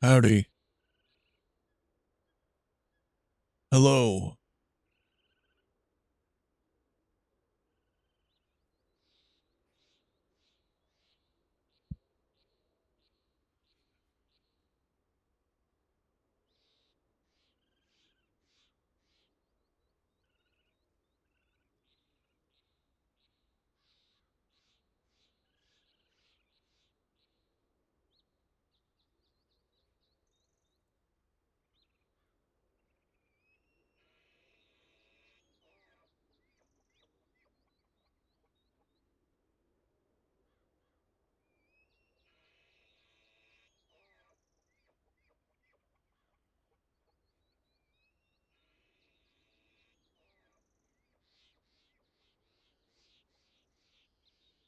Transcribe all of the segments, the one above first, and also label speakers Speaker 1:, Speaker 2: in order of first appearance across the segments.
Speaker 1: Howdy. Hello.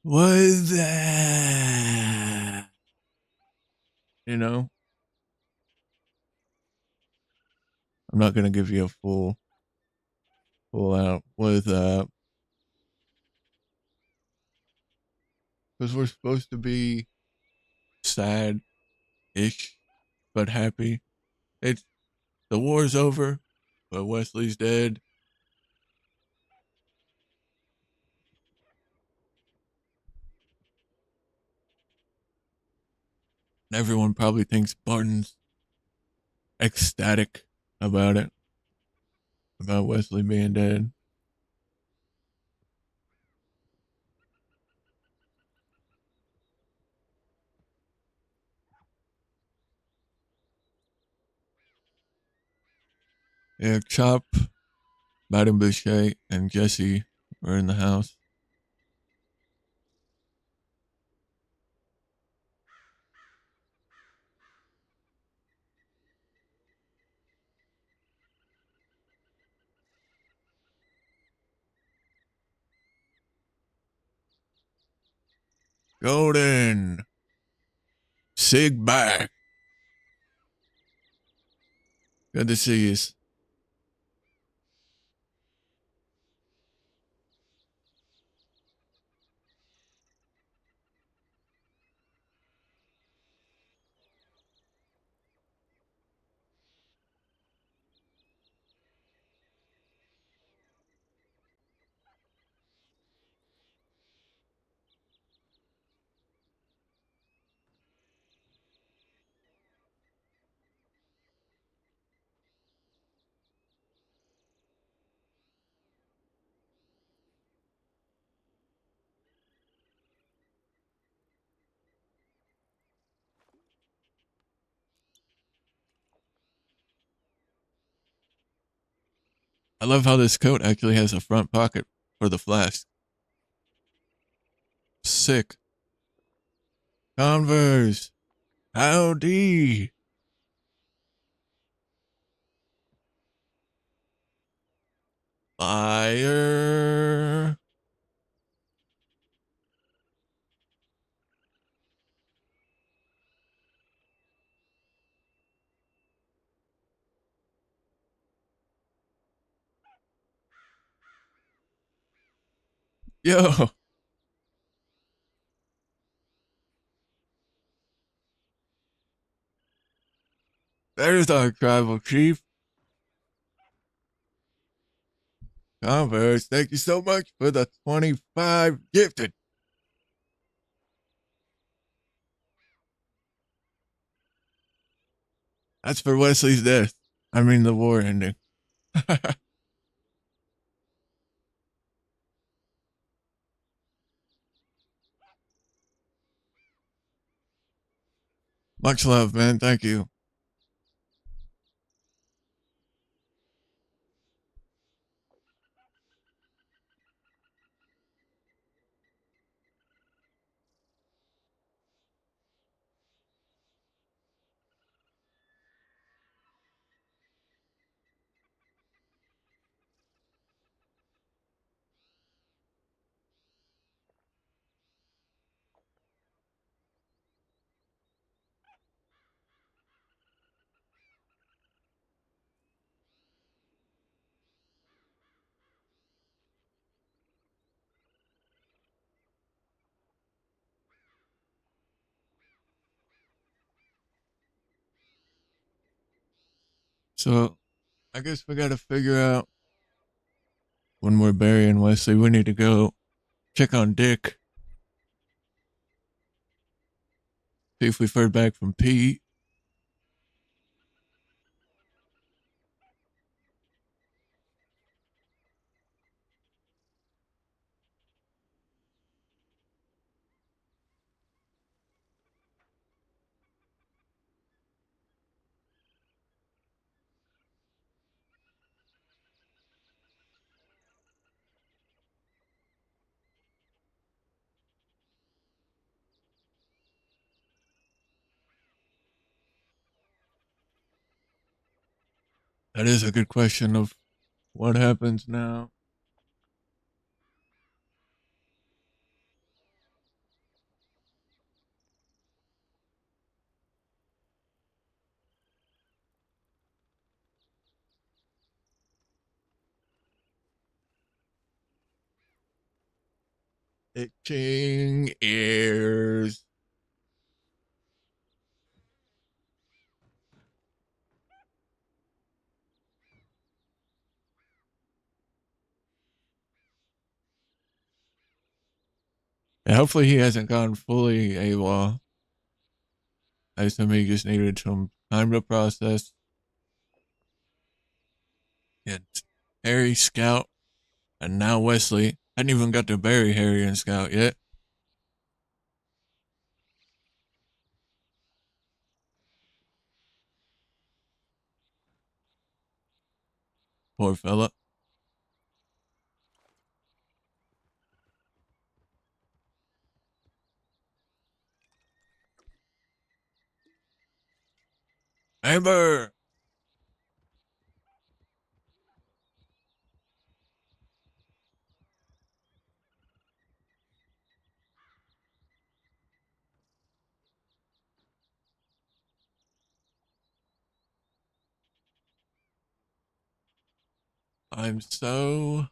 Speaker 1: What's that? You know, I'm not gonna give you a full out with because we're supposed to be sad ish but happy. It's the war's over, but Wesley's dead. And everyone probably thinks Barton's ecstatic about it, about Wesley being dead. Yeah, Chop, Madame Boucher, and Jesse were in the house. Golden, Sig back. Good to see you. I love how this coat actually has a front pocket for the flask. Sick. Converse. Howdy. Fire. Yo, there's our tribal chief. Converse, thank you so much for the 25 gifted. That's for Wesley's death. I mean, the war ending. Much love, man. Thank you. So I guess we gotta figure out when we're burying Wesley, we need to go check on Dick, see if we've heard back from Pete. That is a good question of what happens now. Itching ears. And hopefully he hasn't gone fully AWOL. I assume he just needed some time to process. And Harry, Scout, and now Wesley. Hadn't even got to bury Harry and Scout yet. Poor fella. Amber! I'm so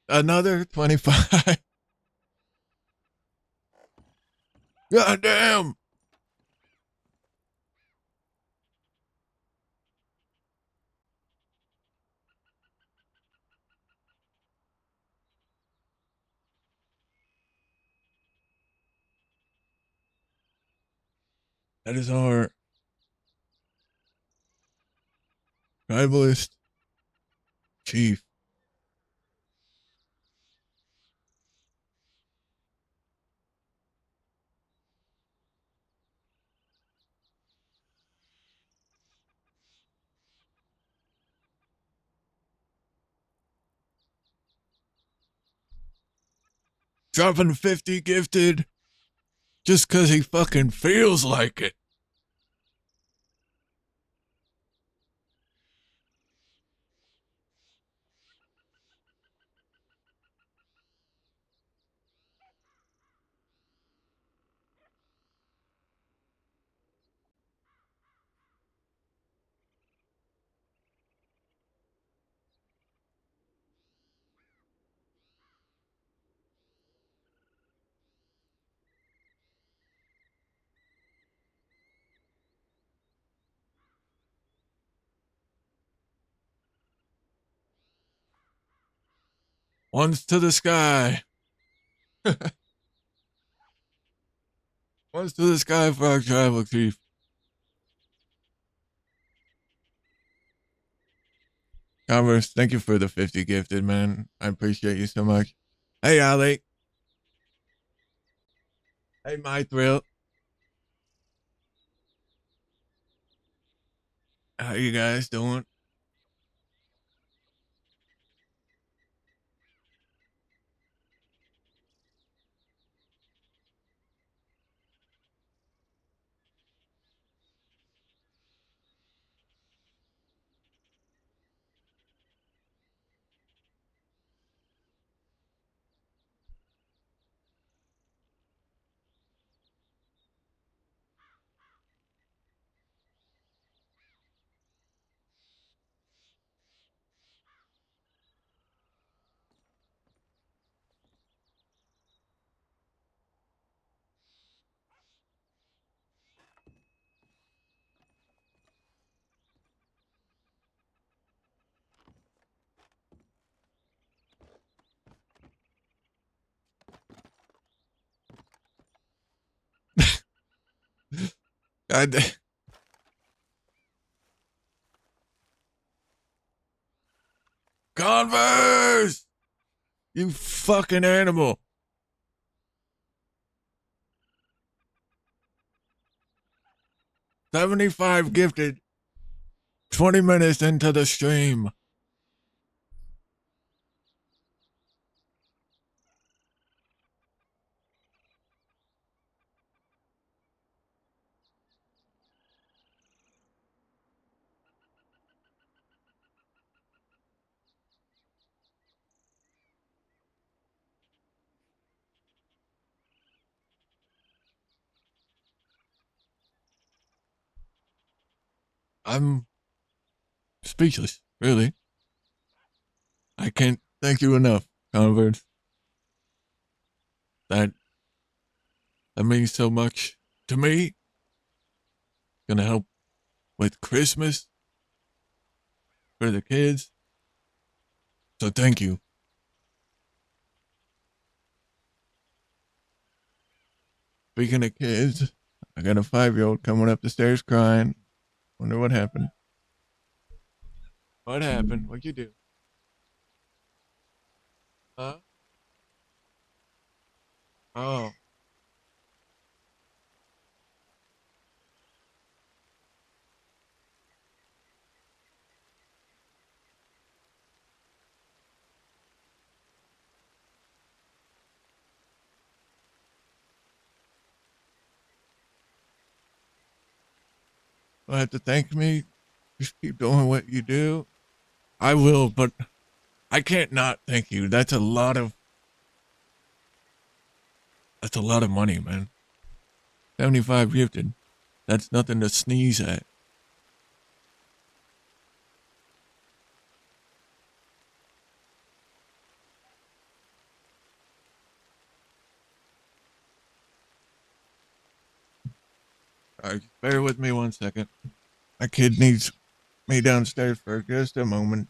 Speaker 1: another 25. God damn! That is our tribalist chief. Dropping 50 gifted just because he fucking feels like it. One's to the sky. One's to the sky for our tribal chief. Converse, thank you for the 50 gifted, man. I appreciate you so much. Hey, Ali. Hey, my thrill. How you guys doing? God, Converse! You fucking animal. 75 gifted 20 minutes into the stream. I'm speechless, really. I can't thank you enough, Converse. That that means so much to me. Gonna help with Christmas for the kids. So thank you. Speaking of kids, I got a 5-year-old coming up the stairs crying. Wonder what happened. What happened? What'd you do? Huh? Oh, you'll have to thank me. Just keep doing what you do. I will, but I can't not thank you. That's a lot of money, man. 75 gifted. That's nothing to sneeze at. All right, bear with me 1 second. My kid needs me downstairs for just a moment.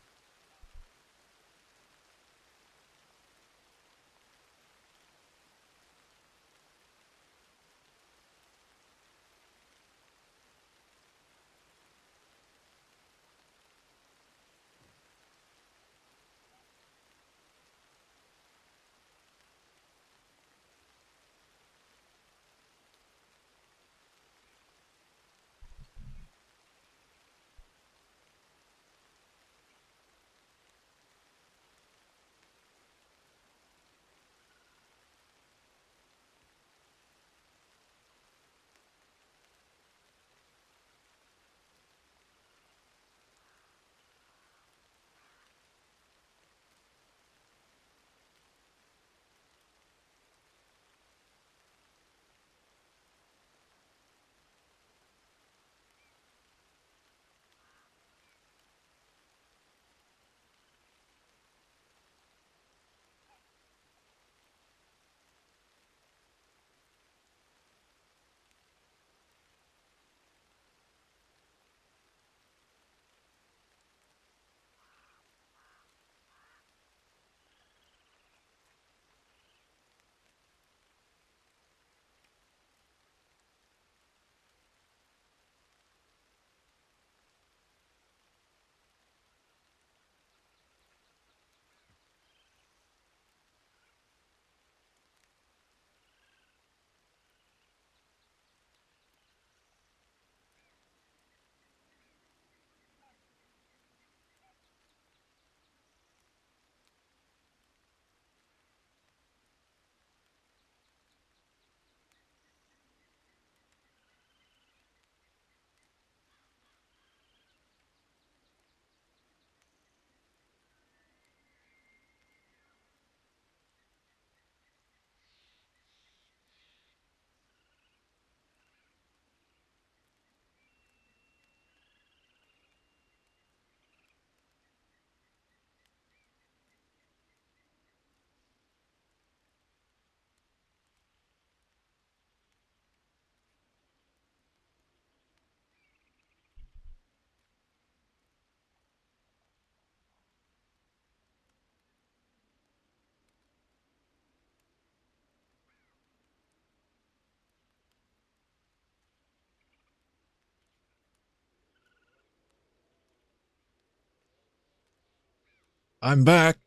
Speaker 1: I'm back.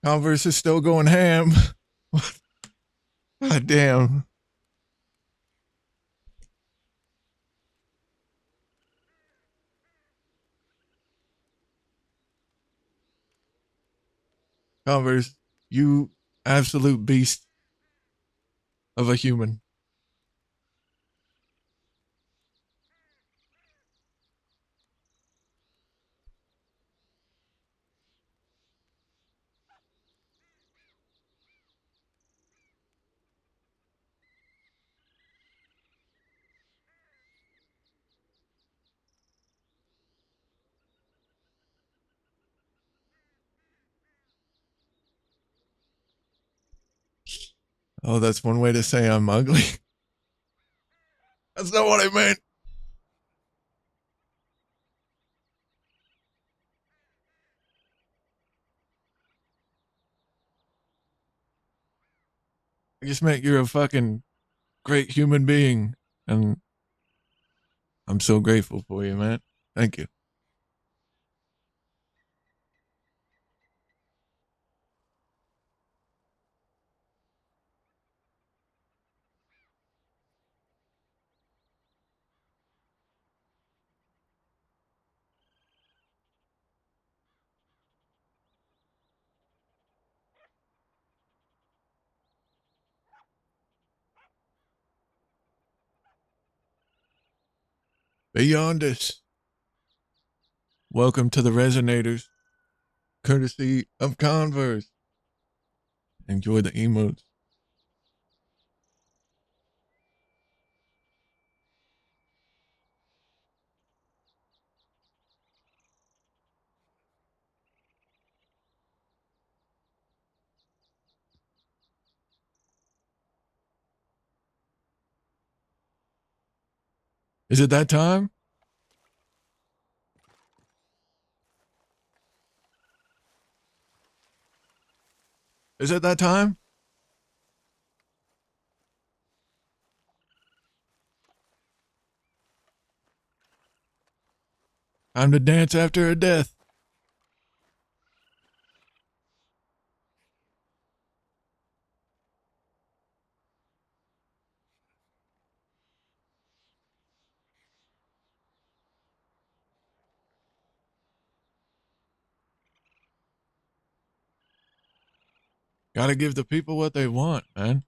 Speaker 1: Converse is still going ham. God damn. Converse, you absolute beast of a human. Oh, that's one way to say I'm ugly. That's not what I meant. I just meant you're a fucking great human being. And I'm so grateful for you, man. Thank you. Beyond this, welcome to the Resonators, courtesy of Converse. Enjoy the emotes. Is it that time? Is it that time? Time to dance after a death. Gotta give the people what they want, man.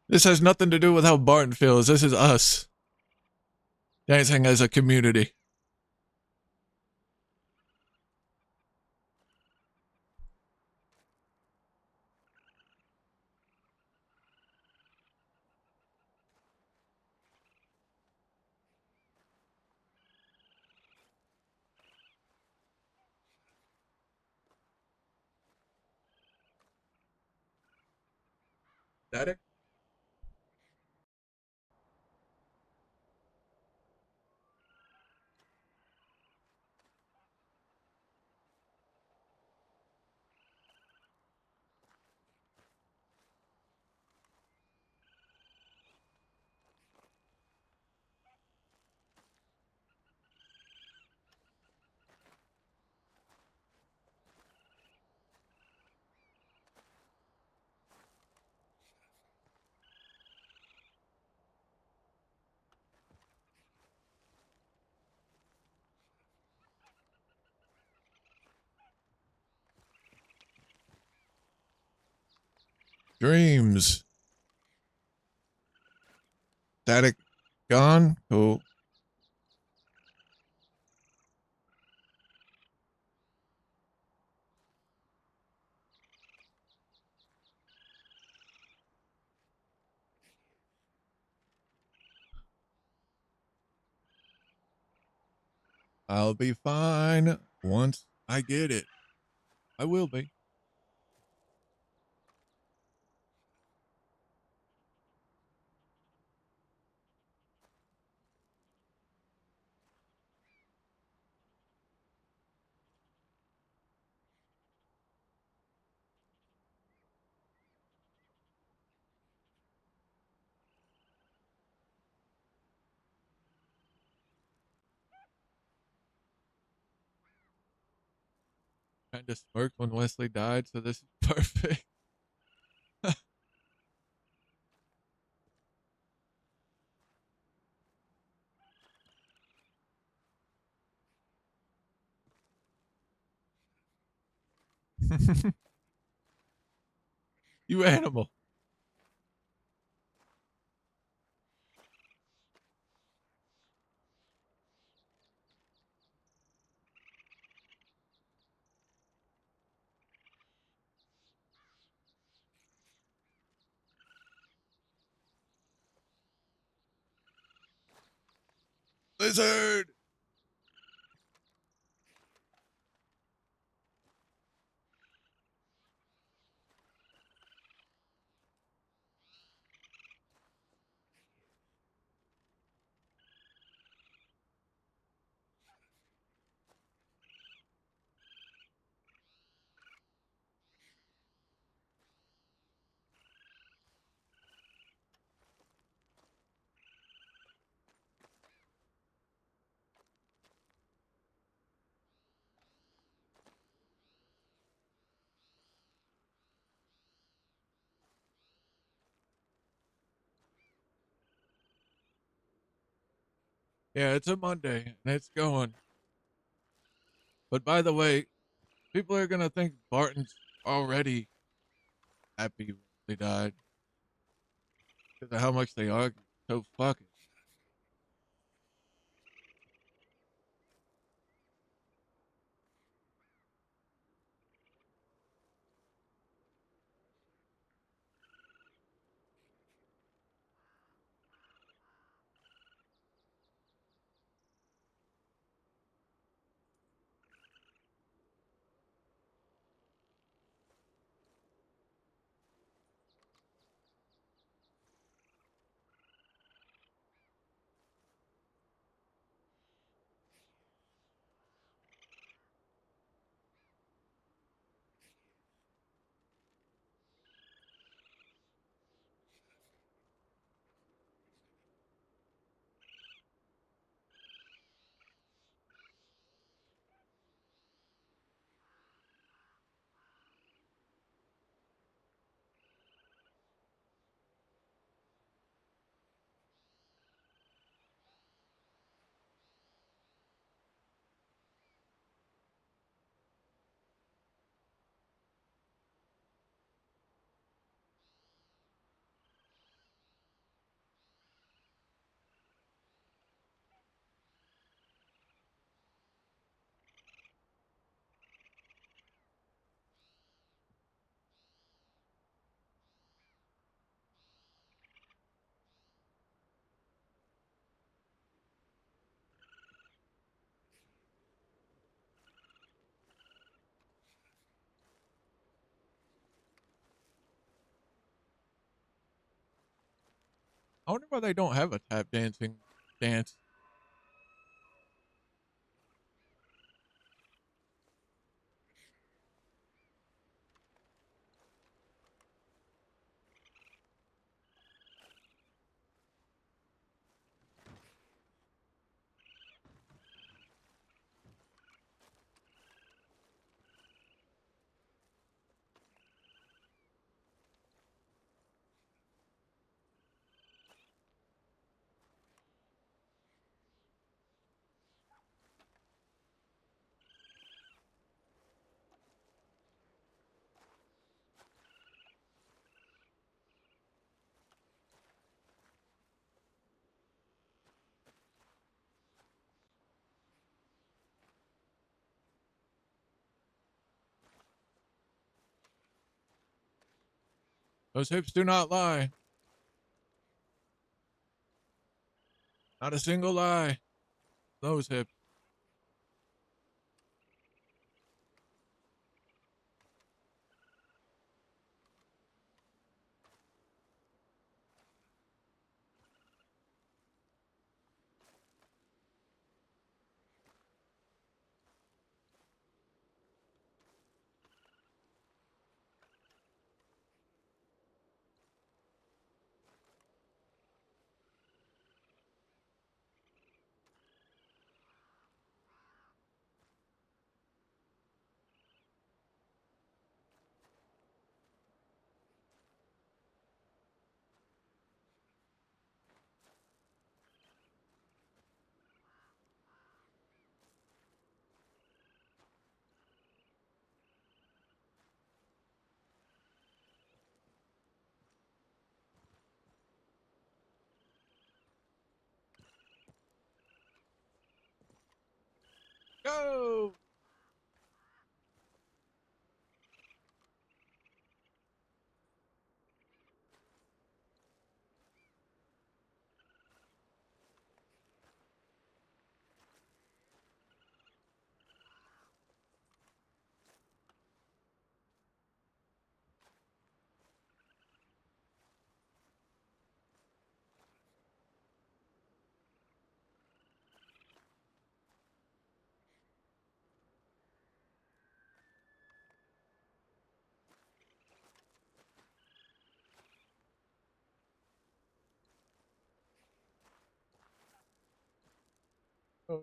Speaker 1: This has nothing to do with how Barton feels. This is us dancing as a community. Static? Dreams. Static gone? Cool. I'll be fine once I get it. I will be. Kind of smirked when Wesley died, so this is perfect. You animal. Lizard! Yeah, it's a Monday and it's going. But by the way, people are gonna think Barton's already happy when they died because of how much they argue. So fuck it. I wonder why they don't have a tap dancing dance. Those hips do not lie. Not a single lie. Those hips. go! Oh,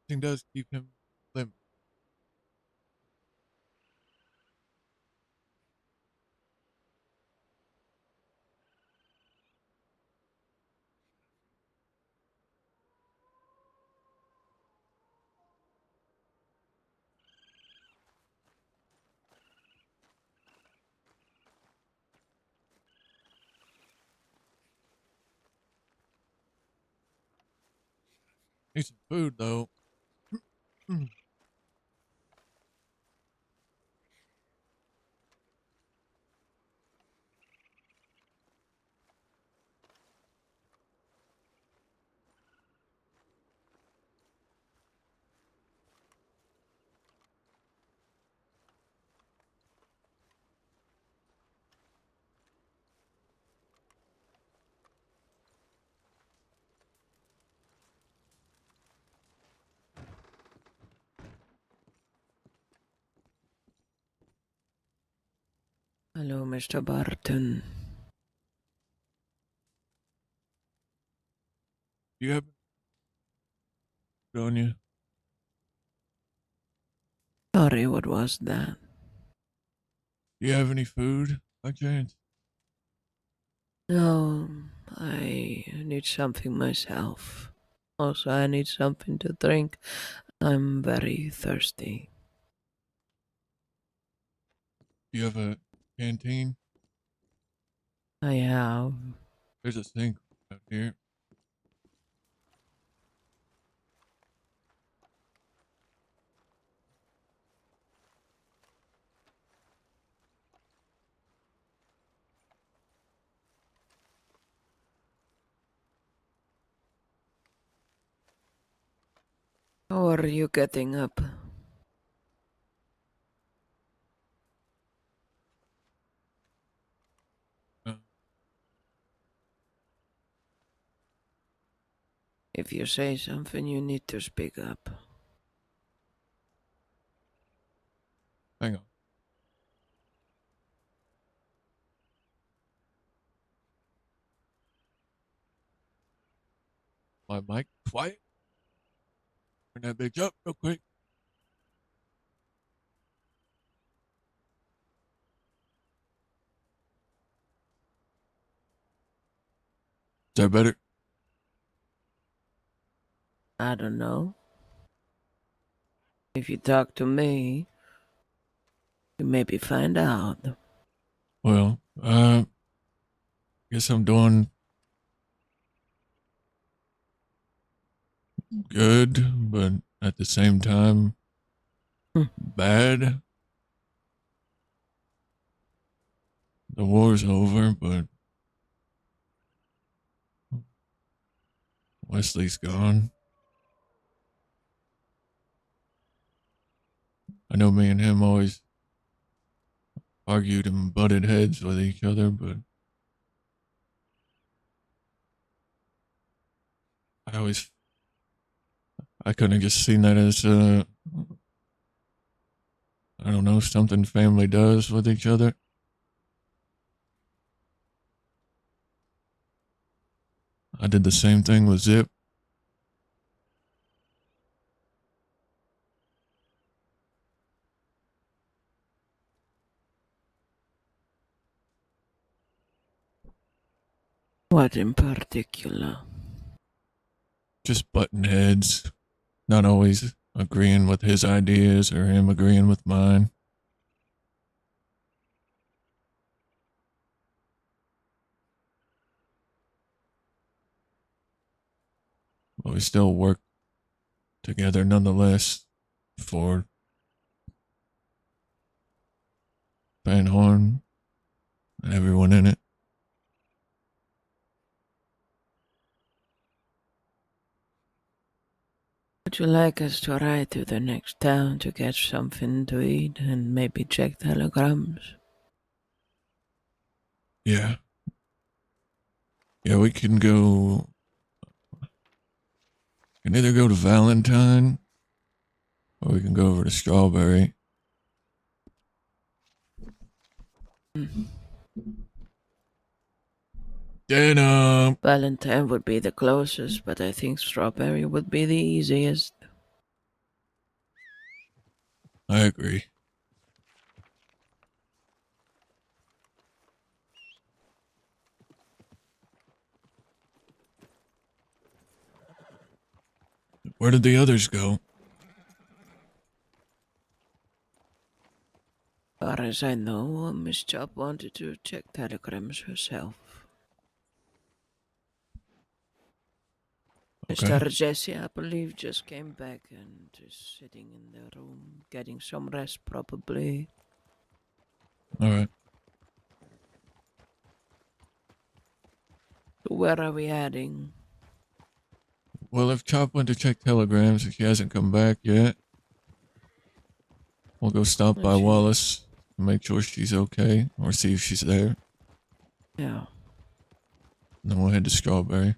Speaker 1: thing does keep him limp. Need some food though.
Speaker 2: Hello, Mr. Barton.
Speaker 1: Do you have food on you?
Speaker 2: Sorry, what was that?
Speaker 1: Do you have any food by chance?
Speaker 2: No, I need something myself. Also, I need something to drink. I'm very thirsty.
Speaker 1: Do you have a canteen?
Speaker 2: I have.
Speaker 1: There's a sink out here.
Speaker 2: How are you getting up?
Speaker 1: Uh,
Speaker 2: If you say something, you need to speak up.
Speaker 1: hang on. My mic quiet. Turn that bitch up real quick. Is that better?
Speaker 2: I don't know. If you talk to me, you maybe find out.
Speaker 1: Well, guess I'm doing good, but at the same time,
Speaker 2: Hmm.
Speaker 1: bad. The war's over, but Wesley's gone. I know me and him always argued and butted heads with each other, but I always, I couldn't have just seen that as, I don't know, something family does with each other. I did the same thing with Zip.
Speaker 2: What in particular?
Speaker 1: Just button heads. Not always agreeing with his ideas or him agreeing with mine. But we still work together nonetheless for Van Horn and everyone in it.
Speaker 2: Would you like us to ride to the next town to get something to eat and maybe check telegrams?
Speaker 1: Yeah. Yeah, we can go. Can either go to Valentine or we can go over to Strawberry.
Speaker 2: Mm.
Speaker 1: Denim.
Speaker 2: Valentine would be the closest, but I think Strawberry would be the easiest.
Speaker 1: I agree. Where did the others go?
Speaker 2: Far as I know, Miss Chop wanted to check telegrams herself.
Speaker 1: Okay.
Speaker 2: Mr. Jesse, I believe, just came back and is sitting in the room, getting some rest, probably.
Speaker 1: All right.
Speaker 2: So where are we heading?
Speaker 1: Well, if Chop went to check telegrams and she hasn't come back yet, we'll go stop by Wallace and make sure she's okay or see if she's there.
Speaker 2: Yeah.
Speaker 1: And then we'll head to Strawberry.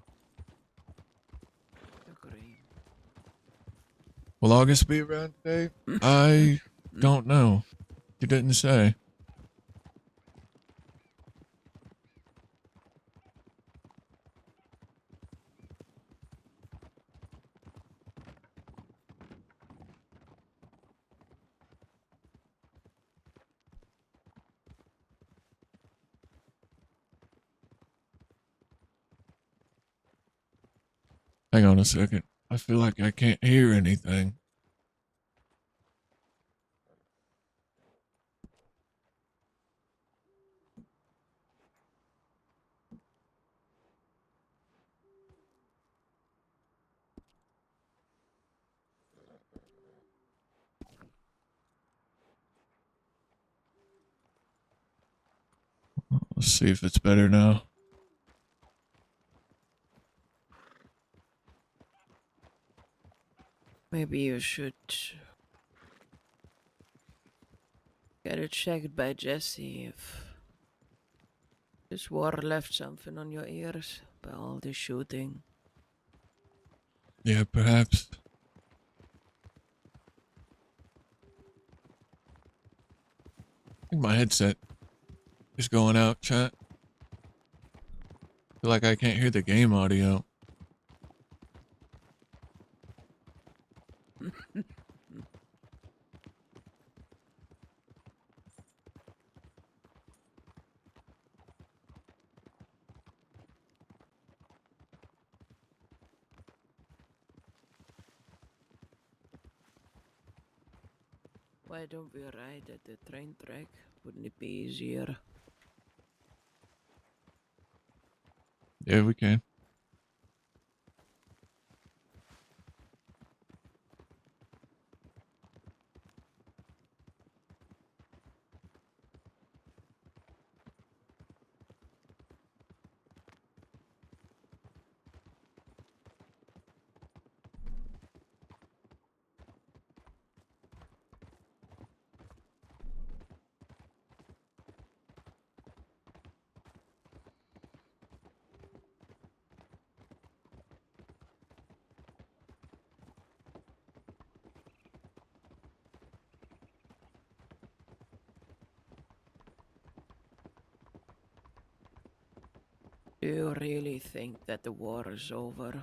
Speaker 2: Agree.
Speaker 1: Will August be around today? I don't know. She didn't say. Hang on a second. I feel like I can't hear anything. Let's see if it's better now.
Speaker 2: Maybe you should get it checked by Jesse if this war left something on your ears by all this shooting.
Speaker 1: Yeah, perhaps. I think my headset is going out, chat. I feel like I can't hear the game audio.
Speaker 2: Why don't we ride at the train track? Wouldn't it be easier?
Speaker 1: Yeah, we can.
Speaker 2: Do you really think that the war is over?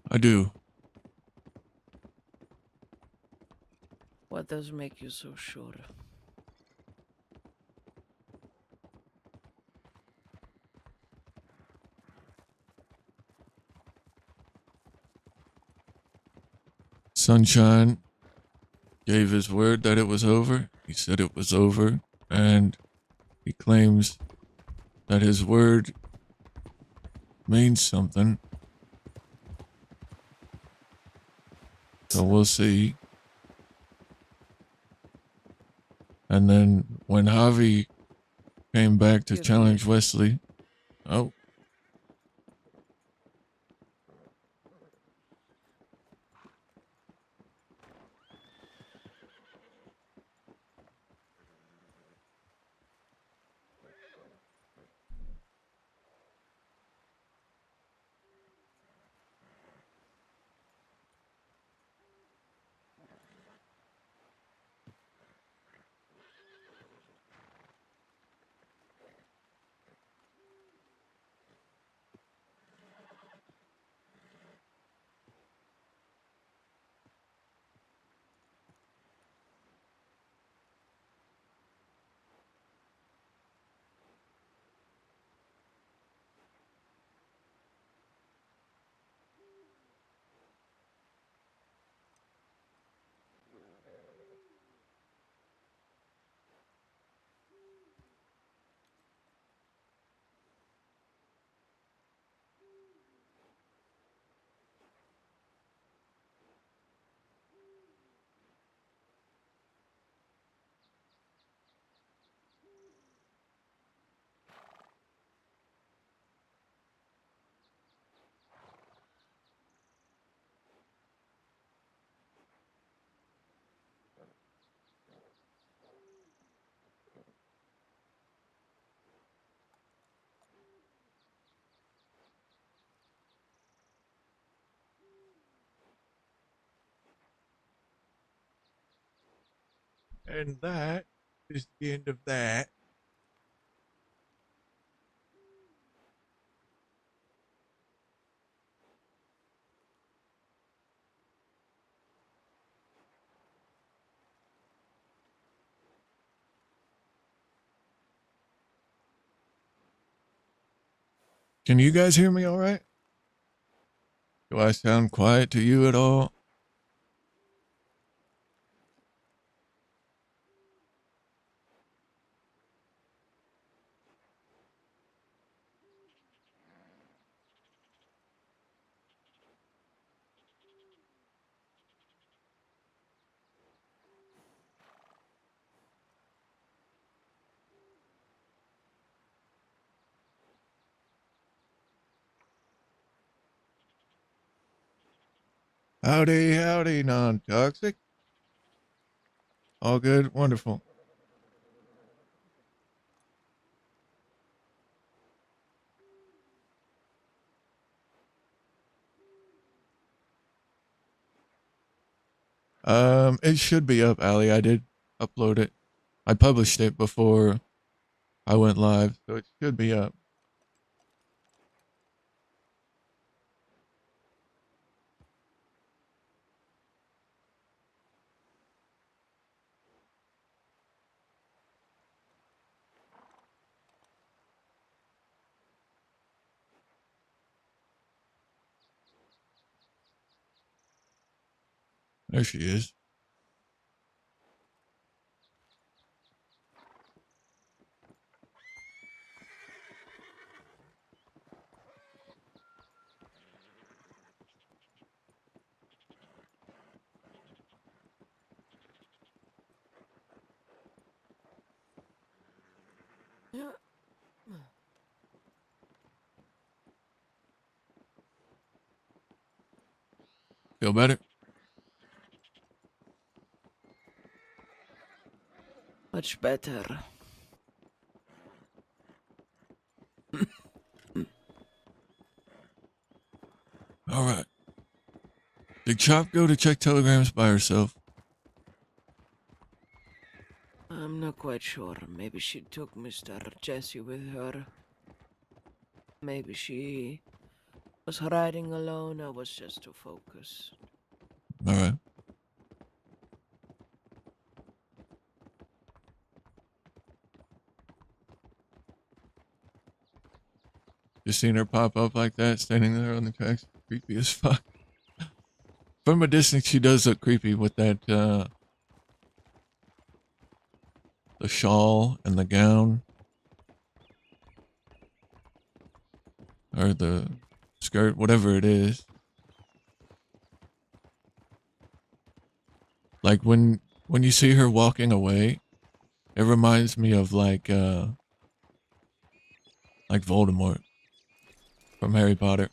Speaker 1: I do.
Speaker 2: What does make you so sure?
Speaker 1: Sunshine gave his word that it was over. He said it was over, and he claims that his word means something. So we'll see. And then when Javi came back to challenge Wesley, oh, and that is the end of that. Can you guys hear me all right? Do I sound quiet to you at all? Howdy, howdy, non-toxic. All good, wonderful. It should be up, Allie. I did upload it. I published it before I went live, so it should be up. There she is. Feel better?
Speaker 2: Much better.
Speaker 1: All right. Did Chop go to check telegrams by herself?
Speaker 2: I'm not quite sure. Maybe she took Mr. Jesse with her. Maybe she was riding alone. I was just too focused.
Speaker 1: All right. Just seen her pop up like that, standing there on the tracks. Creepy as fuck. From a distance, she does look creepy with that, the shawl and the gown. Or the skirt, whatever it is. Like when you see her walking away, it reminds me of like Voldemort from Harry Potter.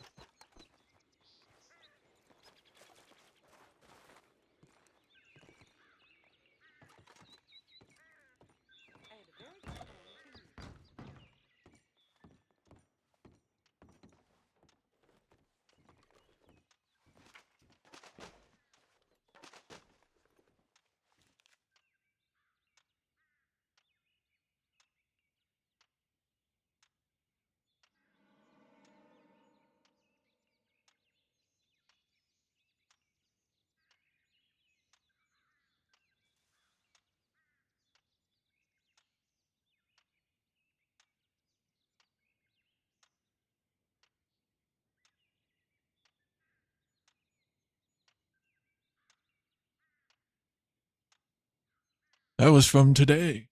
Speaker 1: That was from today.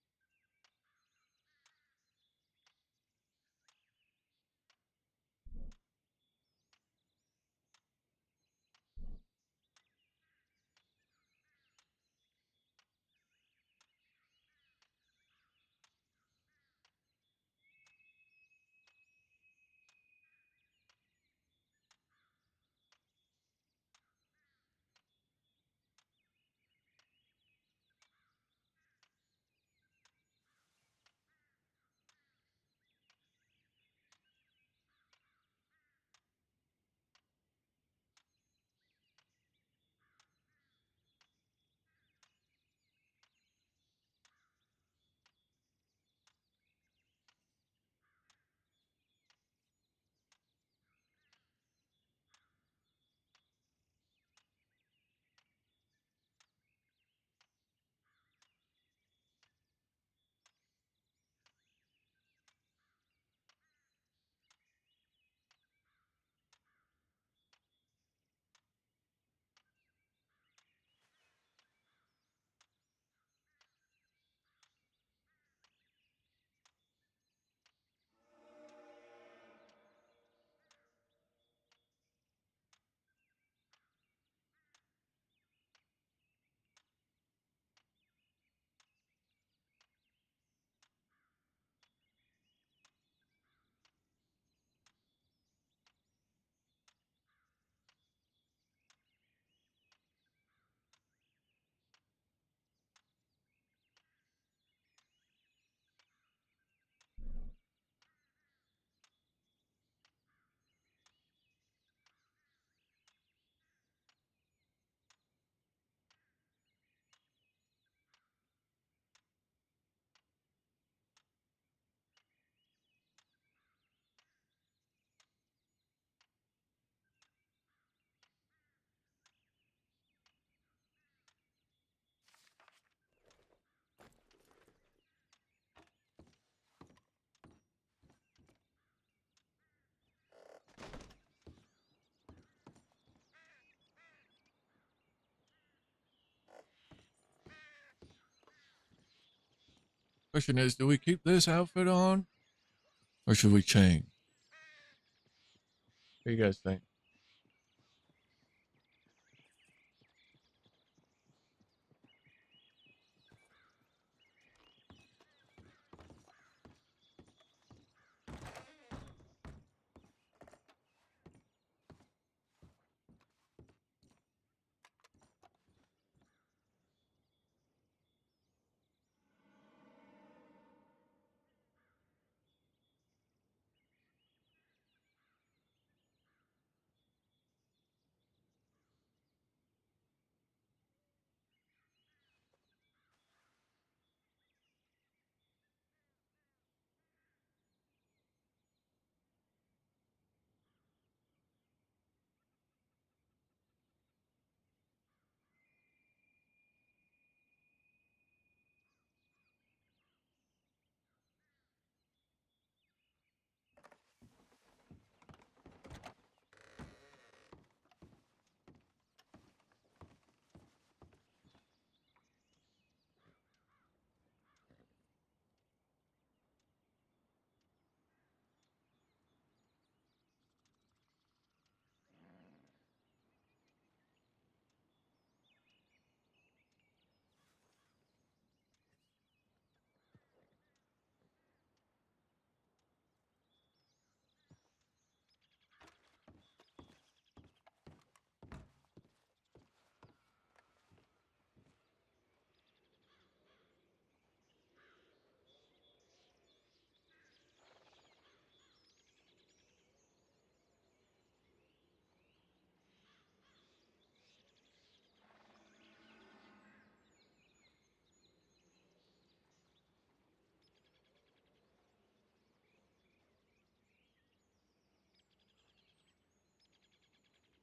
Speaker 1: Question is, do we keep this outfit on or should we change? What do you guys think?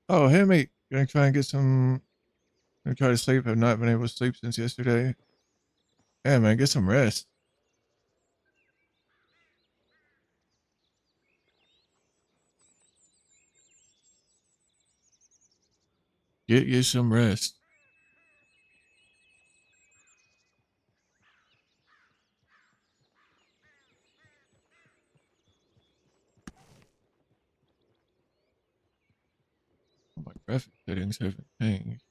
Speaker 1: Oh, hey mate, gonna try and get some. Gonna try to sleep. I've not been able to sleep since yesterday. Yeah, man, get some rest. Get you some rest. Oh, my graphic settings haven't changed.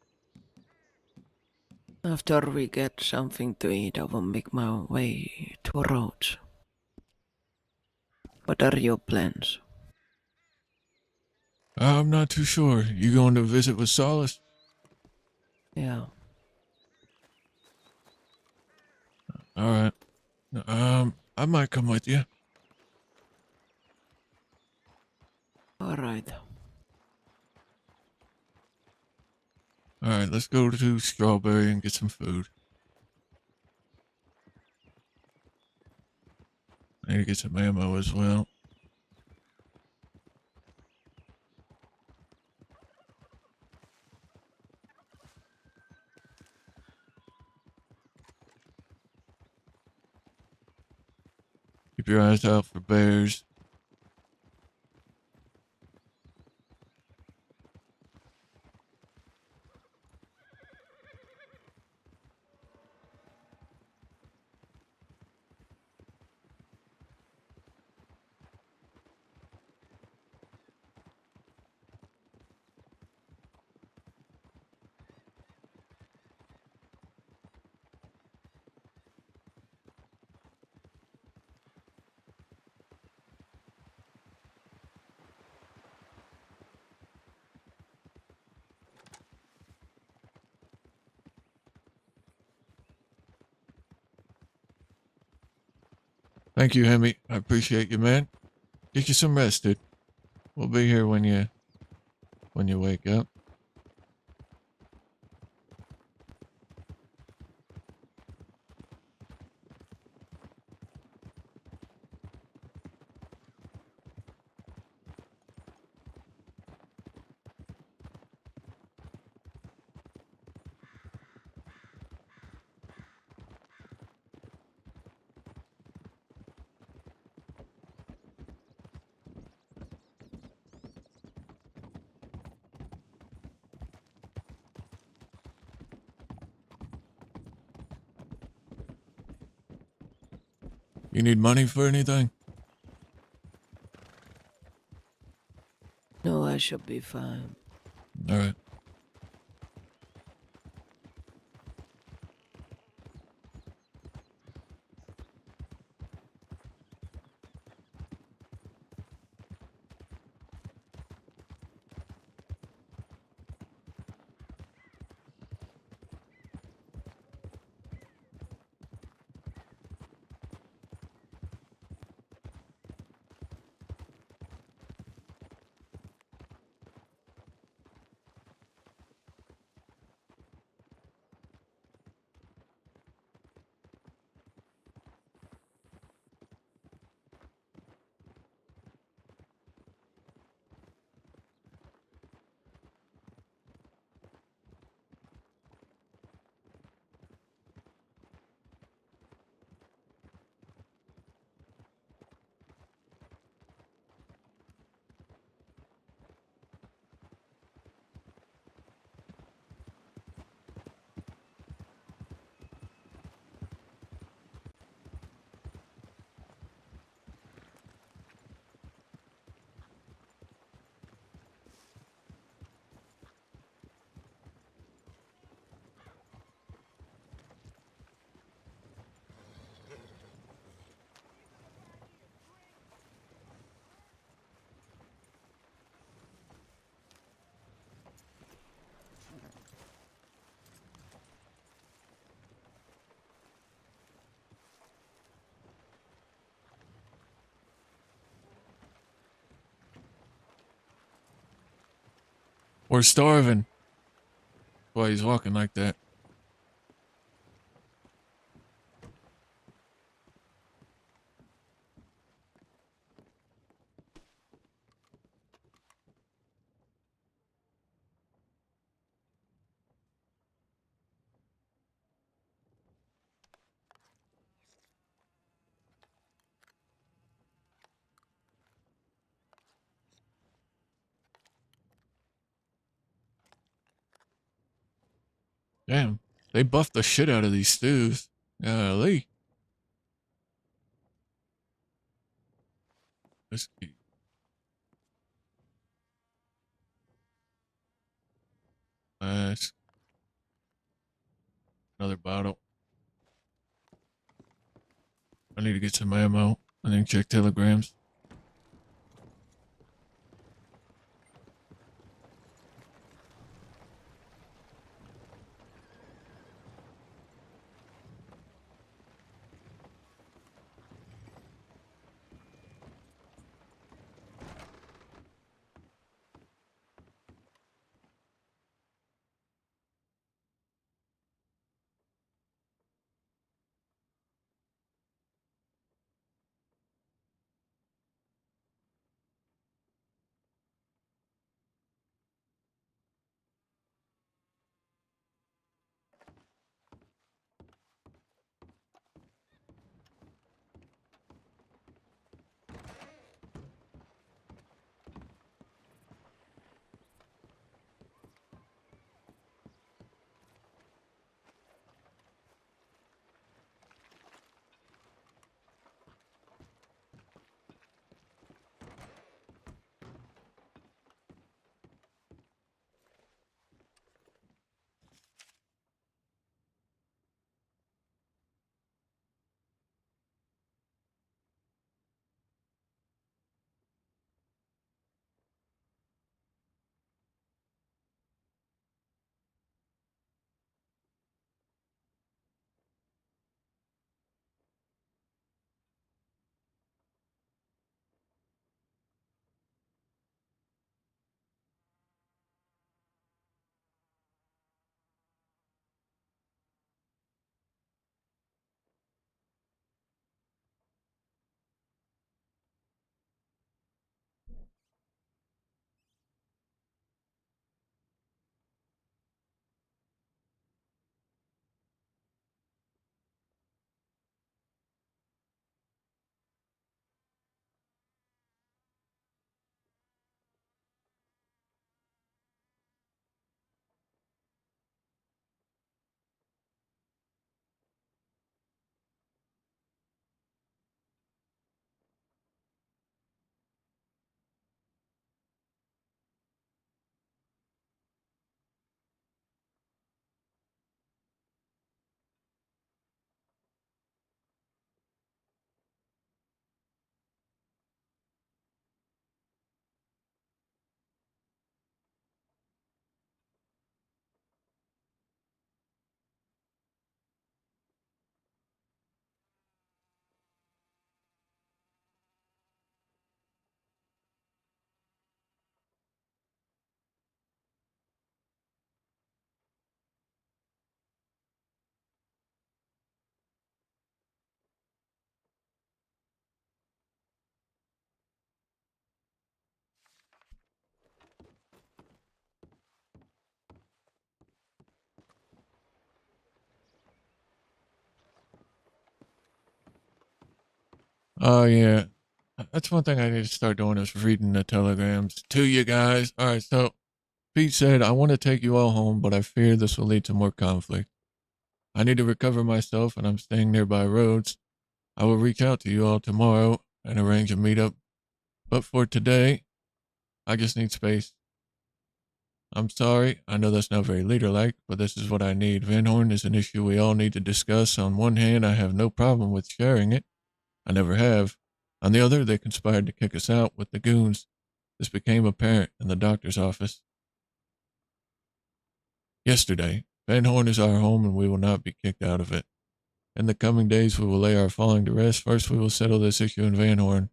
Speaker 2: After we get something to eat, I will make my way to Rhodes. What are your plans?
Speaker 1: I'm not too sure. You going to visit with Solace?
Speaker 2: Yeah,
Speaker 1: All right. I might come with you.
Speaker 2: alright.
Speaker 1: All right, let's go to Strawberry and get some food. I need to get some ammo as well. Keep your eyes out for bears. Thank you, Hemi. I appreciate you, man. Get you some rest, dude. We'll be here when you wake up. You need money for anything?
Speaker 2: No, I shall be fine.
Speaker 1: All right. We're starving. Why he's walking like that? Damn, they buffed the shit out of these stews. Golly. Whiskey. Nice. Another bottle. I need to get some ammo. I need to check telegrams. Oh, yeah. That's one thing I need to start doing is reading the telegrams to you guys. All right, so Pete said, I want to take you all home, but I fear this will lead to more conflict. I need to recover myself, and I'm staying nearby roads. I will reach out to you all tomorrow and arrange a meetup. But for today, I just need space. I'm sorry. I know that's not very leader-like, but this is what I need. Van Horn is an issue we all need to discuss. On one hand, I have no problem with sharing it. I never have. On the other, they conspired to kick us out with the goons. This became apparent in the doctor's office yesterday. Van Horn is our home, and we will not be kicked out of it. In the coming days, we will lay our falling to rest. First, we will settle this issue in Van Horn.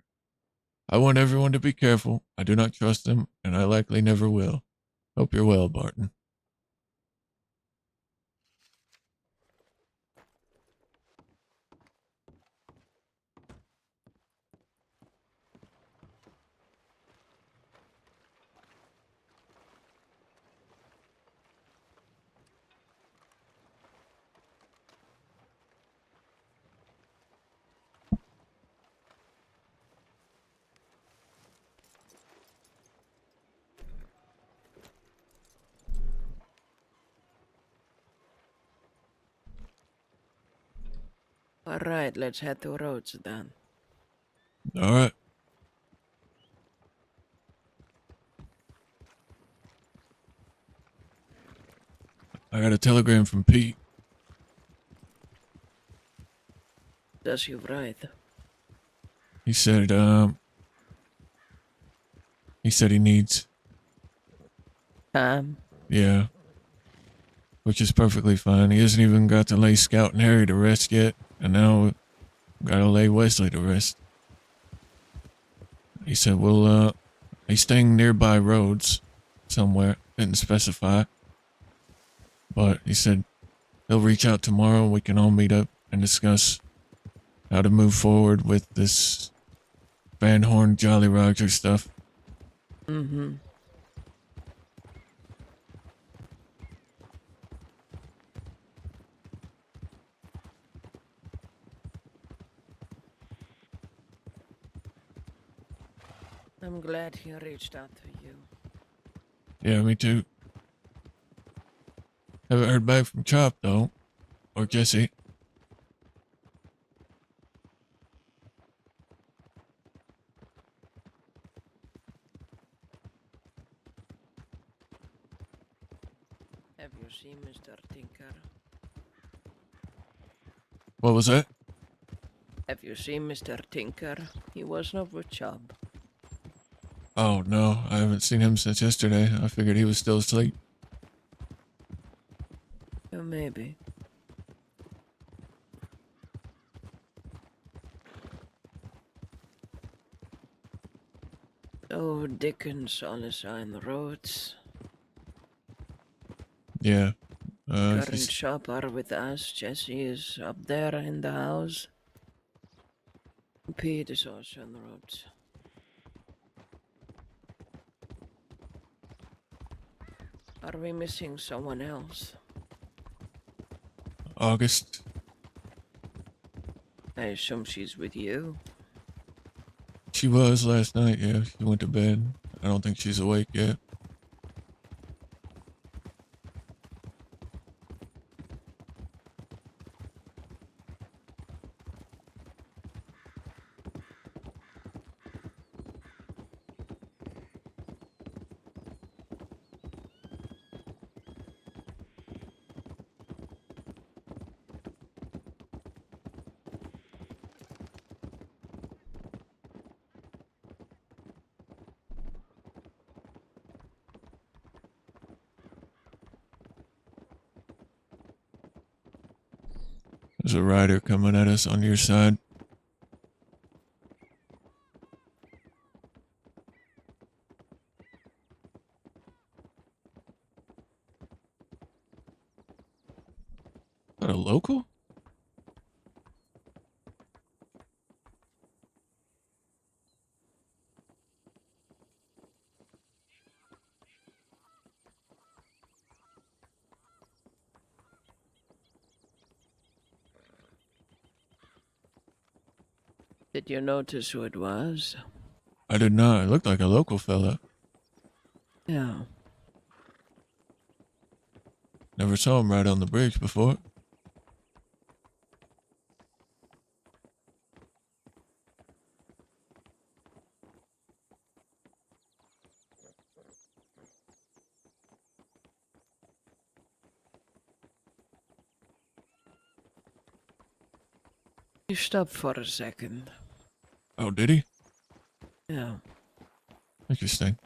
Speaker 1: I want everyone to be careful. I do not trust them, and I likely never will. Hope you're well, Barton.
Speaker 2: Alright, let's head to roads then.
Speaker 1: All right. I got a telegram from Pete.
Speaker 2: Does you right?
Speaker 1: He said, he needs, yeah, which is perfectly fine. He hasn't even got to lay Scout and Harry to rest yet, and now gotta lay Wesley to rest. He said, well, he's staying nearby roads somewhere, didn't specify, but he said he'll reach out tomorrow and we can all meet up and discuss how to move forward with this Van Horn Jolly Roger stuff.
Speaker 2: Mm-hmm. I'm glad he reached out to you.
Speaker 1: Yeah, me too. Haven't heard back from Chop, though. Or Jesse.
Speaker 2: Have you seen Mr. Tinker?
Speaker 1: What was that?
Speaker 2: Have you seen Mr. Tinker? He was not with Chubb.
Speaker 1: Oh, no. I haven't seen him since yesterday. I figured he was still asleep.
Speaker 2: Maybe. Oh, Dickens on the sign roads.
Speaker 1: Yeah.
Speaker 2: Current shop are with us. Jesse is up there in the house. Pete is also on the roads. Are we missing someone else?
Speaker 1: August.
Speaker 2: I assume she's with you.
Speaker 1: She was last night, yeah. She went to bed. I don't think she's awake yet. There's a rider coming at us on your side. Is that a local?
Speaker 2: Did you notice who it was?
Speaker 1: I did not. It looked like a local fella.
Speaker 2: Yeah.
Speaker 1: Never saw him ride on the bridge before.
Speaker 2: He stopped for a second.
Speaker 1: Oh, did he?
Speaker 2: Yeah.
Speaker 1: Interesting.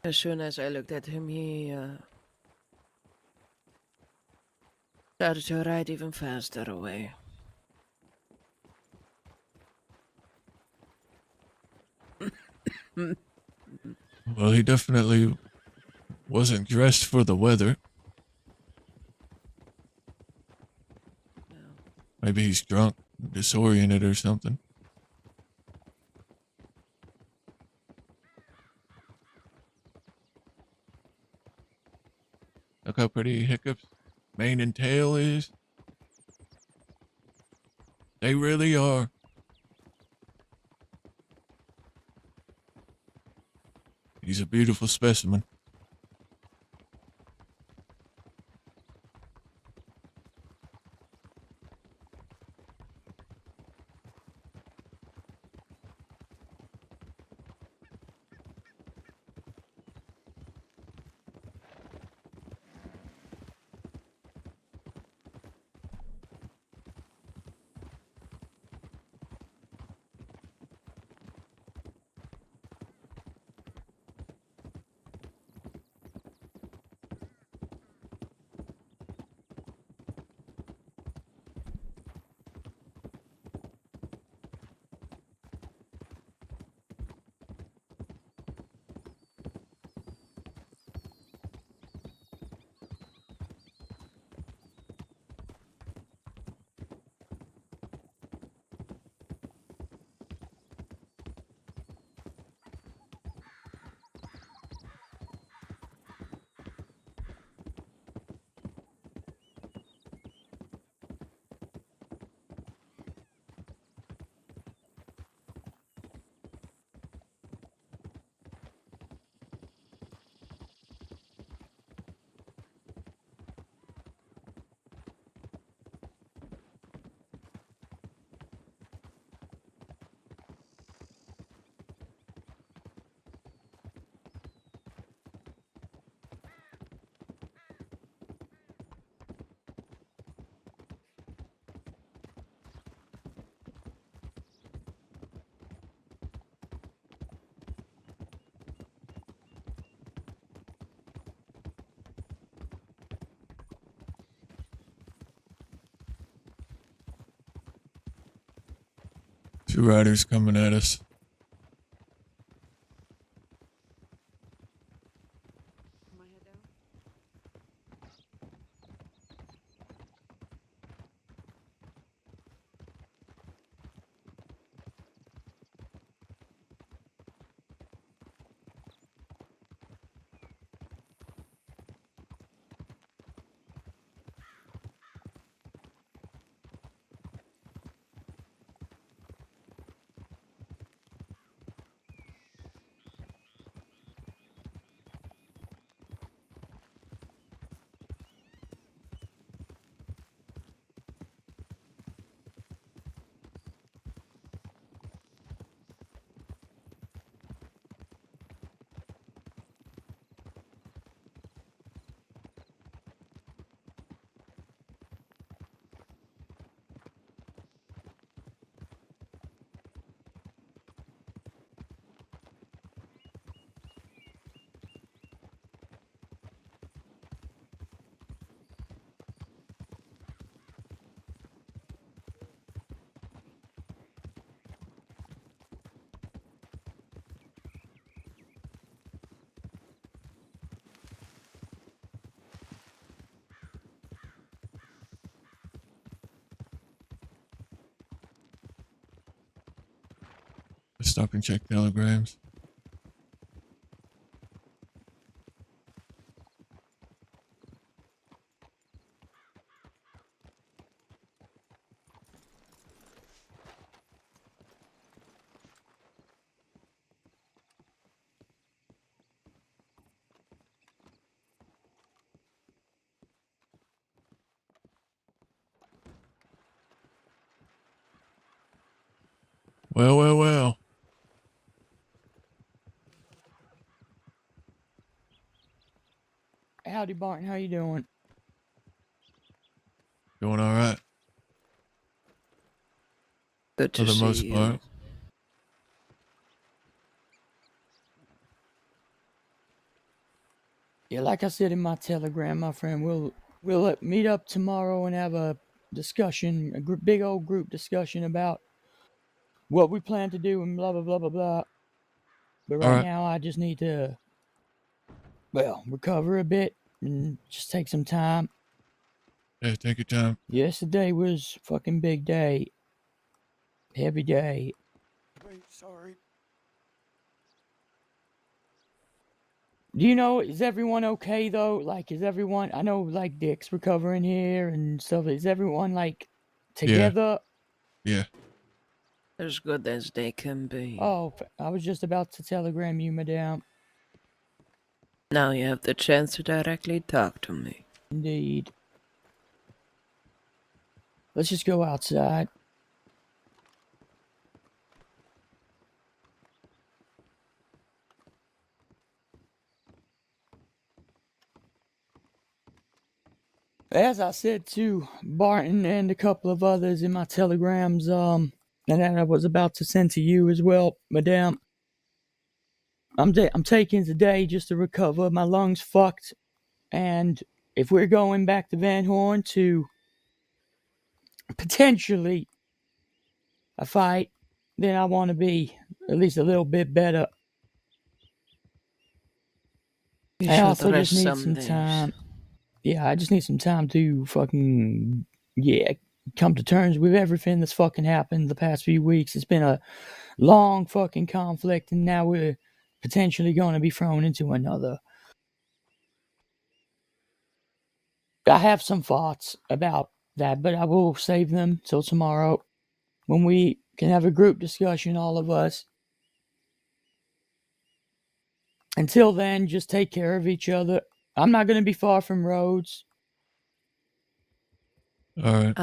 Speaker 2: As soon as I looked at him, he started to ride even faster away.
Speaker 1: Well, he definitely wasn't dressed for the weather. Maybe he's drunk, disoriented or something. Look how pretty Hiccup's mane and tail is. They really are. He's a beautiful specimen. 2 riders coming at us. Stop and check telegrams. Well, well, well.
Speaker 3: Howdy, Barton. How you doing?
Speaker 1: Doing all right
Speaker 2: Good
Speaker 1: for
Speaker 2: to
Speaker 1: the
Speaker 2: see
Speaker 1: most
Speaker 2: you.
Speaker 1: part.
Speaker 3: Yeah, like I said in my telegram, my friend, we'll meet up tomorrow and have a discussion, big old group discussion about what we plan to do and blah blah blah blah blah. But
Speaker 1: All
Speaker 3: right
Speaker 1: right.
Speaker 3: now, I just need to, well, recover a bit and just take some time.
Speaker 1: Yeah, take your time.
Speaker 3: Yesterday was fucking big day, heavy day.
Speaker 4: Wait, sorry.
Speaker 3: Do you know, is everyone okay though? Like, is everyone, I know like Dick's recovering here and stuff. Is everyone like
Speaker 1: Yeah,
Speaker 3: together?
Speaker 1: yeah.
Speaker 2: As good as they can be.
Speaker 3: Oh, I was just about to telegram you, madame.
Speaker 2: Now you have the chance to directly talk to me.
Speaker 3: Indeed. Let's just go outside. As I said to Barton and a couple of others in my telegrams, and that I was about to send to you as well, madame. I'm taking today just to recover. My lungs fucked, and if we're going back to Van Horn to potentially a fight, then I want to be at least a little bit better.
Speaker 2: You
Speaker 3: I
Speaker 2: should
Speaker 3: also just
Speaker 2: rest
Speaker 3: need
Speaker 2: some
Speaker 3: some
Speaker 2: days.
Speaker 3: time. Yeah, I just need some time to fucking, yeah, come to terms with everything that's fucking happened the past few weeks. It's been a long fucking conflict, and now we're potentially going to be thrown into another. I have some thoughts about that, but I will save them till tomorrow when we can have a group discussion, all of us. Until then, just take care of each other. I'm not going to be far from Rhodes.
Speaker 1: All right.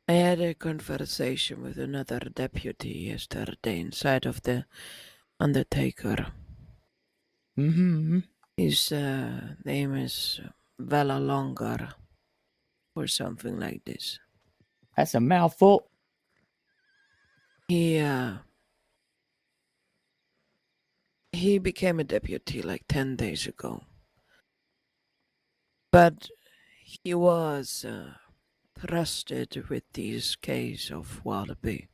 Speaker 2: I had a conversation with another deputy yesterday inside of the Undertaker.
Speaker 3: Mm-hmm.
Speaker 2: His name is Vela Longar, or something like this.
Speaker 3: That's a mouthful.
Speaker 2: He became a deputy like 10 days ago. But he was trusted with this case of WildRP.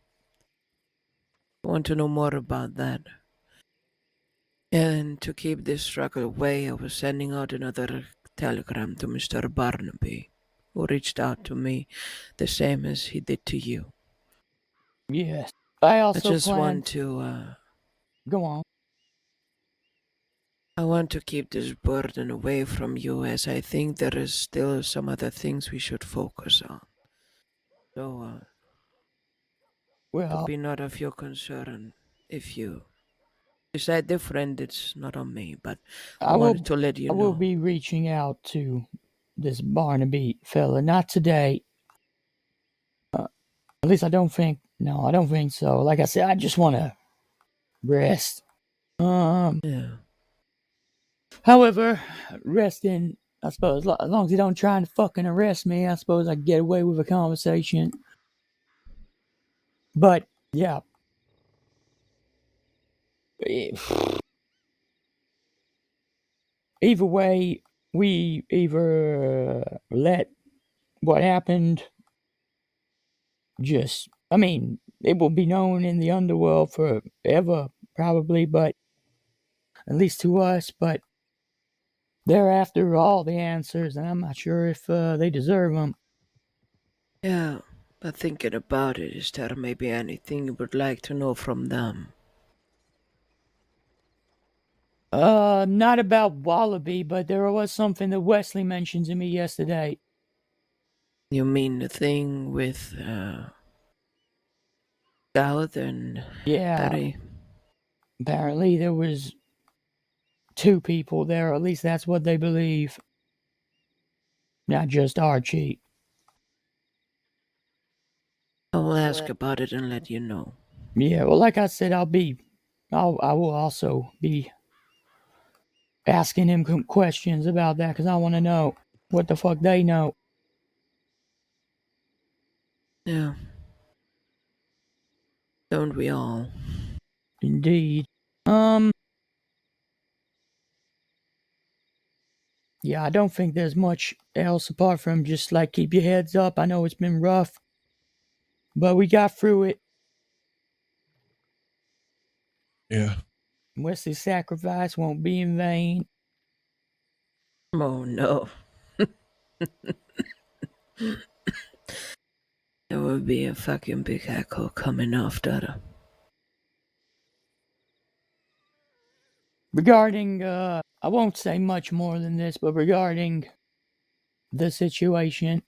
Speaker 2: I want to know more about that. And to keep this struggle away, I was sending out another telegram to Mr. Barnaby, who reached out to me the same as he did to you.
Speaker 3: Yes. I
Speaker 2: I
Speaker 3: also
Speaker 2: just
Speaker 3: plan.
Speaker 2: want to,
Speaker 3: Go on.
Speaker 2: I want to keep this burden away from you, as I think there is still some other things we should focus on. So, to
Speaker 3: Well,
Speaker 2: be not of your concern if you decide different, it's not on me, but I
Speaker 3: I
Speaker 2: wanted
Speaker 3: will.
Speaker 2: to let you
Speaker 3: I will
Speaker 2: know.
Speaker 3: be reaching out to this Barnaby fella. Not today. At least I don't think. No, I don't think so. Like I said, I just want to rest.
Speaker 2: Yeah.
Speaker 3: However, resting. I suppose as long as he don't try and fucking arrest me, I suppose I can get away with a conversation. But yeah, either way, we either let what happened just. I mean, it will be known in the underworld forever, probably, but at least to us. But they're after all the answers, and I'm not sure if they deserve them.
Speaker 2: Yeah, but thinking about it, is there maybe anything you would like to know from them?
Speaker 3: Not about Wallaby, but there was something that Wesley mentioned to me yesterday.
Speaker 2: You mean the thing with Scout and
Speaker 3: Yeah,
Speaker 2: Betty?
Speaker 3: apparently there was two people there, or at least that's what they believe. Not just Archie.
Speaker 2: I will ask about it and let you know.
Speaker 3: Yeah, well, like I said, I will also be asking him questions about that because I want to know what the fuck they know.
Speaker 2: Yeah, don't we all?
Speaker 3: Indeed. Um, yeah, I don't think there's much else apart from just like keep your heads up. I know it's been rough, but we got through it.
Speaker 1: Yeah.
Speaker 3: Wesley's sacrifice won't be in vain.
Speaker 2: Oh no. There will be a fucking big echo coming after.
Speaker 3: Regarding, I won't say much more than this, but regarding the situation,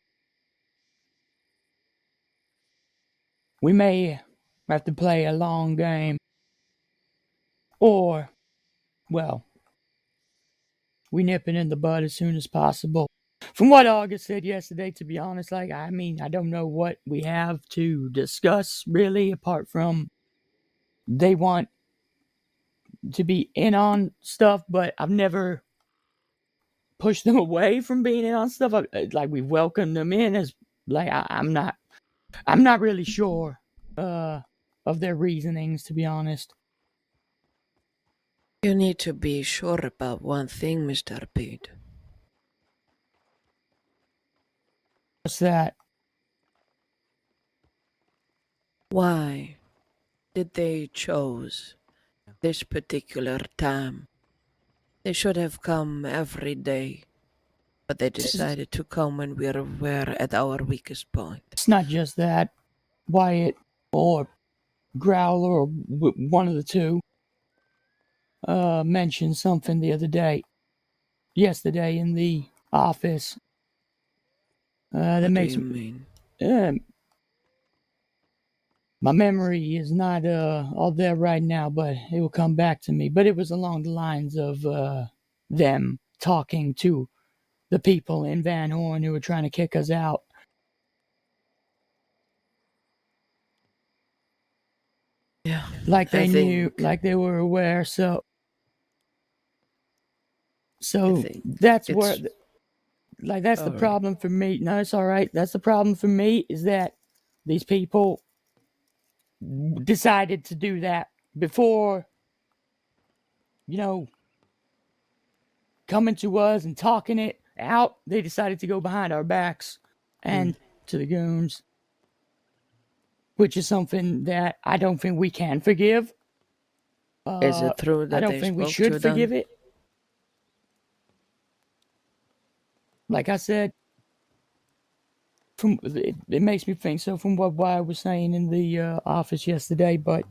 Speaker 3: we may have to play a long game, or, well, we nip it in the bud as soon as possible. From what August said yesterday, to be honest, like, I mean, I don't know what we have to discuss really, apart from they want to be in on stuff, but I've never pushed them away from being in on stuff. Like, we've welcomed them in as, like, I'm not really sure, uh, of their reasonings, to be honest.
Speaker 2: You need to be sure about one thing, Mr. Pete.
Speaker 3: What's that?
Speaker 2: Why did they chose this particular time? They should have come every day, but they decided to come when we're at our weakest point.
Speaker 3: It's not just that. Wyatt or Growler or one of the two mentioned something the other day, yesterday in the office. That
Speaker 2: What do
Speaker 3: makes
Speaker 2: you mean?
Speaker 3: uh, my memory is not all there right now, but it will come back to me. But it was along the lines of them talking to the people in Van Horn who were trying to kick us out.
Speaker 2: Yeah,
Speaker 3: Like
Speaker 2: I
Speaker 3: they knew,
Speaker 2: think
Speaker 3: like they were aware. So
Speaker 2: I
Speaker 3: so
Speaker 2: think
Speaker 3: that's where,
Speaker 2: it's
Speaker 3: like, that's the
Speaker 2: sorry.
Speaker 3: problem for me. No, it's all right. That's the problem for me, is that these people decided to do that before, you know, coming to us and talking it out. They decided to go behind our backs and to the goons, which is something that I don't think we can forgive.
Speaker 2: Is it true
Speaker 3: I
Speaker 2: that
Speaker 3: don't
Speaker 2: they
Speaker 3: think we
Speaker 2: spoke
Speaker 3: should
Speaker 2: to
Speaker 3: forgive
Speaker 2: them?
Speaker 3: it. Like I said, it makes me think so from what I was saying in the office yesterday. But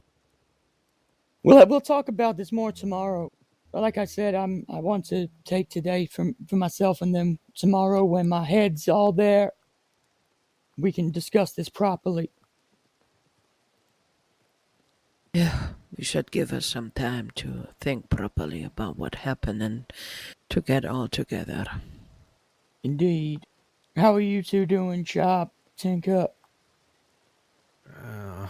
Speaker 3: we'll talk about this more tomorrow. Like I said, I want to take today for myself, and then tomorrow when my head's all there, we can discuss this properly.
Speaker 2: Yeah, you should give us some time to think properly about what happened and to get all together.
Speaker 3: Indeed. How are you two doing, Chop, Tinker?
Speaker 4: Uh,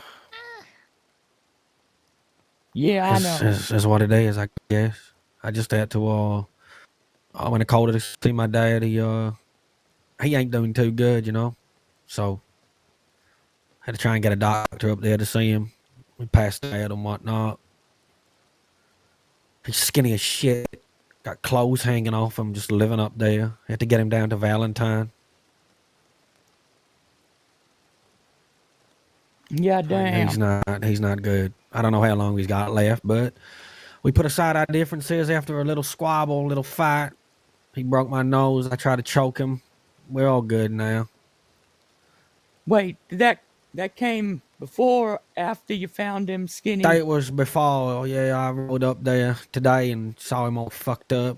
Speaker 3: Yeah, I know.
Speaker 4: it's what it is, I guess. I just had to, I went to Calder to see my dad. He ain't doing too good, you know. So, had to try and get a doctor up there to see him. We passed out and whatnot. He's skinny as shit. Got clothes hanging off him, just living up there. Had to get him down to Valentine.
Speaker 3: Yeah, damn.
Speaker 4: He's not good. I don't know how long he's got left, but we put aside our differences after a little squabble, a little fight. He broke my nose. I tried to choke him. We're all good now.
Speaker 3: Wait, that came before or after you found him skinny?
Speaker 4: It was before, yeah, I rode up there today and saw him all fucked up.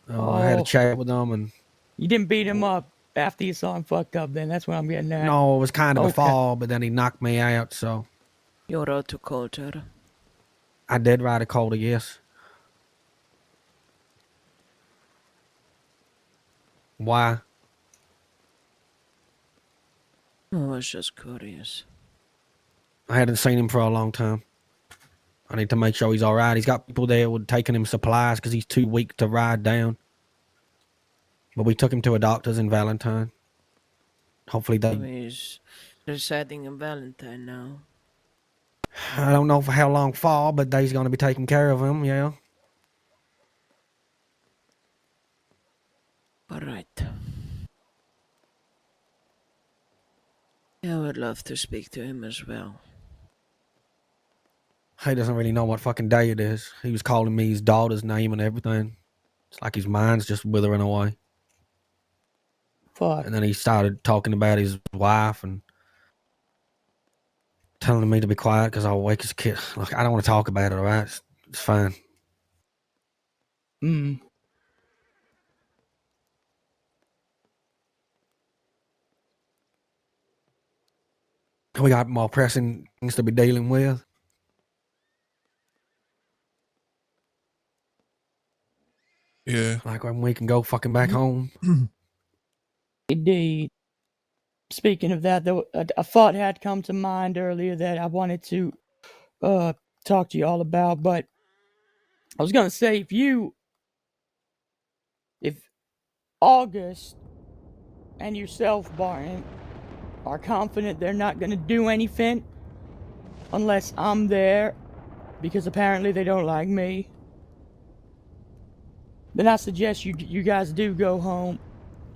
Speaker 4: I had a
Speaker 3: Oh,
Speaker 4: chat with him, and
Speaker 3: you didn't beat him up after you saw him fucked up then. That's what I'm getting at.
Speaker 4: no, it was kind of
Speaker 3: Okay.
Speaker 4: before, but then he knocked me out, so
Speaker 2: You rode to Coulter.
Speaker 4: I did ride a Calder, yes. Why?
Speaker 2: I was just curious.
Speaker 4: I hadn't seen him for a long time. I need to make sure he's all right. He's got people there with taking him supplies because he's too weak to ride down. But we took him to a doctor's in Valentine. Hopefully
Speaker 2: So
Speaker 4: they...
Speaker 2: he's residing in Valentine now.
Speaker 4: I don't know for how long for, but they's going to be taking care of him, yeah.
Speaker 2: All right. Yeah, I would love to speak to him as well.
Speaker 4: He doesn't really know what fucking day it is. He was calling me his daughter's name and everything. It's like his mind's just withering away.
Speaker 3: Fuck.
Speaker 4: And then he started talking about his wife and telling me to be quiet because I'll wake his kid. Look, I don't want to talk about it, all right? It's fine.
Speaker 3: Mm.
Speaker 4: We got more pressing things to be dealing with.
Speaker 1: Yeah.
Speaker 4: Like when we can go fucking back home.
Speaker 3: Indeed. Speaking of that, though, a thought had come to mind earlier that I wanted to talk to you all about, but I was gonna say if August and yourself, Barton, are confident they're not gonna do anything unless I'm there, because apparently they don't like me, then I suggest you guys do go home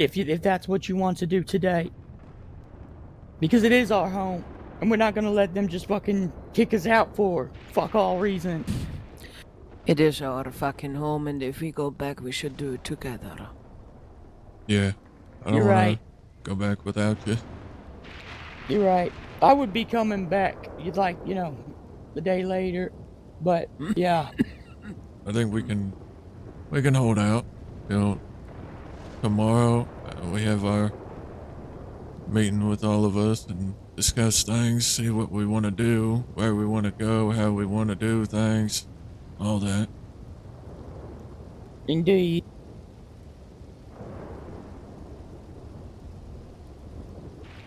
Speaker 3: if that's what you want to do today, because it is our home, and we're not gonna let them just fucking kick us out for fuck all reason.
Speaker 2: It is our fucking home, and if we go back, we should do it together.
Speaker 1: Yeah. I don't
Speaker 3: You're
Speaker 1: want
Speaker 3: right.
Speaker 1: to go back without you.
Speaker 3: You're right. I would be coming back. You'd like, the day later, but yeah.
Speaker 1: I think we can hold out till tomorrow. We have our meeting with all of us and discuss things, see what we want to do, where we want to go, how we want to do things, all that.
Speaker 3: Indeed.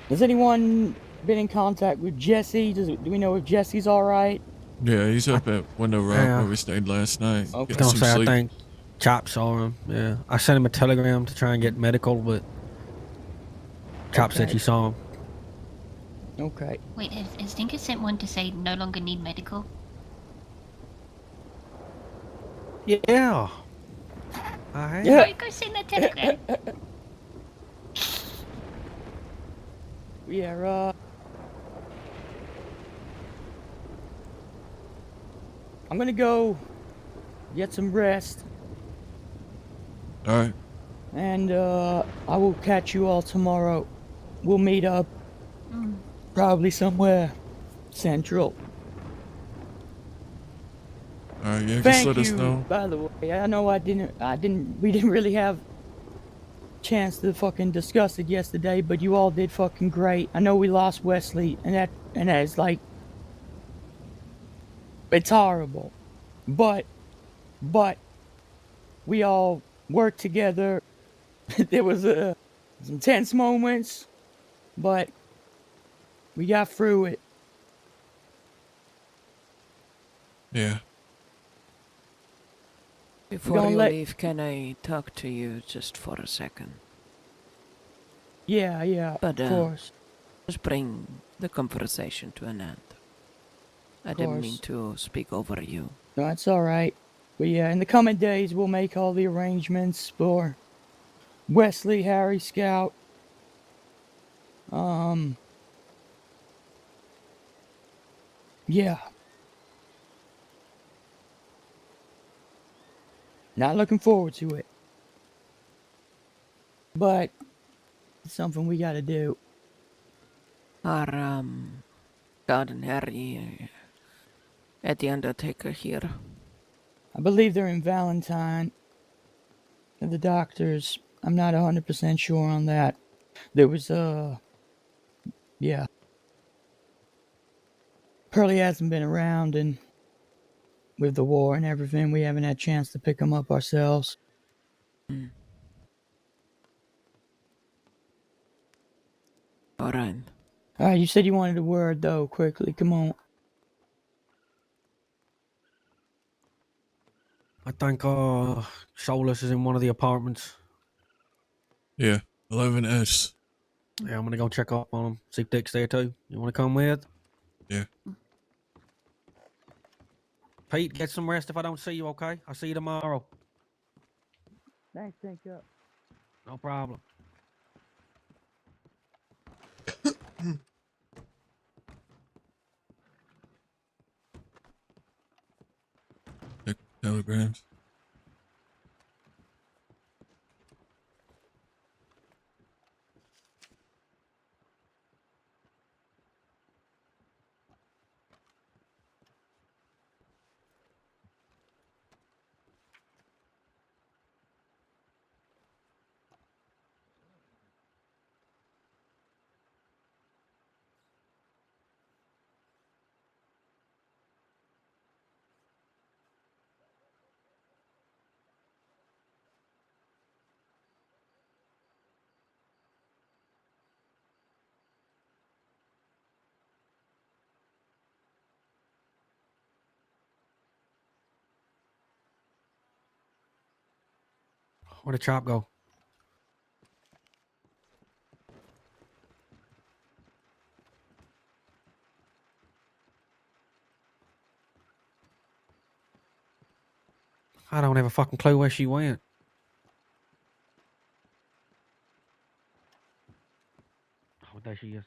Speaker 3: Has anyone been in contact with Jesse? Do we know if Jesse's all right?
Speaker 1: Yeah, he's up at Window Rock
Speaker 4: Yeah.
Speaker 1: where we stayed last night.
Speaker 3: Okay.
Speaker 4: I was
Speaker 1: Getting
Speaker 4: gonna
Speaker 1: some
Speaker 4: say,
Speaker 1: sleep.
Speaker 4: I think Chop saw him. Yeah. I sent him a telegram to try and get medical, but Chop said
Speaker 3: Okay.
Speaker 4: she saw him.
Speaker 3: Okay.
Speaker 5: Wait, has Tinker sent one to say no longer need medical?
Speaker 4: Yeah. I have.
Speaker 3: Yeah.
Speaker 5: Oh, go send that telegram.
Speaker 3: Yeah, I'm gonna go get some rest,
Speaker 1: All right.
Speaker 3: and I will catch you all tomorrow. We'll meet up probably somewhere central.
Speaker 1: All right. Yeah. Just
Speaker 3: Thank
Speaker 1: let us
Speaker 3: you,
Speaker 1: know.
Speaker 3: by the way. I know we didn't really have chance to fucking discuss it yesterday, but you all did fucking great. I know we lost Wesley, and that is like, it's horrible. But we all worked together. There was some tense moments, but we got through it.
Speaker 1: Yeah.
Speaker 2: Before
Speaker 3: gonna
Speaker 2: you
Speaker 3: let
Speaker 2: leave, can I talk to you just for a second?
Speaker 3: Yeah,
Speaker 2: But
Speaker 3: of course.
Speaker 2: just bring the conversation to an end. I didn't mean
Speaker 3: Course.
Speaker 2: to speak over you.
Speaker 3: No, that's all right. But yeah, in the coming days, we'll make all the arrangements for Wesley, Harry, Scout. Yeah, not looking forward to it, but it's something we gotta do.
Speaker 2: Are God and Harry at the Undertaker here?
Speaker 3: I believe they're in Valentine. The doctors, I'm not 100% sure on that. There was, yeah. Pearlie hasn't been around, and with the war and everything, we haven't had a chance to pick him up ourselves.
Speaker 2: Mm. All right.
Speaker 3: All right, you said you wanted a word, though, quickly. Come on.
Speaker 4: I think Solus is in one of the apartments.
Speaker 1: Yeah. 11S.
Speaker 4: Yeah, I'm gonna go check up on him. See if Dick's there too. You wanna come with?
Speaker 1: Yeah.
Speaker 4: Pete, get some rest if I don't see you, okay? I'll see you tomorrow.
Speaker 3: Thanks, thank you.
Speaker 4: No problem.
Speaker 1: Check the telegrams.
Speaker 4: Where'd the chop go? I don't have a fucking clue where she went. Oh, there she is.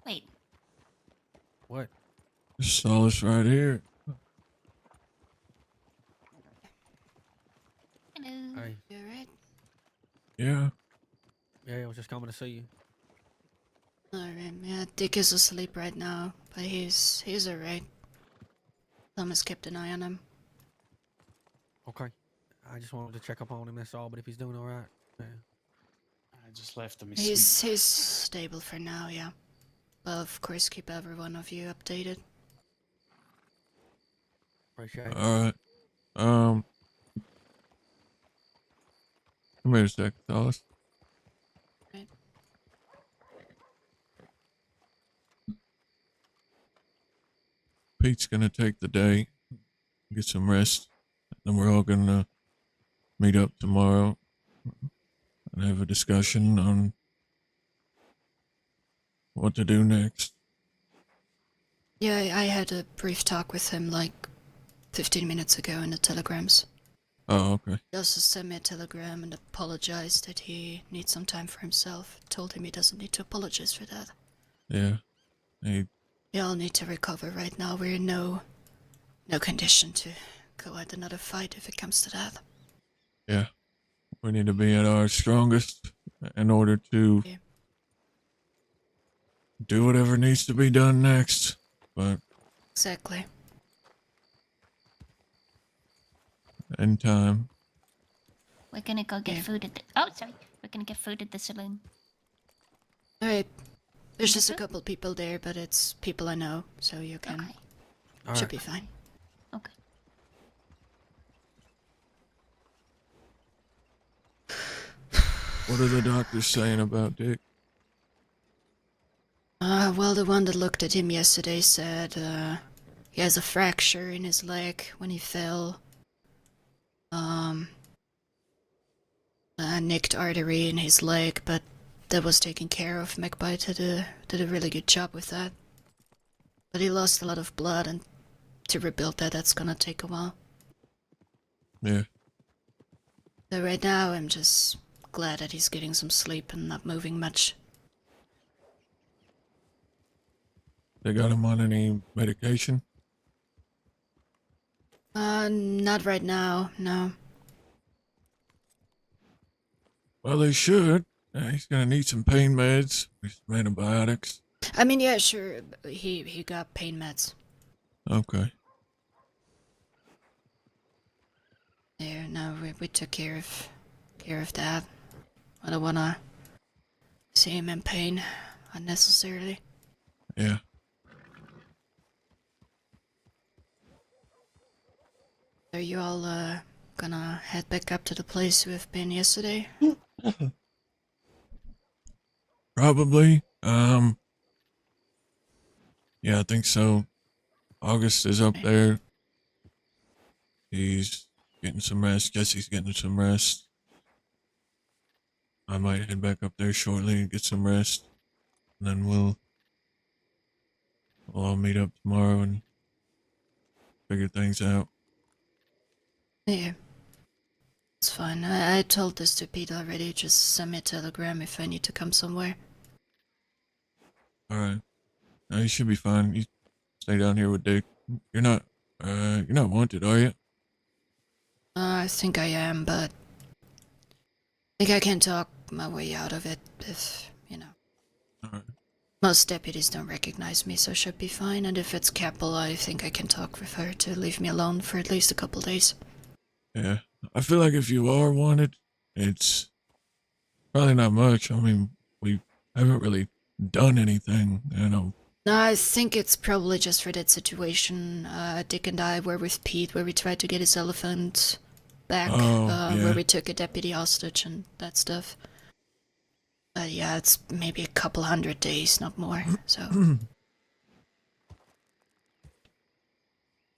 Speaker 5: Wait,
Speaker 4: What?
Speaker 1: Solus right here.
Speaker 5: hello.
Speaker 4: Hey.
Speaker 6: You alright?
Speaker 1: Yeah.
Speaker 4: Yeah, I was just coming to see you.
Speaker 6: Alright, yeah, Dick is asleep right now, but he's alright. Thomas kept an eye on him.
Speaker 4: Okay. I just wanted to check up on him, that's all, but if he's doing alright, yeah.
Speaker 7: I just left him.
Speaker 6: He's stable for now, yeah. But of course keep every one of you updated.
Speaker 4: Appreciate it.
Speaker 1: All right. Come here a sec, Solus.
Speaker 6: Right.
Speaker 1: Pete's gonna take the day, get some rest, then we're all gonna meet up tomorrow and have a discussion on what to do next.
Speaker 6: Yeah, I had a brief talk with him like 15 minutes ago in the telegrams.
Speaker 1: Oh, okay.
Speaker 6: He also sent me a telegram and apologized that he needs some time for himself. Told him he doesn't need to apologize for that.
Speaker 1: Yeah. Hey,
Speaker 6: We all need to recover right now. We're in no condition to go at another fight if it comes to that.
Speaker 1: yeah. We need to be at our strongest in order to
Speaker 6: Yeah.
Speaker 1: do whatever needs to be done next. But
Speaker 6: Exactly.
Speaker 1: in time.
Speaker 5: We're gonna go get
Speaker 6: Yeah.
Speaker 5: food at the. Oh, sorry. We're gonna get food at the saloon.
Speaker 6: Alright. There's just a
Speaker 5: Mhm.
Speaker 6: couple people there, but it's people I know, so you can.
Speaker 5: Okay.
Speaker 4: All
Speaker 6: Should
Speaker 4: right.
Speaker 6: be fine.
Speaker 5: Okay.
Speaker 1: What are the doctors saying about Dick?
Speaker 6: Well, the one that looked at him yesterday said, he has a fracture in his leg when he fell. A nicked artery in his leg, but that was taken care of. McBite did a really good job with that. But he lost a lot of blood, and to rebuild that's gonna take a while.
Speaker 1: Yeah.
Speaker 6: So right now, I'm just glad that he's getting some sleep and not moving much.
Speaker 1: They got him on any medication?
Speaker 6: Not right now, no.
Speaker 1: Well, they should. He's gonna need some pain meds, some antibiotics.
Speaker 6: I mean, yeah, sure, he got pain meds.
Speaker 1: Okay.
Speaker 6: Yeah, no, we took care of that. I don't wanna see him in pain unnecessarily.
Speaker 1: Yeah.
Speaker 6: Are you all gonna head back up to the place we've been yesterday?
Speaker 1: Probably. Yeah, I think so. August is up there. He's getting some rest. Jesse's getting some rest. I might head back up there shortly and get some rest. And then we'll all meet up tomorrow and figure things out.
Speaker 6: Yeah, it's fine. I told this to Pete already. Just send me a telegram if I need to come somewhere.
Speaker 1: Alright. No, you should be fine. You stay down here with Dick. You're not wanted, are you?
Speaker 6: I think I am, but I think I can talk my way out of it if,
Speaker 1: Alright.
Speaker 6: Most deputies don't recognize me, so should be fine. And if it's Capel, I think I can talk with her to leave me alone for at least a couple days.
Speaker 1: Yeah. I feel like if you are wanted, it's probably not much. I mean, we haven't really done anything, you know.
Speaker 6: No, I think it's probably just for that situation. Dick and I were with Pete, where we tried to get his elephant back,
Speaker 1: Yeah.
Speaker 6: where we took a deputy hostage and that stuff. Yeah, it's maybe a couple 100 days, not more. So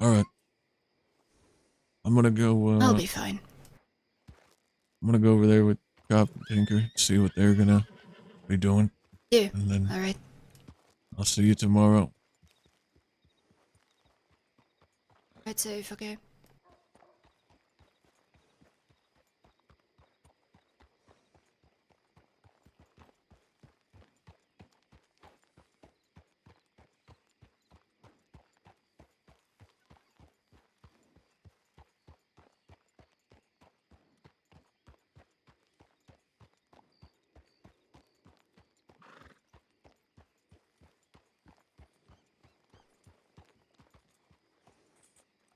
Speaker 1: Alright. I'm gonna go,
Speaker 6: I'll be fine.
Speaker 1: I'm gonna go over there with Cop and Tinker, see what they're gonna be doing.
Speaker 6: Yeah.
Speaker 1: And then
Speaker 6: All right.
Speaker 1: I'll see you tomorrow.
Speaker 6: Right safe. Okay.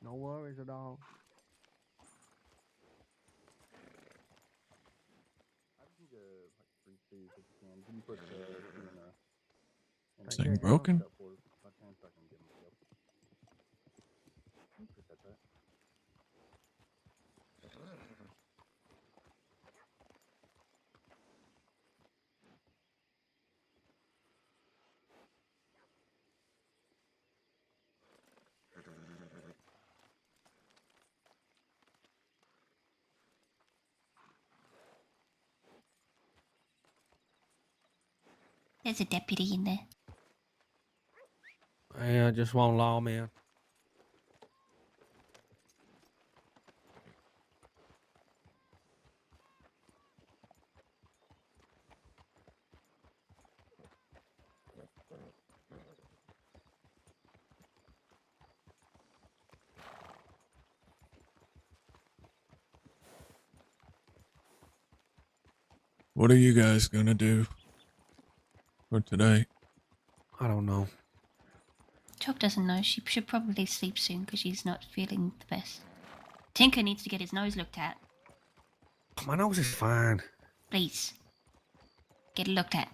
Speaker 4: No worries at all.
Speaker 1: This thing broken?
Speaker 5: There's a deputy in there.
Speaker 4: Yeah, just one lawman.
Speaker 1: What are you guys gonna do for today?
Speaker 4: I don't know.
Speaker 5: Chop doesn't know. She should probably sleep soon because she's not feeling the best. Tinker needs to get his nose looked at.
Speaker 4: My nose is fine.
Speaker 5: Please. Get it looked at.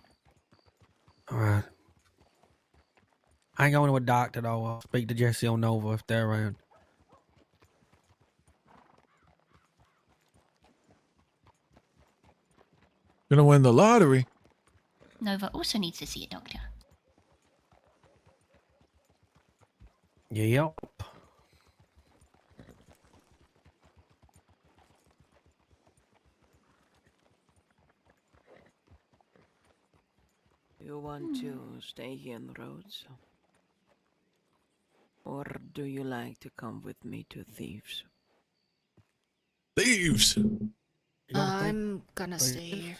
Speaker 4: All right. I ain't going to a doctor, though. I'll speak to Jesse on Nova if they're around.
Speaker 1: Gonna win the lottery?
Speaker 5: Nova also needs to see a doctor.
Speaker 4: Yep.
Speaker 2: You want to stay here on the roads? Or do you like to come with me to Thieves?
Speaker 1: Thieves!
Speaker 4: You gonna think?
Speaker 6: I'm gonna stay here.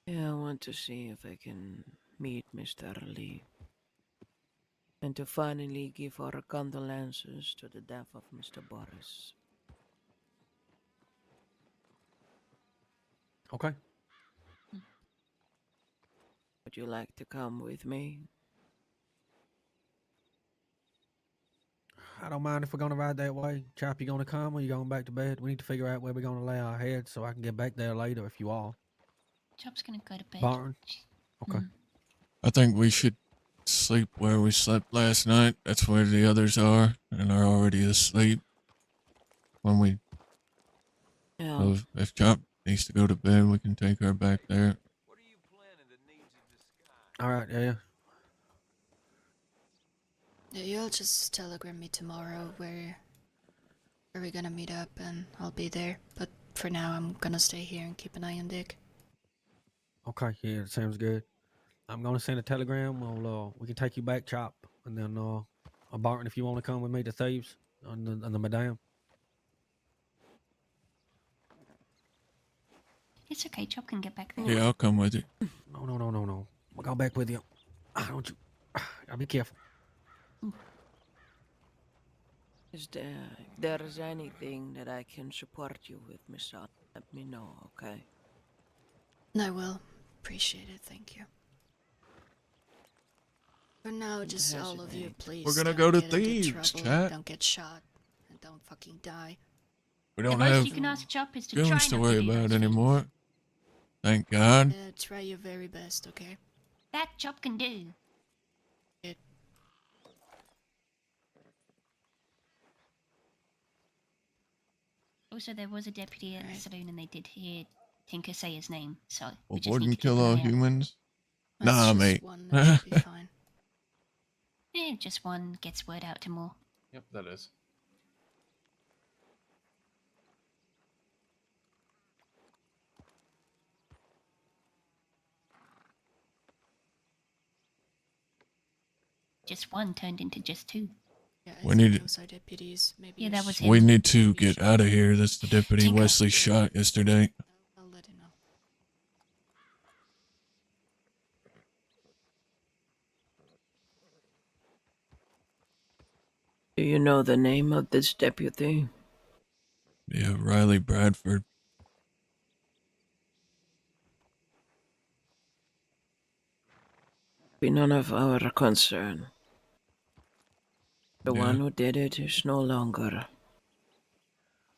Speaker 2: Yeah, I want to see if I can meet Mr. Lee. And to finally give our condolences to the death of Mr. Boris.
Speaker 4: Okay.
Speaker 2: Would you like to come with me?
Speaker 4: I don't mind if we're going to ride that way. Chop, you going to come or you going back to bed? We need to figure out where we're going to lay our heads so I can get back there later if you are.
Speaker 5: Chop's gonna go to bed.
Speaker 4: Barton? Okay.
Speaker 1: I think we should sleep where we slept last night. That's where the others are, and are already asleep. When we,
Speaker 2: Yeah.
Speaker 1: if Chop needs to go to bed, we can take her back there.
Speaker 4: All right, yeah.
Speaker 6: Yeah, you'll just telegram me tomorrow where we're gonna meet up, and I'll be there. But for now, I'm gonna stay here and keep an eye on Dick.
Speaker 4: Okay, yeah, that sounds good. I'm going to send a telegram. We can take you back, Chop. And then, Barton, if you want to come with me to Thieves on the Madame.
Speaker 5: It's okay. Chop can get back there.
Speaker 1: Yeah, I'll come with you.
Speaker 4: No. We'll go back with you. Don't you? I'll be careful.
Speaker 2: If there is anything that I can support you with, Miss Al, let me know, okay?
Speaker 6: I will. Appreciate it, thank you. For now, just all of you,
Speaker 2: hesitate.
Speaker 6: please.
Speaker 1: We're gonna
Speaker 6: don't
Speaker 1: go to
Speaker 6: get into
Speaker 1: Thieves,
Speaker 6: trouble,
Speaker 1: chat.
Speaker 6: Don't get shot, and don't fucking die.
Speaker 1: We
Speaker 5: The
Speaker 1: don't
Speaker 5: most
Speaker 1: have
Speaker 5: you can ask Chop is to try
Speaker 1: goons to
Speaker 5: not
Speaker 1: worry
Speaker 5: to do
Speaker 1: about
Speaker 5: those
Speaker 1: anymore. Thank God.
Speaker 6: Try your very best, okay?
Speaker 5: things. That Chop can do. Also, there was a deputy at the
Speaker 6: Right.
Speaker 5: saloon, and they did hear Tinker say his name. So we
Speaker 1: Will
Speaker 5: just need
Speaker 1: Borden
Speaker 5: to keep
Speaker 1: kill
Speaker 5: an
Speaker 1: all
Speaker 5: eye out.
Speaker 1: humans?
Speaker 6: That's
Speaker 1: Nah,
Speaker 6: just
Speaker 1: mate.
Speaker 6: one, that should be fine.
Speaker 5: Just one gets word out to more.
Speaker 8: Yep, that is.
Speaker 5: Just one turned into just two.
Speaker 6: Yeah, I
Speaker 1: We
Speaker 6: think
Speaker 1: need-
Speaker 6: those are deputies. Maybe
Speaker 5: Yeah,
Speaker 6: you
Speaker 5: that was
Speaker 6: should
Speaker 5: him.
Speaker 1: We need to
Speaker 6: maybe you
Speaker 1: get
Speaker 6: should-
Speaker 1: out of here. That's the deputy
Speaker 5: Tinker.
Speaker 1: Wesley shot yesterday.
Speaker 6: I'll let him know.
Speaker 2: Do you know the name of this deputy?
Speaker 1: Yeah, Riley Bradford.
Speaker 2: Be none of our concern. The
Speaker 1: Yeah.
Speaker 2: one who did it is no longer.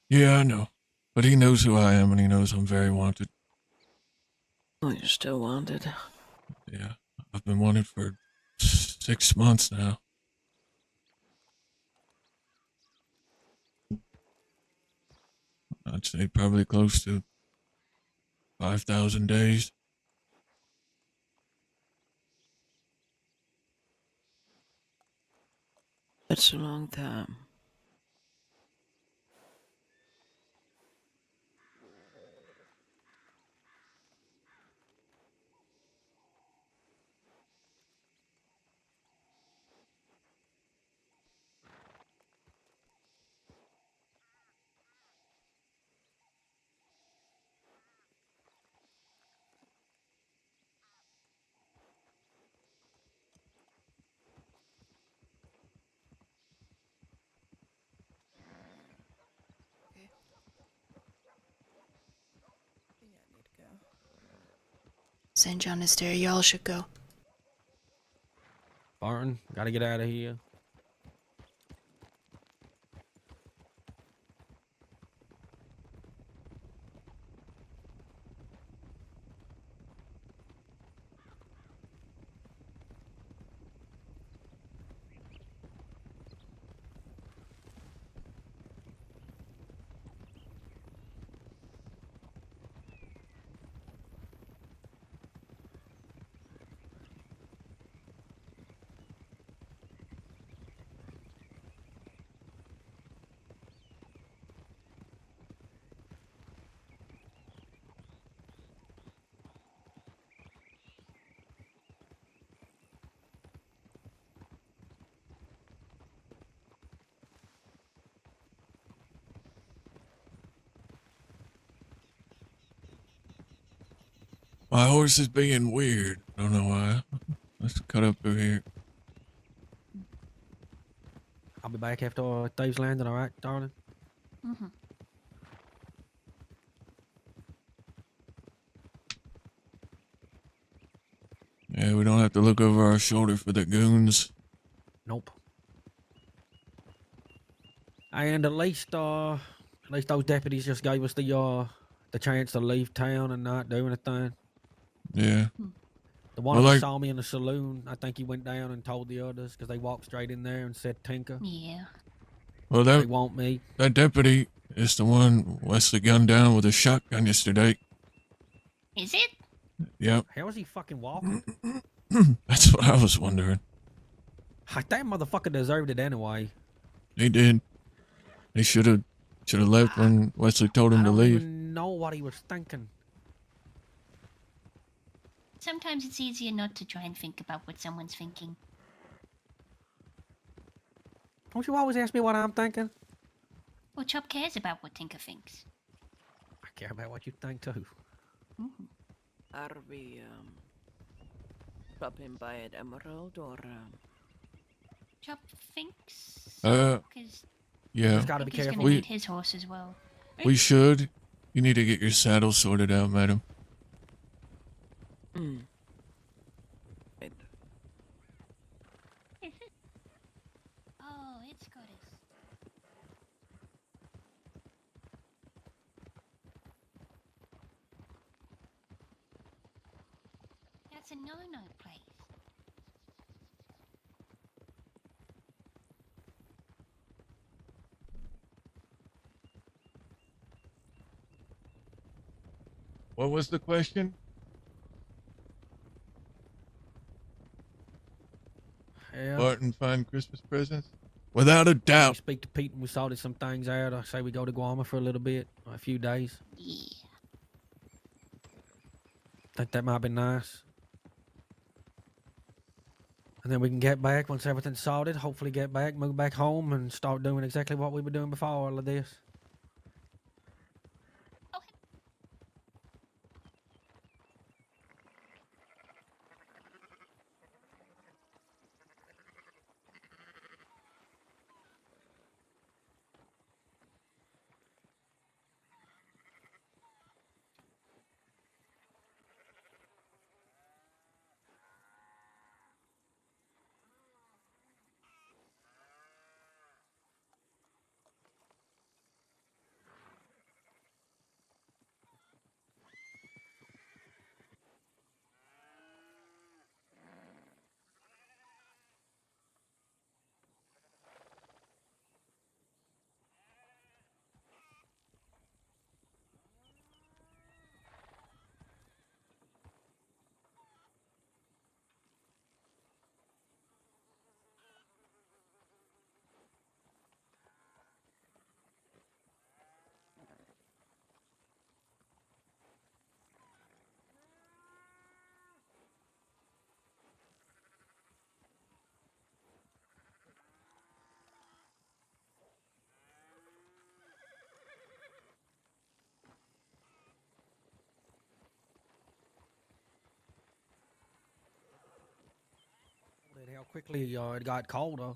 Speaker 1: Yeah, I know. But he knows who I am, and he knows I'm very wanted.
Speaker 2: Oh, you're still wanted.
Speaker 1: Yeah, I've been wanted for 6 months now. I'd say probably close to 5,000 days.
Speaker 2: That's a long time.
Speaker 6: St. John is there. Y'all should go.
Speaker 4: Barton, gotta get out of here.
Speaker 1: My horse is being weird. I don't know why. Let's cut up through here.
Speaker 4: I'll be back after Dave's landing, alright, darling?
Speaker 5: Mm-hmm.
Speaker 1: Yeah, we don't have to look over our shoulder for the goons.
Speaker 4: Nope. And at least those deputies just gave us the chance to leave town and not do anything.
Speaker 1: Yeah.
Speaker 4: The one
Speaker 1: Well,
Speaker 4: of us
Speaker 1: like-
Speaker 4: saw me in the saloon. I think he went down and told the others because they walked straight in there and said Tinker.
Speaker 5: Yeah.
Speaker 1: Well,
Speaker 4: They
Speaker 1: that
Speaker 4: want me.
Speaker 1: deputy is the one Wesley gunned down with a shotgun yesterday.
Speaker 5: Is it?
Speaker 1: Yep.
Speaker 4: How is he fucking walking?
Speaker 1: That's what I was wondering.
Speaker 4: That motherfucker deserved it anyway.
Speaker 1: He did. He should have left when Wesley told him
Speaker 4: I
Speaker 1: to
Speaker 4: don't
Speaker 1: leave.
Speaker 4: even know what he was thinking.
Speaker 5: Sometimes it's easier not to try and think about what someone's thinking.
Speaker 4: Don't you always ask me what I'm thinking?
Speaker 5: Well, Chop cares about what Tinker thinks.
Speaker 4: I care about what you think too.
Speaker 5: Mm-hmm.
Speaker 2: Are we stopping by at Emerald or
Speaker 5: Chop thinks. Because
Speaker 1: Yeah.
Speaker 4: Just gotta be
Speaker 5: he's
Speaker 4: careful.
Speaker 5: gonna need his horse as well.
Speaker 1: We should. You need to get your saddle sorted out, madam.
Speaker 2: Right.
Speaker 5: Oh, it's Goddess. That's a no-no place.
Speaker 1: What was the question?
Speaker 4: Yeah.
Speaker 1: Barton find Christmas presents? Without a
Speaker 4: We
Speaker 1: doubt.
Speaker 4: speak to Pete and we sorted some things out. I say we go to Guama for a little bit, a few days.
Speaker 5: Yeah.
Speaker 4: Think that might be nice. And then we can get back once everything's sorted. Hopefully get back, move back home, and start doing exactly what we were doing before all of this.
Speaker 5: Okay.
Speaker 4: How quickly it got colder.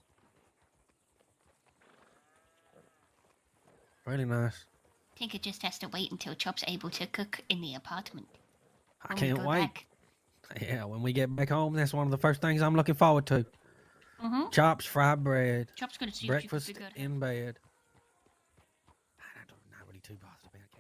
Speaker 4: Really nice.
Speaker 5: Tinker just has to wait until Chop's able to cook in the apartment.
Speaker 4: I
Speaker 5: When we
Speaker 4: can't
Speaker 5: go
Speaker 4: wait.
Speaker 5: back.
Speaker 4: Yeah, when we get back home, that's one of the first things I'm looking forward to.
Speaker 5: Mm-hmm.
Speaker 4: Chops, fried bread,
Speaker 5: Chop's gonna see
Speaker 4: breakfast
Speaker 5: if you can figure it out.
Speaker 4: in bed. I'm not really too bothered about that.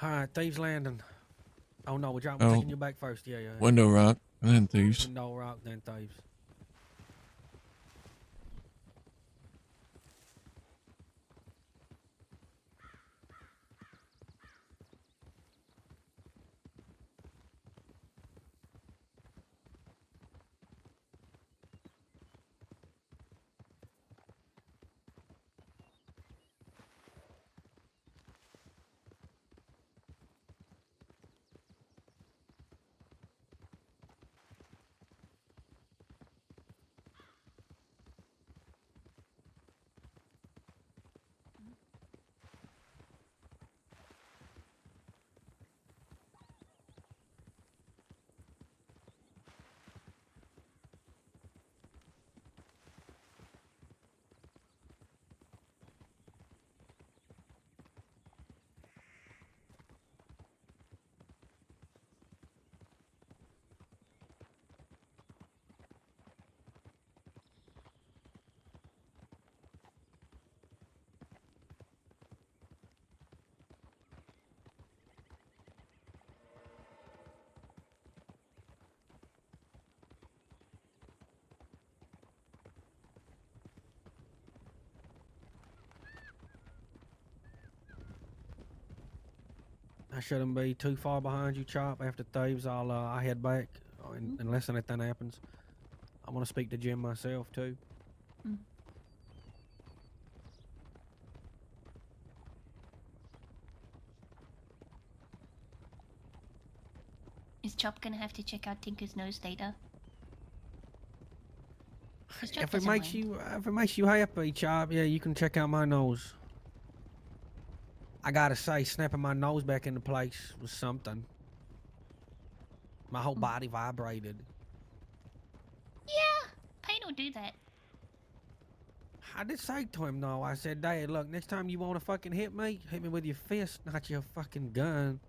Speaker 4: All right, Thieves Landing. Oh no, we're
Speaker 1: Oh.
Speaker 4: taking you back first. Yeah.
Speaker 1: Window Rock, and then Thieves.
Speaker 4: Window Rock, then Thieves. I shouldn't be too far behind you, Chop. After Thieves, I'll head back unless anything happens. I want to speak to Jim myself too.
Speaker 5: Is Chop gonna have to check out Tinker's nose later?
Speaker 4: If it makes you happy, Chop, yeah, you can check out my nose. I gotta say, snapping my nose back into place was something. My whole body vibrated.
Speaker 5: Yeah, pain will do that.
Speaker 4: I did say to him though, I said, Dad, look, next time you want to fucking hit me with your fist, not your fucking gun.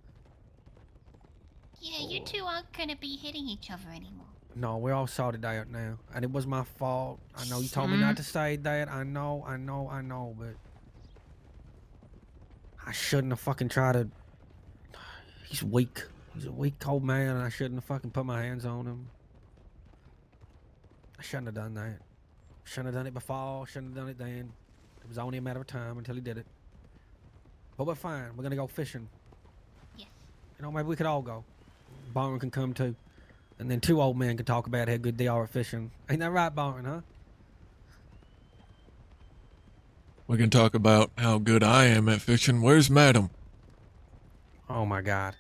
Speaker 5: Yeah, you two aren't gonna be hitting each other anymore.
Speaker 4: No, we're all sorted out now, and it was my fault. I know you told me not to say that. I know, but I shouldn't have fucking tried to. He's weak. He's a weak, cold man, and I shouldn't have fucking put my hands on him. I shouldn't have done that. Shouldn't have done it before. Shouldn't have done it then. It was only a matter of time until he did it. But we're fine. We're gonna go fishing.
Speaker 5: Yes.
Speaker 4: You know, maybe we could all go. Barton can come too. And then 2 old men can talk about how good they are at fishing. Ain't that right, Barton, huh?
Speaker 1: We can talk about how good I am at fishing. Where's Madam?
Speaker 4: Oh my God.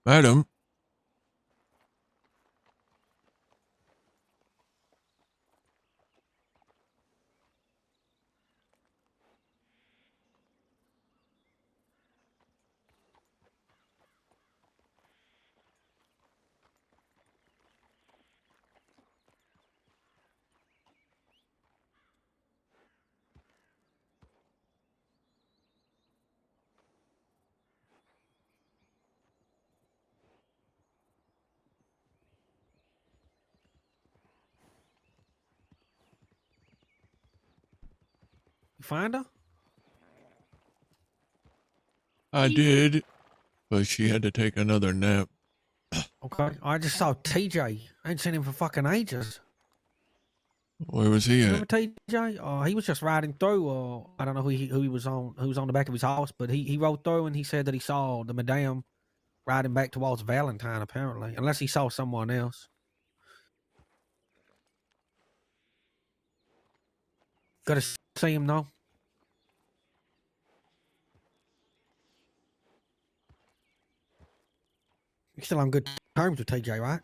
Speaker 1: Madam.
Speaker 4: You find her?
Speaker 1: I did, but she had to take another nap.
Speaker 4: Okay. I just saw TJ. I ain't seen him for fucking ages.
Speaker 1: Where was he
Speaker 4: Remember
Speaker 1: at?
Speaker 4: TJ? He was just riding through. I don't know who he was on. Who was on the back of his horse, but he rode through and he said that he saw the madame riding back towards Valentine. Apparently, unless he saw someone else. Gotta see him though. You're still on good terms with TJ, right?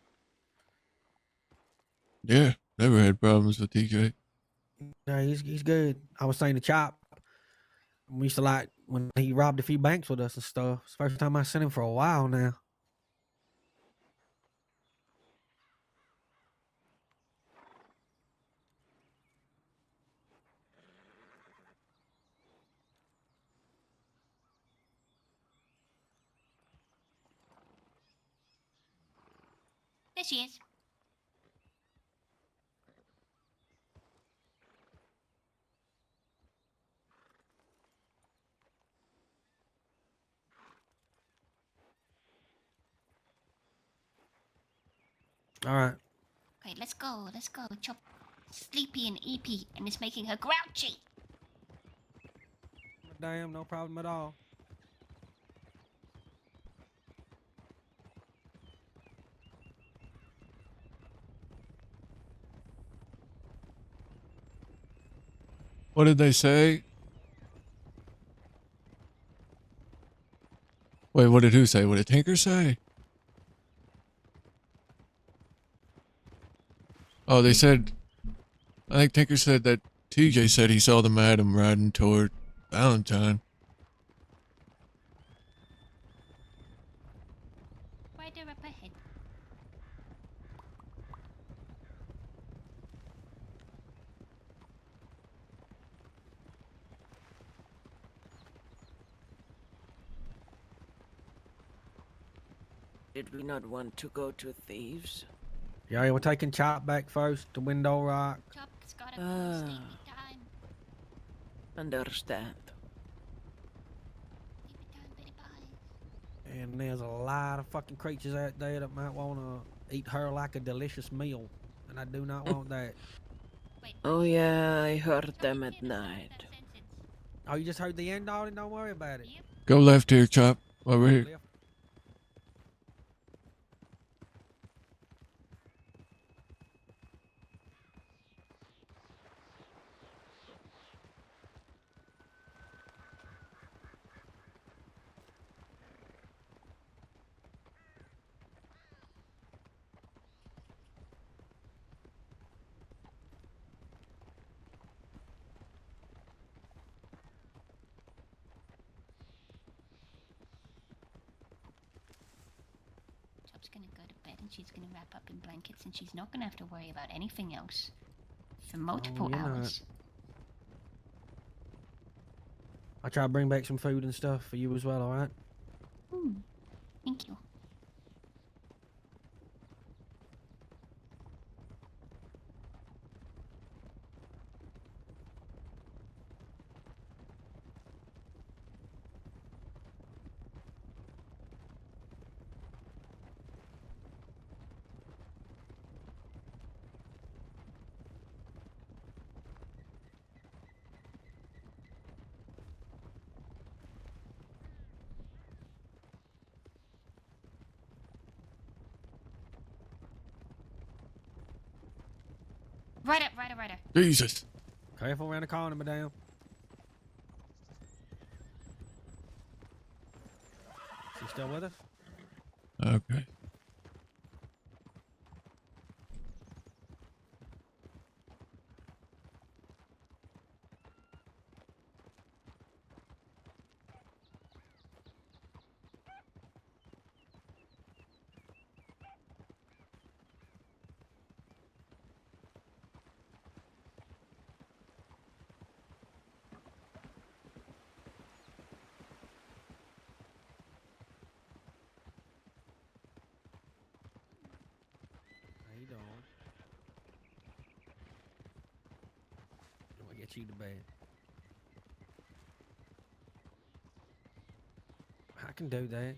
Speaker 1: Yeah, never had problems with TJ.
Speaker 4: Yeah, he's good. I was saying to Chop, we used to like when he robbed a few banks with us and stuff. It's the first time I seen him for a while now.
Speaker 5: There she is.
Speaker 4: All right.
Speaker 5: Okay, let's go. Let's go. Chop sleepy and eepy, and it's making her grouchy.
Speaker 4: Damn, no problem at all.
Speaker 1: What did they say? Wait, what did who say? What did Tinker say? Oh, they said, I think Tinker said that TJ said he saw the madam riding toward Valentine.
Speaker 5: Right there up ahead.
Speaker 2: Did we not want to go to Thieves?
Speaker 4: Yeah, we're taking Chop back first to Window Rock.
Speaker 5: Chop's gotta go. Sleepy time.
Speaker 2: Understand.
Speaker 5: Sleepy time, bitty pie.
Speaker 4: And there's a lot of fucking creatures out there that might want to eat her like a delicious meal. And I do not want that.
Speaker 5: Wait.
Speaker 2: Oh yeah, I heard
Speaker 5: Chop
Speaker 2: them
Speaker 5: didn't
Speaker 2: at
Speaker 5: hear the start of
Speaker 2: night.
Speaker 5: that sentence.
Speaker 4: Oh, you just heard the end, darling? Don't worry about it.
Speaker 5: Yep.
Speaker 1: Go left here, Chop. Over here.
Speaker 4: Left.
Speaker 5: Chop's gonna go to bed and she's gonna wrap up in blankets and she's not gonna have to worry about anything else for multiple
Speaker 4: you're not.
Speaker 5: hours.
Speaker 4: I'll try to bring back some food and stuff for you as well, alright?
Speaker 5: Thank you. Right up, right up, right up.
Speaker 1: Jesus.
Speaker 4: Careful around the corner, madame. She still with us?
Speaker 1: Okay.
Speaker 4: How you doing? I'm gonna get you to bed. I can do that.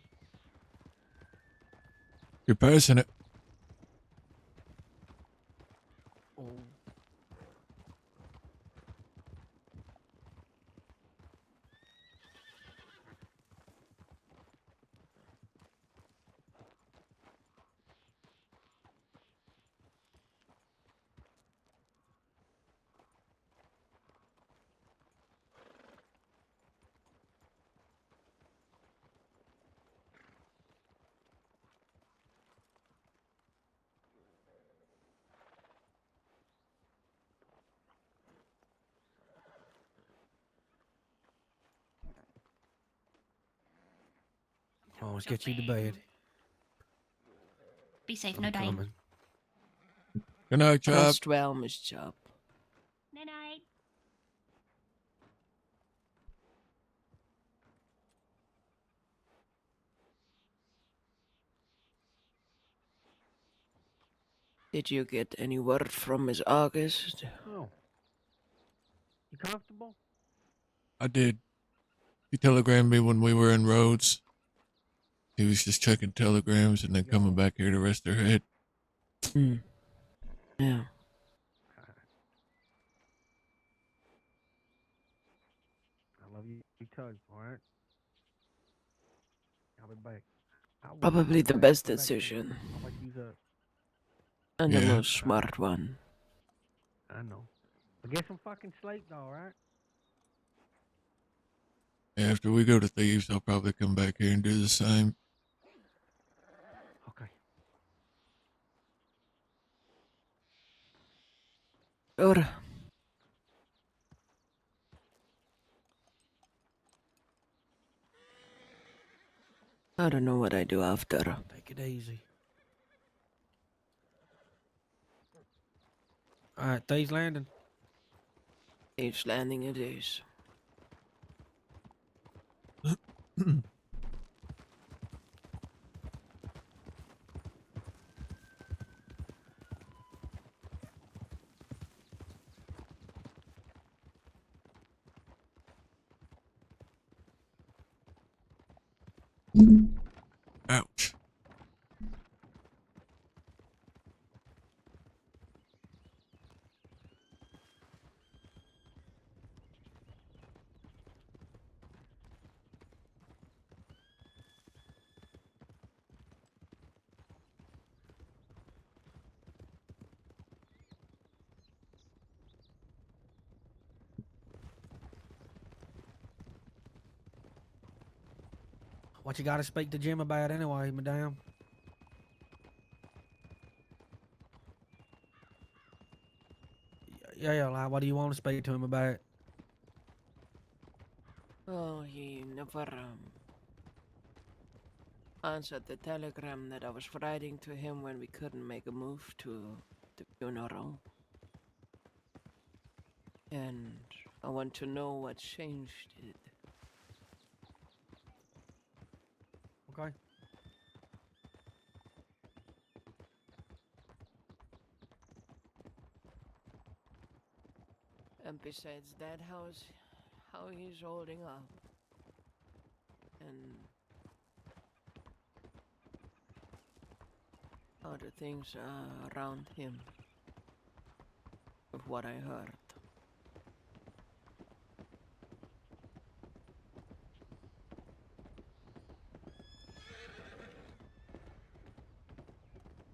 Speaker 1: You're passionate.
Speaker 4: Oh. Oh, let's get you to bed.
Speaker 5: Be safe,
Speaker 4: I'm
Speaker 5: no dying.
Speaker 4: coming.
Speaker 1: Good night, Chop.
Speaker 2: Rest well, Miss Chop.
Speaker 5: Night night.
Speaker 2: Did you get any word from Miss August?
Speaker 4: Oh. You comfortable?
Speaker 1: I did. He telegrammed me when we were in Rhodes. He was just checking telegrams and then coming back here to rest her head.
Speaker 2: Hmm. Yeah.
Speaker 4: I love you too, alright? I'll be back.
Speaker 2: Probably the best decision.
Speaker 4: I'll wake you up.
Speaker 2: And the
Speaker 1: Yeah.
Speaker 2: most smart one.
Speaker 4: I know. But get some fucking sleep though, alright?
Speaker 1: After we go to Thieves, I'll probably come back here and do the same.
Speaker 4: Okay.
Speaker 2: Sure. I don't know what I do after.
Speaker 4: Take it easy. Alright, Thieves Landing.
Speaker 2: Each landing it is.
Speaker 1: Ouch.
Speaker 4: What you gotta speak to Jim about anyway, madame? Yeah, like, what do you want to speak to him about?
Speaker 2: Oh, he never answered the telegram that I was writing to him when we couldn't make a move to the funeral. And I want to know what changed it.
Speaker 4: Okay.
Speaker 2: And besides that, how he's holding up. And how the things are around him. Of what I heard.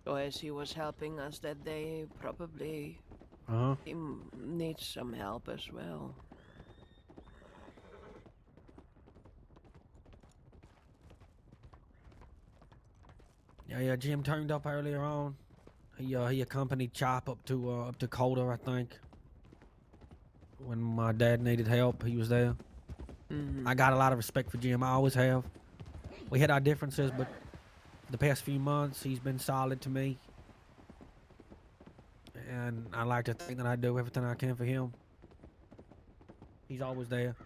Speaker 2: So as he was helping us that day, probably
Speaker 4: Uh-huh.
Speaker 2: he needs some help as well.
Speaker 4: Yeah, Jim turned up earlier on. He accompanied Chop up to Calder, I think. When my dad needed help, he was there.
Speaker 2: Mhm.
Speaker 4: I got a lot of respect for Jim. I always have. We had our differences, but the past few months, he's been solid to me. And I like to think that I do everything I can for him. He's always there.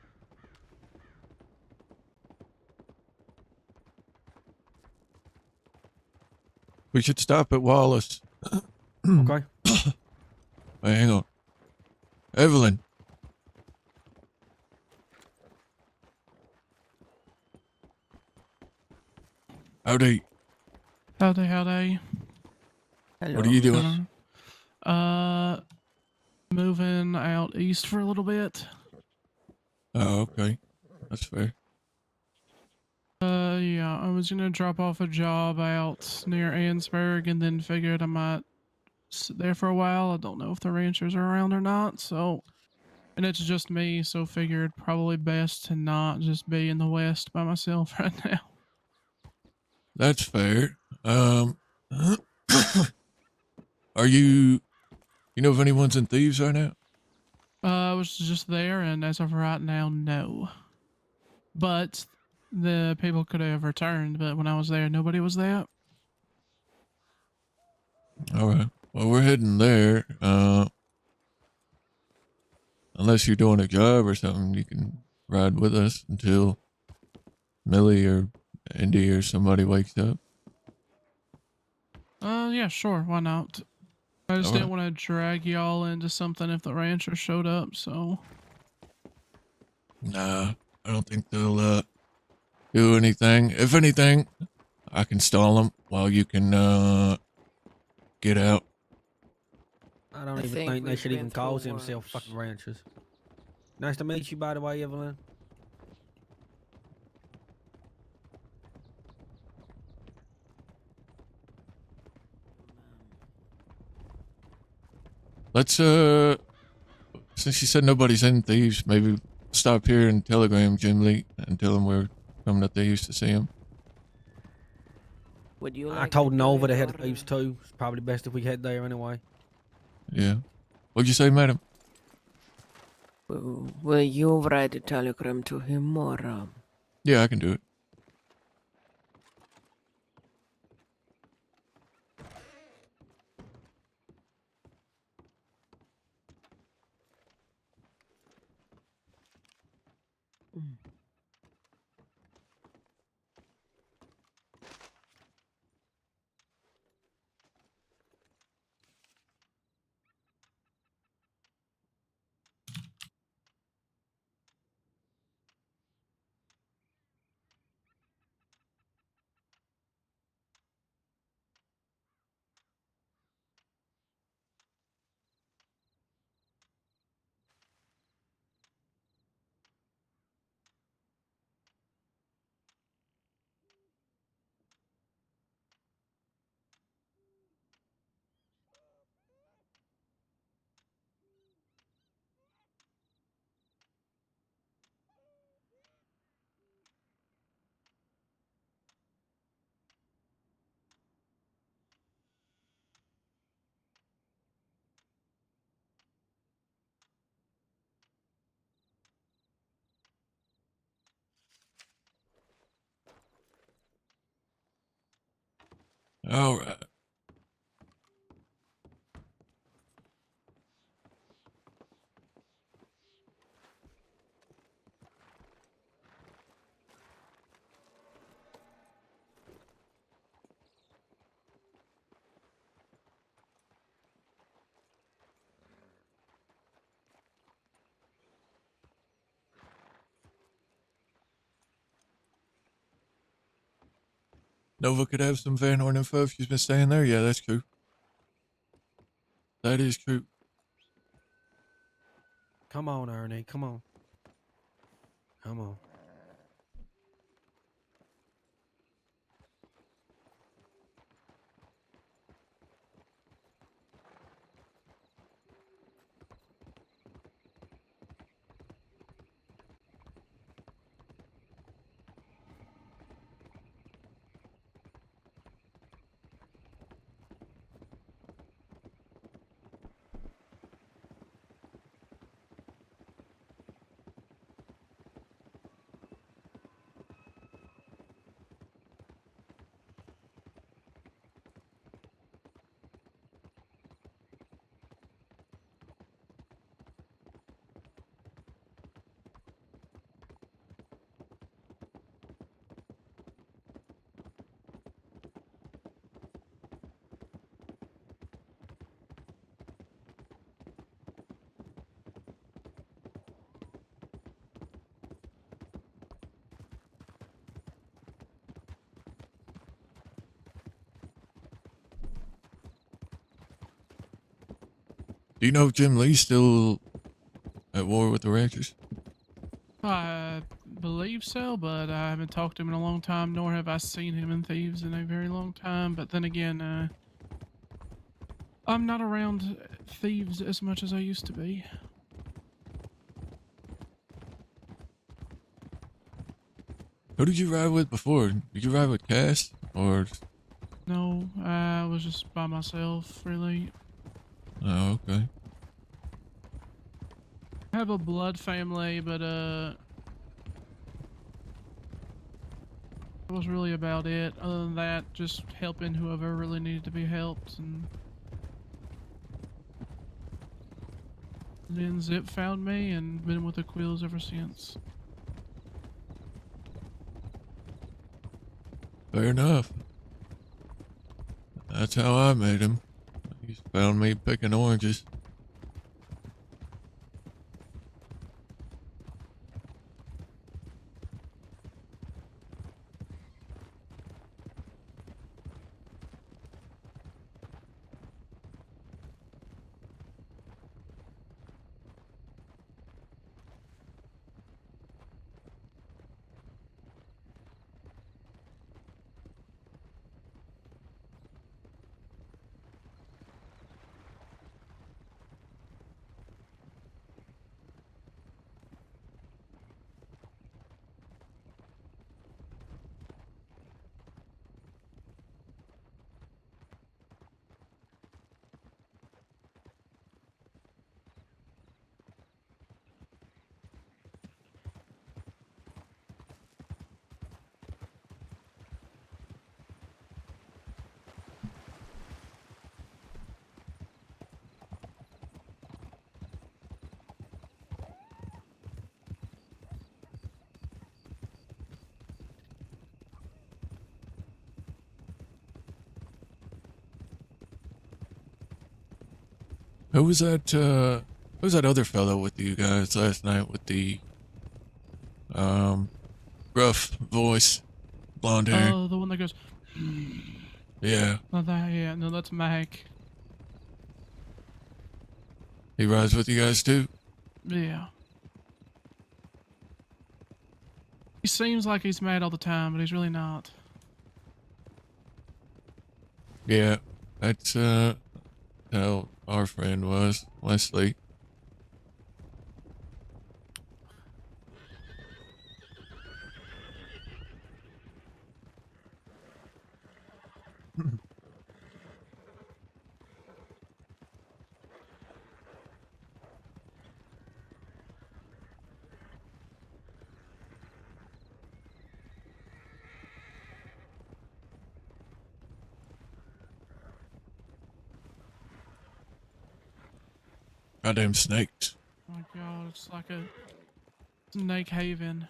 Speaker 1: We should stop at Wallace.
Speaker 4: Okay.
Speaker 1: Wait, hang on. Evelyn. Howdy.
Speaker 7: Howdy.
Speaker 2: Hello.
Speaker 1: What are you doing?
Speaker 7: Moving out east for a little bit.
Speaker 1: Oh, okay. That's fair.
Speaker 7: Yeah, I was gonna drop off a job out near Ansburg and then figured I might sit there for a while. I don't know if the ranchers are around or not, so. And it's just me, so figured probably best to not just be in the West by myself right now.
Speaker 1: That's fair. Are you know if anyone's in Thieves right now?
Speaker 7: I was just there, and as of right now, no. But the people could have returned, but when I was there, nobody was there.
Speaker 1: All right. Well, we're heading there. Unless you're doing a job or something, you can ride with us until Millie or Indy or somebody wakes up.
Speaker 7: Yeah, sure, why not? I just
Speaker 1: All
Speaker 7: didn't
Speaker 1: right.
Speaker 7: want to drag y'all into something if the rancher showed up, so.
Speaker 1: Nah, I don't think they'll do anything. If anything, I can stall them while you can get out.
Speaker 4: I don't
Speaker 2: I
Speaker 4: even
Speaker 2: think
Speaker 4: think they
Speaker 2: we've
Speaker 4: should
Speaker 2: been
Speaker 4: even call
Speaker 2: through
Speaker 4: themselves
Speaker 2: worse.
Speaker 4: fucking ranchers. Nice to meet you, by the way, Evelyn.
Speaker 1: Let's since you said nobody's in Thieves, maybe stop here and telegram Jim Lee and tell him we're coming to Thieves to see him.
Speaker 2: Would you
Speaker 4: I
Speaker 2: like
Speaker 4: told
Speaker 2: to
Speaker 4: Nova to
Speaker 2: join
Speaker 4: head to
Speaker 2: our,
Speaker 4: Thieves too. It's probably best if we head there anyway.
Speaker 1: Yeah. What'd you say, madam?
Speaker 2: will you write a telegram to him or
Speaker 1: Yeah, I can do it. All right. Nova could have some Van Horn info if she's been staying there. Yeah, that's true. That is true.
Speaker 4: Come on, Ernie. Come on. Come on.
Speaker 1: Do you know if Jim Lee's still at war with the ranchers?
Speaker 7: I believe so, but I haven't talked to him in a long time, nor have I seen him in Thieves in a very long time. But then again, I'm not around Thieves as much as I used to be.
Speaker 1: Who did you ride with before? Did you ride with Cass? Or...
Speaker 7: No, I was just by myself, really.
Speaker 1: Oh, okay.
Speaker 7: I have a blood family, but that was really about it. Other than that, just helping whoever really needed to be helped. And then Zip found me and been with the Quills ever since.
Speaker 1: Fair enough. That's how I met him. He found me picking oranges. Who was that other fellow with you guys last night with the gruff voice, blonde hair?
Speaker 7: Oh, the one that goes.
Speaker 1: Yeah.
Speaker 7: Not that, yeah, no, that's Mac.
Speaker 1: He rides with you guys too?
Speaker 7: Yeah. He seems like he's mad all the time, but he's really not.
Speaker 1: Yeah. That's how our friend was, Wesley. Goddamn snakes.
Speaker 7: Oh my god, it's like a snake haven.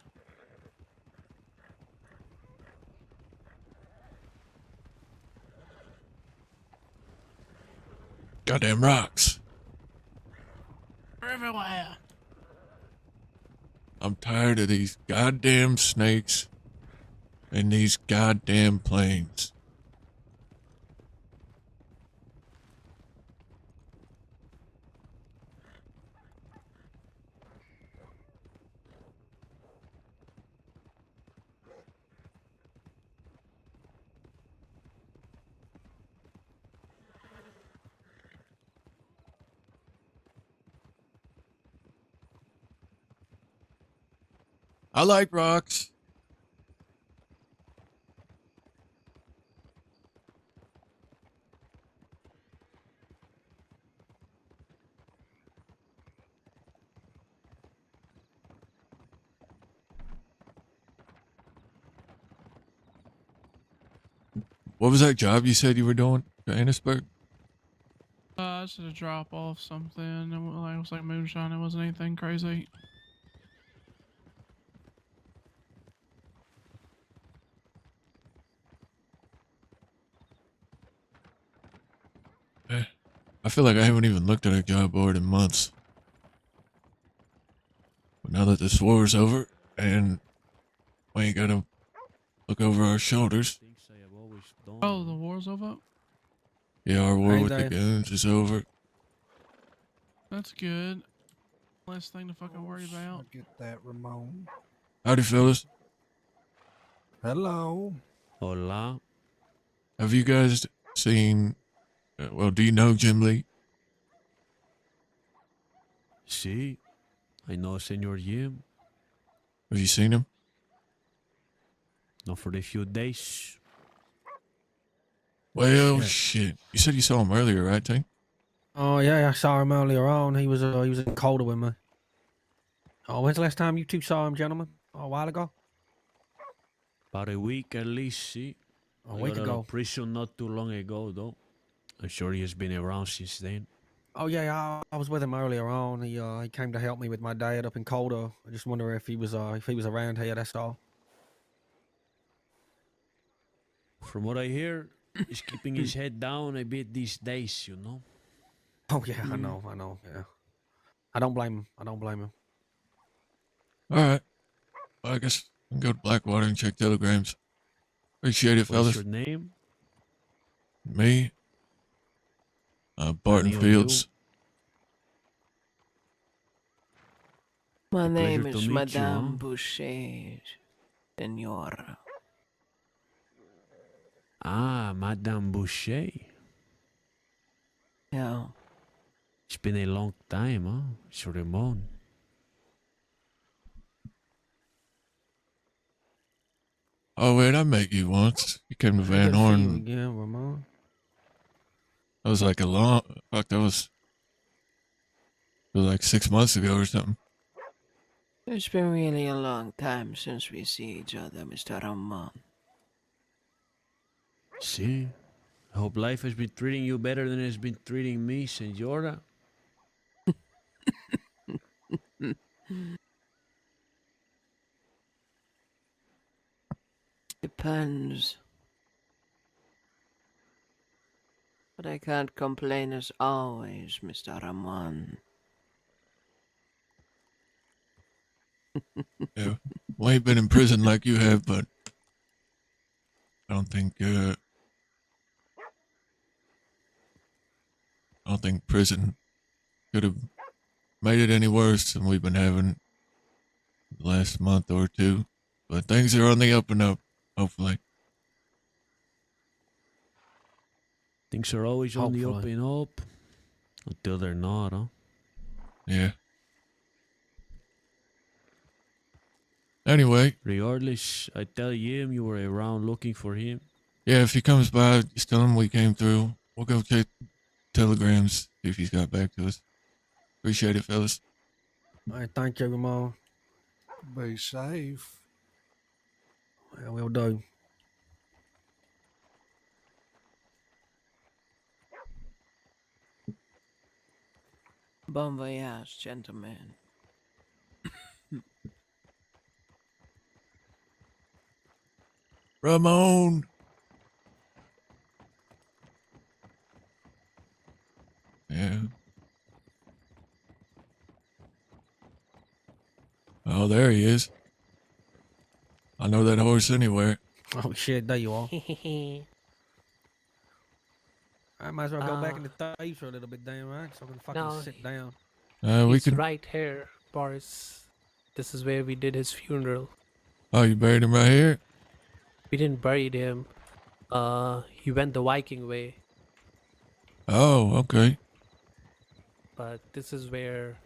Speaker 1: Goddamn rocks.
Speaker 7: They're everywhere.
Speaker 1: I'm tired of these goddamn snakes and these goddamn planes. I like rocks. What was that job you said you were doing, Johannesburg?
Speaker 7: I just had to drop off something. It was like moonshine. It wasn't anything crazy.
Speaker 1: I feel like I haven't even looked at a job board in months. But now that this war's over and we ain't gotta look over our shoulders.
Speaker 7: Oh, the war's over?
Speaker 1: Yeah, our war
Speaker 4: Ain't
Speaker 1: with the
Speaker 4: they?
Speaker 1: goons is over.
Speaker 7: That's good. Less thing to fucking worry about.
Speaker 8: I get that, Ramon.
Speaker 1: Howdy, fellas.
Speaker 8: Hello.
Speaker 9: Hola.
Speaker 1: Have you guys seen? Well, do you know Jim Lee?
Speaker 9: Sí, I know Senor Jim.
Speaker 1: Have you seen him?
Speaker 9: Not for a few days.
Speaker 1: Well,
Speaker 4: Shit.
Speaker 1: shit. You said you saw him earlier, right, Tank?
Speaker 4: Oh yeah, I saw him earlier on. He was in Calder with me. Oh, when's the last time you two saw him, gentlemen? Oh, a while ago.
Speaker 9: About a week at least, see.
Speaker 4: A
Speaker 9: I
Speaker 4: week
Speaker 9: got out
Speaker 4: ago.
Speaker 9: of prison not too long ago, though. I'm sure he has been around since then.
Speaker 4: Oh yeah, I was with him earlier on. He came to help me with my dad up in Calder. I just wonder if he was around here. That's all.
Speaker 9: From what I hear, he's keeping his head down a bit these days, you know.
Speaker 4: Oh yeah, I know. Yeah, I don't blame him.
Speaker 1: All right. Well, I guess I can go to Blackwater and check telegrams. Appreciate it,
Speaker 9: What is
Speaker 1: fellas.
Speaker 9: your name?
Speaker 1: Me? Barton
Speaker 9: Any of
Speaker 1: Fields.
Speaker 2: My
Speaker 9: A
Speaker 2: name
Speaker 9: pleasure to
Speaker 2: is
Speaker 9: meet you,
Speaker 2: Madame
Speaker 9: huh?
Speaker 2: Boucher, Senora.
Speaker 9: Ah, Madame Boucher.
Speaker 2: Yeah.
Speaker 9: It's been a long time, huh? It's Ramon.
Speaker 1: Oh, wait, I met you once. You came to
Speaker 4: Hey,
Speaker 1: Van
Speaker 4: good to see you
Speaker 1: Horn.
Speaker 4: again, Ramon.
Speaker 1: That was like that was like 6 months ago or something.
Speaker 2: It's been really a long time since we see each other, Mr. Ramon.
Speaker 9: See? I hope life has been treating you better than it's been treating me, Senora.
Speaker 2: Depends. But I can't complain as always, Mr. Ramon.
Speaker 1: Yeah. Well, I ain't been in prison like you have, but I don't think prison could have made it any worse than we've been having the last month or two. But things are on the up and up, hopefully.
Speaker 9: Things are always on the up
Speaker 4: Hopefully.
Speaker 9: and up. Until they're not, huh?
Speaker 1: Yeah. Anyway,
Speaker 9: Regardless, I tell him you were around looking for him.
Speaker 1: yeah, if he comes by, just tell him we came through. We'll go check telegrams, see if he's got back to us. Appreciate it, fellas.
Speaker 4: All right, thank you, Ramon.
Speaker 8: Be safe.
Speaker 4: Yeah, we'll do.
Speaker 2: Bon voyage, gentlemen.
Speaker 1: Ramon! Yeah. Oh, there he is. I know that horse anywhere.
Speaker 4: Oh shit, there you are. I might as well go back in the thieves for a little bit, damn right, so I can fucking
Speaker 10: No,
Speaker 4: sit down.
Speaker 1: We
Speaker 10: he's
Speaker 1: can.
Speaker 10: right here, Boris. This is where we did his funeral.
Speaker 1: Oh, you buried him right here?
Speaker 10: We didn't bury him. He went the Viking way,
Speaker 1: Oh, okay.
Speaker 10: but this is where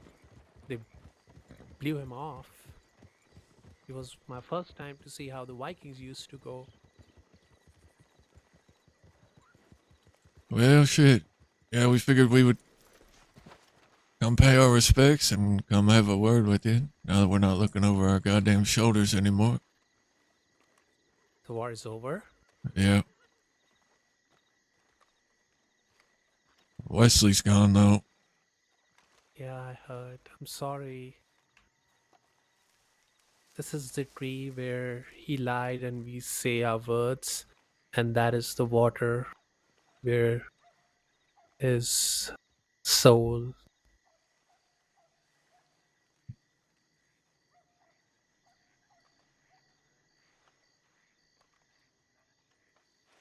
Speaker 10: they blew him off. It was my first time to see how the Vikings used to go.
Speaker 1: Well, shit. Yeah, we figured we would come pay our respects and come have a word with you now that we're not looking over our goddamn shoulders anymore.
Speaker 10: The war is over.
Speaker 1: Yeah. Wesley's gone, though.
Speaker 10: Yeah, I heard. I'm sorry. This is the tree where he lied and we say our words, and that is the water where his soul.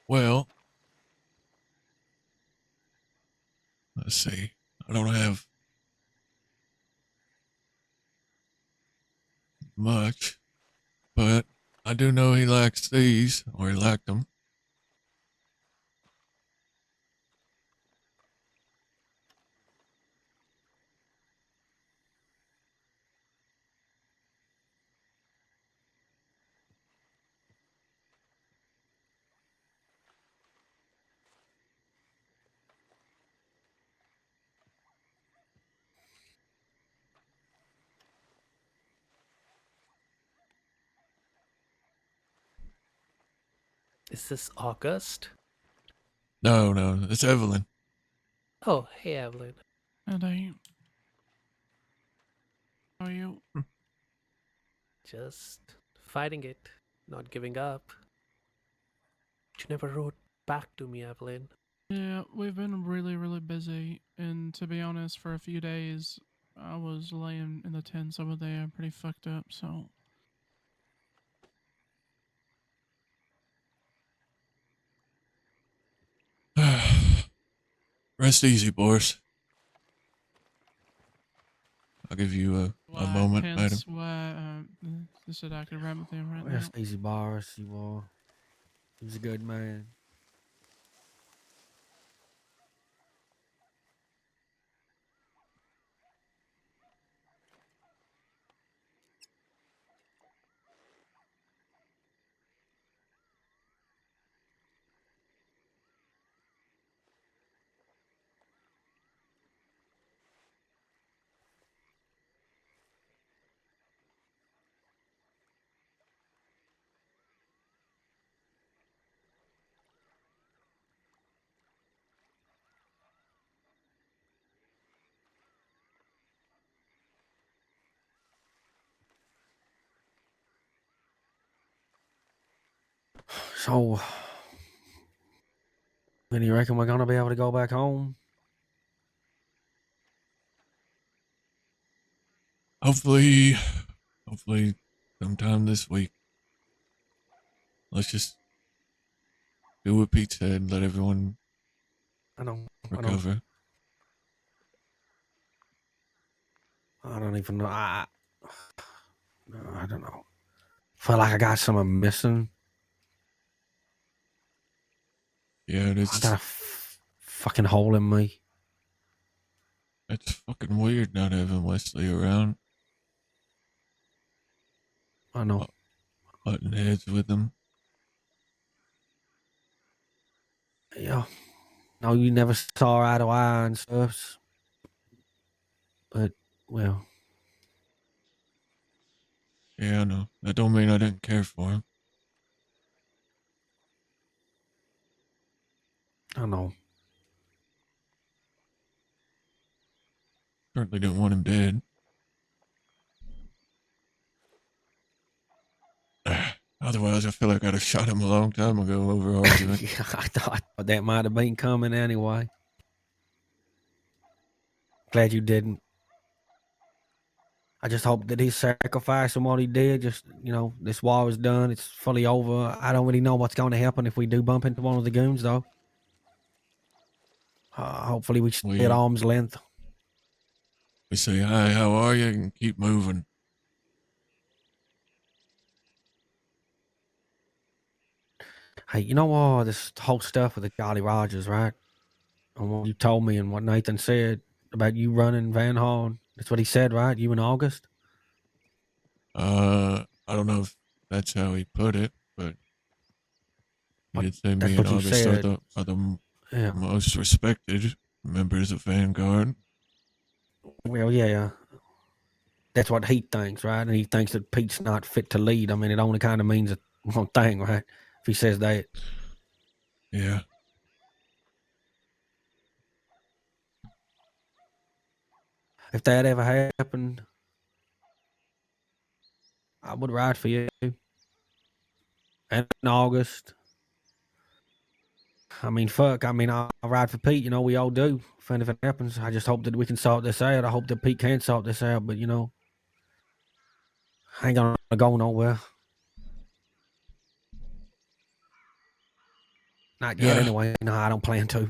Speaker 1: Well, let's see. I don't have much, but I do know he likes these, or he liked them.
Speaker 10: Is this August?
Speaker 1: No, it's Evelyn.
Speaker 10: Oh, hey, Evelyn.
Speaker 7: And I. How are you?
Speaker 10: Just fighting it, not giving up. You never wrote back to me, Evelyn.
Speaker 7: Yeah, we've been really, really busy, and to be honest, for a few days, I was laying in the tents over there, pretty fucked up. So
Speaker 1: Rest easy, Boris. I'll give you a moment, madam.
Speaker 7: This said I could rap with him right now.
Speaker 4: Rest easy, Boris. You are. He's a good man. So, when do you reckon we're gonna be able to go back home?
Speaker 1: Hopefully sometime this week. Let's just do what Pete said, let everyone
Speaker 4: I don't
Speaker 1: recover.
Speaker 4: I don't even know. I don't know. Feel like I got something missing.
Speaker 1: Yeah,
Speaker 4: I got a fucking hole in me.
Speaker 1: It's fucking weird not having Wesley around.
Speaker 4: I know.
Speaker 1: Butting heads with him.
Speaker 4: Yeah. No, you never saw eye to eye and stuff. But, well.
Speaker 1: Yeah, I know. That don't mean I didn't care for him.
Speaker 4: I know.
Speaker 1: Certainly didn't want him dead. Otherwise, I feel like I'd have shot him a long time ago over argument.
Speaker 4: Yeah, I thought that might have been coming anyway. Glad you didn't. I just hope that he sacrificed and what he did. Just, this war is done. It's fully over. I don't really know what's going to happen if we do bump into one of the goons, though. Hopefully we stay at arm's length.
Speaker 1: We say, hi, how are you? And keep moving.
Speaker 4: Hey, you know this whole stuff with the Jolly Rogers, right? And what you told me and what Nathan said about you running Van Horn. That's what he said, right? You in August?
Speaker 1: I don't know if that's how he put it, but he did say me and August are the most respected members of Vanguard.
Speaker 4: Well, yeah. That's what he thinks, right? And he thinks that Pete's not fit to lead. I mean, it only kind of means one thing, right? If he says that.
Speaker 1: Yeah.
Speaker 4: If that ever happened, I would ride for you. And in August. I mean, fuck. I mean, I'll ride for Pete. We all do. If anything happens, I just hope that we can sort this out. I hope that Pete can sort this out. But, I ain't gonna go nowhere. Not yet, anyway. No, I don't plan to.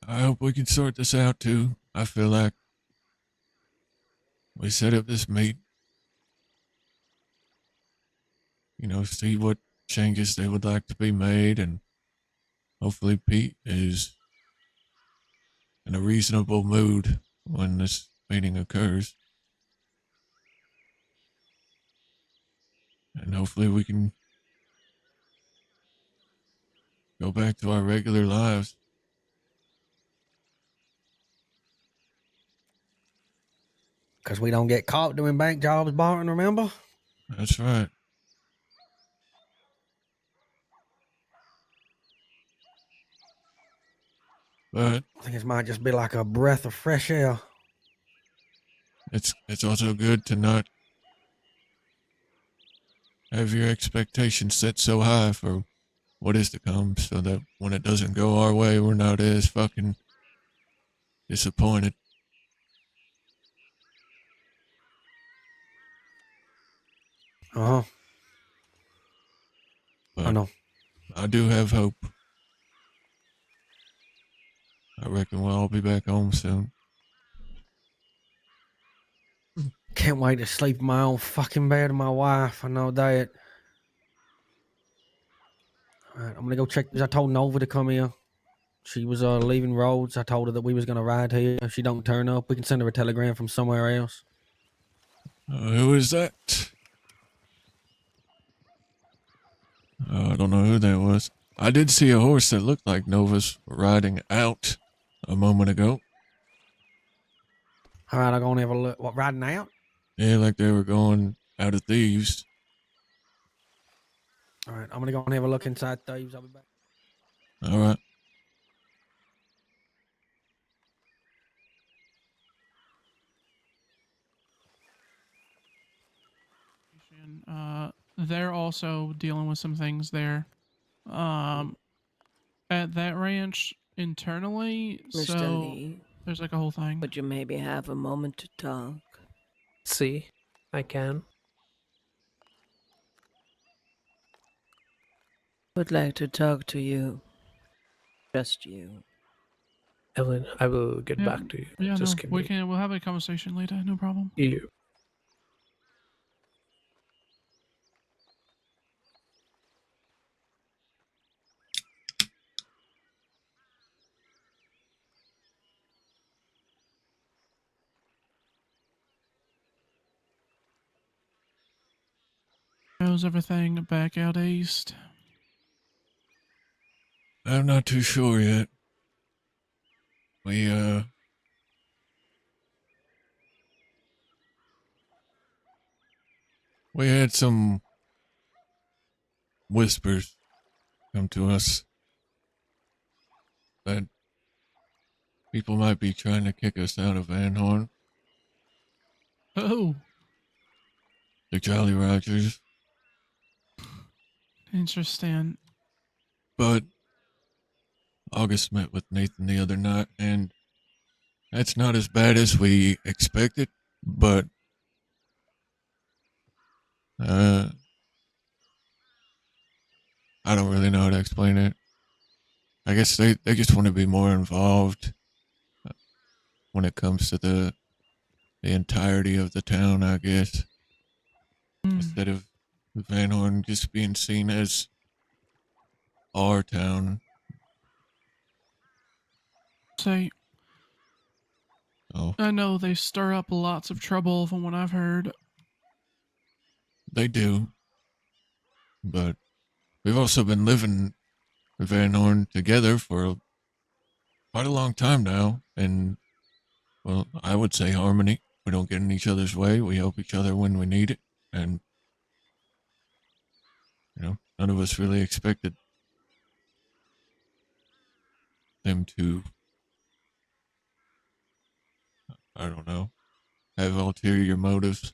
Speaker 1: I hope we can sort this out, too. I feel like we set up this meet. see what changes they would like to be made, and hopefully Pete is in a reasonable mood when this meeting occurs. And hopefully we can go back to our regular lives.
Speaker 4: Because we don't get caught doing bank jobs, Barton, remember?
Speaker 1: That's right. But
Speaker 4: I think this might just be like a breath of fresh air.
Speaker 1: it's also good to not have your expectations set so high for what is to come, so that when it doesn't go our way, we're not as fucking disappointed.
Speaker 4: Uh-huh.
Speaker 1: But
Speaker 4: I know.
Speaker 1: I do have hope. I reckon we'll all be back home soon.
Speaker 4: Can't wait to sleep in my own fucking bed with my wife. I know that. All right, I'm gonna go check. I told Nova to come here. She was leaving Rhodes. I told her that we was gonna ride here. If she don't turn up, we can send her a telegram from somewhere else.
Speaker 1: Who is that? I don't know who that was. I did see a horse that looked like Nova's riding out a moment ago.
Speaker 4: All right, I'll go and have a look. What, riding out?
Speaker 1: Yeah, like they were going out of Thieves.
Speaker 4: All right, I'm gonna go and have a look inside Thieves. I'll be back.
Speaker 1: All right.
Speaker 7: They're also dealing with some things there. At that ranch internally,
Speaker 2: Mr.
Speaker 7: so
Speaker 2: Lee,
Speaker 7: there's like a whole thing.
Speaker 2: would you maybe have a moment to talk?
Speaker 10: See, I can.
Speaker 2: Would like to talk to you. Just you.
Speaker 10: Evelyn, I will get
Speaker 7: Yeah,
Speaker 10: back to you.
Speaker 7: Yeah,
Speaker 10: Just
Speaker 7: no,
Speaker 10: give
Speaker 7: we
Speaker 10: me
Speaker 7: can. We'll have a conversation later. No problem.
Speaker 10: you.
Speaker 7: How's everything back out east?
Speaker 1: I'm not too sure yet. We had some whispers come to us that people might be trying to kick us out of Van Horn.
Speaker 7: Oh,
Speaker 1: The Jolly Rogers.
Speaker 7: interesting.
Speaker 1: But August met with Nathan the other night, and that's not as bad as we expected, but I don't really know how to explain it. I guess they just want to be more involved when it comes to the entirety of the town, I guess. Instead of Van Horn just being seen as our town.
Speaker 7: Say,
Speaker 1: Oh,
Speaker 7: I know they stir up lots of trouble from what I've heard.
Speaker 1: they do. But we've also been living with Van Horn together for quite a long time now, and well, I would say harmony. We don't get in each other's way. We help each other when we need it, and none of us really expected them to, I don't know, have ulterior motives.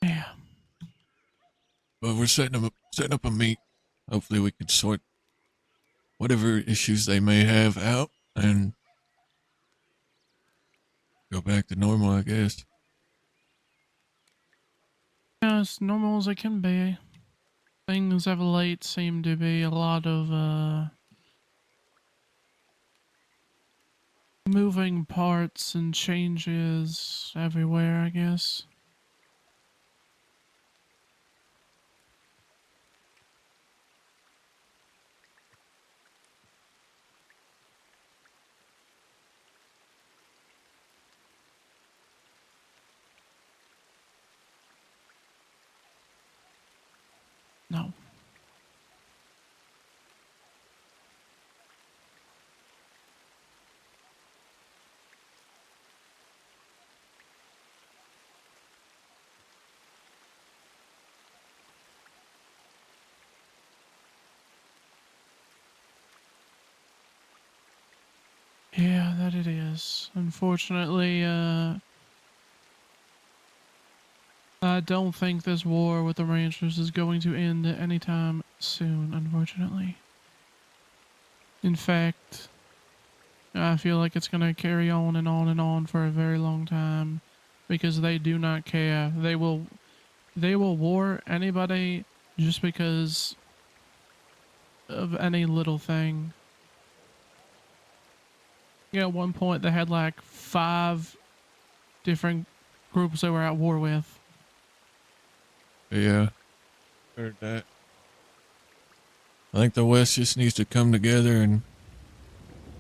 Speaker 7: Yeah.
Speaker 1: But we're setting up a meet. Hopefully, we can sort whatever issues they may have out and go back to normal, I guess.
Speaker 7: Yeah, as normal as it can be. Things of late seem to be a lot of moving parts and changes everywhere, I guess. No. Yeah, that it is. Unfortunately, I don't think this war with the Rangers is going to end anytime soon, unfortunately. In fact, I feel like it's going to carry on and on and on for a very long time because they do not care. They will war anybody just because of any little thing. Yeah, at one point they had like 5 different groups they were at war with.
Speaker 1: Yeah, heard that. I think the West just needs to come together and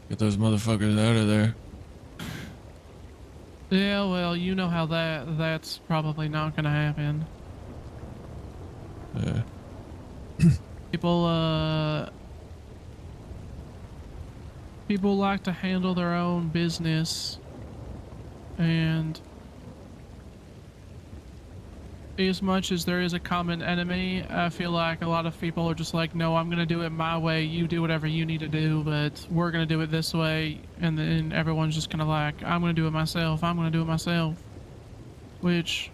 Speaker 1: get those motherfuckers out of there.
Speaker 7: Yeah, well, you know how that's probably not gonna happen.
Speaker 1: Yeah.
Speaker 7: People people like to handle their own business, and as much as there is a common enemy, I feel like a lot of people are just like, no, I'm gonna do it my way, you do whatever you need to do, but we're gonna do it this way, and then everyone's just gonna like, I'm gonna do it myself, which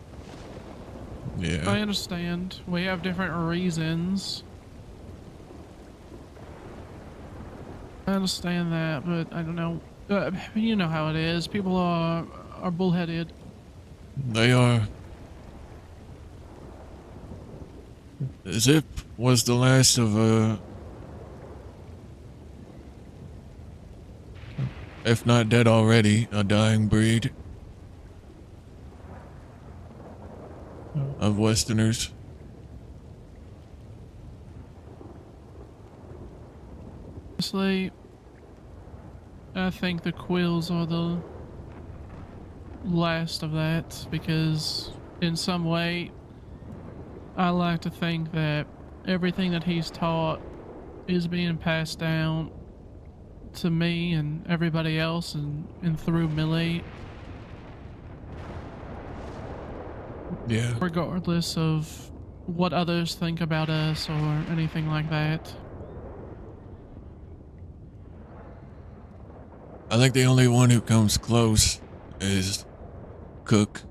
Speaker 1: Yeah.
Speaker 7: I understand. We have different reasons. I understand that, but I don't know. You know how it is. People are bullheaded.
Speaker 1: They are. Zip was the last of if not dead already, a dying breed of Westerners.
Speaker 7: Honestly, I think the quills are the last of that because in some way I like to think that everything that he's taught is being passed down to me and everybody else and through Millie,
Speaker 1: Yeah.
Speaker 7: regardless of what others think about us or anything like that.
Speaker 1: I think the only one who comes close is Cook,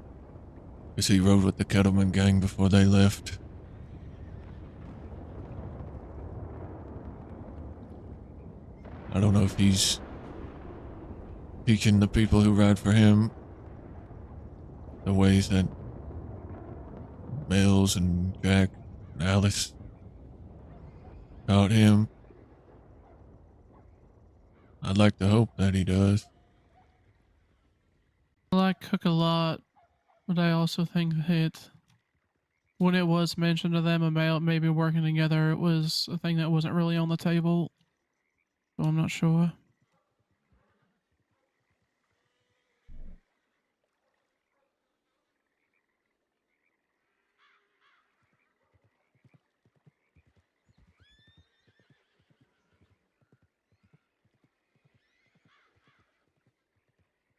Speaker 1: because he rode with the Kettleman gang before they left. I don't know if he's teaching the people who ride for him the ways that Mills and Jack and Alice taught him. I'd like to hope that he does.
Speaker 7: I like Cook a lot, but I also think that when it was mentioned to them about maybe working together, it was a thing that wasn't really on the table. So I'm not sure.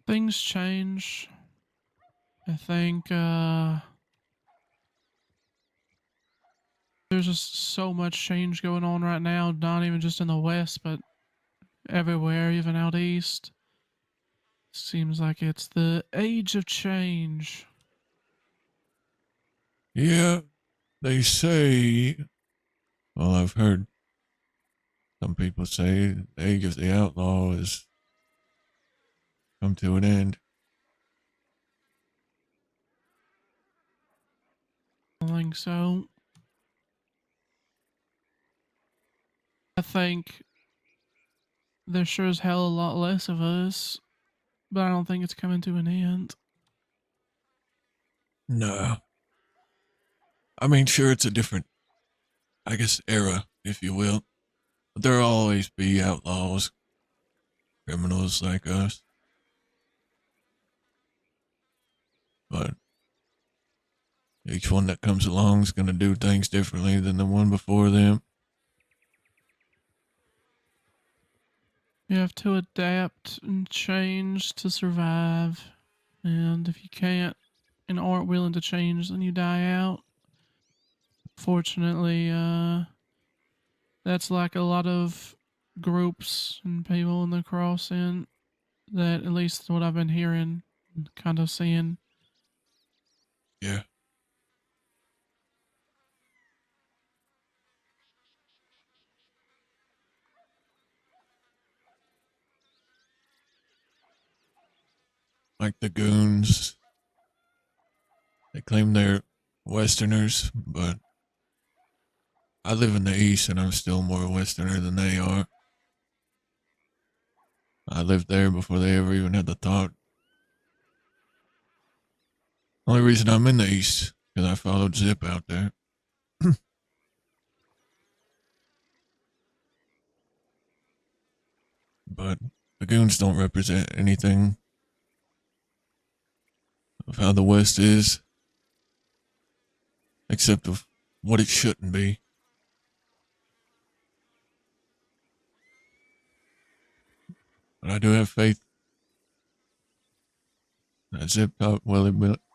Speaker 7: Things change. I think there's just so much change going on right now, not even just in the West, but everywhere, even out east. Seems like it's the age of change.
Speaker 1: Yeah, they say. Well, I've heard some people say the age of the outlaw has come to an end.
Speaker 7: I think so. I think there's sure as hell a lot less of us but I don't think it's coming to an end.
Speaker 1: No. I mean, sure, it's a different, I guess, era, if you will. But there'll always be outlaws, criminals like us. But each one that comes along is going to do things differently than the one before them.
Speaker 7: You have to adapt and change to survive. And if you can't and aren't willing to change, then you die out. Fortunately, that's like a lot of groups and people in the crossing that, at least what I've been hearing and kind of seeing.
Speaker 1: Yeah. Like the goons. They claim they're Westerners, but I live in the East and I'm still more Westerner than they are. I lived there before they ever even had the thought. Only reason I'm in the East because I followed Zip out there. But the goons don't represent anything of how the West is, except of what it shouldn't be. But I do have faith that Zip taught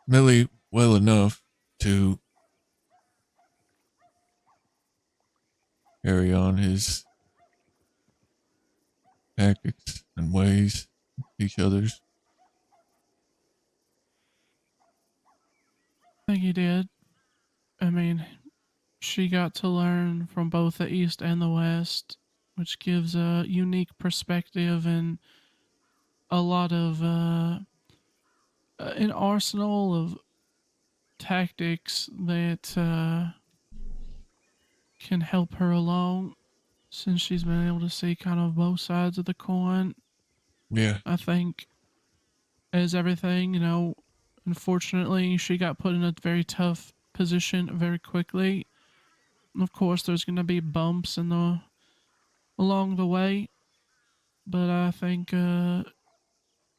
Speaker 1: Millie well enough to carry on his tactics and ways, each other's.
Speaker 7: I think he did. I mean, she got to learn from both the East and the West, which gives a unique perspective and a lot of an arsenal of tactics that can help her along, since she's been able to see kind of both sides of the coin.
Speaker 1: Yeah.
Speaker 7: I think, as everything, unfortunately, she got put in a very tough position very quickly. Of course, there's going to be bumps along the way, but I think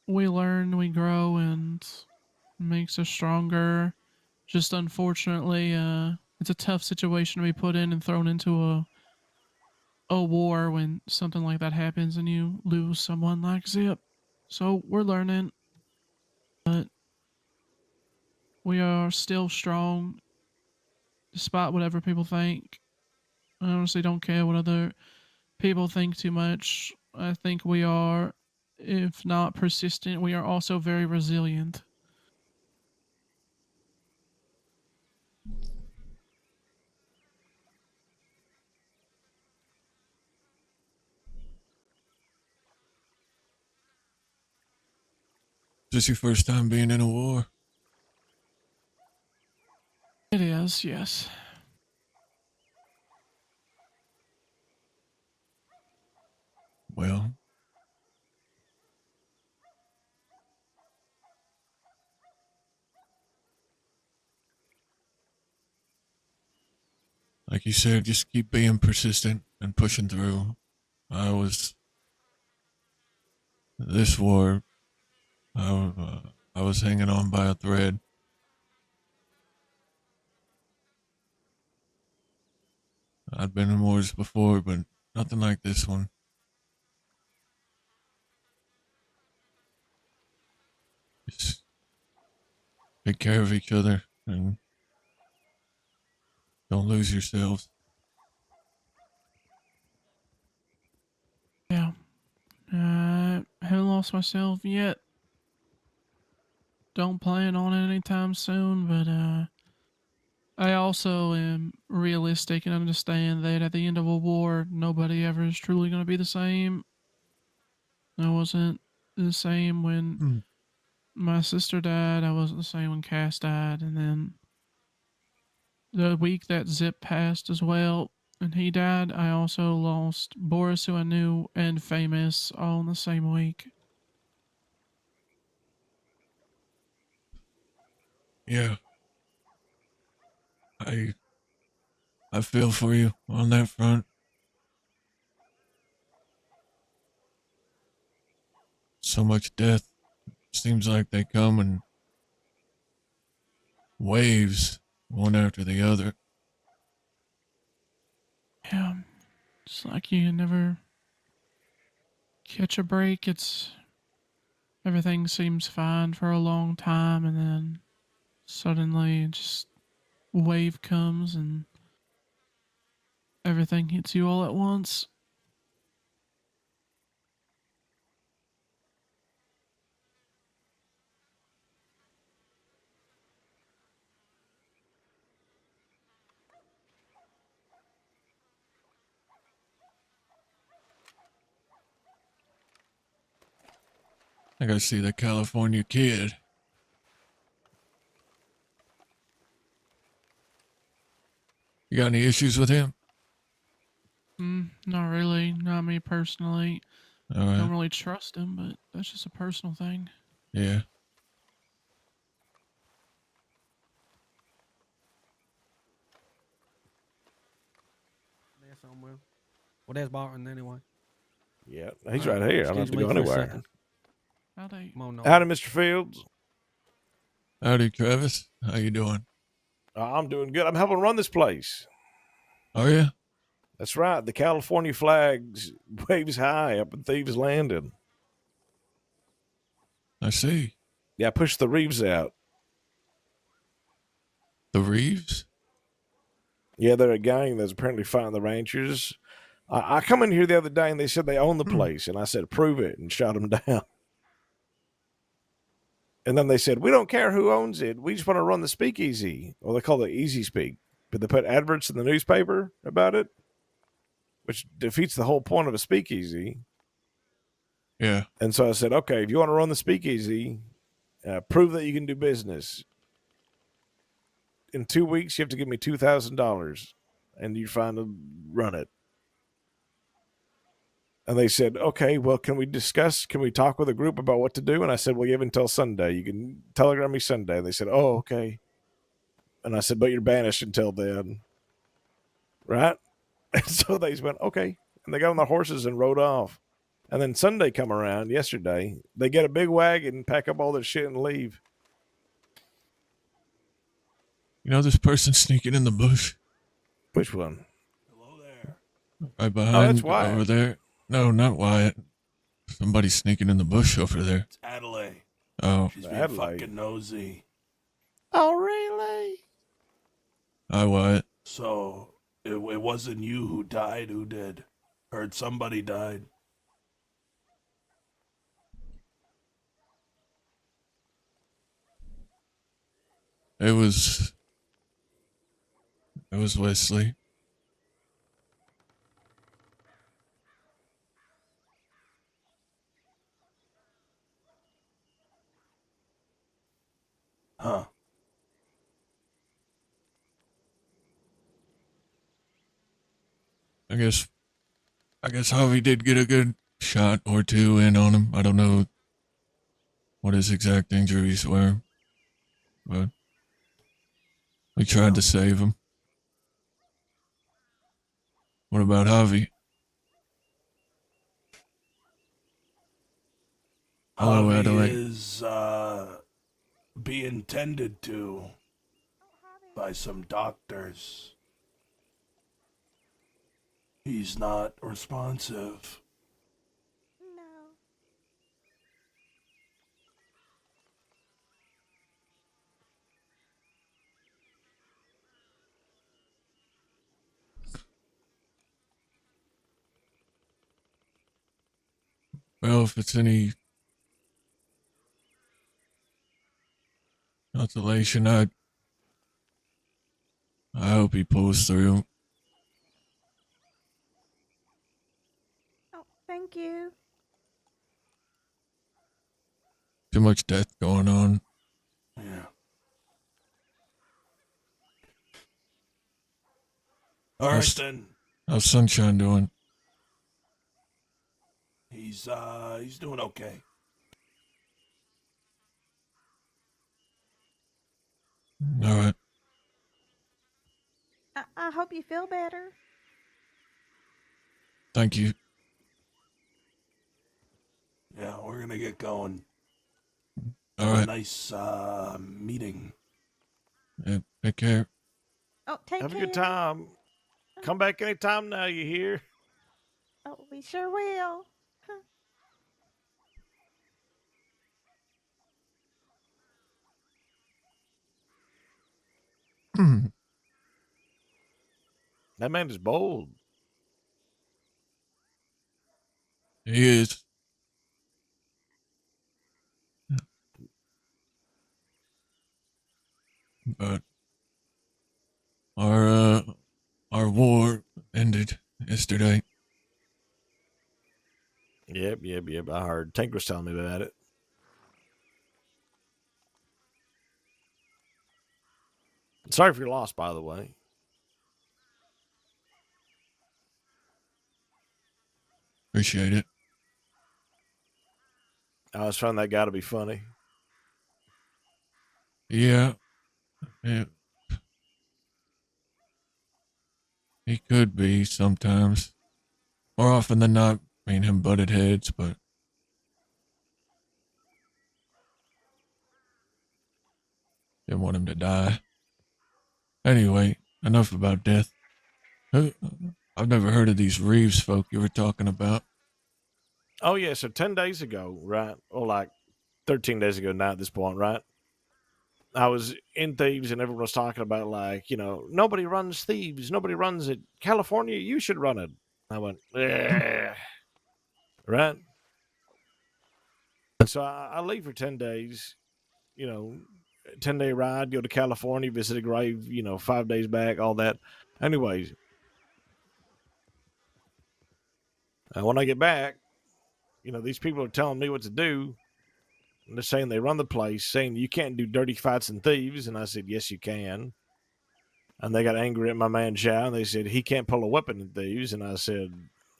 Speaker 7: we learn, we grow, and it makes us stronger. Just unfortunately, it's a tough situation to be put in and thrown into a war when something like that happens and you lose someone like Zip. So we're learning, but we are still strong despite whatever people think. I honestly don't care what other people think too much. I think we are, if not persistent, we are also very resilient.
Speaker 1: Is this your first time being in a war?
Speaker 7: It is, yes.
Speaker 1: Well, like you said, just keep being persistent and pushing through. This war, I was hanging on by a thread. I'd been in wars before, but nothing like this one. Just take care of each other and don't lose yourselves.
Speaker 7: Yeah. I haven't lost myself yet. Don't plan on it anytime soon, but I also am realistic and understand that at the end of a war, nobody ever is truly going to be the same. I wasn't the same when my sister died. I wasn't the same when Cass died. And then the week that Zip passed as well, and he died, I also lost Boris, who I knew, and Famous all in the same week.
Speaker 1: Yeah. I feel for you on that front. So much death. Seems like they come in waves, one after the other.
Speaker 7: Yeah, it's like you never catch a break. Everything seems fine for a long time, and then suddenly just wave comes and everything hits you all at once.
Speaker 1: I gotta see the California kid. You got any issues with him?
Speaker 7: Not really. Not me personally.
Speaker 1: All right.
Speaker 7: Don't really trust him, but that's just a personal thing.
Speaker 1: Yeah.
Speaker 4: There somewhere. Well, there's Barton anyway.
Speaker 11: Yeah, he's right here. I don't have
Speaker 4: Excuse
Speaker 11: to
Speaker 4: me
Speaker 11: go
Speaker 4: for a
Speaker 11: anywhere.
Speaker 4: second.
Speaker 7: Howdy.
Speaker 4: Come on,
Speaker 11: Howdy, Mr. Fields.
Speaker 1: Howdy, Travis. How you doing?
Speaker 11: I'm doing good. I'm helping run this place.
Speaker 1: Oh, yeah?
Speaker 11: That's right. The California flags waves high up in Thieves Landing.
Speaker 1: I see.
Speaker 11: Yeah, push the reeves out.
Speaker 1: The Reeves?
Speaker 11: Yeah, they're a gang that's apparently fighting the ranchers. I come in here the other day and they said they own the place, and I said, prove it, and shot them down. And then they said, we don't care who owns it. We just want to run the speakeasy. Well, they call it Easy Speak. But they put adverts in the newspaper about it, which defeats the whole point of a speakeasy.
Speaker 1: Yeah.
Speaker 11: And so I said, okay, if you want to run the speakeasy, prove that you can do business. In 2 weeks, you have to give me $2,000, and you're fine to run it. And they said, okay, well, can we talk with a group about what to do? And I said, well, you have until Sunday. You can telegram me Sunday. And they said, oh, okay. And I said, but you're banished until then. Right? And so they went, okay. And they got on their horses and rode off. And then Sunday come around yesterday. They get a big wagon, pack up all their shit, and leave.
Speaker 1: You know this person sneaking in the bush?
Speaker 11: Which one?
Speaker 8: Hello there.
Speaker 1: Right behind
Speaker 11: that's Wyatt.
Speaker 1: over there. No, not Wyatt. Somebody sneaking in the bush over there.
Speaker 8: It's Adelaide.
Speaker 1: Oh.
Speaker 8: She's being
Speaker 11: Adelaide.
Speaker 8: fucking nosy.
Speaker 11: Oh, really?
Speaker 1: Hi, Wyatt.
Speaker 8: So, it wasn't you who died, who did? Heard somebody died.
Speaker 1: It was Wesley.
Speaker 8: Huh.
Speaker 1: I guess Javi did get a good shot or two in on him. I don't know what his exact injuries were, but we tried to save him. What about Javi? Hello,
Speaker 8: Javi
Speaker 1: Adelaide.
Speaker 8: is being tended to by some doctors. He's not responsive.
Speaker 1: Well, if it's any consolation, I hope he pulls through.
Speaker 12: Oh, thank you.
Speaker 1: Too much death going on.
Speaker 8: Yeah. All right, then.
Speaker 1: How's Sunshine doing?
Speaker 8: He's doing okay.
Speaker 1: All right.
Speaker 12: I hope you feel better.
Speaker 1: Thank you.
Speaker 8: Yeah, we're gonna get going.
Speaker 1: All
Speaker 8: Have a
Speaker 1: right.
Speaker 8: nice meeting.
Speaker 1: Yeah, take care.
Speaker 12: Oh, take
Speaker 11: Have a
Speaker 12: care.
Speaker 11: good time. Come back anytime now, you hear?
Speaker 12: Oh, we sure will.
Speaker 11: That man is bold.
Speaker 1: He is. But our war ended yesterday.
Speaker 11: Yep. I heard. Tank was telling me about it. Sorry for your loss, by the way.
Speaker 1: Appreciate it.
Speaker 11: I always found that guy to be funny.
Speaker 1: Yeah. Yeah. He could be sometimes. More often than not, me and him butted heads, but didn't want him to die. Anyway, enough about death. I've never heard of these Reeves folk you were talking about.
Speaker 11: Oh, yeah. So 10 days ago, right? Or like 13 days ago now at this point, right? I was in Thieves and everyone was talking about, like, nobody runs Thieves. Nobody runs it. California, you should run it. I went, yeah. Right? So I leave for 10 days, 10-day ride, go to California, visit a grave, 5 days back, all that. Anyways, when I get back, these people are telling me what to do. And they're saying they run the place, saying you can't do dirty fights and thieves. And I said, yes, you can. And they got angry at my man Chow, and they said he can't pull a weapon in thieves. And I said,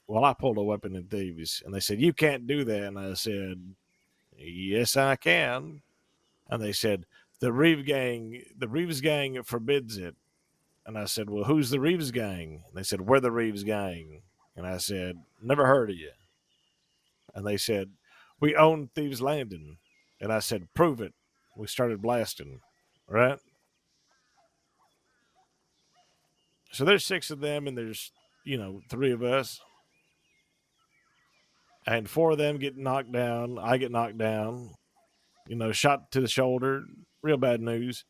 Speaker 11: well, I pulled a weapon in thieves. And they said, you can't do that. And I said, yes, I can. And they said, the Reeves gang forbids it. And I said, well, who's the Reeves gang? And they said, we're the Reeves gang. And I said, never heard of you. And they said, we own Thieves Landing. And I said, prove it. We started blasting, right? So there's 6 of them, and there's, 3 of us. And 4 of them get knocked down. I get knocked down, shot to the shoulder. Real bad news.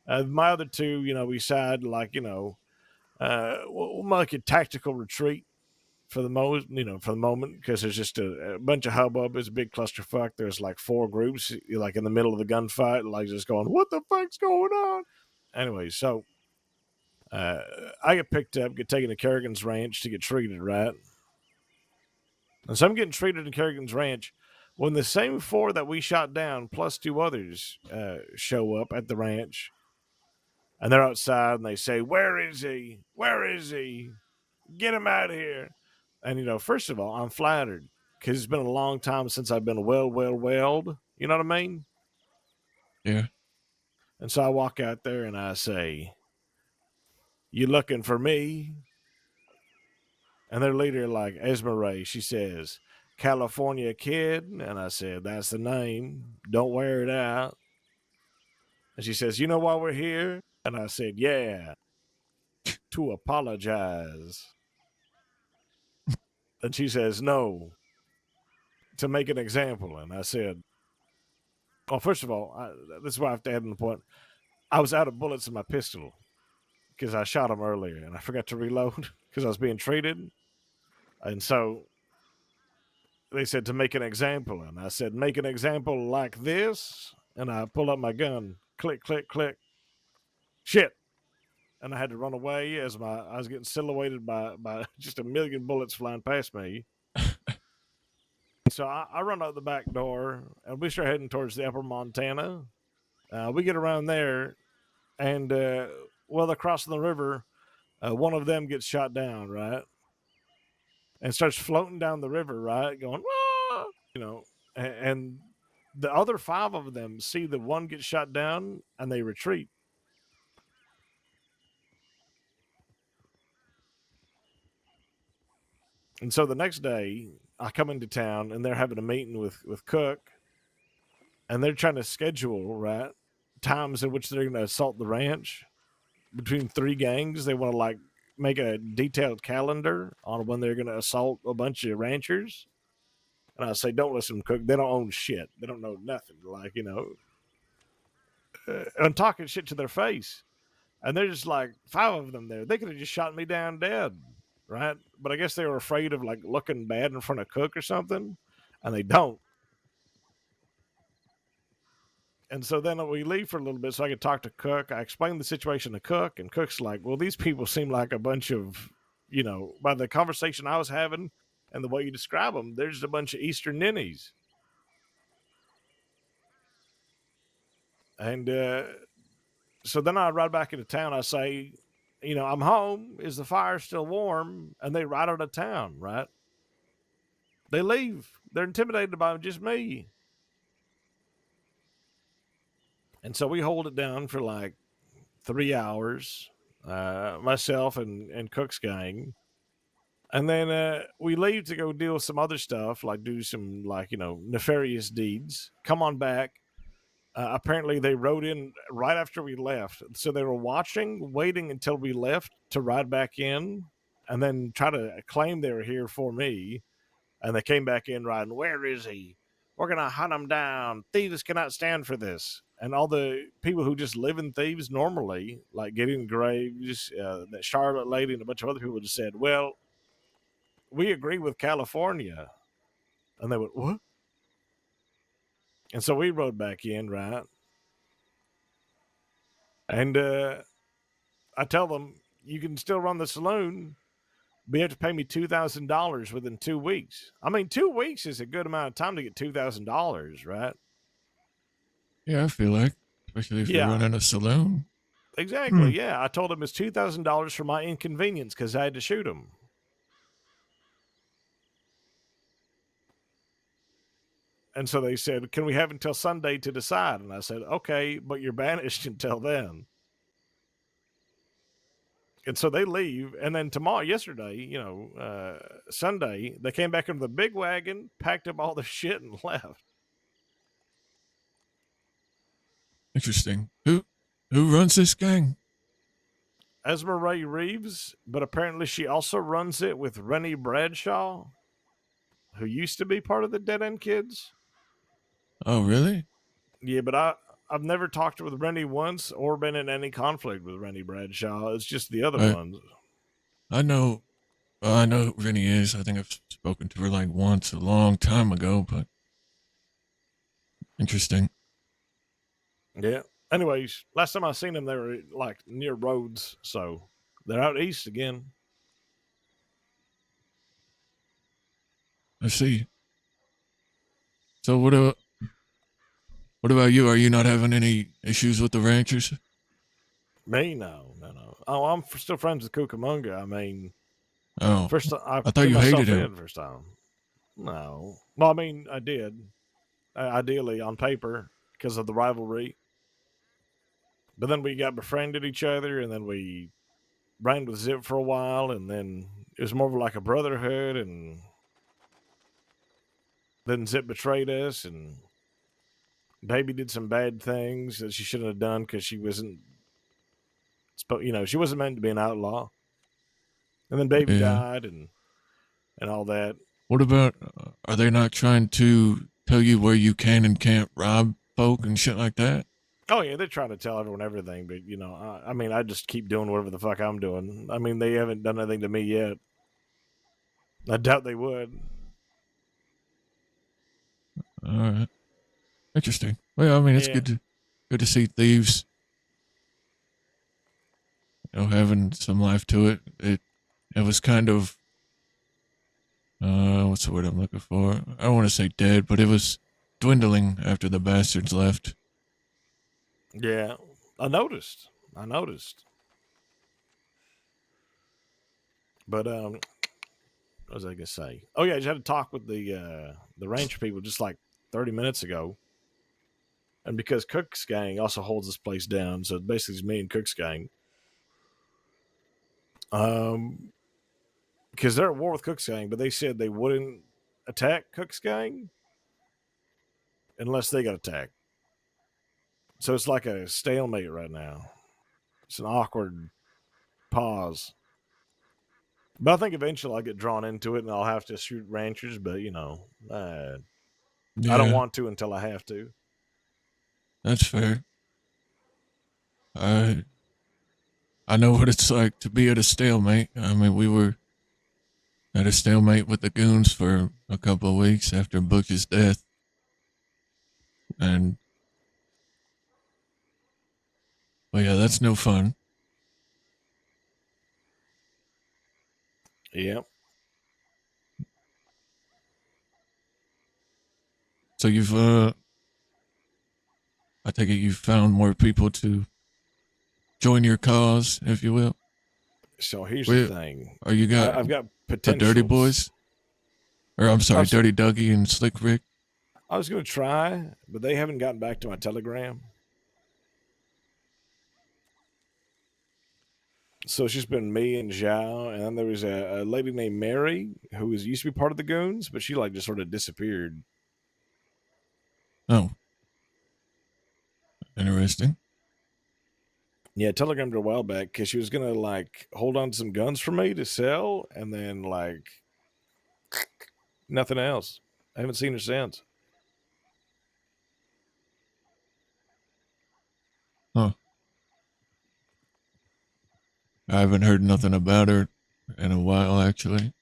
Speaker 11: My other 2, we decided, like, we'll make a tactical retreat for the moment, because there's just a bunch of hubbub. It's a big clusterfuck. There's like 4 groups, like in the middle of the gunfight, like just going, what the fuck's going on? Anyway, so I get picked up, get taken to Kerrigan's Ranch to get treated, right? And so I'm getting treated in Kerrigan's Ranch when the same 4 that we shot down, plus 2 others, show up at the ranch. And they're outside, and they say, where is he? Where is he? Get him out of here. And, first of all, I'm flattered, because it's been a long time since I've been welled. You know what I mean?
Speaker 1: Yeah.
Speaker 11: And so I walk out there and I say, you looking for me? And their leader, like Esmeralda, she says, California Kid. And I said, that's the name. Don't wear it out. And she says, you know why we're here? And I said, yeah, to apologize. And she says, no, to make an example. And I said, well, first of all, this is why I have to add in the point. I was out of bullets in my pistol because I shot him earlier, and I forgot to reload because I was being treated. And so they said to make an example. And I said, make an example like this. And I pull up my gun. Click, click, click. Shit. And I had to run away as I was getting silhouetted by just a million bullets flying past me. So I run out the back door, and we start heading towards the upper Montana. We get around there, and while they're crossing the river, one of them gets shot down, right? And starts floating down the river, right? Going, ah! And the other 5 of them see the one get shot down, and they retreat. And so the next day, I come into town and they're having a meeting with Cook, and they're trying to schedule, right, times in which they're going to assault the ranch between 3 gangs. They want to, like, make a detailed calendar on when they're going to assault a bunch of ranchers. And I say, don't listen to Cook. They don't own shit. They don't know nothing. Like, I'm talking shit to their face. And there's just like 5 of them there. They could have just shot me down dead, right? But I guess they were afraid of like looking bad in front of Cook or something, and they don't. And so then we leave for a little bit so I could talk to Cook. I explained the situation to Cook, and Cook's like, well, these people seem like a bunch of, by the conversation I was having and the way you describe them, they're just a bunch of Eastern ninnies. And so then I ride back into town. I say, I'm home. Is the fire still warm? And they ride out of town, right? They leave. They're intimidated by just me. And so we hold it down for like 3 hours, myself and Cook's gang. And then we leave to go deal with some other stuff, like do some nefarious deeds. Come on back. Apparently they rode in right after we left. So they were waiting until we left to ride back in and then try to claim they were here for me. And they came back in riding, where is he? We're going to hunt him down. Thieves cannot stand for this. And all the people who just live in Thieves normally, like Gideon Graves, that Charlotte lady, and a bunch of other people just said, well, we agree with California. And they went, what? And so we rode back in, right? And I tell them, you can still run the saloon, but you have to pay me $2,000 within 2 weeks. I mean, 2 weeks is a good amount of time to get $2,000, right?
Speaker 1: Yeah, I feel like, especially if you're running a saloon.
Speaker 11: Exactly, yeah. I told him it's $2,000 for my inconvenience because I had to shoot him. And so they said, can we have until Sunday to decide? And I said, okay, but you're banished until then. And so they leave. And then yesterday, Sunday, they came back into the big wagon, packed up all their shit, and left.
Speaker 1: Interesting. Who runs this gang?
Speaker 11: Esmeralda Reeves, but apparently she also runs it with Rennie Bradshaw, who used to be part of the Dead End Kids.
Speaker 1: Oh, really?
Speaker 11: Yeah, but I've never talked with Rennie once or been in any conflict with Rennie Bradshaw. It's just the other ones.
Speaker 1: I know who Rennie is. I think I've spoken to her like once a long time ago, but interesting.
Speaker 11: Yeah. Anyways, last time I seen them, they were like near roads, so they're out east again.
Speaker 1: I see. So what about you? Are you not having any issues with the ranchers?
Speaker 11: Me? No. Oh, I'm still friends with Cucamonga. I mean,
Speaker 1: I thought you hated him.
Speaker 11: First time. No. Well, I mean, I did. Ideally on paper because of the rivalry. But then we got befriended each other, and then we ran with Zip for a while, and then it was more of like a brotherhood, and then Zip betrayed us, and Baby did some bad things that she shouldn't have done because she wasn't, she wasn't meant to be an outlaw. And then Baby died, and all that.
Speaker 1: What about, are they not trying to tell you where you can and can't rob folk and shit like that?
Speaker 11: Oh, yeah, they're trying to tell everyone everything, but, I mean, I just keep doing whatever the fuck I'm doing. I mean, they haven't done anything to me yet. I doubt they would.
Speaker 1: All right. Interesting. Well, I mean, it's good to see Thieves, having some life to it. It was kind of, what's the word I'm looking for? I don't want to say dead, but it was dwindling after the bastards left.
Speaker 11: Yeah, I noticed. But what was I gonna say? Oh yeah, I just had to talk with the rancher people just like 30 minutes ago. And because Cook's gang also holds this place down, so basically it's me and Cook's gang. Because because they're at war with Cook's Gang, but they said they wouldn't attack Cook's Gang unless they got attacked. So it's like a stalemate right now. It's an awkward pause. But I think eventually I'll get drawn into it and I'll have to shoot ranchers, but I don't want to until I have to.
Speaker 1: That's fair. I know what it's like to be at a stalemate. I mean, we were at a stalemate with the goons for a couple of weeks after Butch's death. But yeah, that's no fun.
Speaker 11: Yep.
Speaker 1: So I take it you've found more people to join your cause, if you will.
Speaker 11: So here's the thing. I've got
Speaker 1: the
Speaker 11: potential.
Speaker 1: Dirty Boys? Or I'm sorry, Dirty Dougie and Slick Rick?
Speaker 11: I was going to try, but they haven't gotten back to my Telegram. So it's just been me and Zhao, and then there was a lady named Mary who used to be part of the Goons, but she just sort of disappeared.
Speaker 1: Oh. Interesting.
Speaker 11: Yeah, telegrammed her a while back because she was going to hold on to some guns for me to sell, and then nothing else. I haven't seen her since.
Speaker 1: Huh. I haven't heard nothing about her in a while, actually.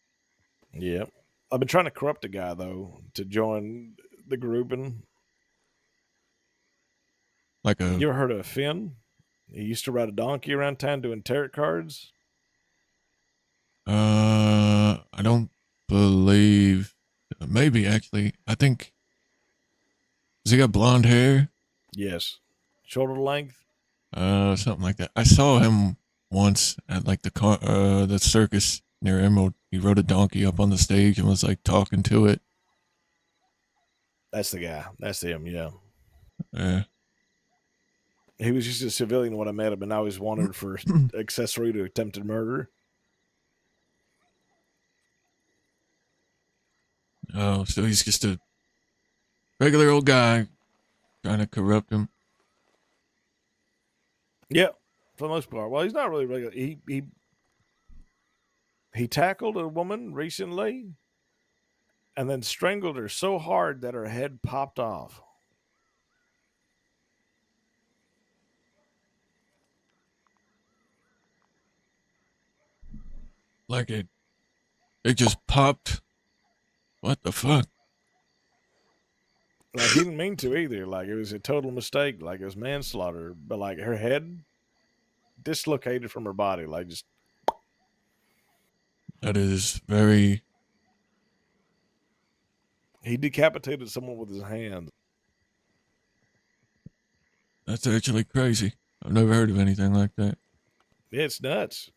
Speaker 11: Yep. I've been trying to corrupt a guy, though, to join the grouping. You ever heard of Finn? He used to ride a donkey around town doing tarot cards.
Speaker 1: I don't believe. Maybe, actually. I think. Does he got blonde hair?
Speaker 11: Yes. Shoulder length?
Speaker 1: Something like that. I saw him once at the circus near Emerald. He rode a donkey up on the stage and was talking to it.
Speaker 11: That's the guy. That's him, yeah.
Speaker 1: Yeah.
Speaker 11: He was just a civilian when I met him, and now he's wanted for accessory to attempted murder.
Speaker 1: Oh, so he's just a regular old guy trying to corrupt him.
Speaker 11: Yeah, for the most part. Well, he's not really regular. He tackled a woman recently and then strangled her so hard that her head popped off.
Speaker 1: It just popped. What the fuck?
Speaker 11: He didn't mean to either. It was a total mistake. It was manslaughter. But her head dislocated from her body.
Speaker 1: That is very.
Speaker 11: He decapitated someone with his hand.
Speaker 1: That's actually crazy. I've never heard of anything like that.
Speaker 11: Yeah, it's nuts.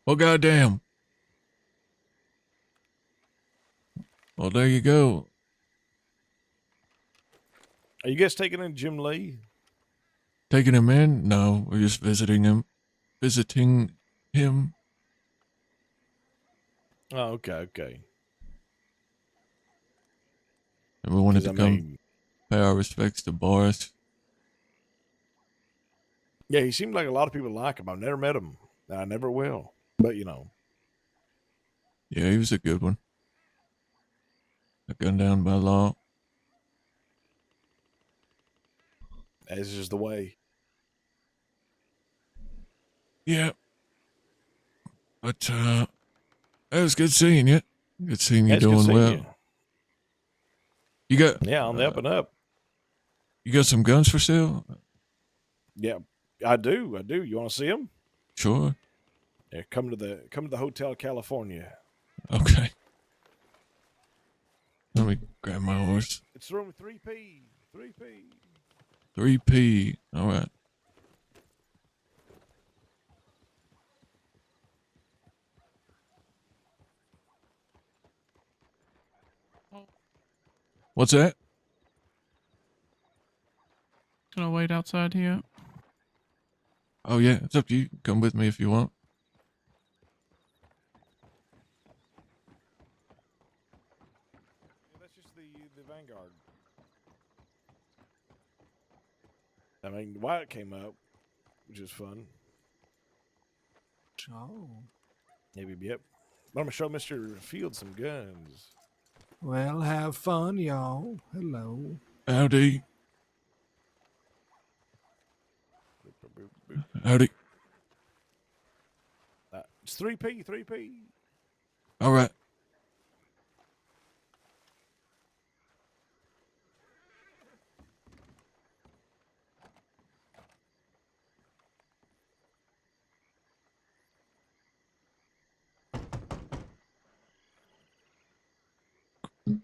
Speaker 1: Well, goddamn. Well, there you go.
Speaker 11: Are you guys taking in Jim Lee?
Speaker 1: Taking him in? No, we're just visiting him.
Speaker 11: Oh, okay.
Speaker 1: And we wanted to come pay our respects to Boris.
Speaker 11: Yeah, he seemed like a lot of people like him. I've never met him. I never will. But,
Speaker 1: Yeah, he was a good one. A gun down by law.
Speaker 11: As is the way.
Speaker 1: Yeah. But, it was good seeing you. Good seeing you doing well. You got...
Speaker 11: Yeah, on the up and up.
Speaker 1: You got some guns for sale?
Speaker 11: Yeah, I do. You want to see them?
Speaker 1: Sure.
Speaker 11: Yeah, come to the Hotel California.
Speaker 1: Okay. Let me grab my horse.
Speaker 11: It's room 3P. 3P.
Speaker 1: 3P. All right. What's that?
Speaker 7: Gonna wait outside here.
Speaker 1: Oh, yeah. It's up to you. Come with me if you want.
Speaker 11: I mean, Wyatt came up, which is fun.
Speaker 13: Oh.
Speaker 11: Yep. I'm gonna show Mr. Fields some guns.
Speaker 13: Well, have fun, y'all. Hello.
Speaker 1: Howdy. Howdy.
Speaker 11: It's 3P, 3P.
Speaker 1: All right.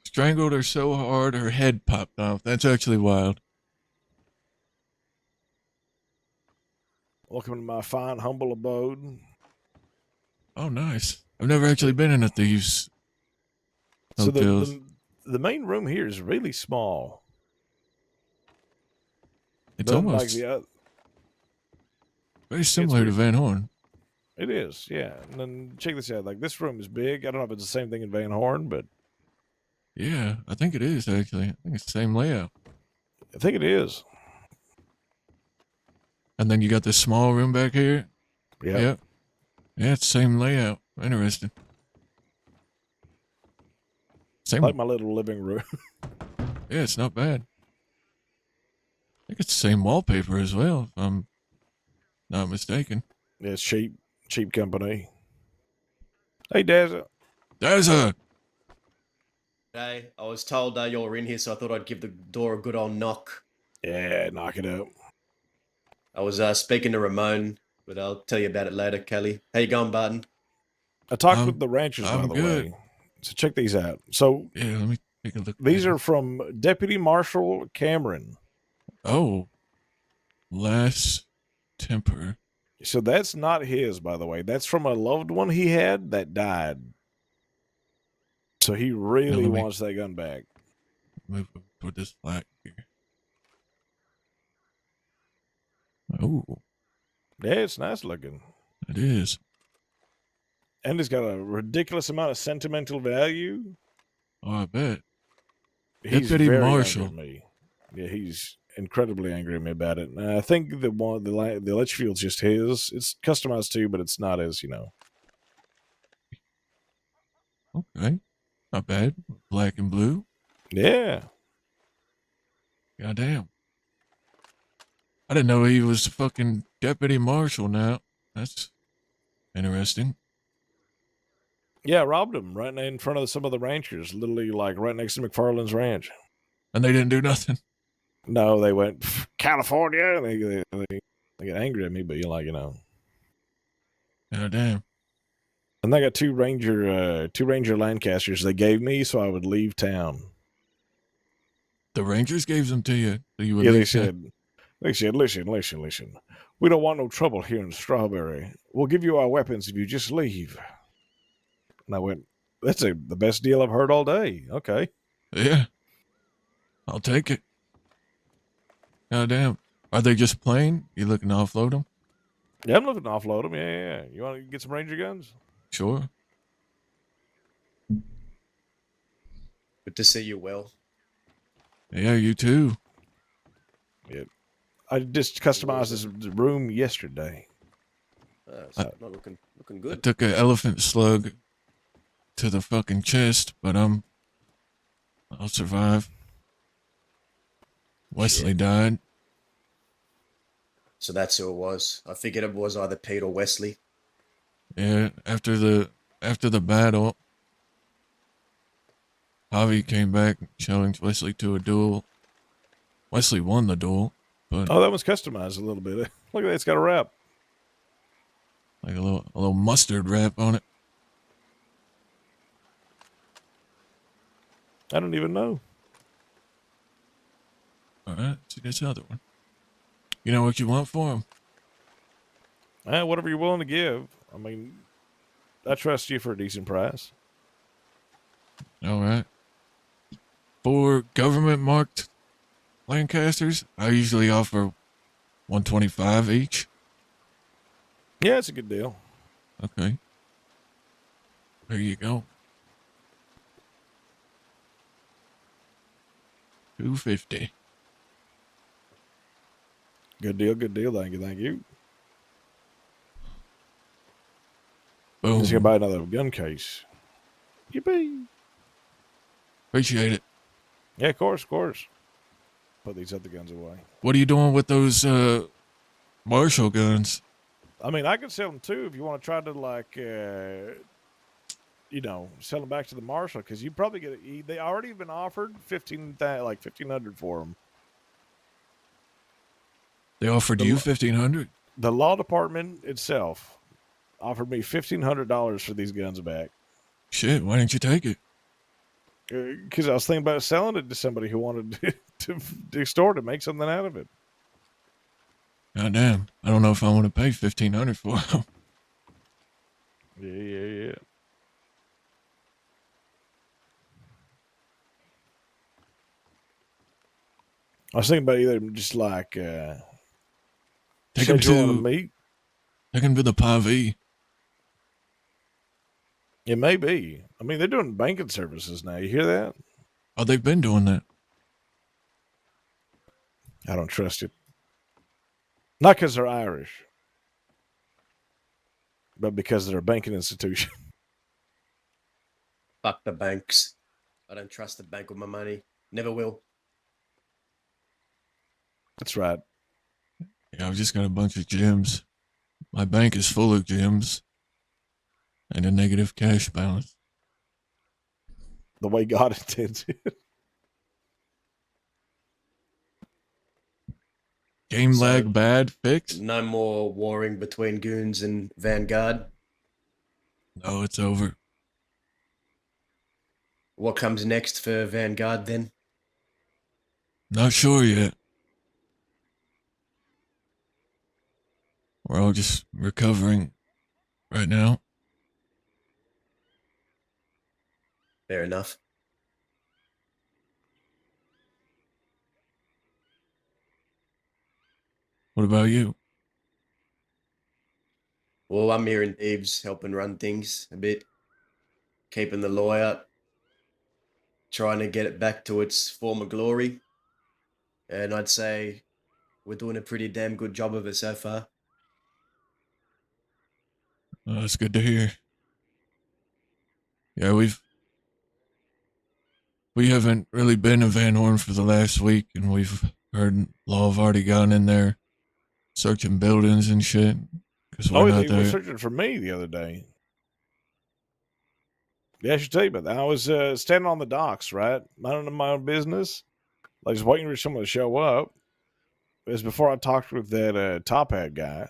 Speaker 1: Strangled her so hard her head popped off. That's actually wild.
Speaker 11: Welcome to my fine, humble abode.
Speaker 1: Oh, nice. I've never actually been in a thieves'
Speaker 11: So
Speaker 1: hotels.
Speaker 11: the main room here is really small.
Speaker 1: It's
Speaker 11: Doesn't like
Speaker 1: almost
Speaker 11: the other.
Speaker 1: very similar to Van Horn.
Speaker 11: It is, yeah. And then check this out. Like this room is big. I don't know if it's the same thing in Van Horn, but
Speaker 1: Yeah, I think it is actually. I think it's the same layout.
Speaker 11: I think it is.
Speaker 1: And then you got this small room back here.
Speaker 11: Yeah.
Speaker 1: Yep. Yeah, it's the same layout. Interesting. Same.
Speaker 11: Like my little living room.
Speaker 1: Yeah, it's not bad. I think it's the same wallpaper as well, if I'm not mistaken.
Speaker 11: Yeah, it's cheap company. Hey, Dazza.
Speaker 1: Dazza!
Speaker 14: Hey, I was told you were in here, so I thought I'd give the door a good old knock.
Speaker 11: Yeah, knock it up.
Speaker 14: I was speaking to Ramon, but I'll tell you about it later, Kelly. How you going, Barton?
Speaker 11: I talked with the ranchers, by
Speaker 1: I'm
Speaker 11: the
Speaker 1: good.
Speaker 11: way. So check these out. So
Speaker 1: Yeah, let me take a look.
Speaker 11: These are from Deputy Marshal Cameron.
Speaker 1: Oh. Last temper.
Speaker 11: So that's not his, by the way. That's from a loved one he had that died. So he really wants that gun back.
Speaker 1: Move over toward this flag here. Oh.
Speaker 11: Yeah, it's nice looking.
Speaker 1: It is.
Speaker 11: And it's got a ridiculous amount of sentimental value.
Speaker 1: Oh, I bet.
Speaker 11: He's
Speaker 1: Deputy
Speaker 11: very
Speaker 1: Marshal.
Speaker 11: angry at me. Yeah, he's incredibly angry at me about it. And I think the Litchfield's just his. It's customized too, but it's not as,
Speaker 1: Okay. Not bad. Black and blue.
Speaker 11: Yeah.
Speaker 1: Goddamn. I didn't know he was fucking deputy marshal now. That's interesting.
Speaker 11: Yeah, robbed him right in front of some of the ranchers, literally like right next to McFarland's ranch.
Speaker 1: And they didn't do nothing.
Speaker 11: No, they went California. And they get angry at me, but
Speaker 1: Goddamn.
Speaker 11: And they got two Ranger Lancasters they gave me, so I would leave town.
Speaker 1: The Rangers gave them to you, so you would
Speaker 11: Yeah,
Speaker 1: leave
Speaker 11: they said, listen. We don't want no trouble here in Strawberry. We'll give you our weapons if you just leave. And I went, that's the best deal I've heard all day. Okay.
Speaker 1: Yeah. I'll take it. Goddamn. Are they just plain? You looking to offload them?
Speaker 11: Yeah, I'm looking to offload them. Yeah. You want to get some Ranger guns?
Speaker 1: Sure.
Speaker 14: Good to see you well.
Speaker 1: Yeah, you too.
Speaker 11: Yeah. I just customized this room yesterday.
Speaker 14: It's not looking good.
Speaker 1: I took an elephant slug to the fucking chest, but I'll survive. Wesley died.
Speaker 14: So that's who it was. I figured it was either Pete or Wesley.
Speaker 1: Yeah, after the battle, Javi came back and challenged Wesley to a duel. Wesley won the duel, but
Speaker 11: Oh, that was customized a little bit. Look at that, it's got a wrap.
Speaker 1: like a little mustard wrap on it.
Speaker 11: I don't even know.
Speaker 1: All right, see this other one. You know what you want for him?
Speaker 11: Whatever you're willing to give. I mean, I trust you for a decent price.
Speaker 1: All right. For government marked Lancasters, I usually offer $125 each.
Speaker 11: Yeah, it's a good deal.
Speaker 1: Okay. There you go. $250.
Speaker 11: Good deal. Good deal. Thank you. Thank you.
Speaker 1: Boom.
Speaker 11: Just gonna buy another gun case. Yippee!
Speaker 1: Appreciate it.
Speaker 11: Yeah, of course, of course. Put these other guns away.
Speaker 1: What are you doing with those Marshall guns?
Speaker 11: I mean, I could sell them too if you want to try to sell them back to the marshal because you probably get. They already been offered 1,500 for them.
Speaker 1: They offered you 1,500.
Speaker 11: The law department itself offered me $1,500 for these guns back.
Speaker 1: Shit, why didn't you take it?
Speaker 11: Because I was thinking about selling it to somebody who wanted to extort it, make something out of it.
Speaker 1: God damn, I don't know if I want to pay 1,500 for them.
Speaker 11: Yeah. I was thinking about either just
Speaker 1: take them to
Speaker 11: meet.
Speaker 1: Take them to the Pavie.
Speaker 11: It may be. I mean, they're doing banking services now. You hear that?
Speaker 1: Oh, they've been doing that.
Speaker 11: I don't trust it. Not because they're Irish, but because they're a banking institution.
Speaker 14: Fuck the banks. I don't trust the bank with my money. Never will.
Speaker 11: That's right.
Speaker 1: Yeah, I've just got a bunch of gems. My bank is full of gems and a negative cash balance.
Speaker 11: The way God intends it.
Speaker 1: Game lag bad fixed?
Speaker 14: No more warring between goons and Vanguard.
Speaker 1: No, it's over.
Speaker 14: What comes next for Vanguard then?
Speaker 1: Not sure yet. We're all just recovering right now.
Speaker 14: Fair enough.
Speaker 1: What about you?
Speaker 14: Well, I'm here in Thieves, helping run things a bit. Keeping the law out. Trying to get it back to its former glory. And I'd say we're doing a pretty damn good job of it so far.
Speaker 1: That's good to hear. Yeah, we haven't really been in Van Horn for the last week, and we've heard law have already gone in there searching buildings and shit. Because we're not
Speaker 11: They
Speaker 1: there.
Speaker 11: were searching for me the other day. Yeah, I should tell you about that. I was standing on the docks, right? Minding my own business. Like, just waiting for someone to show up. It was before I talked with that top hat guy.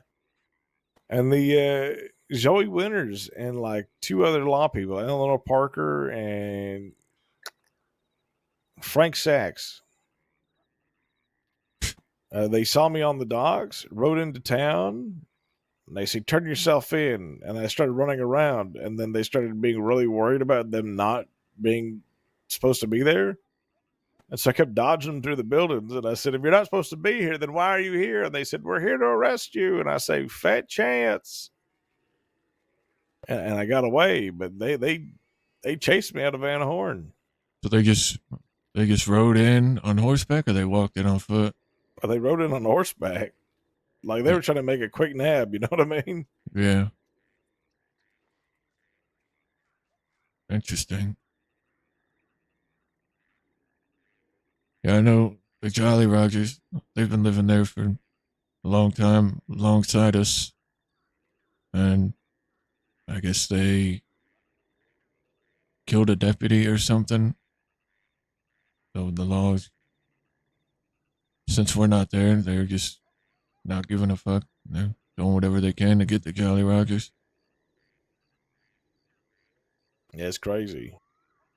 Speaker 11: And the Zoe Winters and like two other law people, Eleanor Parker and Frank Sachs. They saw me on the docks, rode into town, and they said, "Turn yourself in." And I started running around, and then they started being really worried about them not being supposed to be there. And so I kept dodging them through the buildings. And I said, "If you're not supposed to be here, then why are you here?" And they said, "We're here to arrest you." And I say, "Fat chance." And I got away, but they chased me out of Van Horn.
Speaker 1: So they just rode in on horseback, or they walked in on foot?
Speaker 11: Well, they rode in on horseback. Like they were trying to make a quick nab, you know what I mean?
Speaker 1: Yeah. Interesting. Yeah, I know the Jolly Rogers. They've been living there for a long time alongside us. And I guess they killed a deputy or something. So the laws, since we're not there, they're just not giving a fuck. They're doing whatever they can to get the Jolly Rogers.
Speaker 11: Yeah, it's crazy.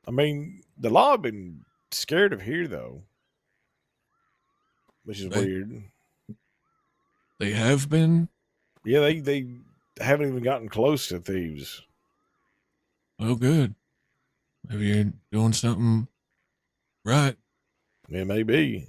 Speaker 11: I mean, the law have been scared of here, though, which is weird.
Speaker 1: They have been?
Speaker 11: Yeah, they haven't even gotten close to thieves.
Speaker 1: Oh, good. Maybe you're doing something right.
Speaker 11: It may be.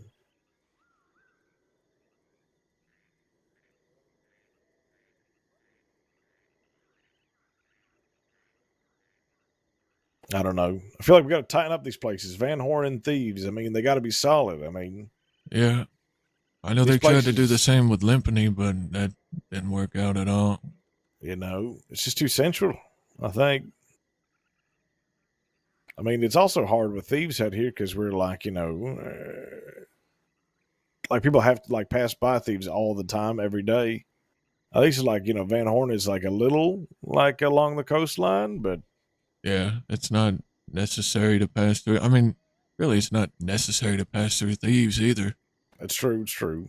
Speaker 11: I don't know. I feel like we got to tighten up these places. Van Horn and thieves. I mean, they got to be solid. I mean,
Speaker 1: yeah. I know
Speaker 11: These
Speaker 1: they tried to do the
Speaker 11: places-
Speaker 1: same with Limpany, but that didn't work out at all.
Speaker 11: You know, it's just too central, I think. I mean, it's also hard with thieves out here because we're like, like people have to like pass by thieves all the time, every day. At least like, Van Horn is like a little like along the coastline, but
Speaker 1: Yeah, it's not necessary to pass through. I mean, really, it's not necessary to pass through thieves either.
Speaker 11: it's true. It's true.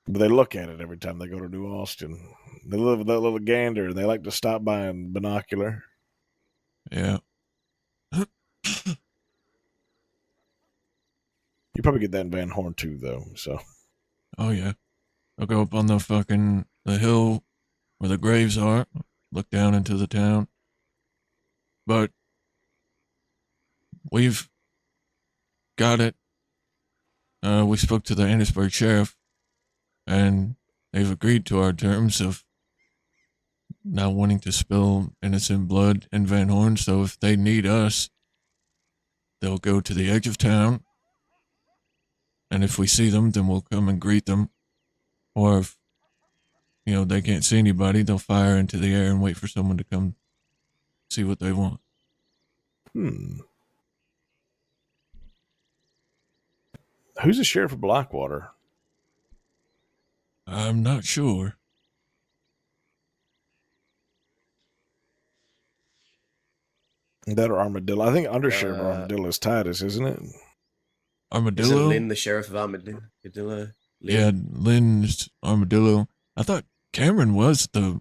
Speaker 11: But they look at it every time they go to New Austin. They live with that little gander and they like to stop by in binocular.
Speaker 1: Yeah.
Speaker 11: You probably get that in Van Horn too, though. So,
Speaker 1: Oh yeah. I'll go up on the hill where the graves are, look down into the town. But we've got it. We spoke to the Annisburg sheriff, and they've agreed to our terms of not wanting to spill innocent blood in Van Horn. So if they need us, they'll go to the edge of town, and if we see them, then we'll come and greet them. Or if they can't see anybody, they'll fire into the air and wait for someone to come see what they want.
Speaker 11: Who's the sheriff of Blackwater?
Speaker 1: I'm not sure.
Speaker 11: That or Armadillo? I think Undersheriff Armadillo is Titus, isn't it?
Speaker 1: Armadillo?
Speaker 14: Isn't Lynn the sheriff of Armadillo? Lynn?
Speaker 1: Yeah, Lynn's Armadillo. I thought Cameron was the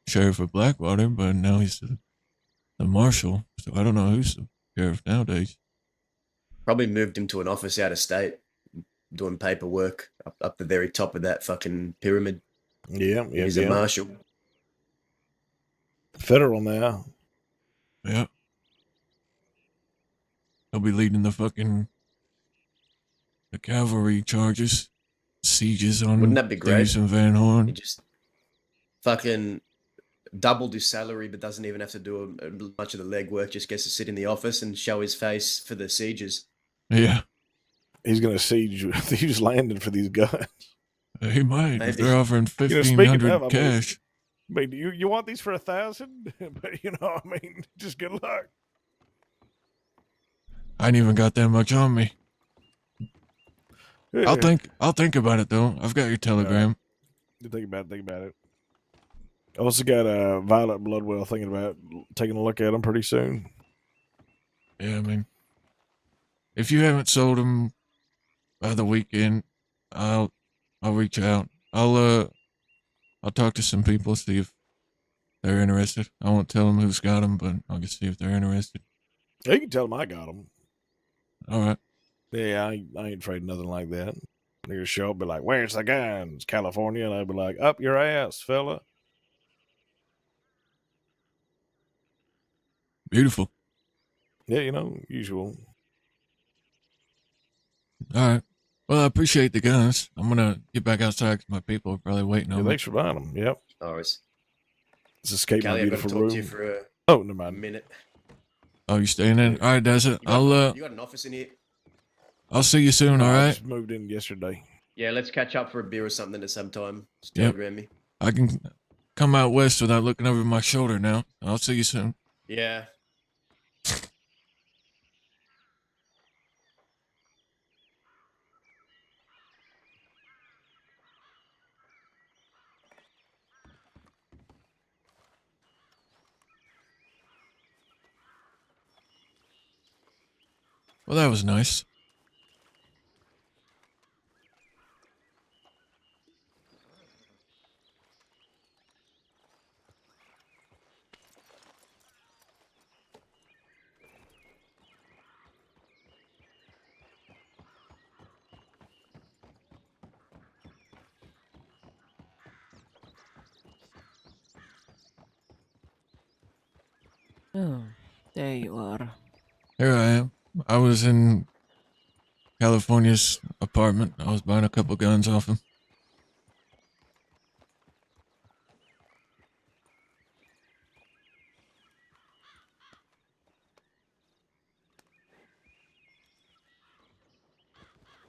Speaker 1: sheriff of Blackwater, but now he's the marshal. So I don't know who's the sheriff nowadays.
Speaker 14: Probably moved him to an office out of state, doing paperwork up the very top of that fucking pyramid.
Speaker 11: Yeah.
Speaker 14: He's a marshal.
Speaker 11: Federal now.
Speaker 1: Yeah. He'll be leading the cavalry charges, sieges on
Speaker 14: Wouldn't that be great?
Speaker 1: Davis and Van Horn.
Speaker 14: He just fucking doubled his salary, but doesn't even have to do much of the legwork. Just gets to sit in the office and show his face for the sieges.
Speaker 1: Yeah.
Speaker 11: He's going to siege thieves landing for these guns.
Speaker 1: He might.
Speaker 14: Maybe.
Speaker 1: If they're offering
Speaker 11: speaking
Speaker 1: $1,500
Speaker 11: of,
Speaker 1: cash.
Speaker 11: I mean, you want these for $1,000? But just good luck.
Speaker 1: I ain't even got that much on me. I'll think about it though. I've got your telegram.
Speaker 11: Think about it. I also got Violet Bloodwell thinking about taking a look at them pretty soon.
Speaker 1: Yeah, I mean, if you haven't sold them by the weekend, I'll reach out. I'll talk to some people, see if they're interested. I won't tell them who's got them, but I'll just see if they're interested.
Speaker 11: You can tell them I got them.
Speaker 1: All right.
Speaker 11: Yeah, I ain't afraid of nothing like that. They're gonna show up, be like, "Where's the guns, California?" And I'd be like, "Up your ass, fella."
Speaker 1: Beautiful.
Speaker 11: Yeah, usual.
Speaker 1: All right. Well, I appreciate the guns. I'm gonna get back outside because my people are probably waiting on me.
Speaker 11: Thanks for buying them. Yep.
Speaker 14: Always.
Speaker 11: Let's escape my
Speaker 14: Callie, I've got to
Speaker 11: beautiful
Speaker 14: talk to you
Speaker 11: room.
Speaker 14: for
Speaker 11: Oh, never
Speaker 14: a
Speaker 11: mind.
Speaker 14: minute.
Speaker 1: Oh, you staying in? All right, that's it.
Speaker 14: You got an office in here?
Speaker 1: I'll see you soon. All
Speaker 11: I
Speaker 1: right.
Speaker 11: just moved in yesterday.
Speaker 14: Yeah, let's catch up for a beer or something at some time. Just
Speaker 1: Yep.
Speaker 14: telegram me.
Speaker 1: I can come out west without looking over my shoulder now. I'll see you soon.
Speaker 14: Yeah.
Speaker 1: Well, that was nice.
Speaker 2: Oh, there you are.
Speaker 1: Here I am. I was in California's apartment. I was buying a couple guns off him.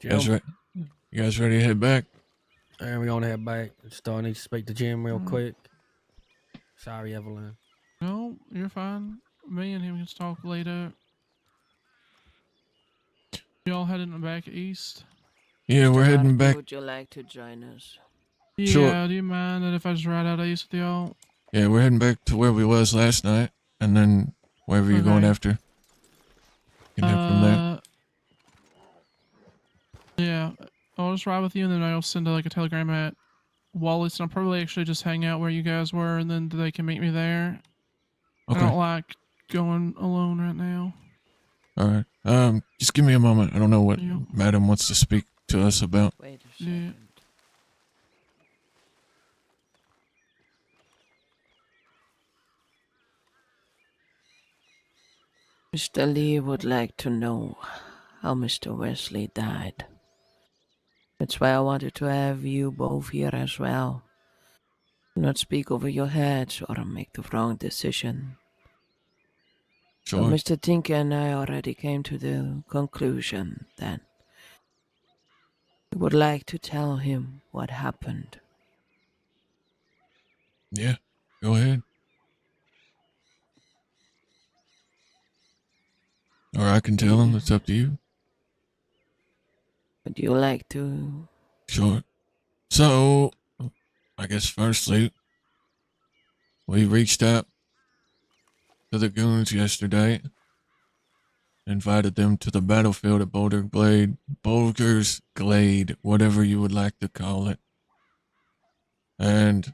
Speaker 11: Jim,
Speaker 1: You guys ready to head back?
Speaker 4: And we're gonna head back. Just I need to speak to Jim real
Speaker 7: Mm.
Speaker 4: quick. Sorry, Evelyn.
Speaker 7: No, you're fine. Me and him can talk later. Y'all heading back east?
Speaker 1: Yeah, we're heading back.
Speaker 2: Would you like to join us?
Speaker 1: Sure.
Speaker 7: Yeah, do you mind that if I just ride out east with y'all?
Speaker 1: Yeah, we're heading back to where we was last night, and then wherever you're going
Speaker 7: Okay.
Speaker 1: after. You can head from there.
Speaker 7: Yeah, I'll just ride with you, and then I'll send like a telegram at Wallace, and I'll probably actually just hang out where you guys were, and then they can meet me there.
Speaker 1: Okay.
Speaker 7: I don't like going alone right now.
Speaker 1: All right. Just give me a moment. I don't know what
Speaker 7: Yeah.
Speaker 1: Madam wants to speak to us about.
Speaker 2: Wait a second. Mr. Lee would like to know how Mr. Wesley died. That's why I wanted to have you both here as well. Do not speak over your heads or make the wrong decision.
Speaker 1: Sure.
Speaker 2: But Mr. Tinker and I already came to the conclusion that we would like to tell him what happened.
Speaker 1: Yeah, go ahead. Or I can tell him. It's up to you.
Speaker 2: Would you like to?
Speaker 1: Sure. So, I guess firstly, we reached out to the goons yesterday, invited them to the battlefield at Boulder's Glade, whatever you would like to call it. And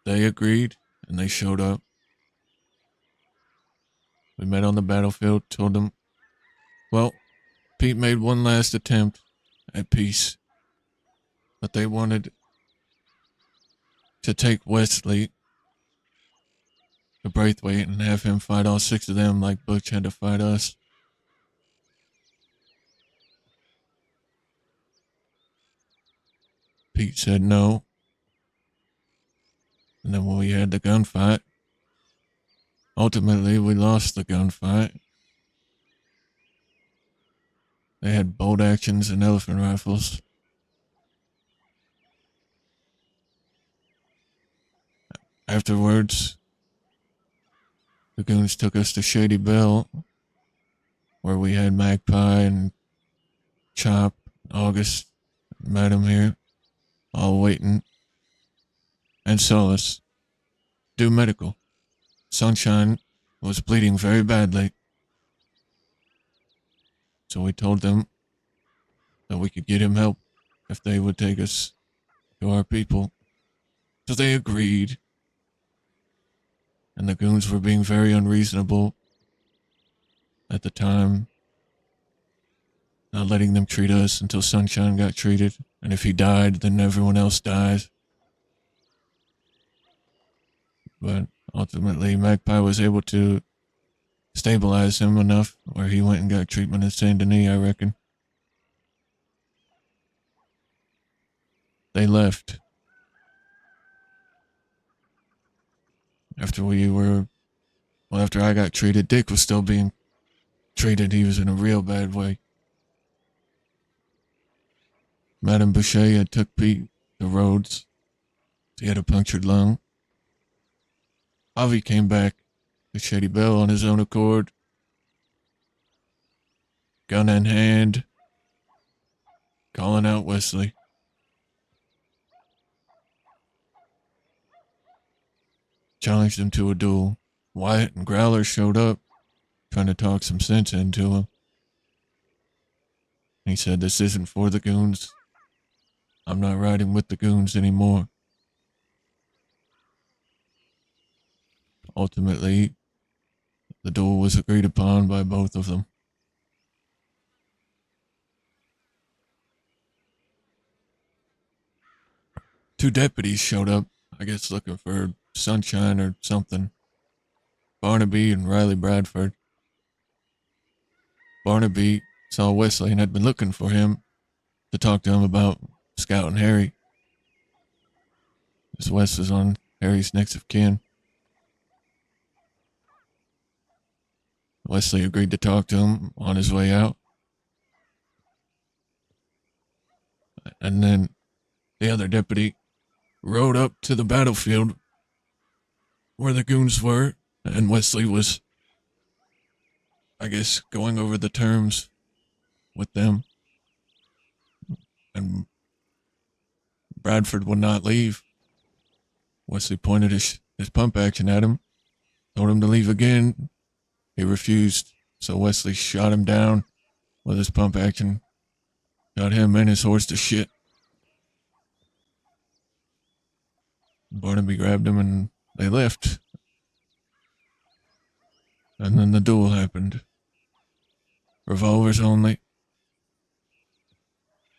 Speaker 1: they agreed, and they showed up. We met on the battlefield, told them, well, Pete made one last attempt at peace, but they wanted to take Wesley to Braithwaite and have him fight all 6 of them like Butch had to fight us. Pete said no. And then when we had the gunfight, ultimately we lost the gunfight. They had bolt actions and elephant rifles. Afterwards, the goons took us to Shady Bell, where we had Magpie and Chop, August, Madam here, all waiting, and saw us do medical. Sunshine was bleeding very badly, so we told them that we could get him help if they would take us to our people. So they agreed, and the goons were being very unreasonable at the time, not letting them treat us until Sunshine got treated, and if he died, then everyone else dies. But ultimately, Magpie was able to stabilize him enough where he went and got treatment in Saint Denis, I reckon. They left. After I got treated, Dick was still being treated. He was in a real bad way. Madame Boucher had took Pete to Rhodes. He had a punctured lung. Avi came back to Shady Bell on his own accord. Gun in hand. Calling out Wesley. Challenged him to a duel. Wyatt and Growler showed up, trying to talk some sense into him. He said, this isn't for the goons. I'm not riding with the goons anymore. Ultimately, the duel was agreed upon by both of them. Two deputies showed up, I guess looking for Sunshine or something. Barnaby and Riley Bradford. Barnaby saw Wesley and had been looking for him to talk to him about Scout and Harry, as Wes is on Harry's next of kin. Wesley agreed to talk to him on his way out. And then the other deputy rode up to the battlefield where the goons were, and Wesley was, I guess, going over the terms with them. And Bradford would not leave. Wesley pointed his pump action at him, told him to leave again. He refused, so Wesley shot him down with his pump action, got him and his horse to shit. Barnaby grabbed him and they left. And then the duel happened. Revolvers only.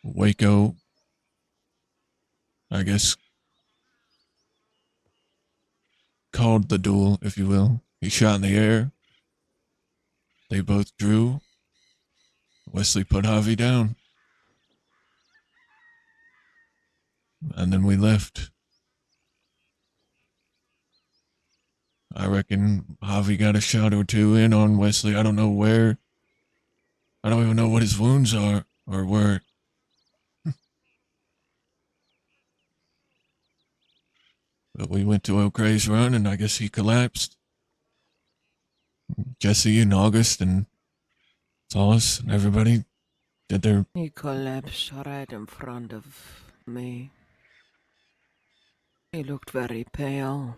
Speaker 1: Waco, I guess, called the duel, if you will. He shot in the air. They both drew. Wesley put Javi down. And then we left. I reckon Javi got a shot or two in on Wesley. I don't know where. I don't even know what his wounds are or were. But we went to O'Crea's Run, and I guess he collapsed. Jesse and August and Solace and everybody did their...
Speaker 2: He collapsed right in front of me. He looked very pale.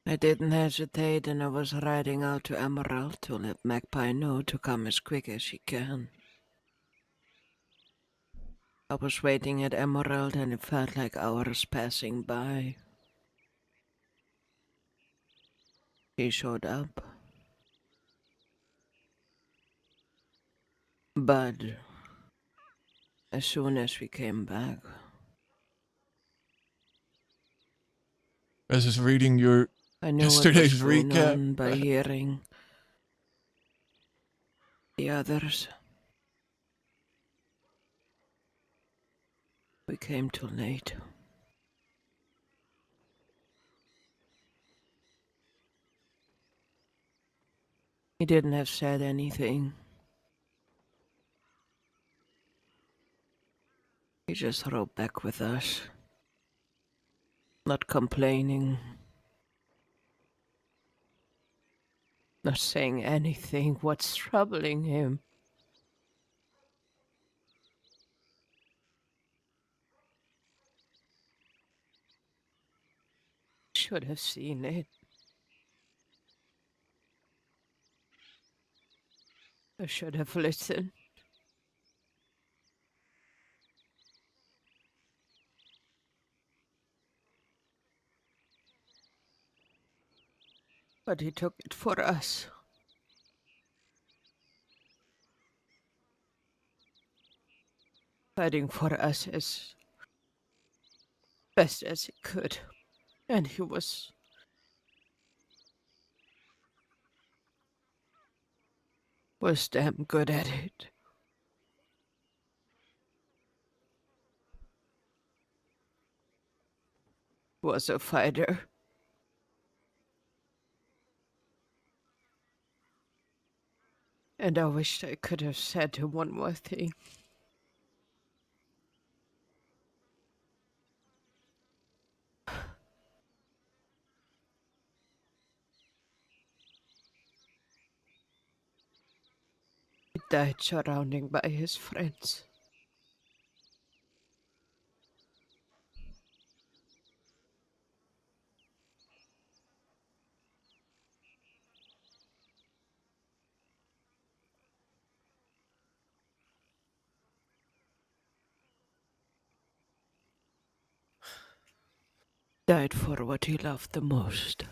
Speaker 2: I didn't hesitate, and I was riding out to Emerald to let Magpie know to come as quick as she can. I was waiting at Emerald, and it felt like hours passing by. He showed up. But as soon as we came back...
Speaker 1: I was just reading your
Speaker 2: I knew
Speaker 1: yesterday's
Speaker 2: what was going
Speaker 1: recap.
Speaker 2: on by hearing the others. We came too late. He didn't have said anything. He just rode back with us. Not complaining. Not saying anything. What's troubling him? Should have seen it. I should have listened. But he took it for us. Fighting for us as best as he could. And he was damn good at it. Was a fighter. And I wished I could have said him one more thing. He died surrounded by his friends. Died for what he loved the most.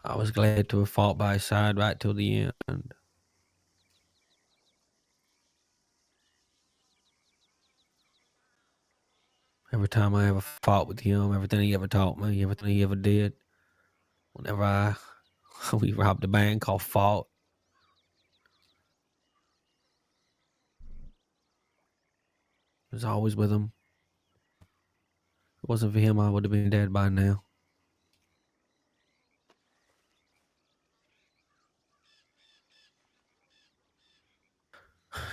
Speaker 4: I was glad to have fought by his side right till the end. Every time I ever fought with him, everything he ever taught me, everything he ever did, whenever we robbed a bank or fought, I was always with him. If it wasn't for him, I would have been dead by now.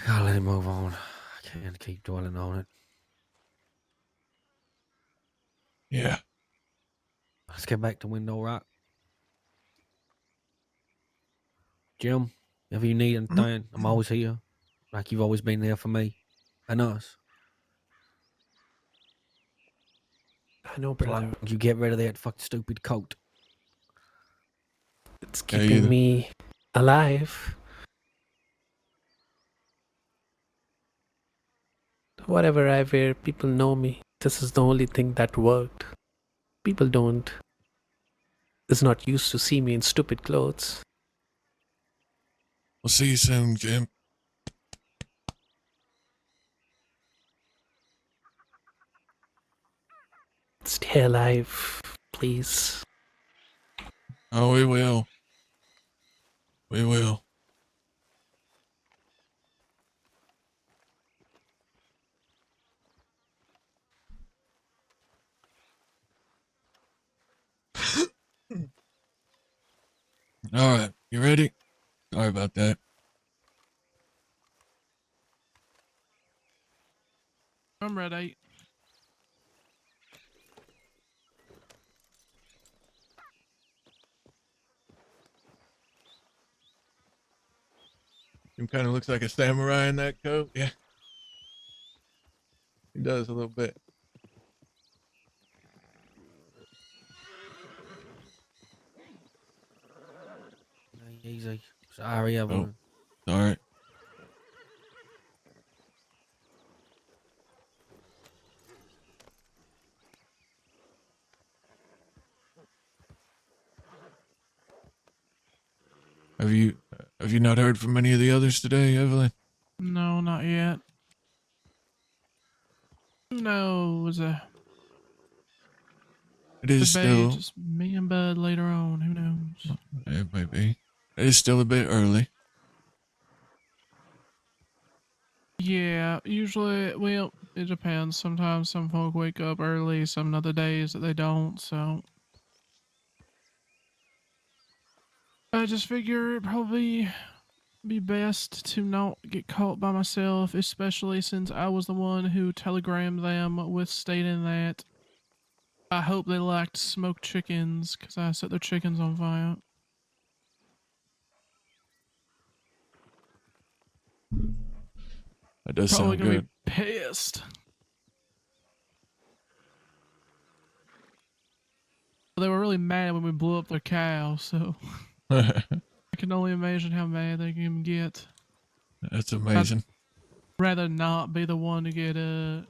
Speaker 4: Gotta let him move on. I can't keep dwelling on it.
Speaker 1: Yeah.
Speaker 4: Let's get back to Window Rock. Jim, if you need anything, I'm always here. Like you've always been there for me and us.
Speaker 10: I know,
Speaker 4: As long
Speaker 10: brother.
Speaker 4: as you get rid of that fucking stupid coat.
Speaker 10: It's
Speaker 1: Yeah,
Speaker 10: keeping me alive. Whatever I wear, people know me. This is the only thing that worked. People don't is not used to see me in stupid clothes.
Speaker 1: We'll see you soon, Jim.
Speaker 10: Stay alive, please.
Speaker 1: Oh, we will. We will. All right, you ready? Sorry about that.
Speaker 7: I'm ready.
Speaker 1: Jim kind of looks like a samurai in that coat. Yeah. He does a little bit.
Speaker 4: Easy. Sorry, everyone.
Speaker 1: Sorry. Have you not heard from any of the others today, Evelyn?
Speaker 7: No, not yet. Who knows?
Speaker 1: It is
Speaker 7: Maybe
Speaker 1: still.
Speaker 7: just me and Bud later on. Who knows?
Speaker 1: It might be. It is still a bit early.
Speaker 7: Yeah, usually, well, it depends. Sometimes some folk wake up early, some other days that they don't, so. I just figure it'd probably be best to not get caught by myself, especially since I was the one who telegrammed them with stating that I hope they liked smoked chickens, because I set their chickens on fire.
Speaker 1: That does
Speaker 7: Probably
Speaker 1: sound
Speaker 7: gonna
Speaker 1: good.
Speaker 7: be pissed. They were really mad when we blew up their cow, so I can only imagine how mad they can get.
Speaker 1: That's amazing.
Speaker 7: I'd rather not be the one to get the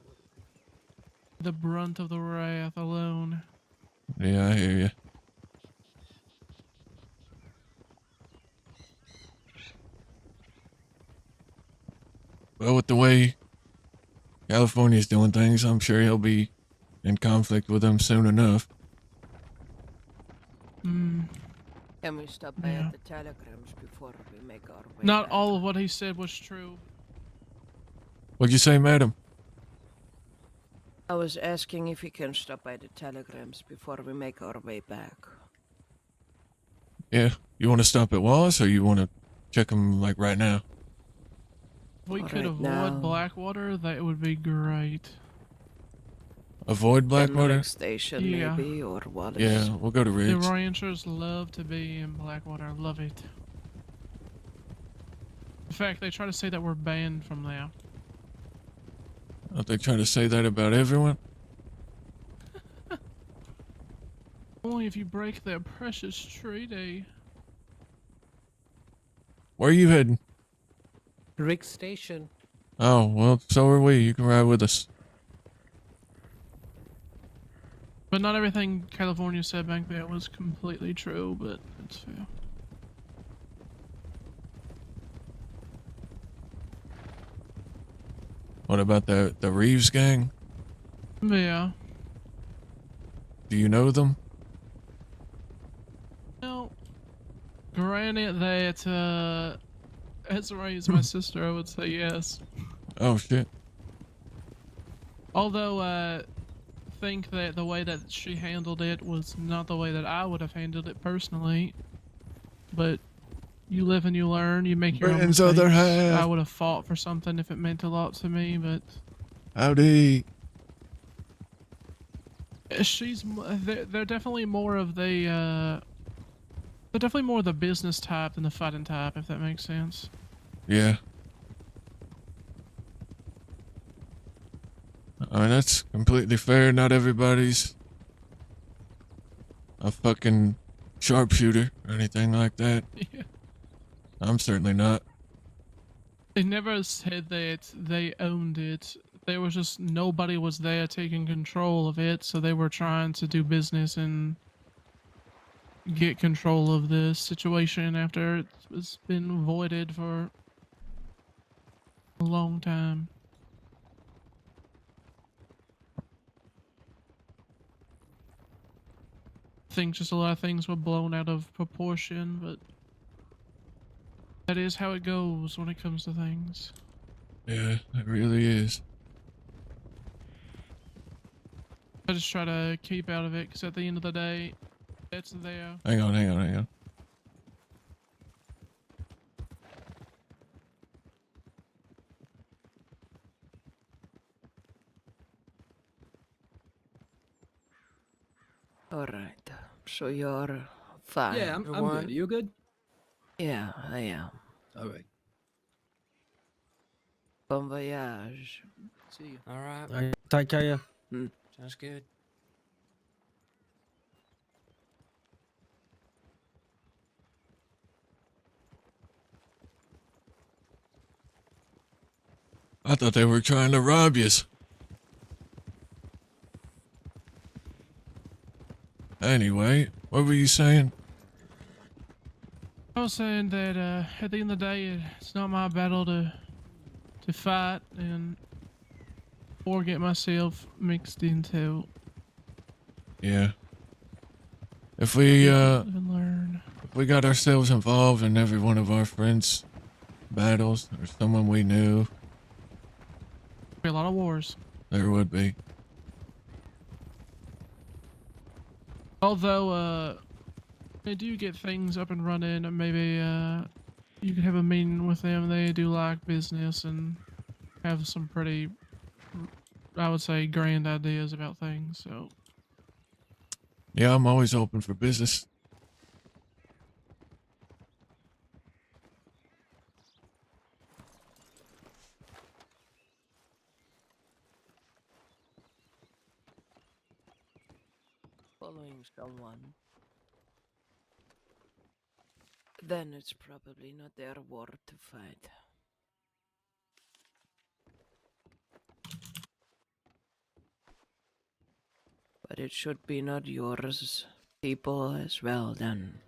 Speaker 7: brunt of the wrath alone.
Speaker 1: Yeah, I hear you. Well, with the way California's doing things, I'm sure he'll be in conflict with them soon enough.
Speaker 7: Mm.
Speaker 2: Can we stop by
Speaker 7: Yeah.
Speaker 2: at the telegrams before we make our way
Speaker 7: Not
Speaker 2: back?
Speaker 7: all of what he said was true.
Speaker 1: What'd you say, madam?
Speaker 2: I was asking if we can stop by the telegrams before we make our way back.
Speaker 1: Yeah. You want to stop at Wallace, or you want to check them like right now?
Speaker 7: If we
Speaker 2: All
Speaker 7: could
Speaker 2: right,
Speaker 7: avoid
Speaker 2: now.
Speaker 7: Blackwater, that would be great.
Speaker 1: Avoid Blackwater?
Speaker 2: Emmerich Station,
Speaker 7: Yeah.
Speaker 2: maybe, or Wallace.
Speaker 1: Yeah, we'll go to
Speaker 7: The
Speaker 1: Riggs.
Speaker 7: ranchers love to be in Blackwater. Love it. In fact, they try to say that we're banned from there.
Speaker 1: Aren't they trying to say that about everyone?
Speaker 7: Only if you break their precious treaty.
Speaker 1: Where are you heading?
Speaker 10: Rick Station.
Speaker 1: Oh, well, so are we. You can ride with us.
Speaker 7: But not everything California said back there was completely true, but it's fair.
Speaker 1: What about the Reeves gang?
Speaker 7: Yeah.
Speaker 1: Do you know them?
Speaker 7: Well, granted that Ezra is my sister, I would say yes.
Speaker 1: Oh shit.
Speaker 7: Although I think that the way that she handled it was not the way that I would have handled it personally. But you live and you learn, you make your own
Speaker 1: Britain's
Speaker 7: mistakes.
Speaker 1: other half.
Speaker 7: I would have fought for something if it meant a lot to me, but
Speaker 1: Howdy.
Speaker 7: they're definitely more of the they're definitely more the business type than the fighting type, if that makes sense.
Speaker 1: Yeah. I mean, that's completely fair. Not everybody's a fucking sharpshooter or anything like that.
Speaker 7: Yeah.
Speaker 1: I'm certainly not.
Speaker 7: They never said that they owned it. There was just nobody was there taking control of it, so they were trying to do business and get control of the situation after it's been voided for a long time. I think just a lot of things were blown out of proportion, but that is how it goes when it comes to things.
Speaker 1: Yeah, it really is.
Speaker 7: I just try to keep out of it, because at the end of the day, it's there.
Speaker 1: Hang on.
Speaker 2: All right. So you're fine.
Speaker 15: Yeah, I'm good. You good?
Speaker 2: Yeah, I am.
Speaker 15: All right.
Speaker 2: Bon voyage.
Speaker 15: See you. All right.
Speaker 4: All right, take care.
Speaker 15: Sounds good.
Speaker 1: I thought they were trying to rob you. Anyway, what were you saying?
Speaker 7: I was saying that at the end of the day, it's not my battle to fight and or get myself mixed into.
Speaker 1: Yeah. If we
Speaker 7: Live and learn.
Speaker 1: if we got ourselves involved in every one of our friends' battles or someone we knew,
Speaker 7: Be a lot of wars.
Speaker 1: there would be.
Speaker 7: Although they do get things up and running, and maybe you could have a meeting with them. They do like business and have some pretty, I would say, grand ideas about things. So
Speaker 1: Yeah, I'm always open for business.
Speaker 2: Following someone. Then it's probably not their war to fight. But it should be not yours, people, as well, then.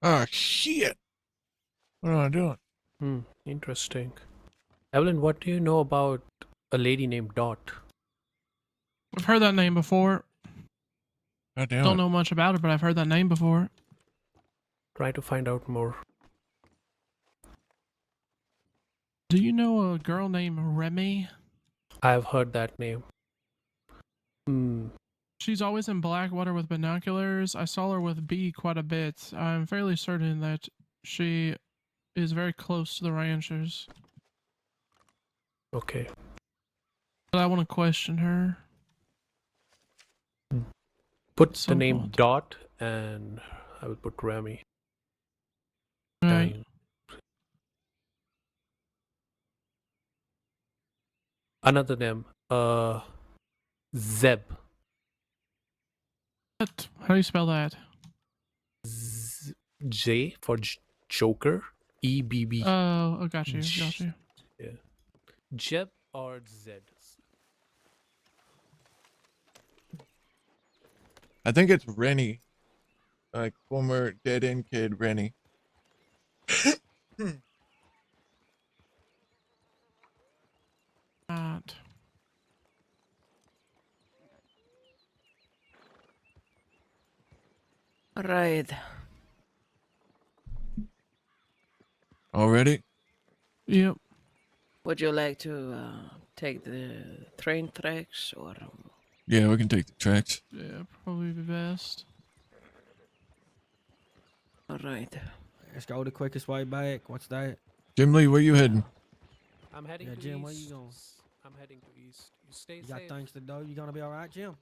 Speaker 1: Oh, shit. What am I doing?
Speaker 10: Interesting. Evelyn, what do you know about a lady named Dot?
Speaker 7: I've heard that name before.
Speaker 1: God damn
Speaker 7: Don't
Speaker 1: it.
Speaker 7: know much about it, but I've heard that name before.
Speaker 10: Try to find out more.
Speaker 7: Do you know a girl named Remy?
Speaker 10: I've heard that name.
Speaker 7: She's always in Blackwater with binoculars. I saw her with B quite a bit. I'm fairly certain that she is very close to the ranchers.
Speaker 10: Okay.
Speaker 7: But I want to question her.
Speaker 10: Put
Speaker 7: So
Speaker 10: the name
Speaker 7: called.
Speaker 10: Dot and I will put Remy.
Speaker 7: Right.
Speaker 10: And another name, Zeb.
Speaker 7: What? How do you spell that?
Speaker 10: J for Joker. EBB.
Speaker 7: Oh, got you. Got you.
Speaker 10: Yeah. Jeb or Zed?
Speaker 1: I think it's Rennie. Like former dead end kid Rennie.
Speaker 7: Not.
Speaker 2: Right.
Speaker 1: Already?
Speaker 7: Yep.
Speaker 2: Would you like to take the train tracks or?
Speaker 1: Yeah, we can take the tracks.
Speaker 7: Yeah, probably be best.
Speaker 2: All right.
Speaker 4: Let's go the quickest way back. What's that?
Speaker 1: Jim Lee, where you heading?
Speaker 10: I'm heading to
Speaker 4: Jim,
Speaker 10: east.
Speaker 4: where you going?
Speaker 10: I'm heading to east. You stay
Speaker 4: You
Speaker 10: safe.
Speaker 4: got things to do. You gonna be all right, Jim?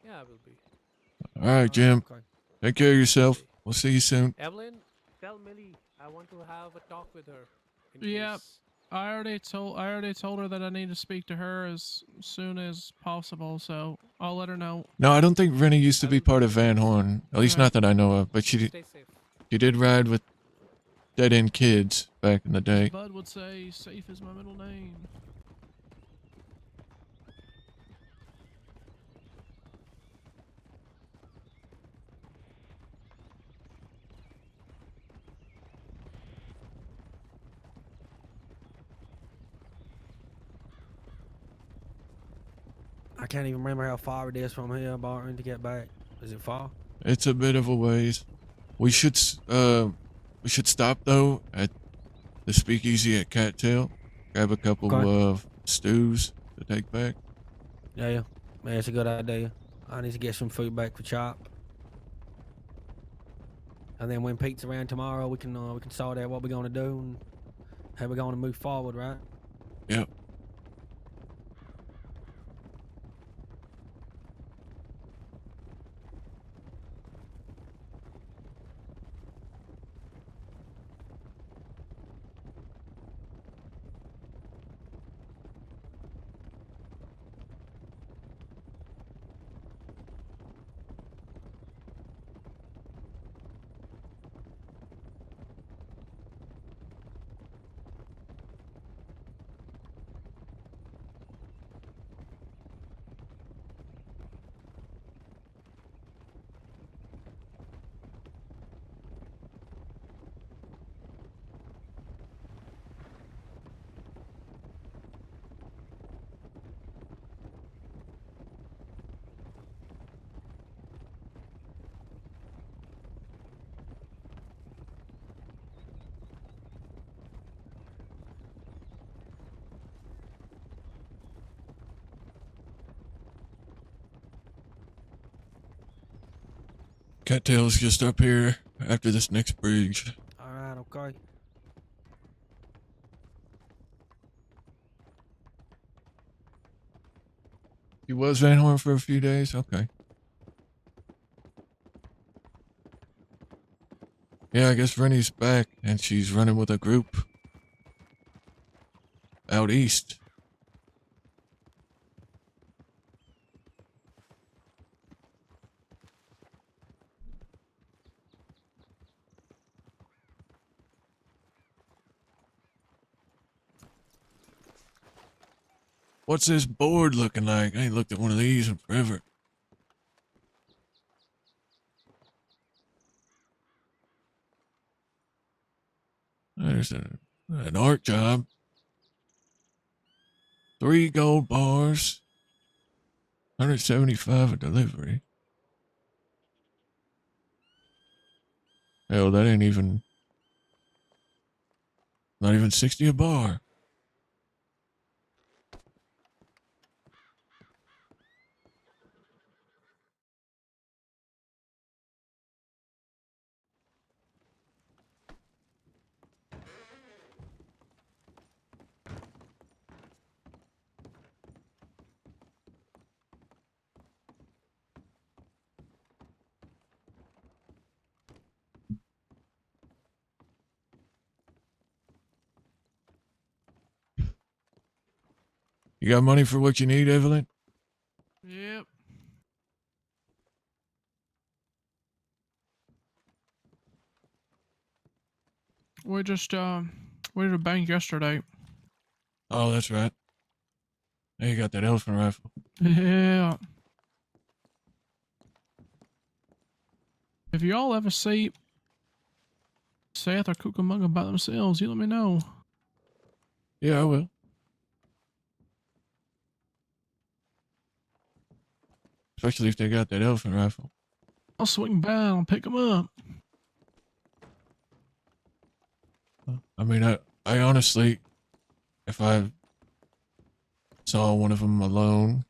Speaker 10: Yeah, I will be.
Speaker 1: All right, Jim.
Speaker 4: Okay.
Speaker 1: Take care of yourself. We'll see you soon.
Speaker 10: Evelyn, tell Millie I want to have a talk with her.
Speaker 7: Yep. I already told her that I need to speak to her as soon as possible, so I'll let her know.
Speaker 1: No, I don't think Rennie used to be part of Van Horn. At least not that I know of. But she did ride with dead end kids back in the day.
Speaker 7: Bud would say safe is my middle name.
Speaker 4: I can't even remember how far it is from here, Barton, to get back. Is it far?
Speaker 1: It's a bit of a ways. We should stop though at the speakeasy at Cattail. Grab a couple of stews to take back.
Speaker 4: Yeah, it's a good idea. I need to get some food back for Chop. And then when Pete's around tomorrow, we can sort out what we're gonna do and how we're gonna move forward, right?
Speaker 1: Yep. Cattail's just up here after this next bridge.
Speaker 4: All right, okay.
Speaker 1: You was Van Horn for a few days? Okay. Yeah, I guess Rennie's back and she's running with a group out east. What's this board looking like? I ain't looked at one of these in forever. There's an art job. 3 gold bars. 175 a delivery. Hell, that ain't even. Not even 60 a bar. You got money for what you need, Evelyn?
Speaker 7: Yep. We just went to the bank yesterday.
Speaker 1: Oh, that's right. Hey, you got that elephant rifle.
Speaker 7: Yeah. If y'all ever see Seth or Cucamonga by themselves, you let me know.
Speaker 1: Yeah, I will. Especially if they got that elephant rifle.
Speaker 7: I'll swing by and I'll pick them up.
Speaker 1: I mean, I honestly, if I saw one of them alone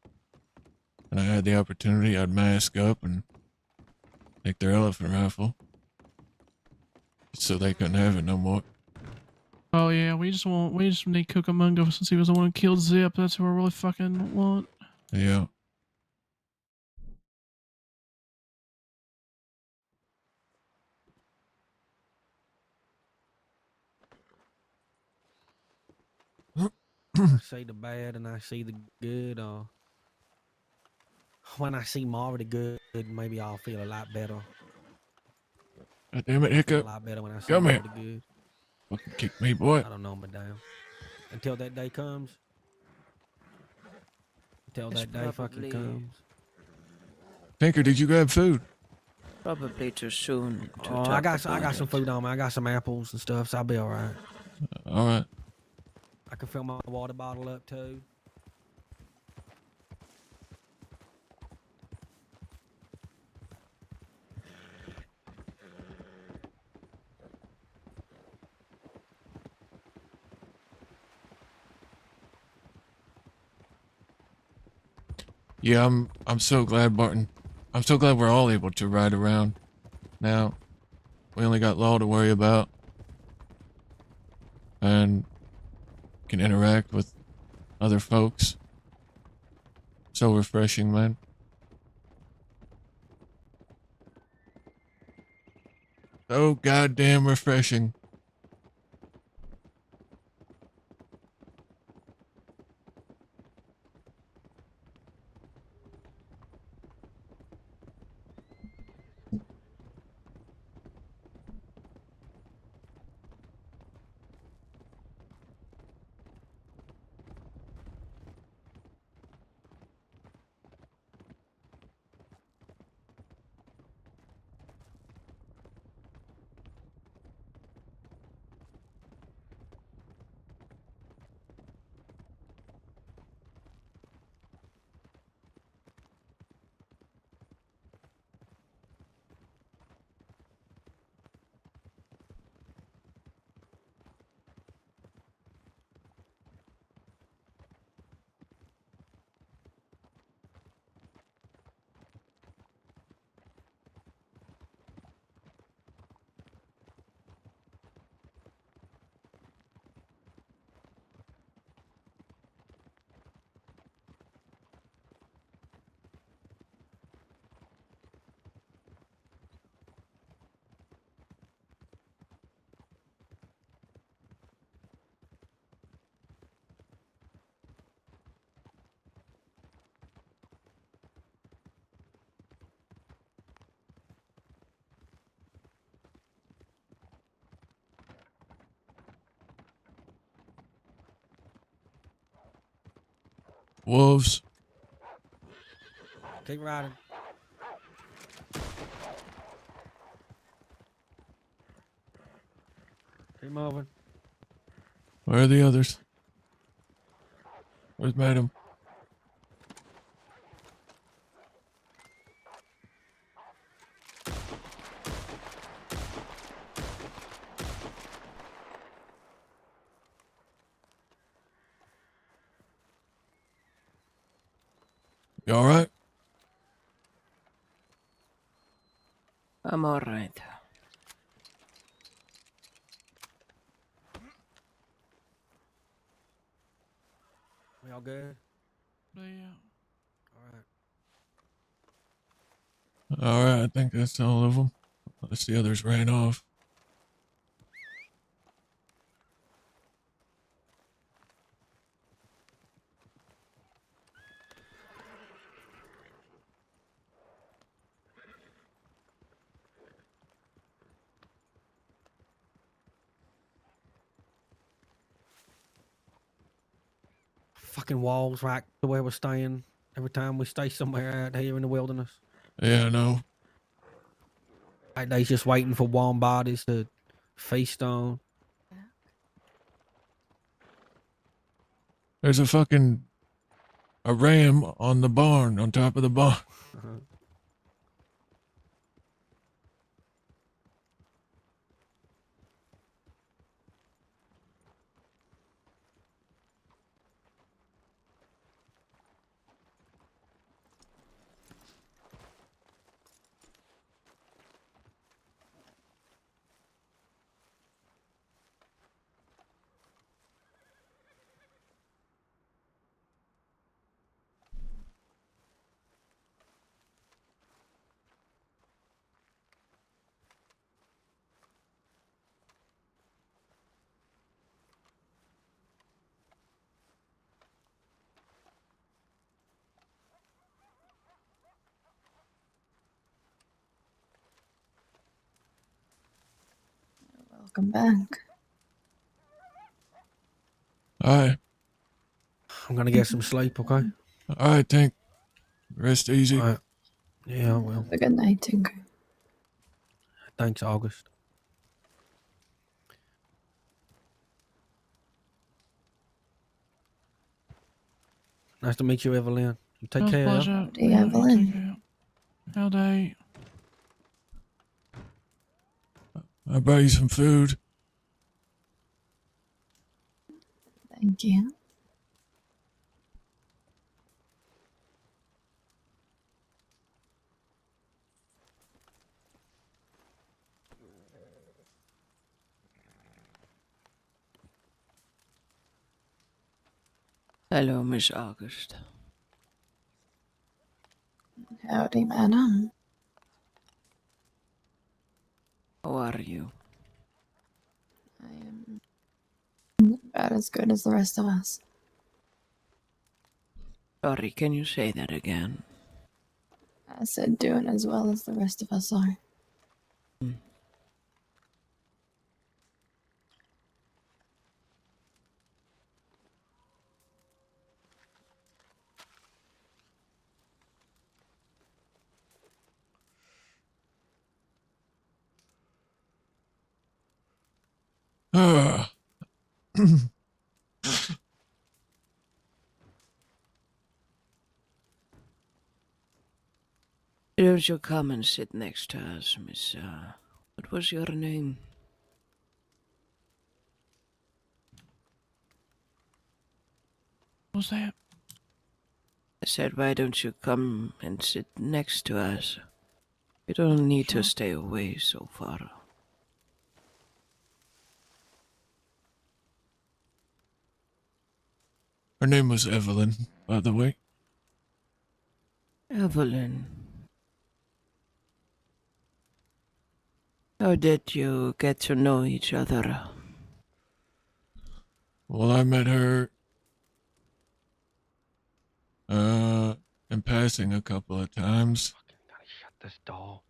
Speaker 1: and I had the opportunity, I'd mask up and take their elephant rifle so they couldn't have it no more.
Speaker 7: Oh yeah, we just need Cucamonga since he was the one who killed Zip. That's who I really fucking want.
Speaker 1: Yeah.
Speaker 4: I see the bad and I see the good. When I see more of the good, maybe I'll feel a lot better.
Speaker 1: God damn it,
Speaker 4: A
Speaker 1: Hiccup.
Speaker 4: lot better when I see
Speaker 1: Come
Speaker 4: more
Speaker 1: here.
Speaker 4: of the good.
Speaker 1: Fucking kick me, boy.
Speaker 4: I don't know, madame. Until that day comes. Until
Speaker 2: It's
Speaker 4: that day fucking
Speaker 2: probably-
Speaker 4: comes.
Speaker 1: Tinker, did you grab food?
Speaker 2: Probably too soon to
Speaker 4: Oh,
Speaker 2: talk
Speaker 4: I
Speaker 2: about
Speaker 4: got some
Speaker 2: it.
Speaker 4: food on me. I got some apples and stuff, so I'll be all right.
Speaker 1: All right.
Speaker 4: I can fill my water bottle up too.
Speaker 1: Yeah, I'm so glad, Barton. I'm so glad we're all able to ride around now. We only got Law to worry about. And can interact with other folks. So refreshing, man. So goddamn refreshing. Wolves.
Speaker 4: Keep riding. Keep moving.
Speaker 1: Where are the others? Where's Madam? You all right?
Speaker 2: I'm all right.
Speaker 4: We all good?
Speaker 7: Yeah.
Speaker 4: All right.
Speaker 1: All right, I think that's all of them. Unless the others ran off.
Speaker 4: Fucking walls right to where we're staying every time we stay somewhere out here in the wilderness.
Speaker 1: Yeah, I know.
Speaker 4: Like they just waiting for warm bodies to feast on.
Speaker 1: There's a ram on the barn, on top of the barn.
Speaker 4: Uh-huh.
Speaker 16: Welcome back.
Speaker 1: All right.
Speaker 4: I'm gonna get some sleep, okay?
Speaker 1: All right, Tink. Rest easy.
Speaker 4: All right. Yeah, I will.
Speaker 16: Have a good night, Tinker.
Speaker 4: Thanks, August. Nice to meet you, Evelyn. You take
Speaker 7: It was a
Speaker 4: care, yeah?
Speaker 7: pleasure.
Speaker 16: Howdy,
Speaker 7: Yeah, you
Speaker 16: Evelyn.
Speaker 7: take care. Howdy.
Speaker 1: I'll buy you some food.
Speaker 16: Thank you.
Speaker 2: Hello, Miss August.
Speaker 16: Howdy, madam.
Speaker 2: How are you?
Speaker 16: I am about as good as the rest of us.
Speaker 2: Sorry, can you say that again?
Speaker 16: I said doing as well as the rest of us are.
Speaker 1: Ah.
Speaker 2: Don't you come and sit next to us, Miss, what was your name?
Speaker 7: What was that?
Speaker 2: I said, why don't you come and sit next to us? You don't need to stay away so far.
Speaker 1: Her name was Evelyn, by the way.
Speaker 2: Evelyn. How did you get to know each other?
Speaker 1: Well, I met her in passing a couple of times.
Speaker 4: Gotta shut this door.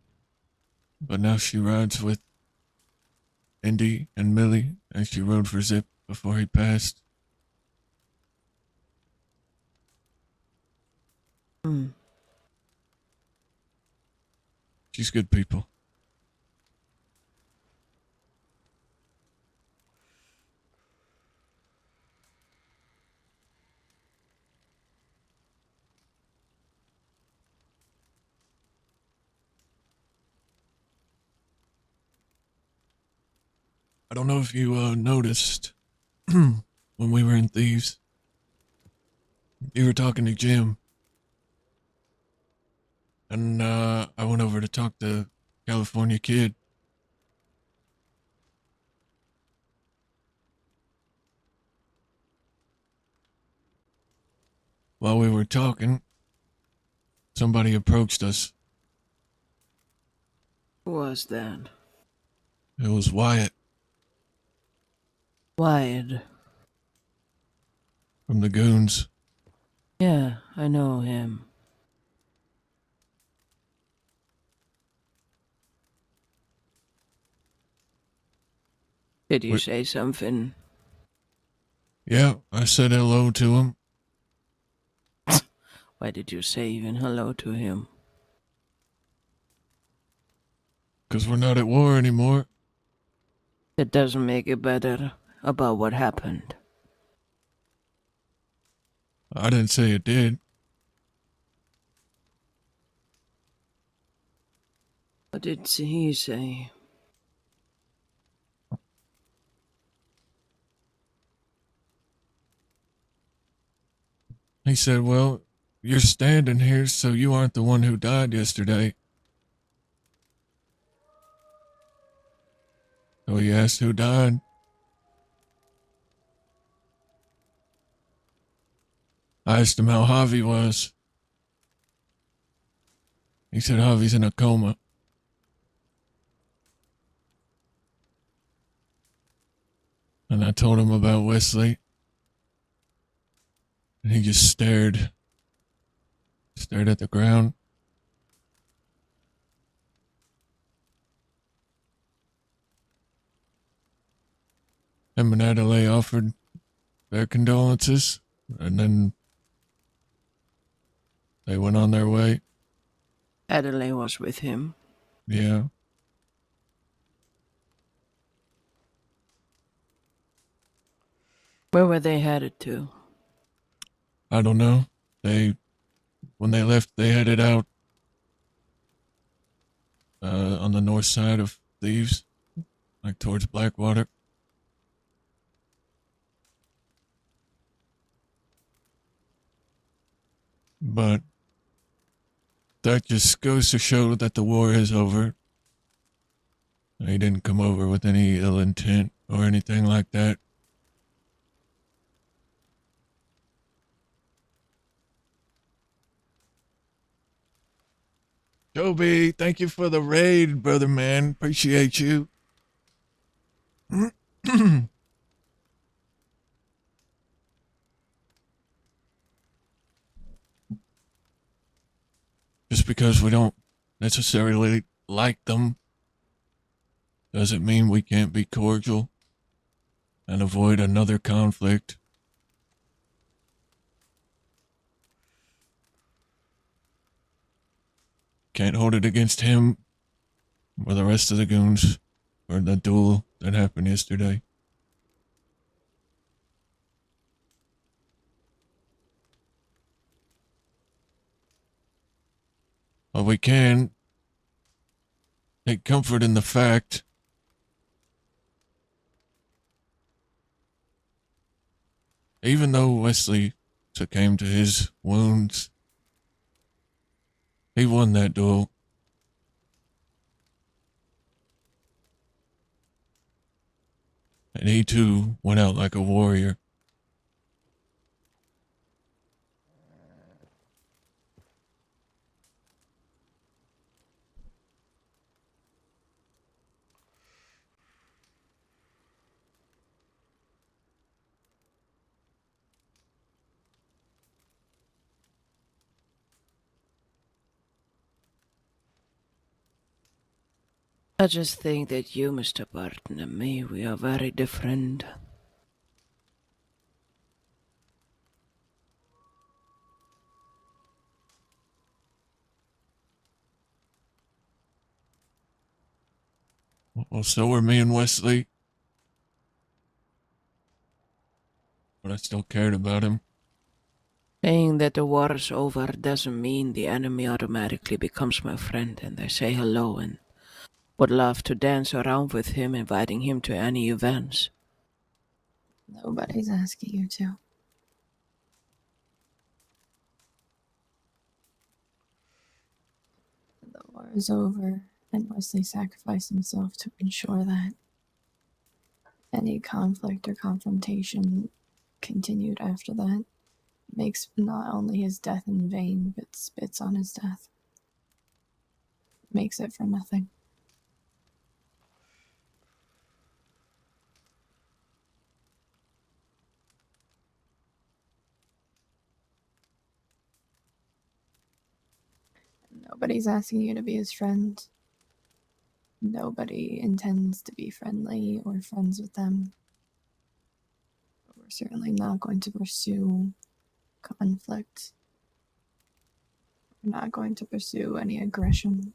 Speaker 1: But now she rides with Indy and Millie, and she rode for Zip before he passed.
Speaker 2: Hmm.
Speaker 1: She's good people. I don't know if you noticed when we were in Thieves. You were talking to Jim. And I went over to talk to California Kid. While we were talking, somebody approached us.
Speaker 2: Who was that?
Speaker 1: It was Wyatt
Speaker 2: Wyatt.
Speaker 1: from the Goons.
Speaker 2: Yeah, I know him. Did you say something?
Speaker 1: Yeah, I said hello to him.
Speaker 2: Why did you say even hello to him?
Speaker 1: 'Cause we're not at war anymore.
Speaker 2: That doesn't make it better about what happened.
Speaker 1: I didn't say it did.
Speaker 2: What did he say?
Speaker 1: He said, well, you're standing here, so you aren't the one who died yesterday. So he asked who died. I asked him how Javi was. He said Javi's in a coma. And I told him about Wesley. And he just stared at the ground. Him and Adelaide offered their condolences, and then they went on their way.
Speaker 2: Adelaide was with him.
Speaker 1: Yeah.
Speaker 2: Where were they headed to?
Speaker 1: I don't know. When they left, they headed out on the north side of Thieves, like towards Blackwater. But that just goes to show that the war is over. He didn't come over with any ill intent or anything like that. Toby, thank you for the raid, brother man. Appreciate you. Just because we don't necessarily like them doesn't mean we can't be cordial and avoid another conflict. Can't hold it against him or the rest of the goons or the duel that happened yesterday. But we can take comfort in the fact even though Wesley succumbed to his wounds, he won that duel. And he too went out like a warrior.
Speaker 2: I just think that you, Mr. Barton, and me, we are very different.
Speaker 1: Well, so were me and Wesley. But I still cared about him.
Speaker 2: Saying that the war is over doesn't mean the enemy automatically becomes my friend and I say hello and Would love to dance around with him, inviting him to any events.
Speaker 16: Nobody's asking you to. The war is over, and Wesley sacrificed himself to ensure that any conflict or confrontation continued after that makes not only his death in vain, but spits on his death. Makes it for nothing. Nobody's asking you to be his friend. Nobody intends to be friendly or friends with them. But we're certainly not going to pursue conflict. We're not going to pursue any aggression.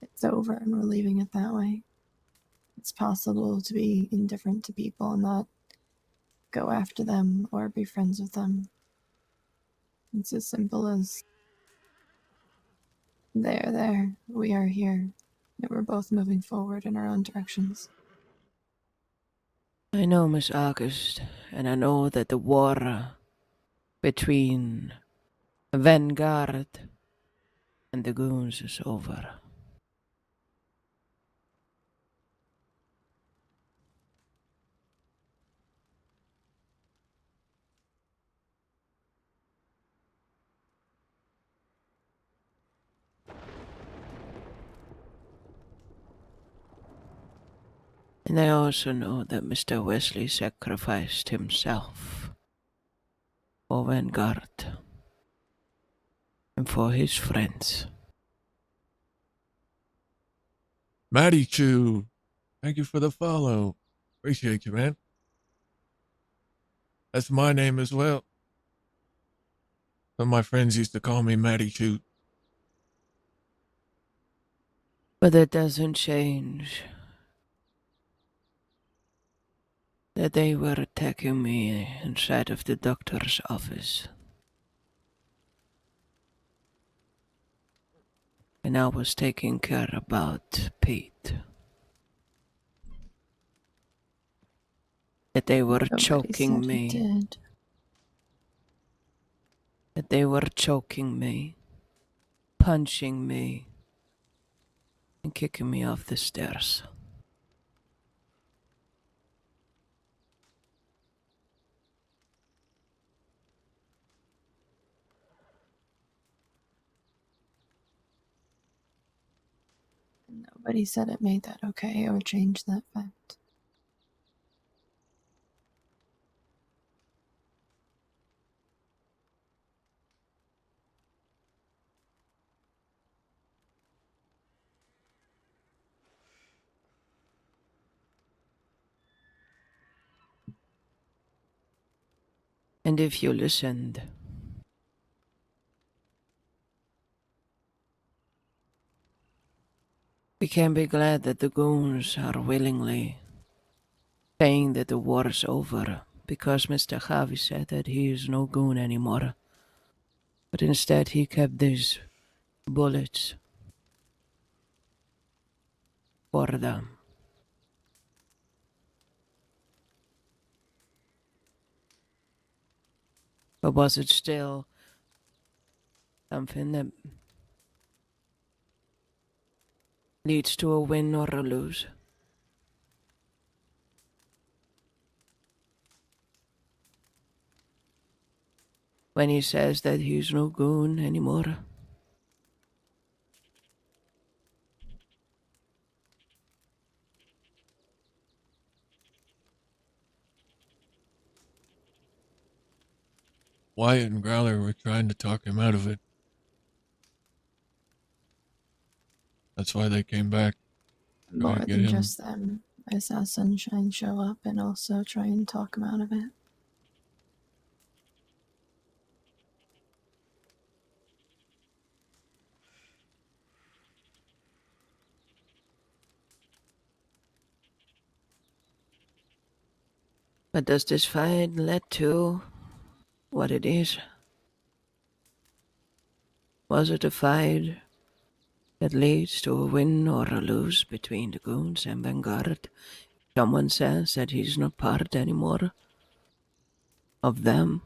Speaker 16: It's over and we're leaving it that way. It's possible to be indifferent to people and not go after them or be friends with them. It's as simple as they're there, we are here, and we're both moving forward in our own directions.
Speaker 2: I know, Miss August, and I know that the war between Vanguard and the goons is over. And I also know that Mr. Wesley sacrificed himself for Vanguard and for his friends.
Speaker 1: Matty Chew, thank you for the follow. Appreciate you, man. That's my name as well. Some of my friends used to call me Matty Chew.
Speaker 2: But that doesn't change that they were attacking me inside of the doctor's office. And I was taking care about Pete. That they were
Speaker 16: Nobody
Speaker 2: choking
Speaker 16: said
Speaker 2: me.
Speaker 16: he did.
Speaker 2: That they were choking me, punching me, and kicking me off the stairs.
Speaker 16: Nobody said it made that okay or changed that fact.
Speaker 2: And if you listened, we can be glad that the goons are willingly saying that the war is over, because Mr. Javi said that he is no goon anymore. But instead he kept these bullets for them. But was it still something that leads to a win or a lose? When he says that he's no goon anymore?
Speaker 1: Wyatt and Growler were trying to talk him out of it. That's why they came back.
Speaker 16: More
Speaker 1: Get
Speaker 16: than
Speaker 1: him.
Speaker 16: just them. I saw Sunshine show up and also try and talk him out of it.
Speaker 2: But does this fight lead to what it is? Was it a fight It leads to a win or a lose between the goons and Vanguard. Someone says that he's not part anymore of them.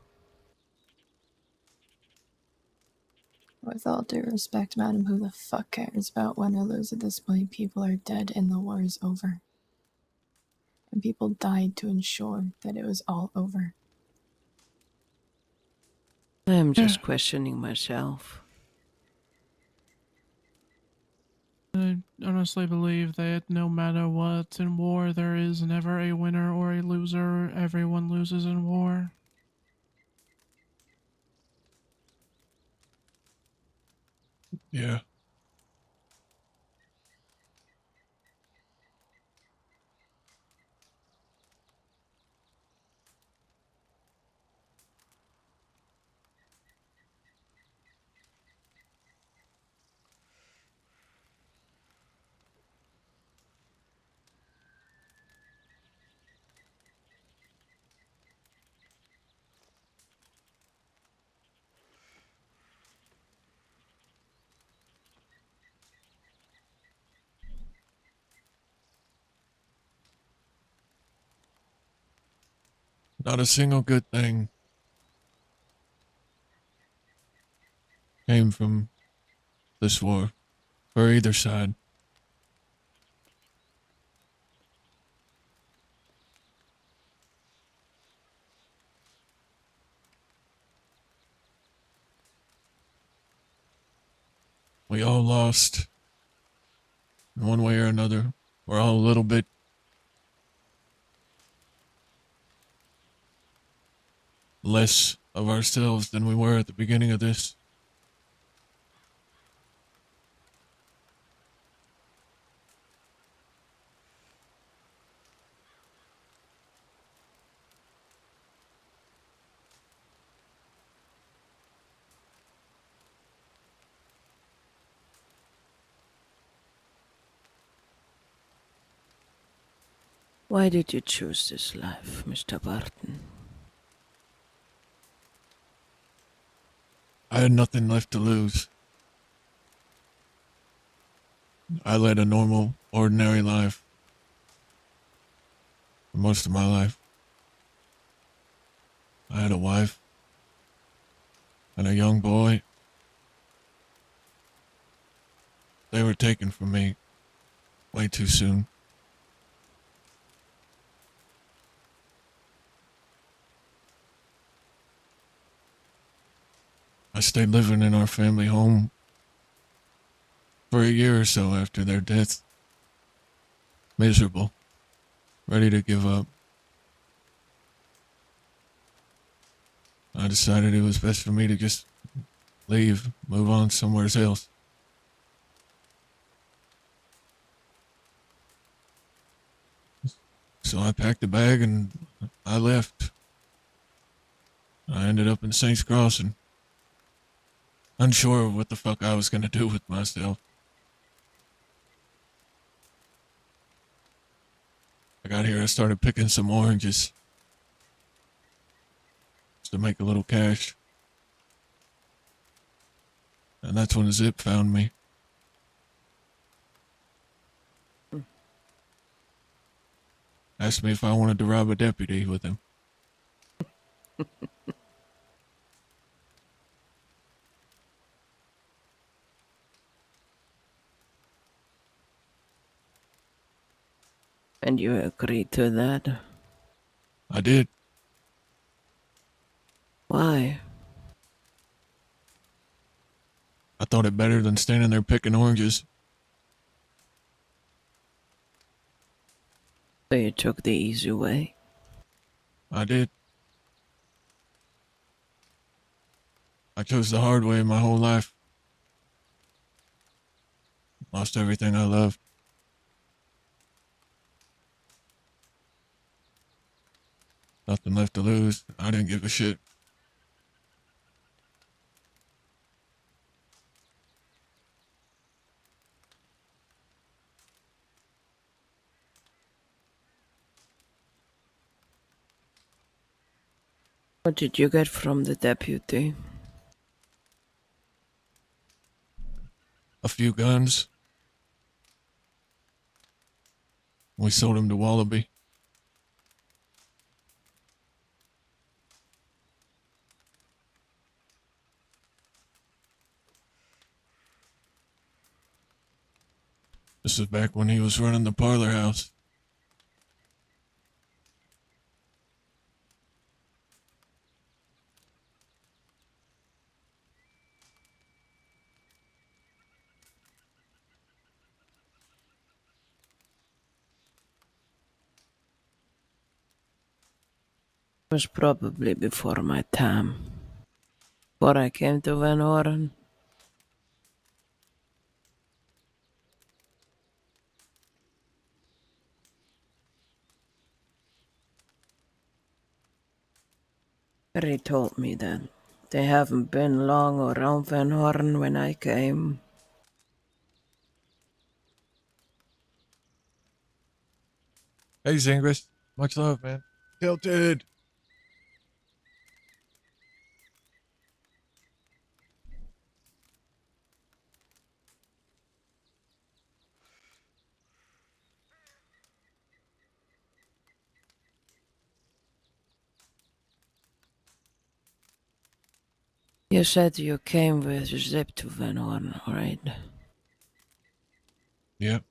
Speaker 16: With all due respect, madam, who the fuck cares about win or lose at this point? People are dead and the war is over. And people died to ensure that it was all over.
Speaker 2: I'm just questioning myself.
Speaker 7: I honestly believe that no matter what in war, there is never a winner or a loser. Everyone loses in war.
Speaker 1: Yeah. Not a single good thing came from this war for either side. We all lost in one way or another. We're all a little bit less of ourselves than we were at the beginning of this.
Speaker 2: Why did you choose this life, Mr. Barton?
Speaker 1: I had nothing left to lose. I led a normal, ordinary life for most of my life. I had a wife and a young boy. They were taken from me way too soon. I stayed living in our family home for a year or so after their death. Miserable, ready to give up. I decided it was best for me to just leave, move on somewhere else. So I packed a bag and I left. I ended up in Saints Crossing, unsure of what the fuck I was gonna do with myself. I got here, I started picking some oranges just to make a little cash. And that's when Zip found me. Asked me if I wanted to rob a deputy with him.
Speaker 2: And you agreed to that?
Speaker 1: I did.
Speaker 2: Why?
Speaker 1: I thought it better than standing there picking oranges.
Speaker 2: So you took the easy way?
Speaker 1: I did. I chose the hard way my whole life. Lost everything I loved. Nothing left to lose. I didn't give a shit.
Speaker 2: What did you get from the deputy?
Speaker 1: a few guns. We sold them to Wallaby. This is back when he was running the parlor house.
Speaker 2: It was probably before my time. Before I came to Van Oren. He told me that they haven't been long around Van Horn when I came.
Speaker 1: Hey, Zingris. Much love, man. Tilted.
Speaker 2: You said you came with Zip to Van Horn, right?
Speaker 1: Yep.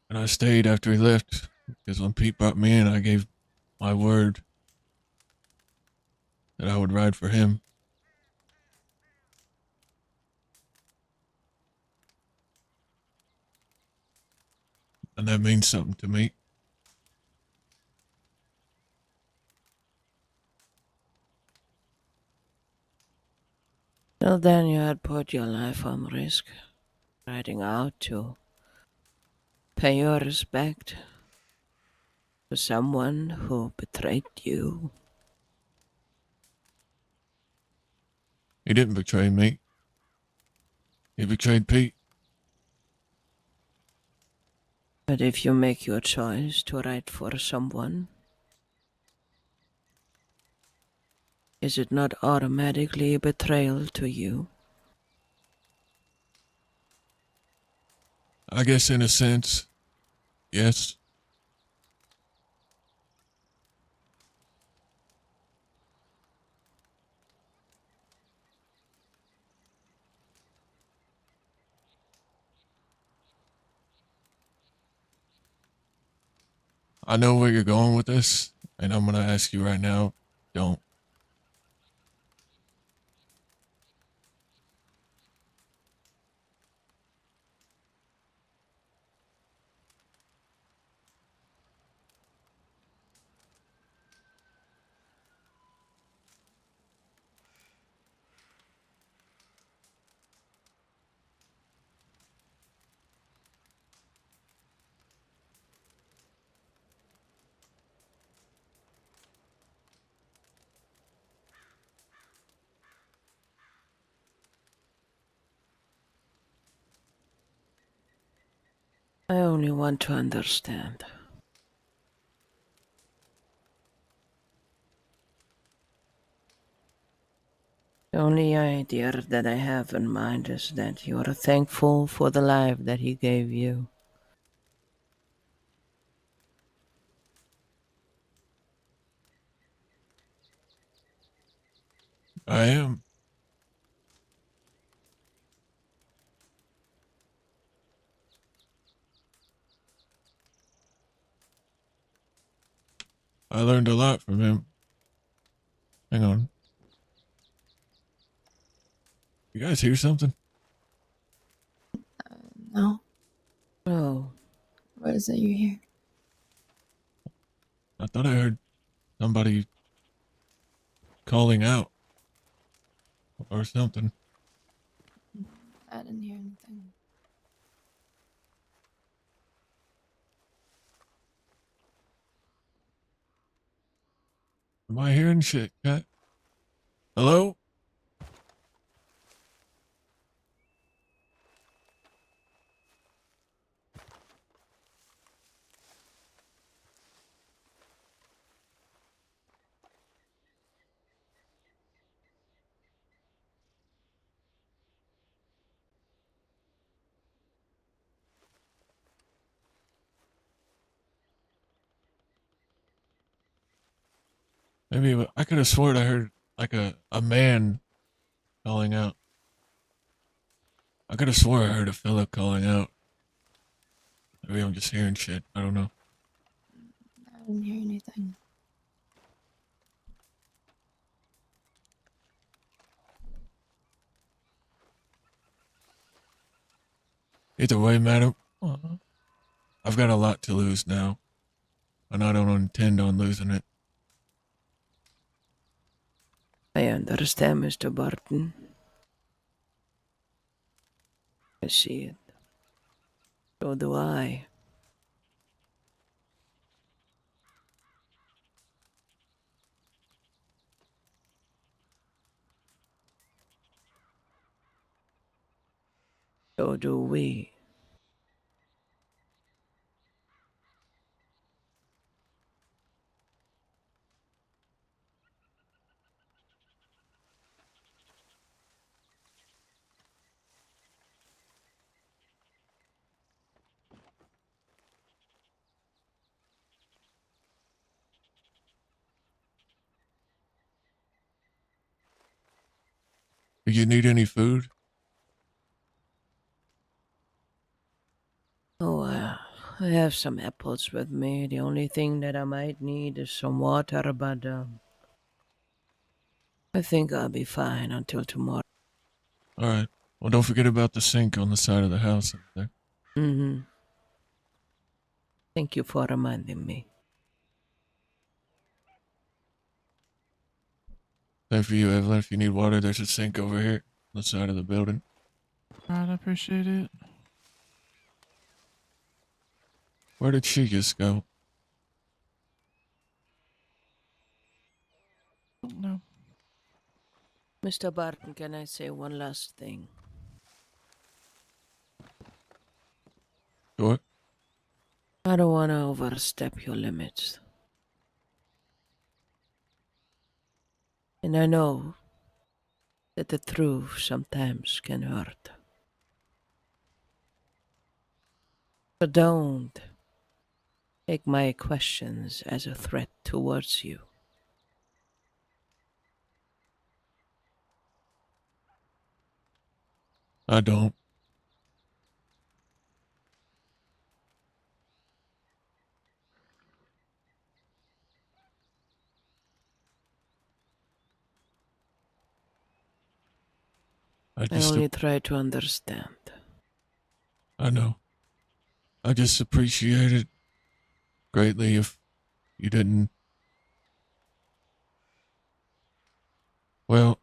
Speaker 1: And I stayed after he left because when Pete brought me in, I gave my word that I would ride for him. And that means something to me.
Speaker 2: Till then you had put your life on risk, riding out to pay your respect to someone who betrayed you.
Speaker 1: He didn't betray me. He betrayed Pete.
Speaker 2: But if you make your choice to ride for someone, is it not automatically betrayal to you?
Speaker 1: I guess in a sense, yes. I know where you're going with this, and I'm going to ask you right now, don't.
Speaker 2: I only want to understand. The only idea that I have in mind is that you are thankful for the life that he gave you.
Speaker 1: I am. I learned a lot from him. Hang on. You guys hear something?
Speaker 16: No.
Speaker 2: Oh,
Speaker 16: What is it you hear?
Speaker 1: I thought I heard somebody calling out or something.
Speaker 16: I didn't hear anything.
Speaker 1: Am I hearing shit, cat? Hello? Maybe I could have sworn I heard like a man calling out. I could have swore I heard a fella calling out. Maybe I'm just hearing shit. I don't know.
Speaker 16: I didn't hear anything.
Speaker 1: Either way, madam, I've got a lot to lose now, and I don't intend on losing it.
Speaker 2: I understand, Mr. Barton. I see it. So do I. So do we.
Speaker 1: Do you need any food?
Speaker 2: Oh, I have some apples with me. The only thing that I might need is some water, but I think I'll be fine until tomorrow.
Speaker 1: All right. Well, don't forget about the sink on the side of the house up there.
Speaker 2: Mm-hmm. Thank you for reminding me.
Speaker 1: Same for you, Evelyn. If you need water, there's a sink over here on the side of the building.
Speaker 7: Alright, I appreciate it.
Speaker 1: Where did she just go?
Speaker 7: No.
Speaker 2: Mr. Barton, can I say one last thing?
Speaker 1: Sure.
Speaker 2: I don't want to overstep your limits. And I know that the truth sometimes can hurt. But don't take my questions as a threat towards you.
Speaker 1: I don't.
Speaker 2: I only try to understand.
Speaker 1: I know. I just appreciate it greatly if you didn't. Well,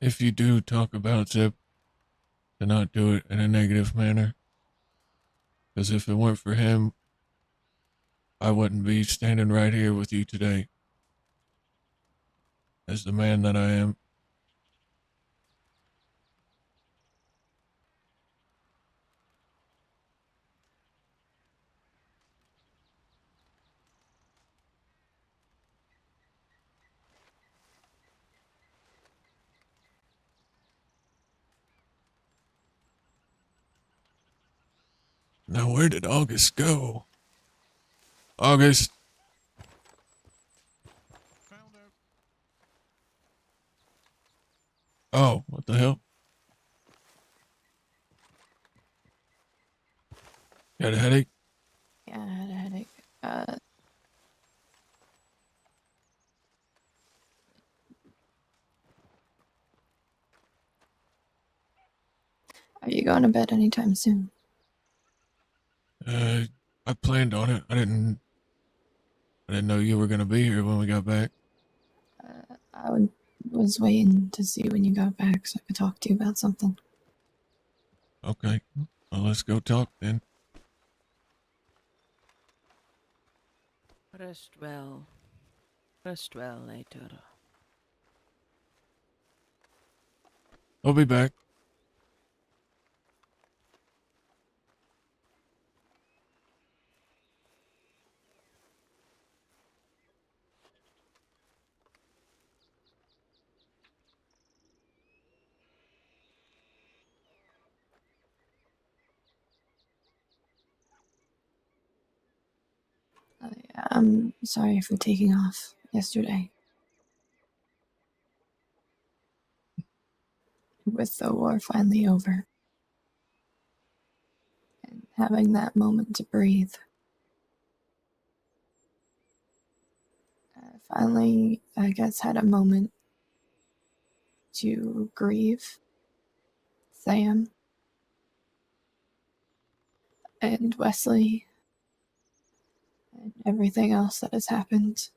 Speaker 1: if you do talk about Zip, to not do it in a negative manner. Because if it weren't for him, I wouldn't be standing right here with you today as the man that I am. Now, where did August go? August. Oh, what the hell? You had a headache?
Speaker 16: Yeah, I had a headache. Are you going to bed anytime soon?
Speaker 1: I planned on it. I didn't know you were gonna be here when we got back.
Speaker 16: Was waiting to see when you got back so I could talk to you about something.
Speaker 1: Okay. Well, let's go talk then.
Speaker 2: Rest well. Rest well later.
Speaker 1: I'll be back.
Speaker 16: I'm sorry for taking off yesterday. With the war finally over, and having that moment to breathe, I finally, I guess, had a moment to grieve Sam and Wesley and everything else that has happened.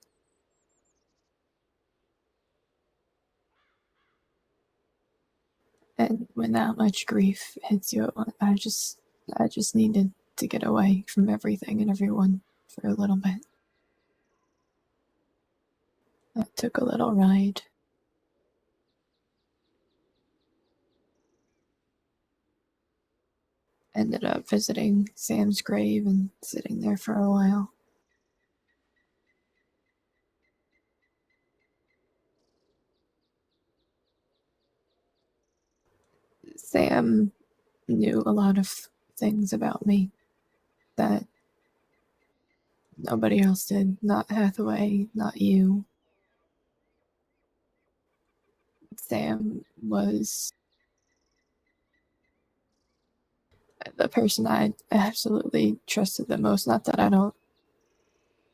Speaker 16: And when that much grief hits you, I just needed to get away from everything and everyone for a little bit. I took a little ride. Ended up visiting Sam's grave and sitting there for a while. Sam knew a lot of things about me that nobody else did. Not Hathaway, not you. Sam was the person I absolutely trusted the most. Not that I don't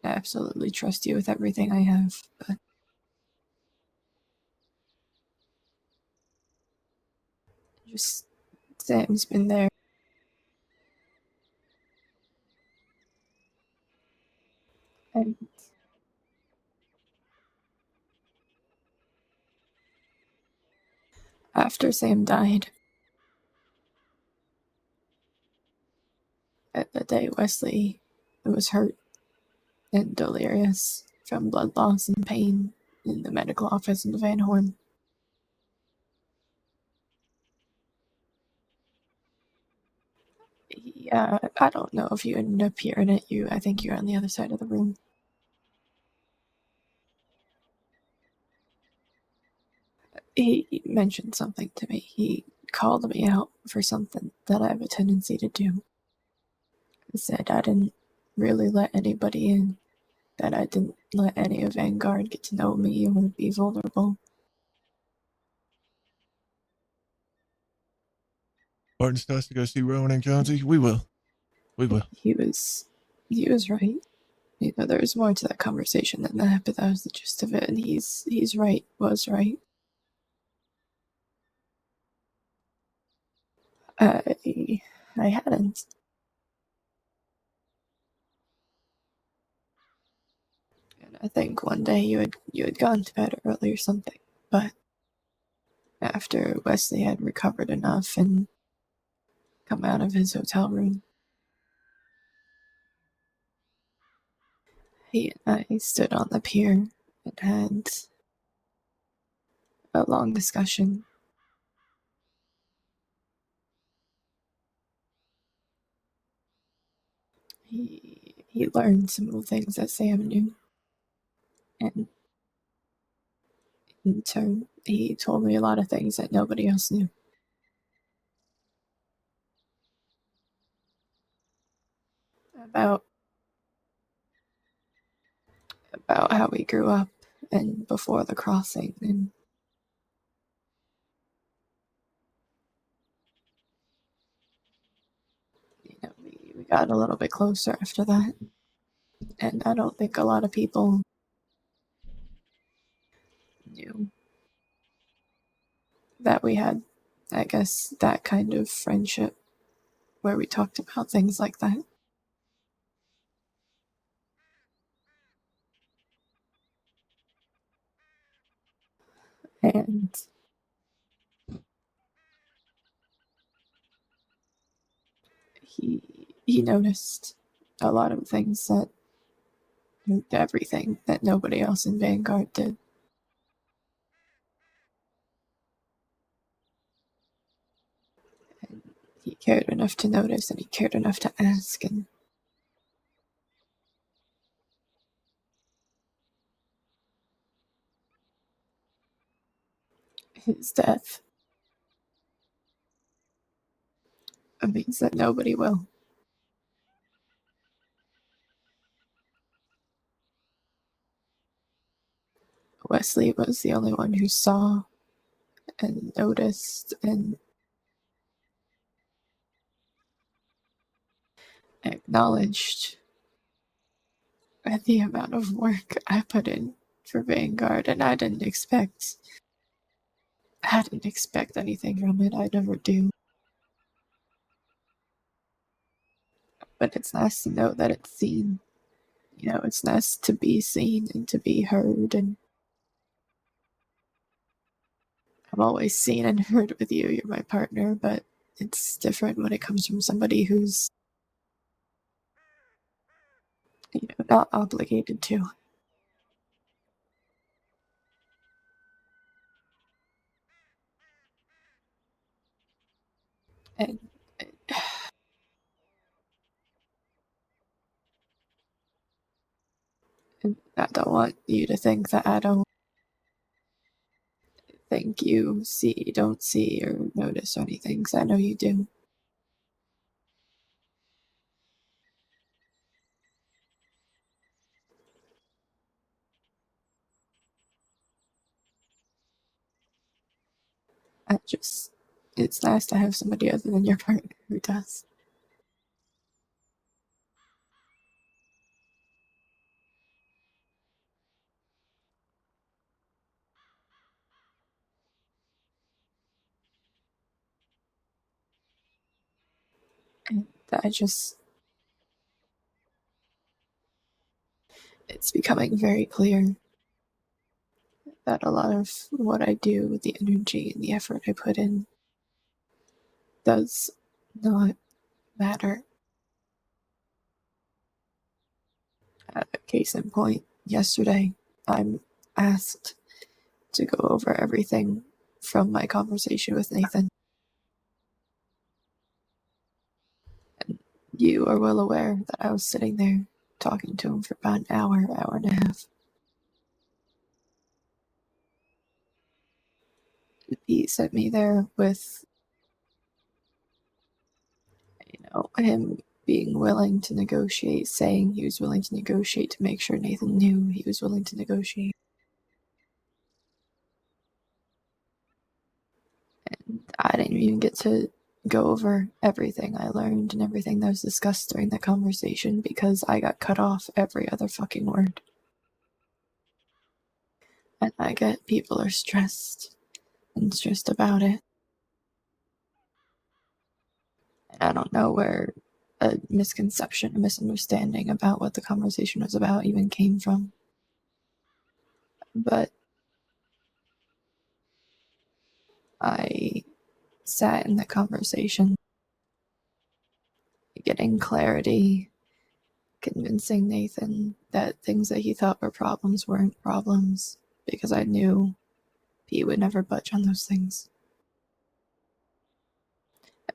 Speaker 16: absolutely trust you with everything I have, but just Sam's been there. And after Sam died, at the day Wesley was hurt and delirious from blood loss and pain in the medical office in Van Horn. Yeah, I don't know if you ended up hearing it. I think you're on the other side of the room. He mentioned something to me. He called me out for something that I have a tendency to do. He said I didn't really let anybody in, that I didn't let any of Vanguard get to know me or be vulnerable.
Speaker 1: Barton still has to go see Rowan and Jonesy. We will. We will.
Speaker 16: He was right. You know, there's more to that conversation than that, but that was the gist of it, and he's right, was right. I hadn't. And I think one day you had gone to bed early or something, but after Wesley had recovered enough and come out of his hotel room, he and I stood on the pier and had a long discussion. He learned some of the things that Sam knew, and in turn, he told me a lot of things that nobody else knew. About how we grew up and before the crossing, and you know, we got a little bit closer after that. And I don't think a lot of people knew that we had, I guess, that kind of friendship where we talked about things like that. And he noticed a lot of things that moved everything that nobody else in Vanguard did. And he cared enough to notice, and he cared enough to ask, and his death means that nobody will. Wesley was the only one who saw and noticed and acknowledged the amount of work I put in for Vanguard, and I didn't expect anything from it. I never do. But it's nice to know that it's seen. You know, it's nice to be seen and to be heard, and I'm always seen and heard with you. You're my partner, but it's different when it comes from somebody who's, not obligated to. And I don't want you to think that I don't think you don't see or notice or anything, because I know you do. It's nice to have somebody other than your partner who does. And it's becoming very clear that a lot of what I do, the energy and the effort I put in, does not matter. Case in point, yesterday I'm asked to go over everything from my conversation with Nathan. And you are well aware that I was sitting there talking to him for about an hour and a half. He sent me there with, him being willing to negotiate, saying he was willing to negotiate to make sure Nathan knew he was willing to negotiate. And I didn't even get to go over everything I learned and everything that was discussed during the conversation because I got cut off every other fucking word. And I get people are stressed about it. And I don't know where a misconception, a misunderstanding about what the conversation was about even came from. But I sat in the conversation, getting clarity, convincing Nathan that things that he thought were problems weren't problems, because I knew he would never budge on those things.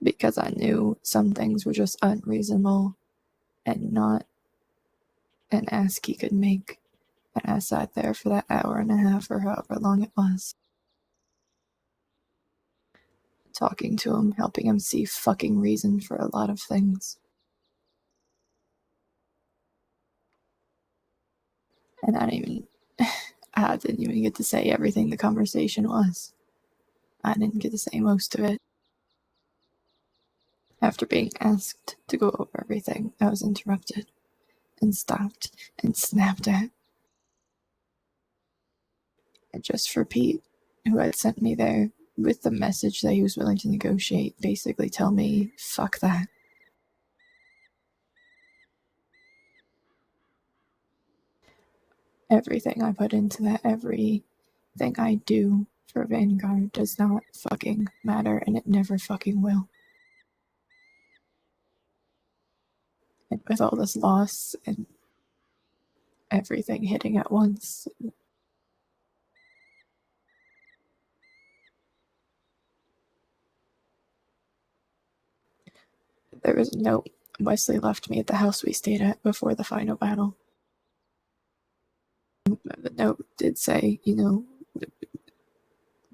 Speaker 16: Because I knew some things were just unreasonable and not an ask he could make. And I sat there for that hour and a half or however long it was, talking to him, helping him see fucking reason for a lot of things. And I didn't even get to say everything the conversation was. I didn't get to say most of it. After being asked to go over everything, I was interrupted and stopped and snapped at. And just for Pete, who had sent me there with the message that he was willing to negotiate, basically tell me, fuck that. Everything I put into that, everything I do for Vanguard does not fucking matter, and it never fucking will. And with all this loss and everything hitting at once. There was a note Wesley left me at the house we stayed at before the final battle. The note did say,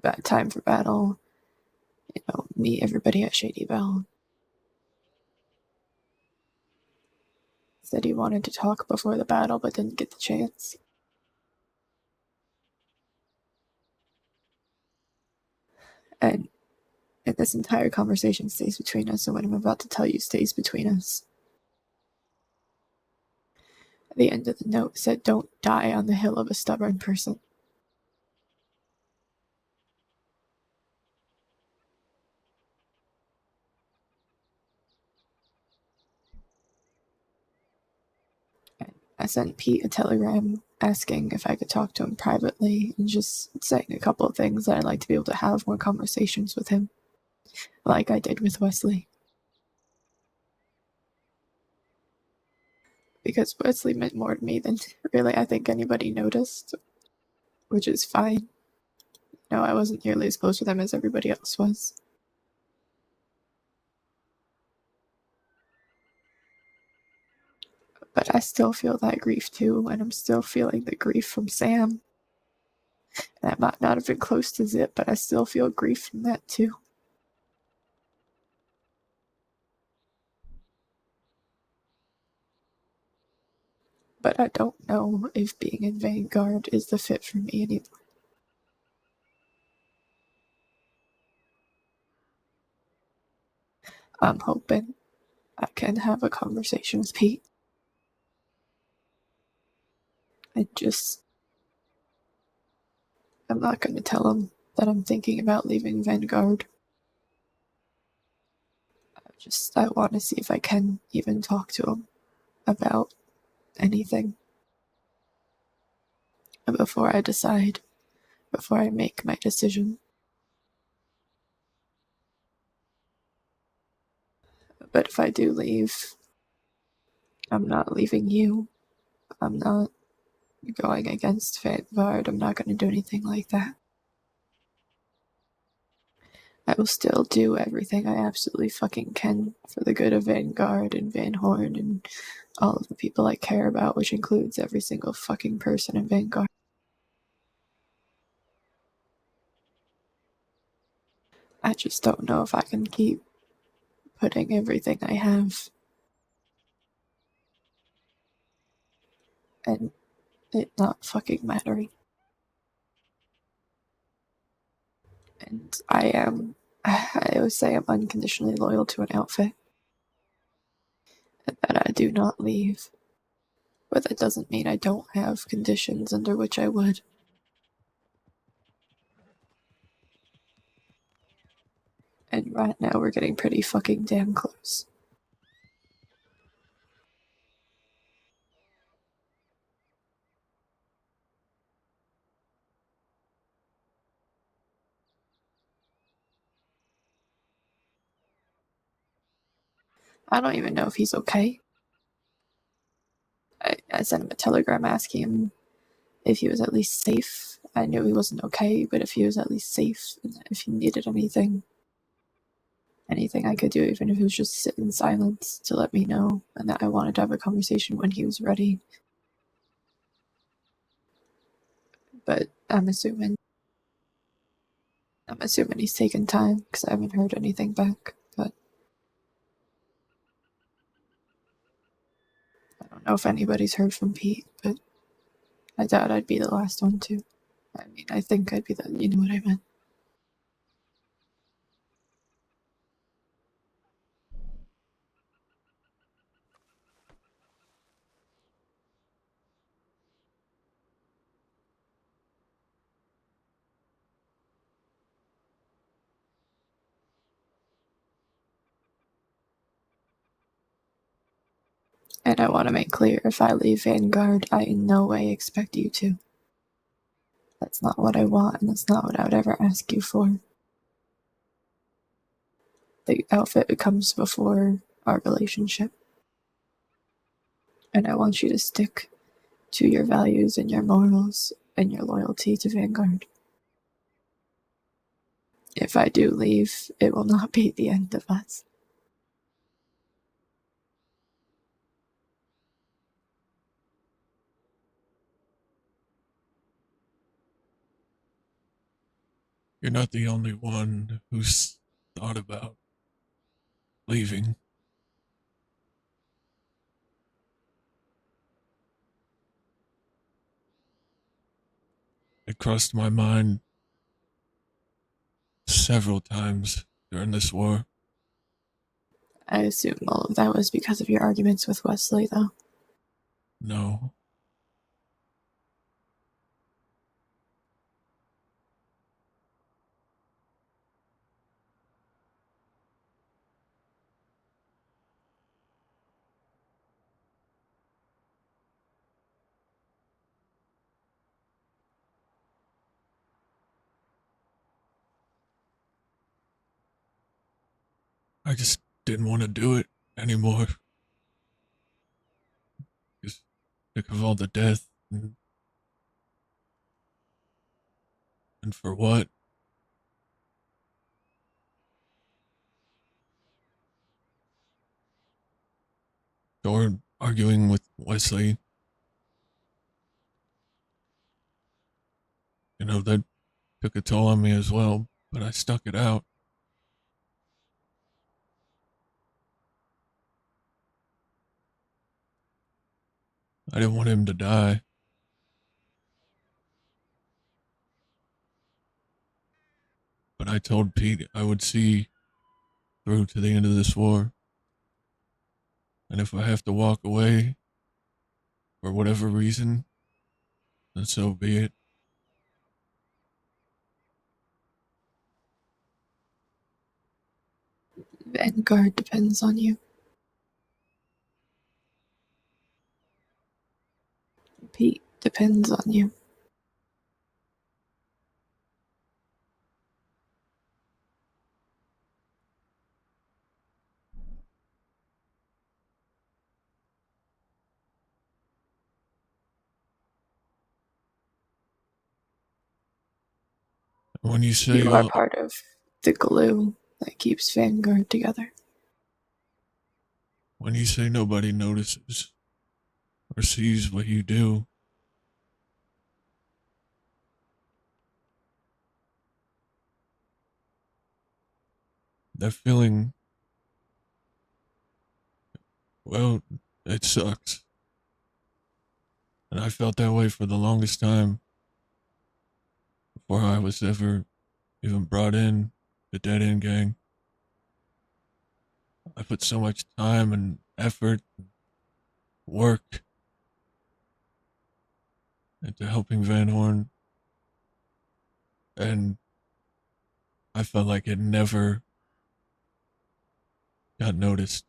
Speaker 16: bad time for battle, meet everybody at Shady Bell. Said he wanted to talk before the battle but didn't get the chance. And this entire conversation stays between us, and what I'm about to tell you stays between us. At the end of the note said, "Don't die on the hill of a stubborn person." And I sent Pete a telegram asking if I could talk to him privately and just saying a couple of things that I'd like to be able to have more conversations with him, like I did with Wesley. Because Wesley meant more to me than really I think anybody noticed, which is fine. No, I wasn't nearly as close with him as everybody else was. But I still feel that grief too, and I'm still feeling the grief from Sam. And I might not have been close to Zip, but I still feel grief from that too. But I don't know if being in Vanguard is the fit for me anymore. I'm hoping I can have a conversation with Pete. I'm not going to tell him that I'm thinking about leaving Vanguard. I want to see if I can even talk to him about anything before I decide, before I make my decision. But if I do leave, I'm not leaving you. I'm not going against Vanguard. I'm not going to do anything like that. I will still do everything I absolutely fucking can for the good of Vanguard and Van Horn and all of the people I care about, which includes every single fucking person in Vanguard. I just don't know if I can keep putting everything I have and it not fucking mattering. And I always say I'm unconditionally loyal to an outfit. And that I do not leave. But that doesn't mean I don't have conditions under which I would. And right now we're getting pretty fucking damn close. I don't even know if he's okay. I sent him a telegram asking him if he was at least safe. I knew he wasn't okay, but if he was at least safe, and if he needed anything I could do, even if it was just sit in silence to let me know, and that I wanted to have a conversation when he was ready. But I'm assuming he's taken time, because I haven't heard anything back, but I don't know if anybody's heard from Pete, but I doubt I'd be the last one to. I mean, I think I'd be the, you know what I meant. And I want to make clear, if I leave Vanguard, I in no way expect you to. That's not what I want, and that's not what I would ever ask you for. The outfit comes before our relationship. And I want you to stick to your values and your morals and your loyalty to Vanguard. If I do leave, it will not be the end of us.
Speaker 1: You're not the only one who's thought about leaving. It crossed my mind several times during this war.
Speaker 16: I assume all of that was because of your arguments with Wesley, though.
Speaker 1: No. I just didn't want to do it anymore. Just sick of all the death and for what? Or arguing with Wesley. You know, that took a toll on me as well, but I stuck it out. I didn't want him to die. But I told Pete I would see through to the end of this war. And if I have to walk away for whatever reason, then so be it.
Speaker 16: Vanguard depends on you. Pete depends on you.
Speaker 1: When you say
Speaker 16: You are part of the glue that keeps Vanguard together.
Speaker 1: when you say nobody notices or sees what you do, that feeling, well, it sucks. And I felt that way for the longest time before I was ever even brought in the Dead End Gang. I put so much time and effort, work into helping Van Horn, and I felt like it never got noticed.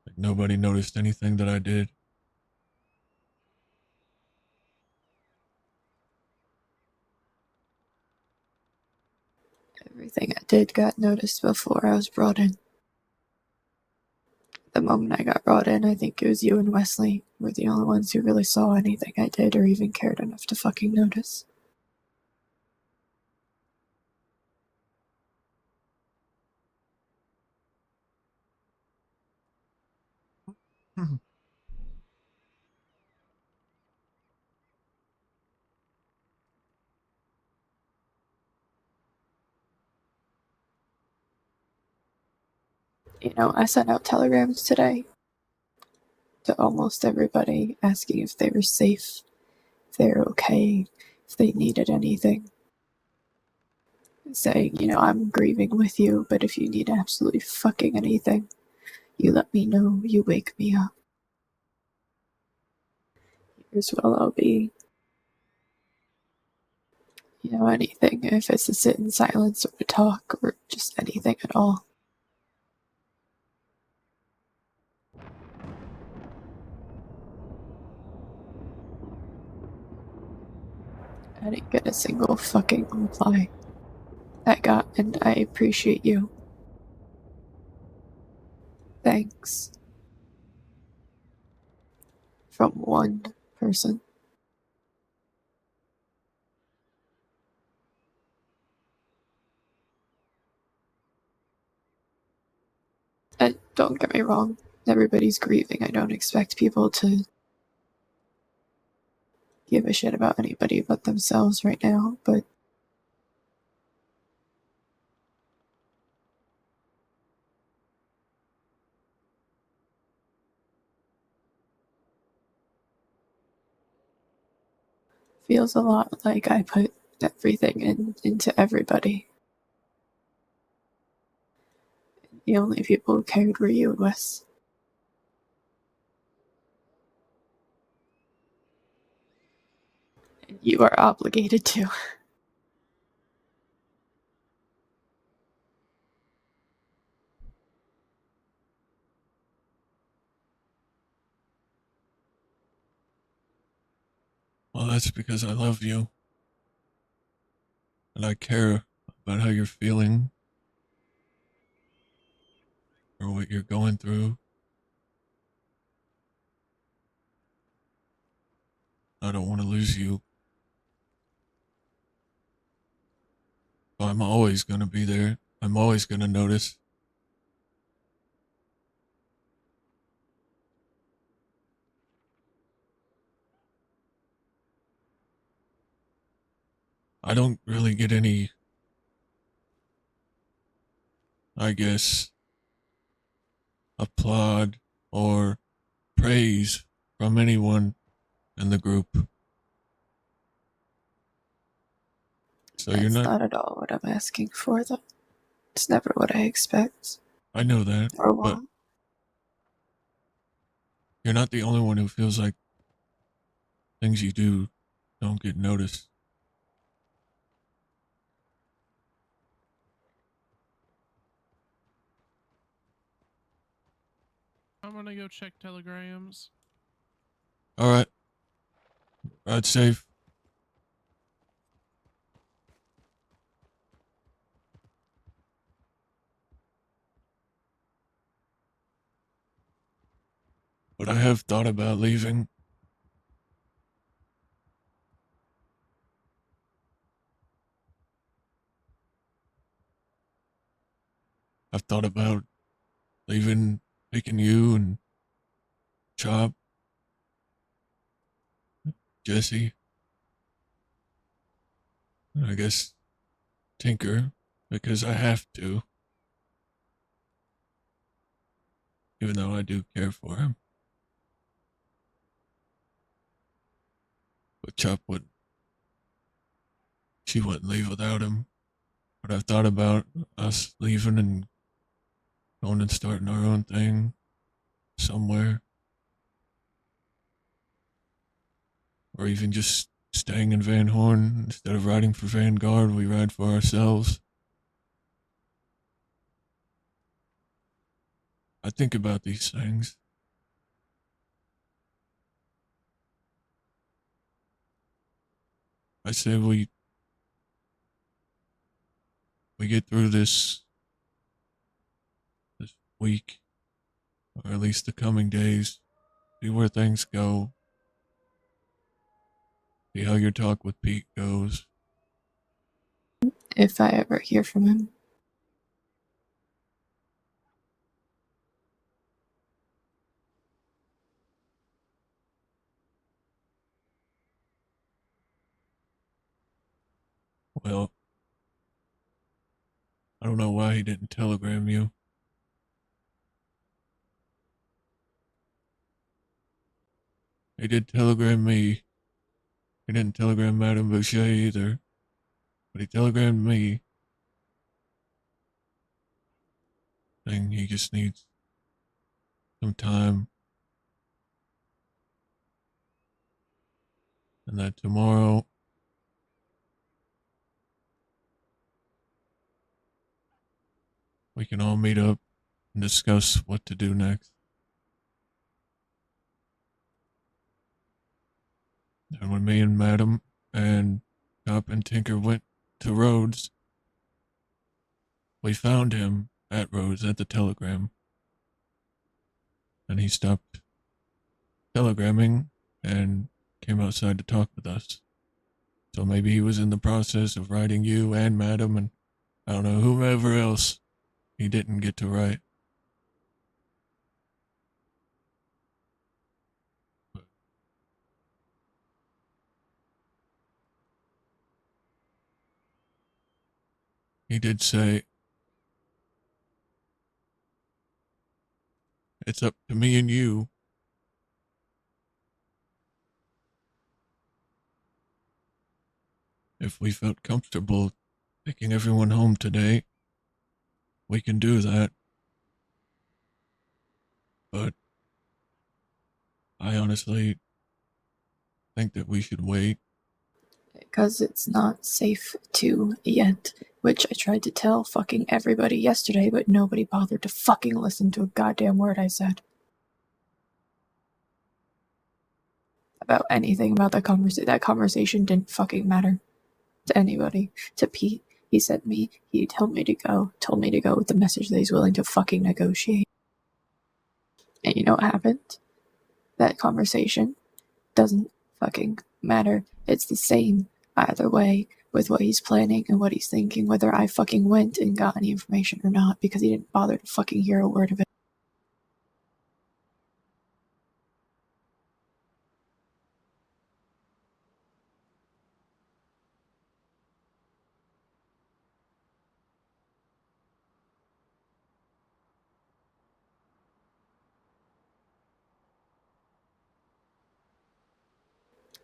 Speaker 1: Like nobody noticed anything that I did.
Speaker 16: Everything I did got noticed before I was brought in. The moment I got brought in, I think it was you and Wesley were the only ones who really saw anything I did or even cared enough to fucking notice. You know, I sent out telegrams today to almost everybody asking if they were safe, if they were okay, if they needed anything. Saying, you know, I'm grieving with you, but if you need absolutely fucking anything, you let me know, you wake me up. Here's what I'll be. You know, anything, if it's to sit in silence or to talk or just anything at all. I didn't get a single fucking reply. I got, and I appreciate you. Thanks. from one person. And don't get me wrong, everybody's grieving. I don't expect people to give a shit about anybody but themselves right now, but feels a lot like I put everything into everybody. The only people who cared were you and Wes. And you are obligated to.
Speaker 1: Well, that's because I love you. And I care about how you're feeling or what you're going through. I don't want to lose you. So I'm always going to be there. I'm always going to notice. I don't really get any, I guess, applaud or praise from anyone in the group. So
Speaker 16: That's
Speaker 1: you're
Speaker 16: not at all what I'm asking for, though. It's never what I expect.
Speaker 1: I know that,
Speaker 16: Or
Speaker 1: but
Speaker 16: want.
Speaker 1: you're not the only one who feels like things you do don't get noticed.
Speaker 7: I'm gonna go check telegrams.
Speaker 1: All right. Ride safe. But I have thought about leaving. I've thought about leaving, taking you and Chop, Jesse, and I guess Tinker, because I have to. Even though I do care for him. But Chop wouldn't. She wouldn't leave without him. But I've thought about us leaving and going and starting our own thing somewhere. Or even just staying in Van Horn. Instead of riding for Vanguard, we ride for ourselves. I think about these things. I say we get through this week, or at least the coming days, see where things go, see how your talk with Pete goes.
Speaker 16: If I ever hear from him.
Speaker 1: Well, I don't know why he didn't telegram you. He did telegram me. He didn't telegram Madame Boucher either. But he telegrammed me, saying he just needs some time. And that tomorrow we can all meet up and discuss what to do next. And when me and Madam and Cop and Tinker went to Rhodes, we found him at Rhodes at the telegram. And he stopped telegramming and came outside to talk with us. So maybe he was in the process of writing you and Madam and I don't know, whomever else he didn't get to write. He did say, it's up to me and you. If we felt comfortable taking everyone home today, we can do that. But I honestly think that we should wait.
Speaker 16: Because it's not safe to yet, which I tried to tell fucking everybody yesterday, but nobody bothered to fucking listen to a goddamn word I said. About anything about that conversation. That conversation didn't fucking matter to anybody. To Pete, he sent me, he told me to go with the message that he's willing to fucking negotiate. And you know what happened? That conversation doesn't fucking matter. It's the same either way with what he's planning and what he's thinking, whether I fucking went and got any information or not, because he didn't bother to fucking hear a word of it.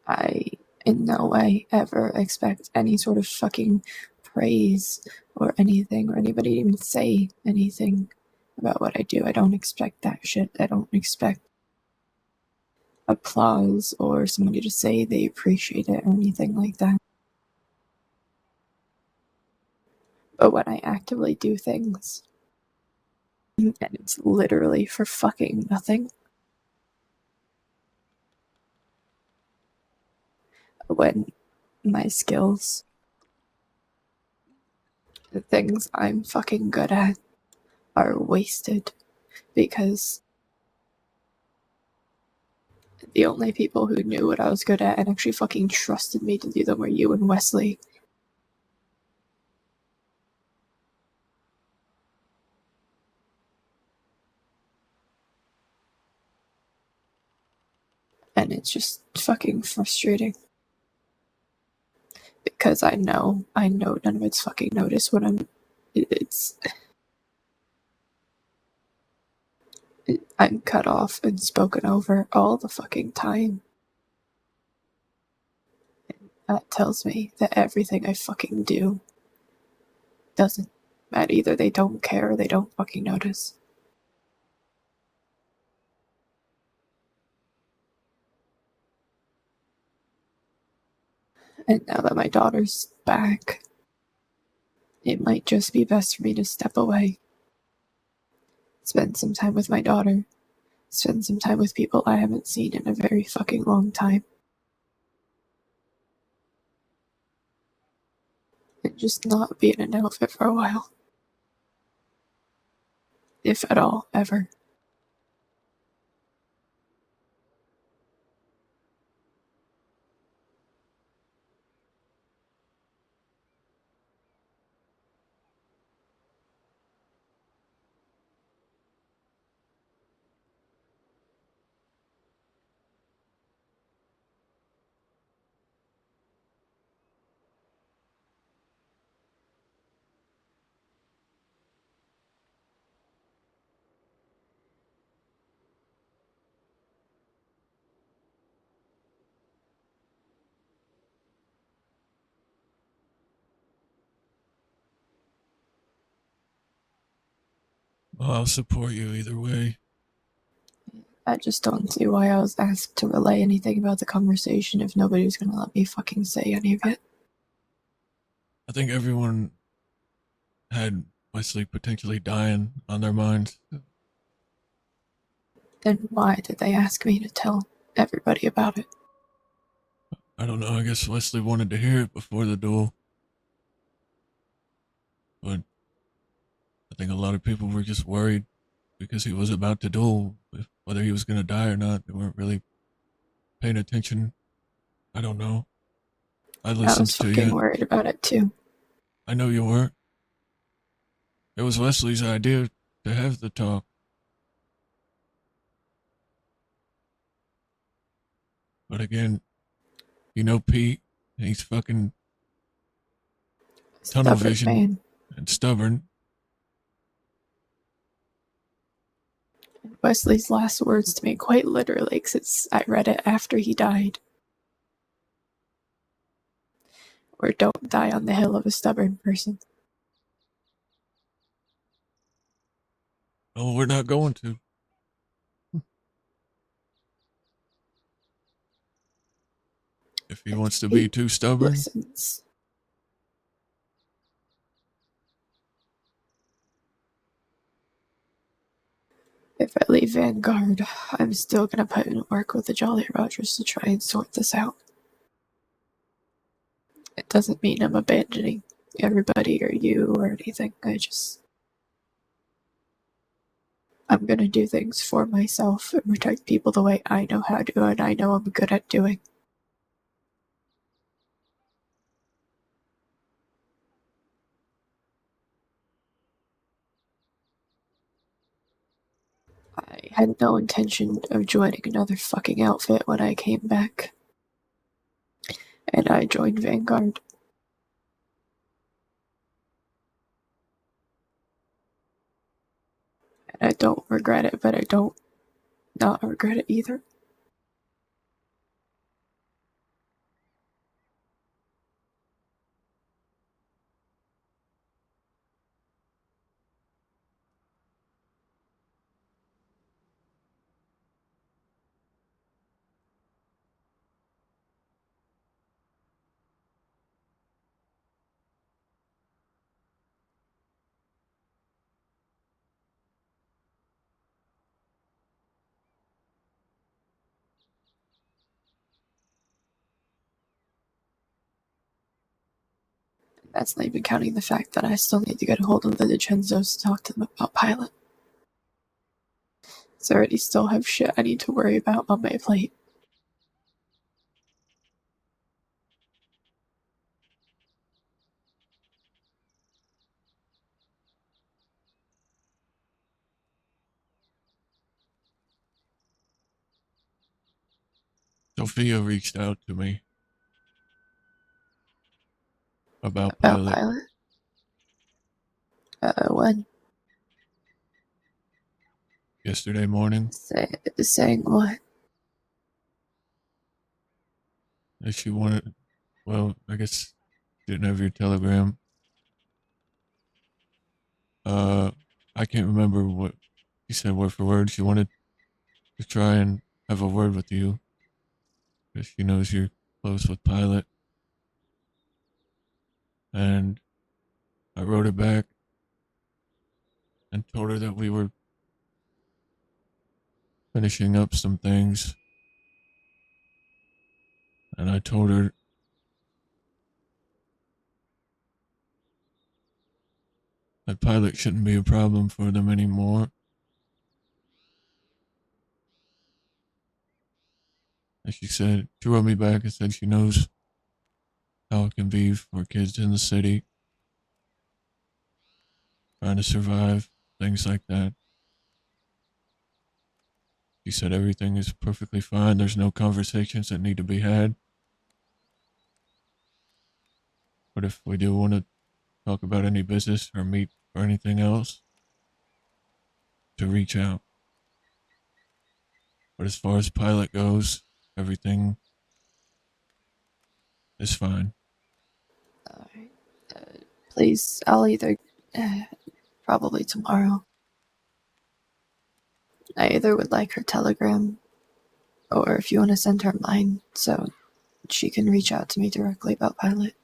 Speaker 16: I in no way ever expect any sort of fucking praise or anything, or anybody to even say anything about what I do. I don't expect that shit. I don't expect applause or somebody to say they appreciate it or anything like that. But when I actively do things, and it's literally for fucking nothing, when my skills, the things I'm fucking good at, are wasted because the only people who knew what I was good at and actually fucking trusted me to do them were you and Wesley. And it's just fucking frustrating. Because I know none of it's fucking noticed when I'm cut off and spoken over all the fucking time. And that tells me that everything I fucking do doesn't matter. Either they don't care or they don't fucking notice. And now that my daughter's back, it might just be best for me to step away. Spend some time with my daughter. Spend some time with people I haven't seen in a very fucking long time. And just not be in an outfit for a while. If at all, ever.
Speaker 1: Well, I'll support you either way.
Speaker 16: I just don't see why I was asked to relay anything about the conversation if nobody was gonna let me fucking say any of it.
Speaker 1: I think everyone had Wesley potentially dying on their minds.
Speaker 16: Then why did they ask me to tell everybody about it?
Speaker 1: I don't know, I guess Wesley wanted to hear it before the duel. But I think a lot of people were just worried because he was about to duel. Whether he was going to die or not, they weren't really paying attention. I don't know. I
Speaker 16: I
Speaker 1: listened
Speaker 16: was
Speaker 1: to
Speaker 16: fucking
Speaker 1: you.
Speaker 16: worried about it too.
Speaker 1: I know you were. It was Wesley's idea to have the talk. But again, you know Pete, he's fucking tunnel
Speaker 16: Stubborn
Speaker 1: vision
Speaker 16: man.
Speaker 1: and stubborn.
Speaker 16: Wesley's last words to me, quite literally, because I read it after he died. Or don't die on the hill of a stubborn person.
Speaker 1: Oh, we're not going to. If he wants to be too stubborn.
Speaker 16: Listens. If I leave Vanguard, I'm still gonna put in work with the Jolly Rogers to try and sort this out. It doesn't mean I'm abandoning everybody or you or anything. I'm gonna do things for myself and protect people the way I know how to and I know I'm good at doing. I had no intention of joining another fucking outfit when I came back. And I joined Vanguard. And I don't regret it, but I don't not regret it either. That's not even counting the fact that I still need to get a hold of the DiCenzos to talk to them about Pilot. So I already still have shit I need to worry about on my plate.
Speaker 1: Sophia reached out to me about
Speaker 16: About
Speaker 1: Pilot.
Speaker 16: When?
Speaker 1: Yesterday morning.
Speaker 16: Saying what?
Speaker 1: That she wanted, well, I guess didn't have your telegram. I can't remember what she said word for word. She wanted to try and have a word with you because she knows you're close with Pilot. And I wrote it back and told her that we were finishing up some things. And I told her that Pilot shouldn't be a problem for them anymore. And she wrote me back and said she knows how it can be for kids in the city trying to survive, things like that. She said everything is perfectly fine. There's no conversations that need to be had. But if we do want to talk about any business or meet or anything else, to reach out. But as far as Pilot goes, everything is fine.
Speaker 16: Alright. Please, I'll either. Probably tomorrow. I either would like her telegram, or if you want to send her mine, so she can reach out to me directly about Pilot.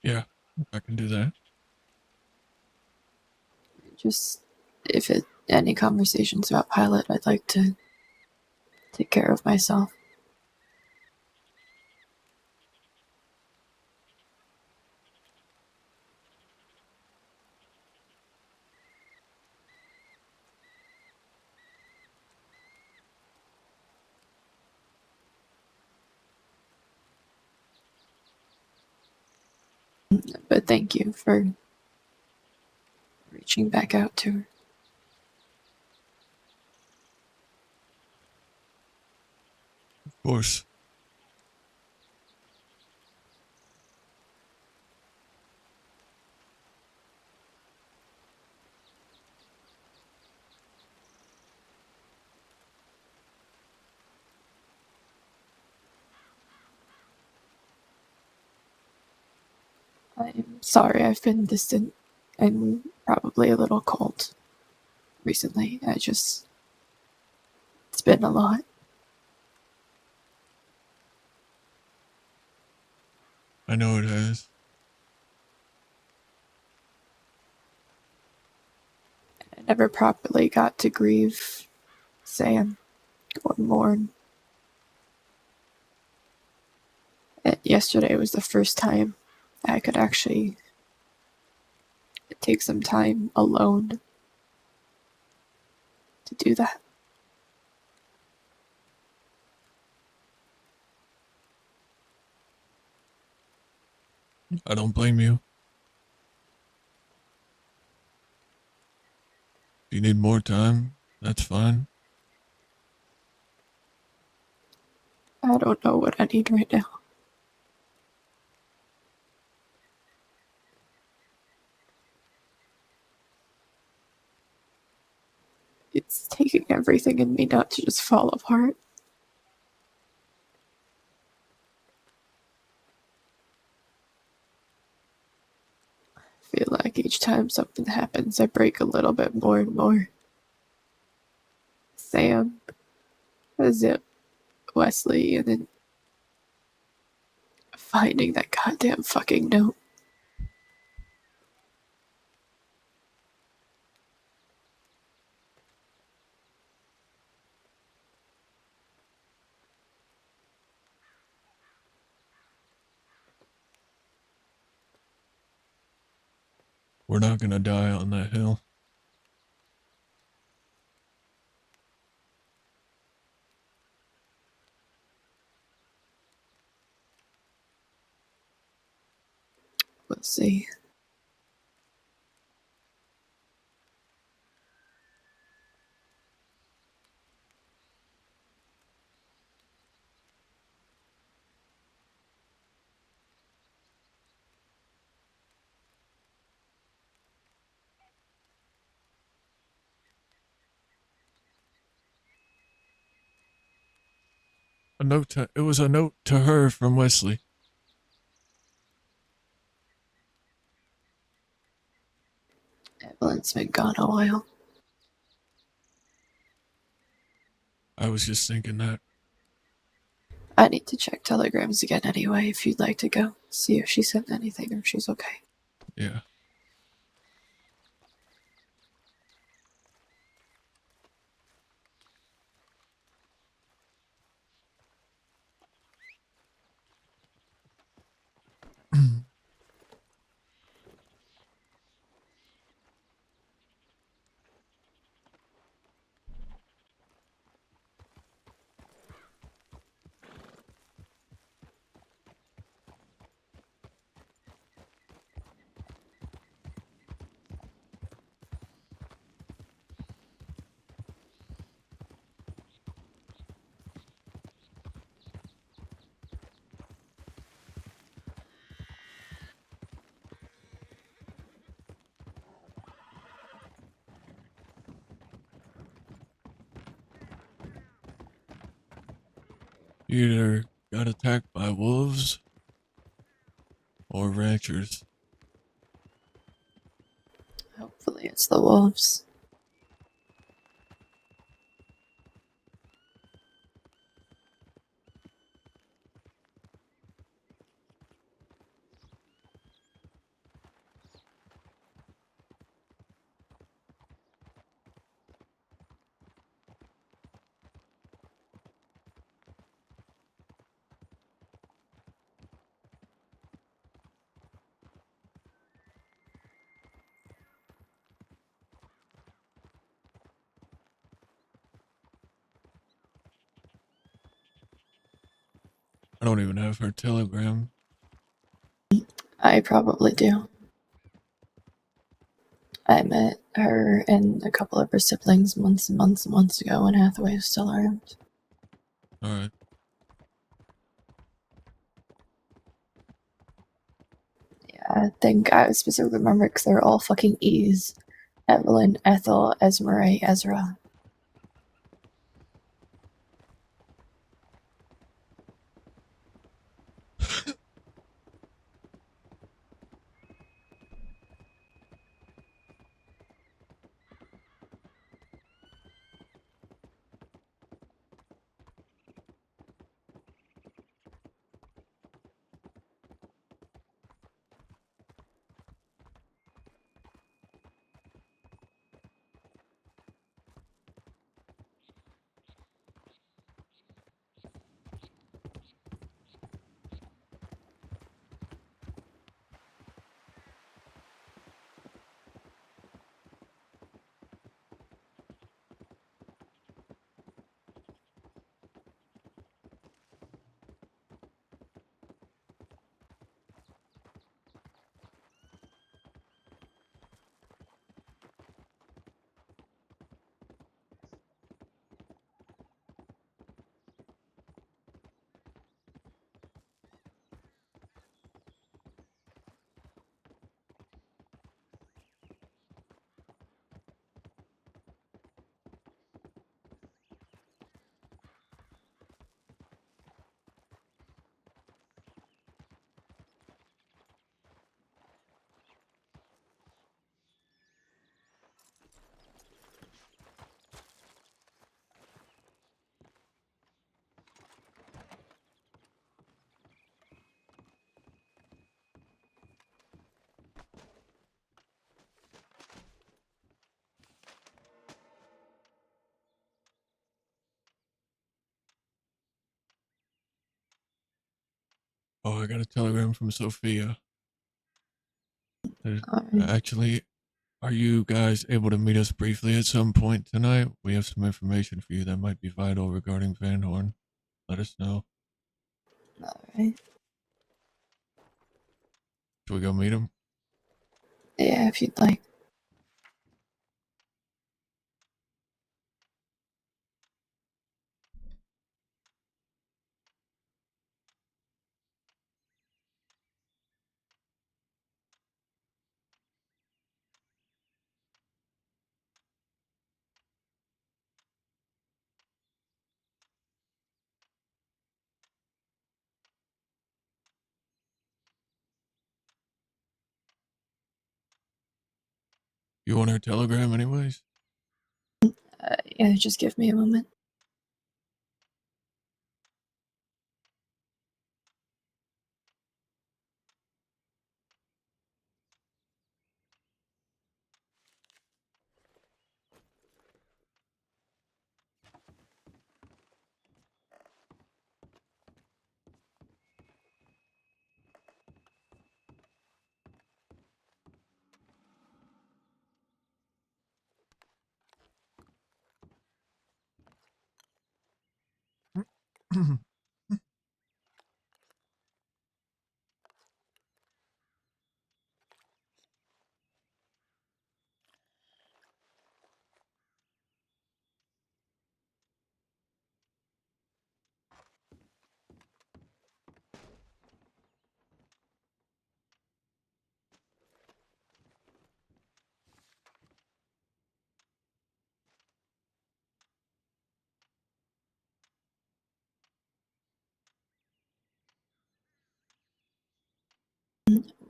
Speaker 1: Yeah, I can do that.
Speaker 16: Just, if any conversations about Pilot, I'd like to take care of myself. But thank you for reaching back out to her.
Speaker 1: Of course.
Speaker 16: I'm sorry I've been distant and probably a little cold recently. It's been a lot.
Speaker 1: I know it has.
Speaker 16: I never properly got to grieve Sam or mourn. And yesterday was the first time I could actually take some time alone to do that.
Speaker 1: I don't blame you. If you need more time, that's fine.
Speaker 16: I don't know what I need right now. It's taking everything in me not to just fall apart. I feel like each time something happens, I break a little bit more and more. Sam, Zip, Wesley, and then finding that goddamn fucking note.
Speaker 1: We're not gonna die on that hill.
Speaker 16: We'll see.
Speaker 1: It was a note to her from Wesley.
Speaker 16: Evelyn's been gone a while.
Speaker 1: I was just thinking that.
Speaker 16: I need to check telegrams again anyway, if you'd like to go. See if she sent anything or if she's okay.
Speaker 1: Yeah. You either got attacked by wolves or ranchers.
Speaker 16: Hopefully it's the wolves.
Speaker 1: I don't even have her telegram.
Speaker 16: I probably do. I met her and a couple of her siblings months and months and months ago when Hathaway was still around.
Speaker 1: Alright.
Speaker 16: Yeah, I think I specifically remember because they're all fucking E's. Evelyn, Ethel, Esmeralda, Ezra.
Speaker 1: Oh, I got a telegram from Sophia.
Speaker 16: Alright.
Speaker 1: Actually, are you guys able to meet us briefly at some point tonight? We have some information for you that might be vital regarding Van Horn. Let us know.
Speaker 16: Alright.
Speaker 1: Should we go meet him?
Speaker 16: Yeah, if you'd like.
Speaker 1: You want our telegram anyways?
Speaker 16: Yeah, just give me a moment.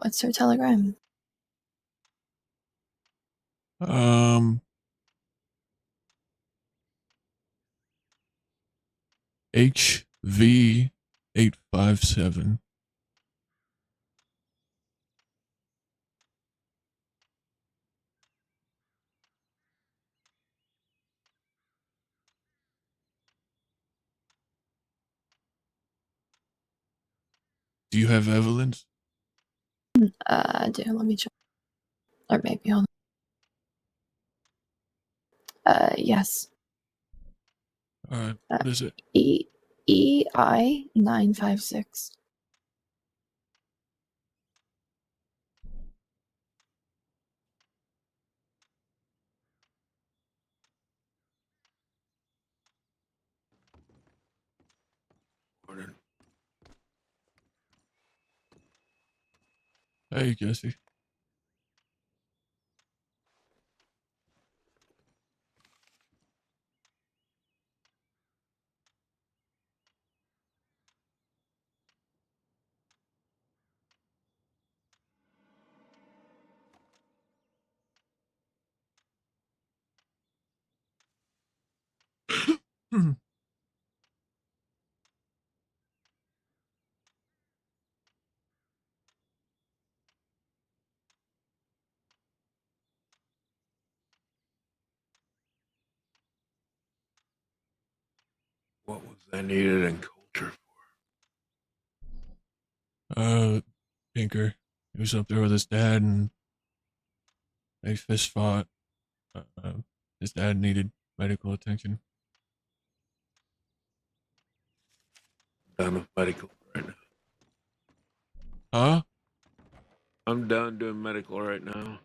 Speaker 16: What's her telegram?
Speaker 1: HV857. Do you have Evelyn's?
Speaker 16: I do. Let me check. Or maybe hold on. Yes.
Speaker 1: Alright, what is it?
Speaker 16: EI 956.
Speaker 1: Hey, Jesse.
Speaker 17: What was that needed in culture
Speaker 1: Pinker. He was up there with his dad and they fist fought. His dad needed medical attention.
Speaker 17: done with medical right now?
Speaker 1: Huh?
Speaker 17: I'm done doing medical right now.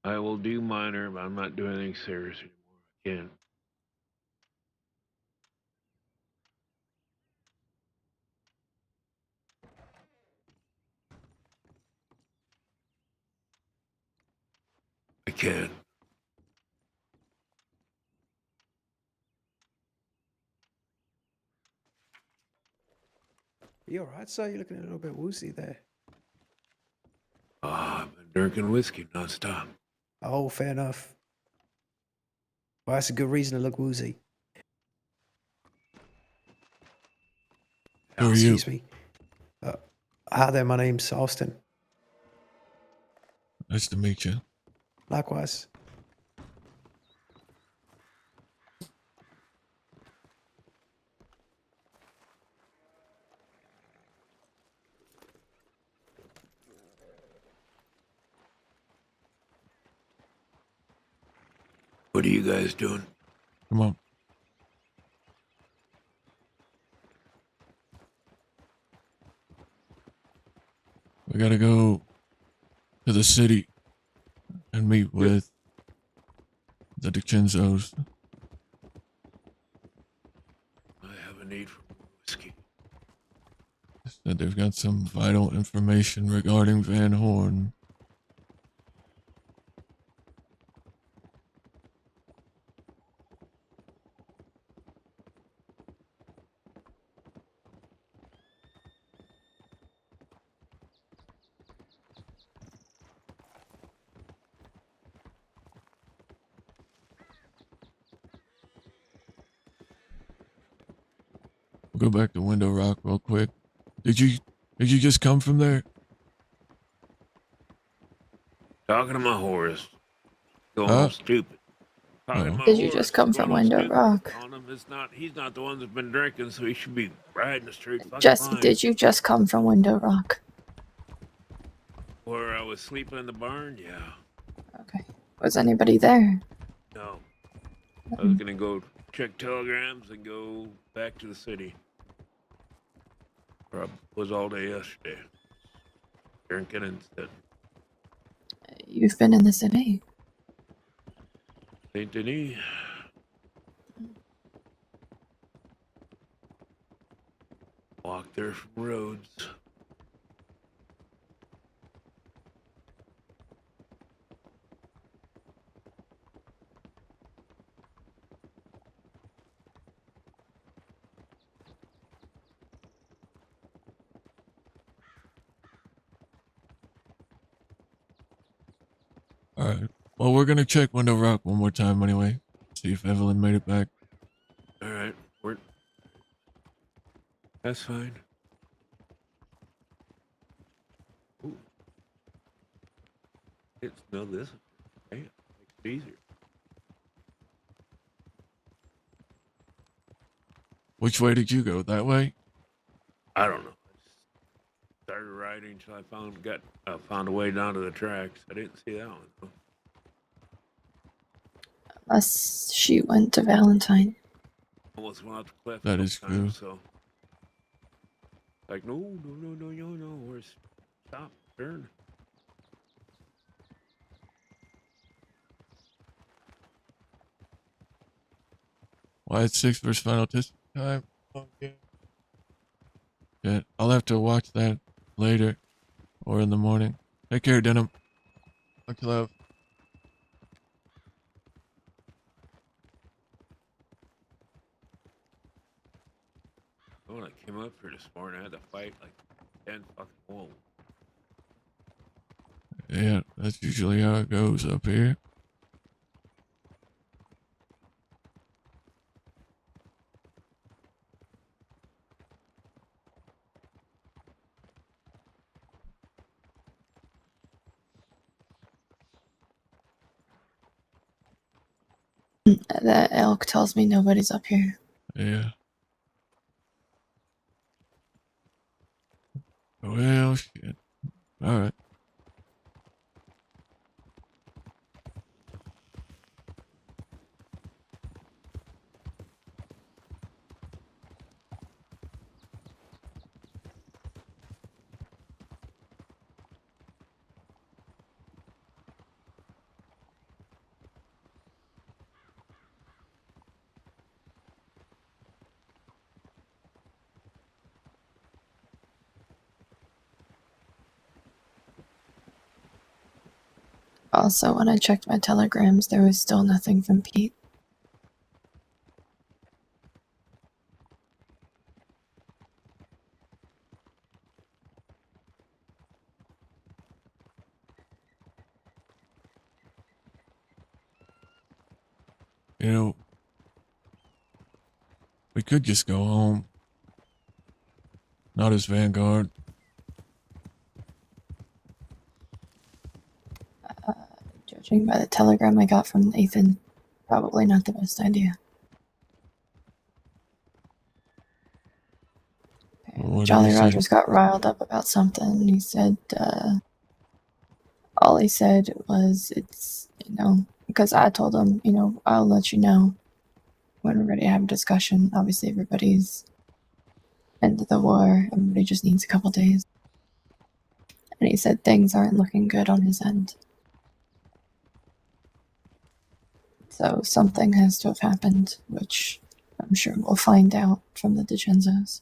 Speaker 17: I will do minor, but I'm not doing anything serious anymore. I can't. I can't.
Speaker 15: You alright, sir? You're looking a little bit woozy there.
Speaker 17: I've been drinking whiskey nonstop.
Speaker 15: Oh, fair enough. Well, that's a good reason to look woozy.
Speaker 1: Who are you?
Speaker 15: Excuse me. Hi there, my name's Austin.
Speaker 1: Nice to meet you.
Speaker 15: Likewise.
Speaker 17: What are you guys doing?
Speaker 1: Come on. We gotta go to the city and meet with the DiCenzos.
Speaker 17: I have a need for more whiskey.
Speaker 1: Said they've got some vital information regarding Van Horn. We'll go back to Window Rock real quick. Did you just come from there?
Speaker 17: Talking to my horse. Going
Speaker 1: Huh?
Speaker 17: all stupid. Talking to
Speaker 1: Oh.
Speaker 17: my
Speaker 16: Did you
Speaker 17: horse.
Speaker 16: just come
Speaker 17: Going
Speaker 16: from
Speaker 17: all
Speaker 16: Window
Speaker 17: stupid
Speaker 16: Rock?
Speaker 17: on him. He's not the one that's been drinking, so he should be riding the street fucking
Speaker 16: Jesse,
Speaker 17: fine.
Speaker 16: did you just come from Window Rock?
Speaker 17: Where I was sleeping in the barn? Yeah.
Speaker 16: Okay. Was anybody there?
Speaker 17: No. I was gonna go check telegrams and go back to the city. Where I was all day yesterday. Drinking instead.
Speaker 16: You've been in the city.
Speaker 17: Saint Denis. Walked there from Rhodes.
Speaker 1: Alright. Well, we're gonna check Window Rock one more time anyway. See if Evelyn made it back.
Speaker 17: Alright, that's fine. Ooh. Can't smell this. Damn, makes it easier.
Speaker 1: Which way did you go? That way?
Speaker 17: I don't know. I just started riding until I found a way down to the tracks. I didn't see that one though.
Speaker 16: Unless she went to Valentine.
Speaker 17: Almost went off the cliff.
Speaker 1: That is true.
Speaker 17: So, like, no. Where's stop, turn.
Speaker 1: Why it's 6 versus final time? Okay. Shit, I'll have to watch that later or in the morning. Take care, Denim. Much love.
Speaker 17: When I came up here this morning, I had to fight like 10 fucking wolves.
Speaker 1: Yeah, that's usually how it goes up here.
Speaker 16: That elk tells me nobody's up here.
Speaker 1: Yeah. Well, shit. All right.
Speaker 16: Also, when I checked my telegrams, there was still nothing from Pete.
Speaker 1: You know, we could just go home. Not as Vanguard.
Speaker 16: Judging by the telegram I got from Nathan, probably not the best idea.
Speaker 1: What did he
Speaker 16: Jolly
Speaker 1: say?
Speaker 16: Rogers got riled up about something. He said, all he said was, it's, because I told him, I'll let you know when we're ready to have a discussion. Obviously, everybody's end of the war. Everybody just needs a couple days. And he said things aren't looking good on his end. So something has to have happened, which I'm sure we'll find out from the DiCenzos.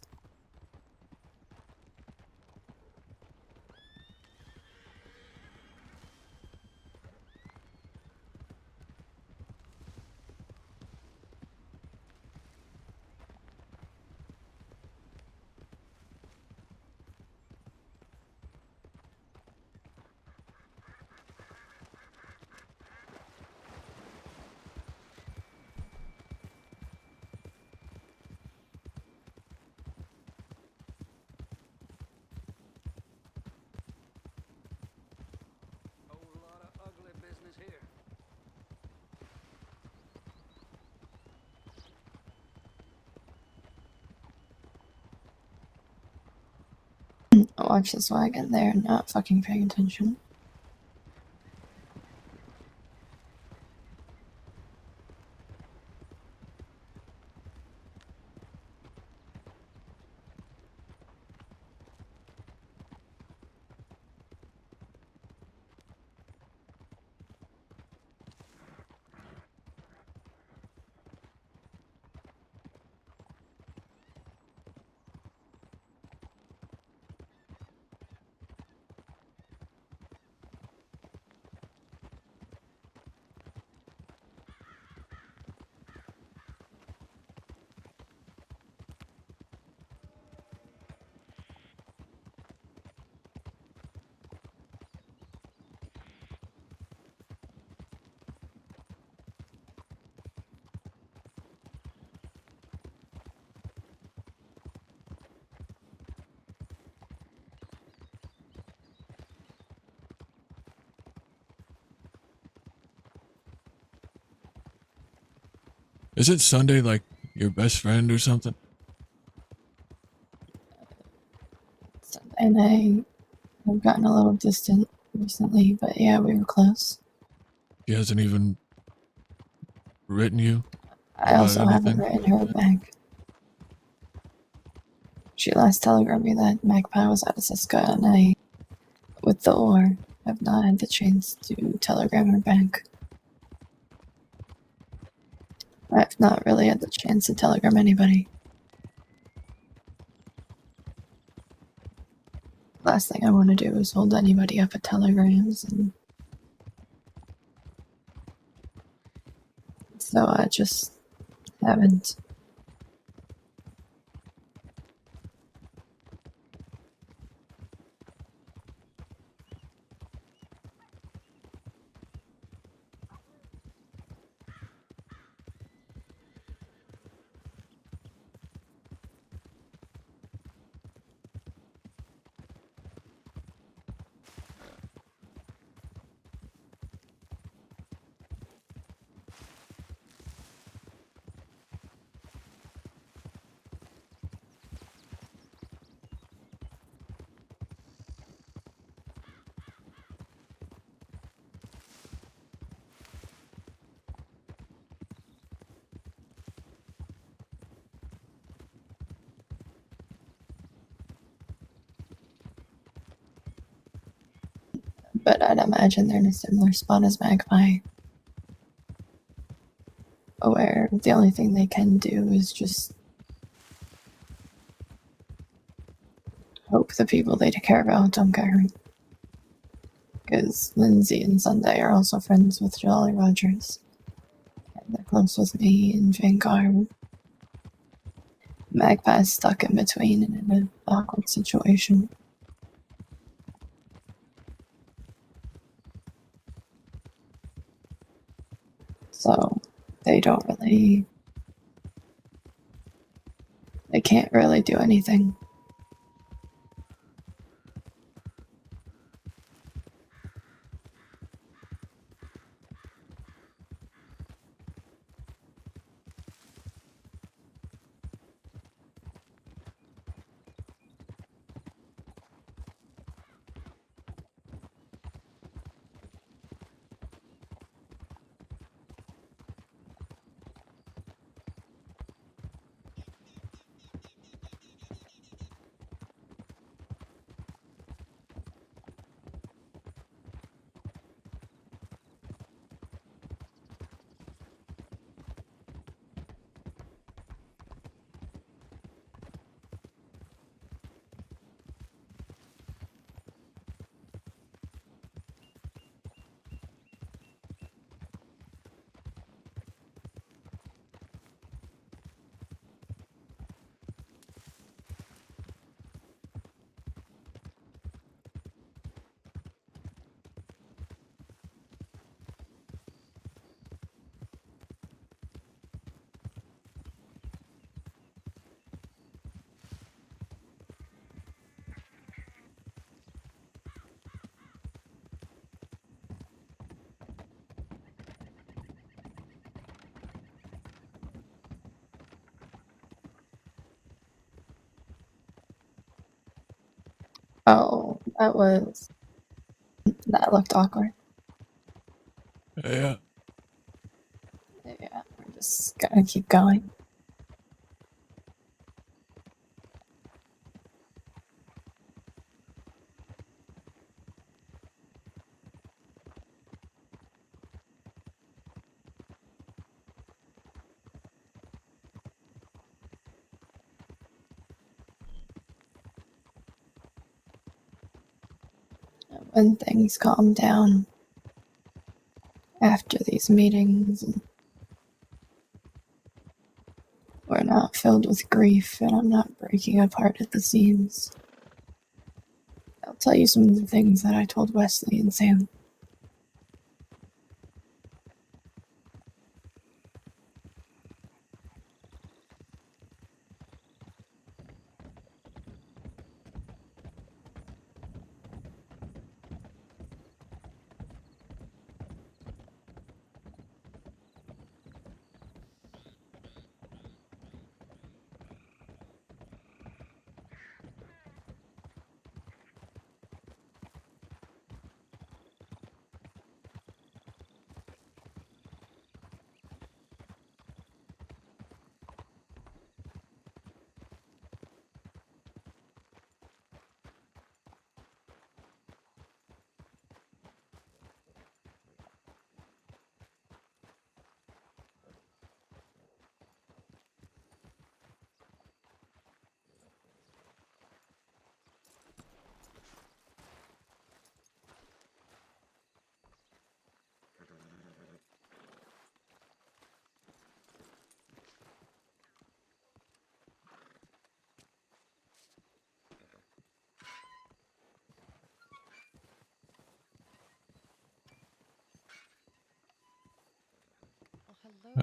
Speaker 16: Watch this wagon, they're not fucking paying attention.
Speaker 1: Is it Sunday like your best friend or something?
Speaker 16: And I have gotten a little distant recently, but yeah, we were close.
Speaker 1: She hasn't even written you?
Speaker 16: I also haven't written her back. She last telegrammed me that Magpie was out of Siska, and I, with the ore, have not had the chance to telegram her back. I've not really had the chance to telegram anybody. last thing I want to do is hold anybody up at telegrams, and so I just haven't. But I'd imagine they're in a similar spot as Magpie, where the only thing they can do is just hope the people they care about don't care. Because Lindsay and Sunday are also friends with Jolly Rogers, and they're close with me and Vanguard. Magpie's stuck in between and in an awkward situation. So they can't really do anything. Oh, that looked awkward.
Speaker 1: Yeah.
Speaker 16: Yeah, we're just gonna keep going. When things calm down after these meetings, and we're not filled with grief and I'm not breaking apart at the seams, I'll tell you some of the things that I told Wesley and Sam.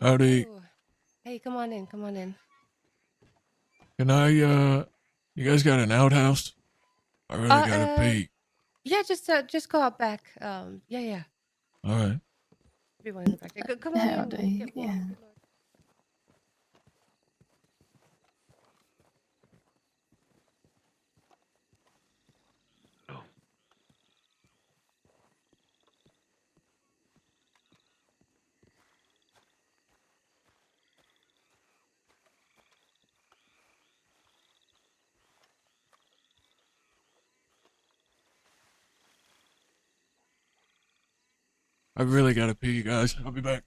Speaker 1: Howdy.
Speaker 18: Hello. Hey, come on in. Come on in.
Speaker 1: Can I, you guys got an outhouse? I really gotta pee.
Speaker 18: Yeah, just go out back. Yeah.
Speaker 1: All right.
Speaker 18: Everyone in the back. Come on in.
Speaker 16: Howdy.
Speaker 18: Get warm.
Speaker 16: Yeah.
Speaker 18: Good Lord.
Speaker 1: I really gotta pee, you guys. I'll be back.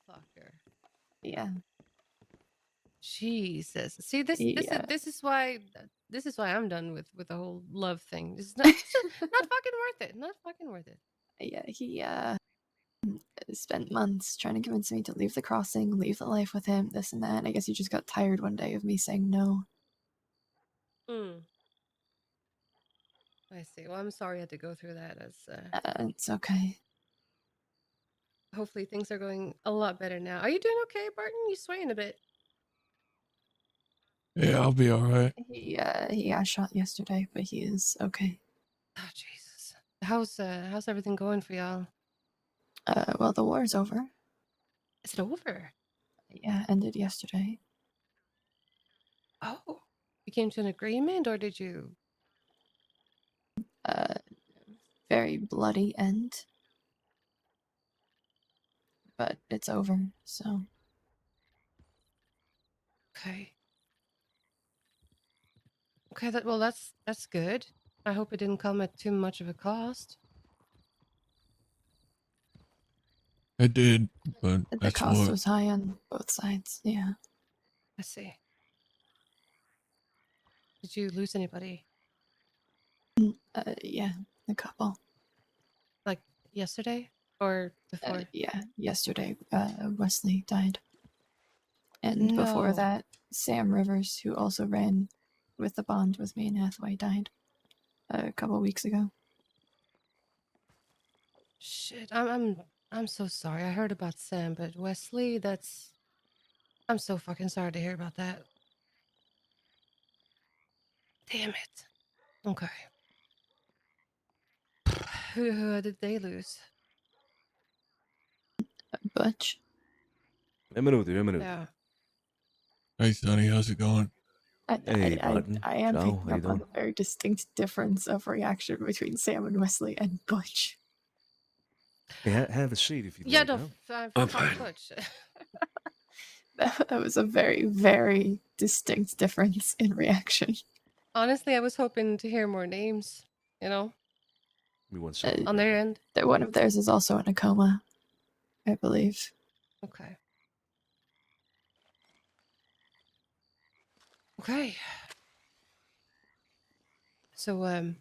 Speaker 1: Fucker.
Speaker 16: Yeah.
Speaker 18: Jesus. See,
Speaker 16: Yeah.
Speaker 18: this is why I'm done with the whole love thing. It's just not fucking worth it. Not fucking worth it.
Speaker 16: Yeah, he spent months trying to convince me to leave the crossing, leave the life with him, this and that. I guess he just got tired one day of me saying no.
Speaker 18: Mm. I see. Well, I'm sorry I had to go through that. As
Speaker 16: It's okay.
Speaker 18: hopefully things are going a lot better now. Are you doing okay, Barton? You swaying a bit.
Speaker 1: Yeah, I'll be all right.
Speaker 16: He got shot yesterday, but he is okay.
Speaker 18: Oh Jesus. How's everything going for y'all?
Speaker 16: Well, the war's over.
Speaker 18: Is it over?
Speaker 16: Yeah, ended yesterday.
Speaker 18: Oh. You came to an agreement, or did you?
Speaker 16: Very bloody end. But it's over, so.
Speaker 18: Okay. Okay, that's good. I hope it didn't come at too much of a cost.
Speaker 1: It did, but
Speaker 16: The
Speaker 1: that's
Speaker 16: cost
Speaker 1: what.
Speaker 16: was high on both sides, yeah.
Speaker 18: I see. Did you lose anybody?
Speaker 16: Yeah, a couple.
Speaker 18: Like yesterday? Or before?
Speaker 16: Yeah, yesterday, Wesley died. And before
Speaker 18: No.
Speaker 16: that, Sam Rivers, who also ran with the bond with me and Hathaway, died a couple weeks ago.
Speaker 18: Shit, I'm so sorry. I heard about Sam, but Wesley, I'm so fucking sorry to hear about that. Damn it. Okay. Who did they lose?
Speaker 16: Butch.
Speaker 19: Un minuto, un minuto.
Speaker 18: Yeah.
Speaker 1: Hey, Sonny, how's it going?
Speaker 19: Hey, Barton.
Speaker 16: I am
Speaker 19: Ciao,
Speaker 16: picking
Speaker 19: how you
Speaker 16: up on
Speaker 19: doing?
Speaker 16: a very distinct difference of reaction between Sam and Wesley and Butch.
Speaker 19: Hey, have a seat if you'd
Speaker 18: Yeah,
Speaker 19: like.
Speaker 18: no,
Speaker 19: huh?
Speaker 18: fuck Butch.
Speaker 16: That was a very, very distinct difference in reaction.
Speaker 18: Honestly, I was hoping to hear more names, you know?
Speaker 19: Give me 1 second.
Speaker 18: On their end.
Speaker 16: That one of theirs is also in a coma, I believe.
Speaker 18: Okay. Okay. So,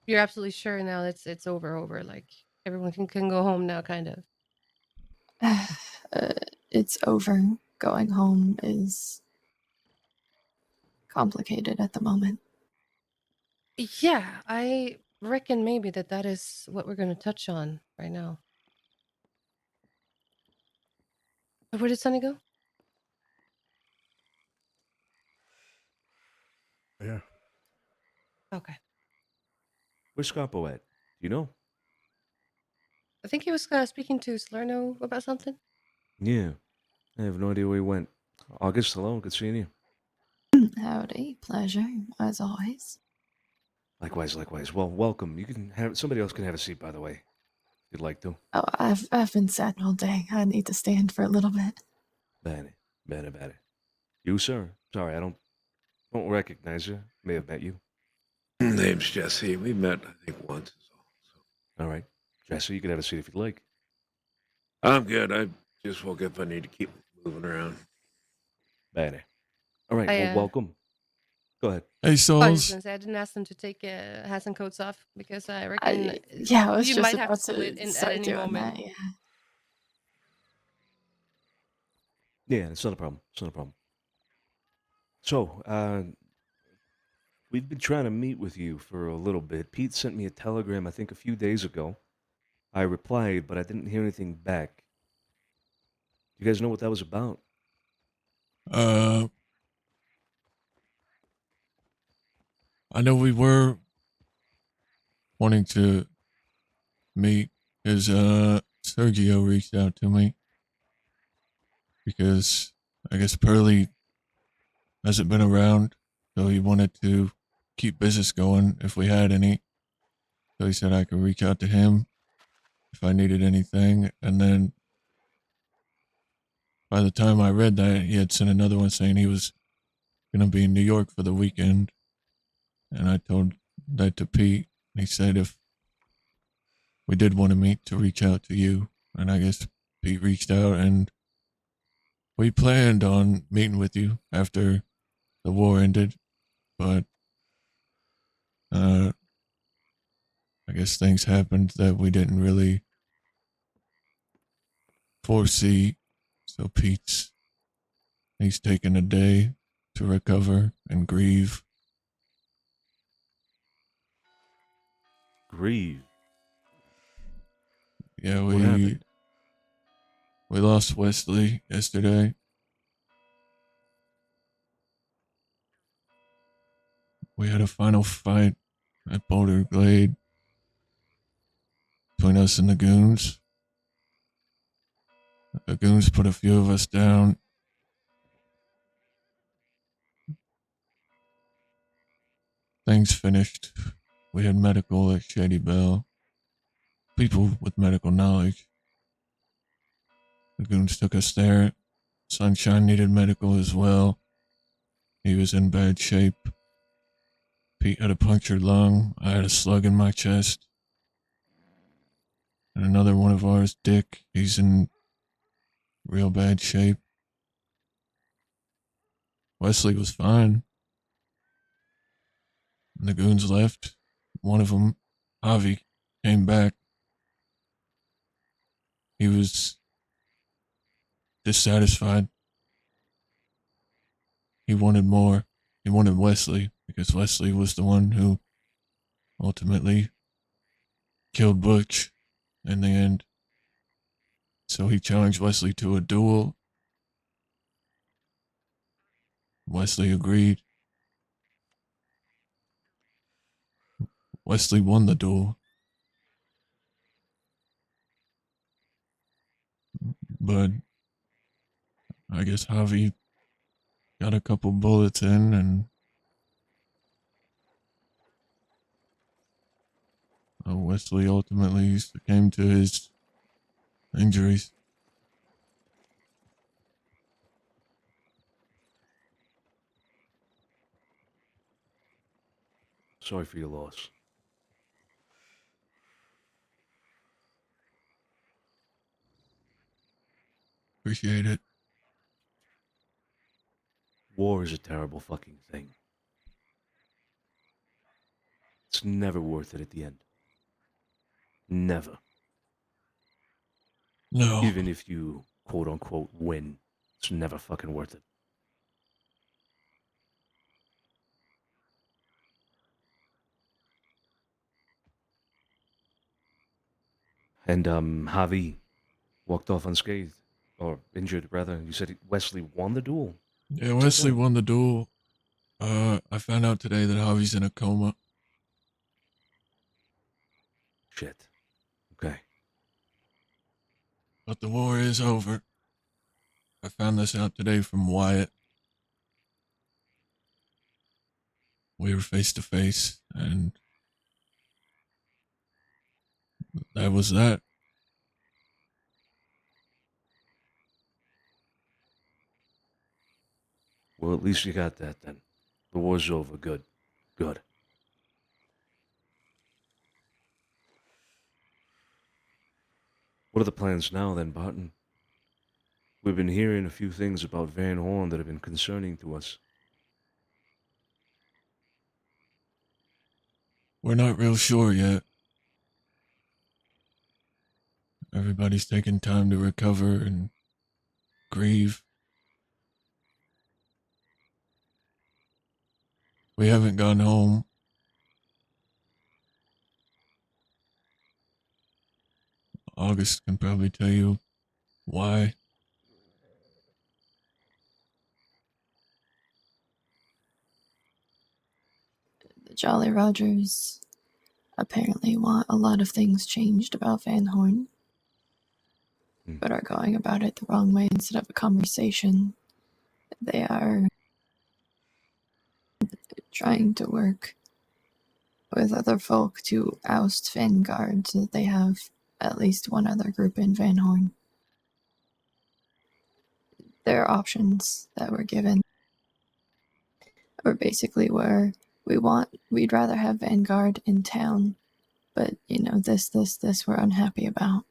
Speaker 18: you're absolutely sure now it's over, like everyone can go home now, kind of.
Speaker 16: It's over. Going home is complicated at the moment.
Speaker 18: Yeah, I reckon maybe that is what we're going to touch on right now. Where did Sunny go?
Speaker 19: Yeah.
Speaker 18: Okay.
Speaker 19: Where's Scampo at? Do you know?
Speaker 18: I think he was speaking to Salerno about something.
Speaker 19: Yeah. I have no idea where he went. August, hello. Good seeing you.
Speaker 16: Howdy. Pleasure, as always.
Speaker 19: Likewise, likewise. Well, welcome. You can have somebody else can have a seat, by the way, if you'd like to.
Speaker 16: Oh, I've been sat all day. I need to stand for a little bit.
Speaker 19: Bene, bene. You, sir? Sorry, I don't recognize you. May have met you.
Speaker 17: Name's Jesse. We met, I think, once.
Speaker 19: All right. Jesse, you can have a seat if you'd like.
Speaker 17: I'm good. I just woke up. I need to keep moving around.
Speaker 19: Bene. All right.
Speaker 18: I,
Speaker 19: Well, welcome. Go ahead.
Speaker 1: Hey,
Speaker 18: I was just
Speaker 1: Souls.
Speaker 18: gonna say I didn't ask them to take hats and coats off because I reckon
Speaker 16: Yeah, I was
Speaker 18: you
Speaker 16: just
Speaker 18: might have
Speaker 16: about
Speaker 18: to split
Speaker 16: to
Speaker 18: in at
Speaker 16: start
Speaker 18: any
Speaker 16: doing
Speaker 18: moment.
Speaker 16: that. Yeah.
Speaker 19: Yeah, it's not a problem. It's not a problem. So, we've been trying to meet with you for a little bit. Pete sent me a telegram, I think, a few days ago. I replied, but I didn't hear anything back. You guys know what that was about?
Speaker 1: I know we were wanting to meet because Sergio reached out to me because I guess Pearlie hasn't been around, so he wanted to keep business going if we had any. So he said I could reach out to him if I needed anything, and then by the time I read that, he had sent another one saying he was going to be in New York for the weekend, and I told that to Pete. He said if we did want to meet, to reach out to you, and I guess Pete reached out, and we planned on meeting with you after the war ended, but I guess things happened that we didn't really foresee. So he's taken a day to recover and grieve.
Speaker 19: Grieve?
Speaker 1: Yeah,
Speaker 19: What happened?
Speaker 1: we lost Wesley yesterday. We had a final fight at Boulder Glade between us and the goons. The goons put a few of us down. Things finished. We had medical at Shady Bell. People with medical knowledge. The goons took us there. Sunshine needed medical as well. He was in bad shape. Pete had a punctured lung. I had a slug in my chest. And another one of ours, Dick, he's in real bad shape. Wesley was fine. And the goons left. One of them, Avi, came back. He was dissatisfied. He wanted more. He wanted Wesley because Wesley was the one who ultimately killed Butch in the end. So he challenged Wesley to a duel. Wesley agreed. Wesley won the duel. But I guess Javi got a couple bullets in and Wesley ultimately succumbed to his injuries.
Speaker 19: Sorry for your loss.
Speaker 1: Appreciate it.
Speaker 19: War is a terrible fucking thing. It's never worth it at the end. Never.
Speaker 1: No.
Speaker 19: Even if you, quote unquote, win, it's never fucking worth it. And, Javi walked off unscathed. Or injured, rather. You said Wesley won the duel?
Speaker 1: Yeah, Wesley won the duel. I found out today that Javi's in a coma.
Speaker 19: Shit. Okay.
Speaker 1: But the war is over. I found this out today from Wyatt. We were face to face, and that was that.
Speaker 19: Well, at least you got that then. The war's over. Good. Good. What are the plans now then, Barton? We've been hearing a few things about Van Horn that have been concerning to us.
Speaker 1: We're not real sure yet. Everybody's taking time to recover and grieve. We haven't gone home. August can probably tell you why.
Speaker 16: The Jolly Rogers apparently want a lot of things changed about Van Horn, but are going about it the wrong way. Instead of a conversation, they are trying to work with other folk to oust Vanguard so that they have at least one other group in Van Horn. Their options that were given were basically where we'd rather have Vanguard in town, but this we're unhappy about.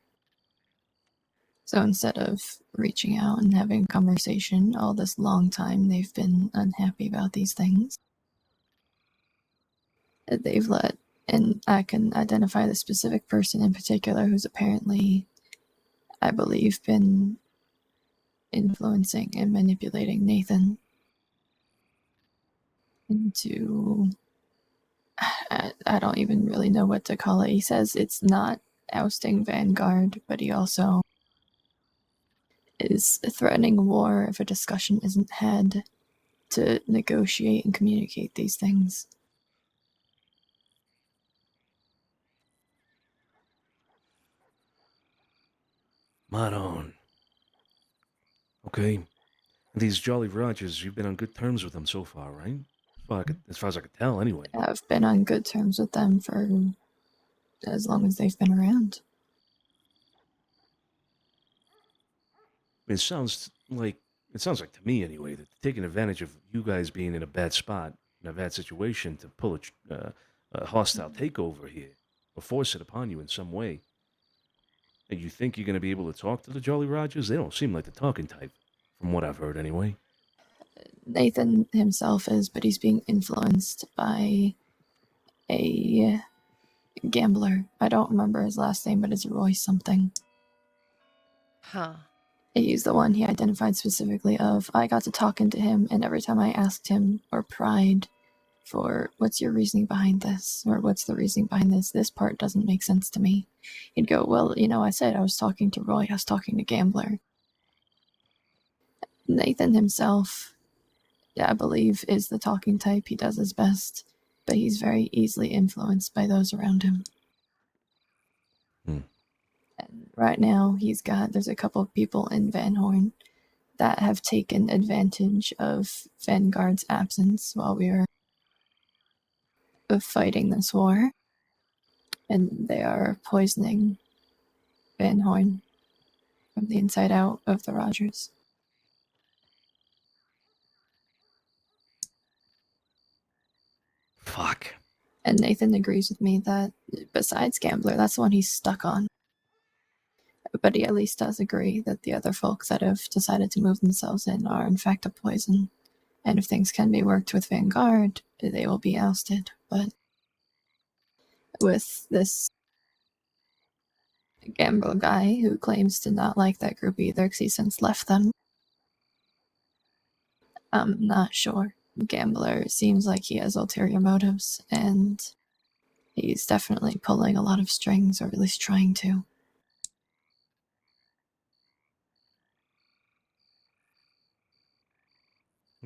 Speaker 16: So instead of reaching out and having a conversation all this long time, they've been unhappy about these things. They've let, and I can identify the specific person in particular who's apparently, I believe, been influencing and manipulating Nathan into, I don't even really know what to call it. He says it's not ousting Vanguard, but he also is threatening war if a discussion isn't had to negotiate and communicate these things.
Speaker 19: Maron. Okay. These Jolly Rogers, you've been on good terms with them so far, right? Well, as far as I could tell, anyway.
Speaker 16: I've been on good terms with them for as long as they've been around.
Speaker 19: It sounds like to me anyway that they're taking advantage of you guys being in a bad spot, in a bad situation, to pull a hostile takeover here, or force it upon you in some way. And you think you're going to be able to talk to the Jolly Rogers? They don't seem like the talking type, from what I've heard anyway.
Speaker 16: Nathan himself is, but he's being influenced by a gambler. I don't remember his last name, but it's Roy something.
Speaker 18: Huh.
Speaker 16: He's the one he identified specifically of. I got to talking to him, and every time I asked him or pried for what's your reasoning behind this, or what's the reasoning behind this part doesn't make sense to me, he'd go, well, I said I was talking to Roy, I was talking to Gambler. Nathan himself, I believe, is the talking type. He does his best, but he's very easily influenced by those around him. And right now, there's a couple of people in Van Horn that have taken advantage of Vanguard's absence while we were fighting this war. And they are poisoning Van Horn from the inside out of the Rogers.
Speaker 19: Fuck.
Speaker 16: And Nathan agrees with me that besides Gambler, that's the one he's stuck on. But he at least does agree that the other folks that have decided to move themselves in are in fact a poison. And if things can be worked with Vanguard, they will be ousted. But with this Gambler guy who claims to not like that group either because he's since left them, I'm not sure. Gambler seems like he has ulterior motives, and he's definitely pulling a lot of strings, or at least trying to.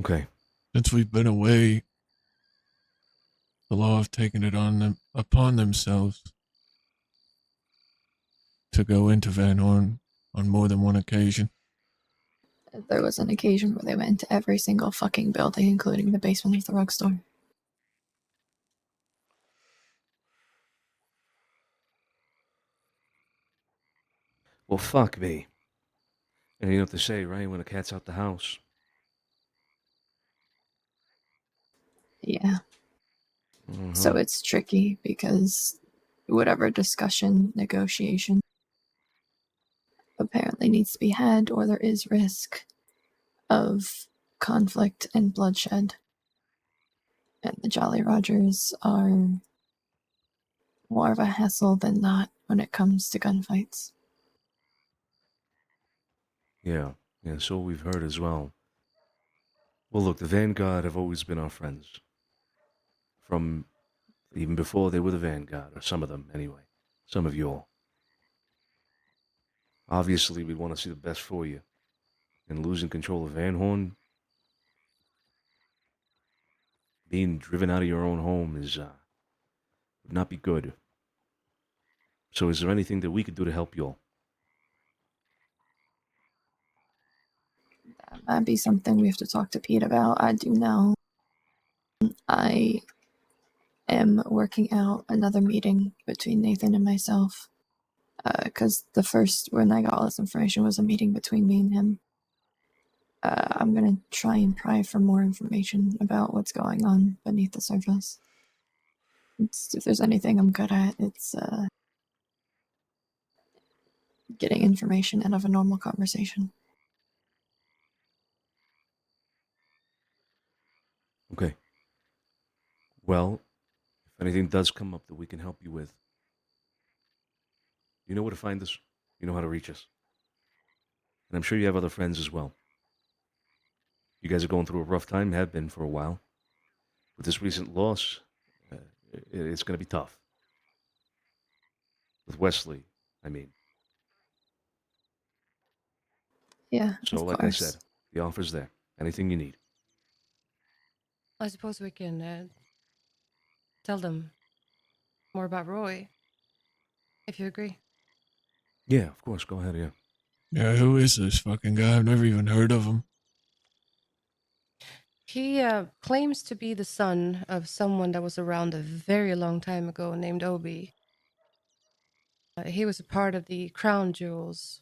Speaker 19: Okay.
Speaker 1: Since we've been away, the law have taken it upon themselves to go into Van Horn on more than one occasion.
Speaker 16: There was an occasion where they went into every single fucking building, including the basement of the rug store.
Speaker 19: Well, fuck me. And you know what to say, right? When a cat's out the house.
Speaker 16: Yeah.
Speaker 19: Mm-hmm.
Speaker 16: So it's tricky because whatever discussion, negotiation apparently needs to be had, or there is risk of conflict and bloodshed. And the Jolly Rogers are more of a hassle than not when it comes to gunfights.
Speaker 19: Yeah, so we've heard as well. Well, look, the Vanguard have always been our friends. From even before they were the Vanguard, or some of them anyway. Some of you all. Obviously, we'd want to see the best for you. And losing control of Van Horn, being driven out of your own home would not be good. So is there anything that we could do to help you all?
Speaker 16: That might be something we have to talk to Pete about. I do know I am working out another meeting between Nathan and myself. Because the first, when I got all this information, was a meeting between me and him. I'm going to try and pry for more information about what's going on beneath the surface. If there's anything I'm good at, it's getting information out of a normal conversation.
Speaker 19: Okay. Well, if anything does come up that we can help you with, you know where to find us. You know how to reach us. And I'm sure you have other friends as well. You guys are going through a rough time, have been for a while. With this recent loss, it's going to be tough. With Wesley, I mean.
Speaker 16: Yeah,
Speaker 19: So,
Speaker 16: of
Speaker 19: like
Speaker 16: course.
Speaker 19: I said, the offer's there. Anything you need.
Speaker 18: I suppose we can tell them more about Roy, if you agree.
Speaker 19: Yeah, of course. Go ahead, yeah.
Speaker 1: Yeah, who is this fucking guy? I've never even heard of him.
Speaker 18: He claims to be the son of someone that was around a very long time ago named Obi. He was a part of the Crown Jewels,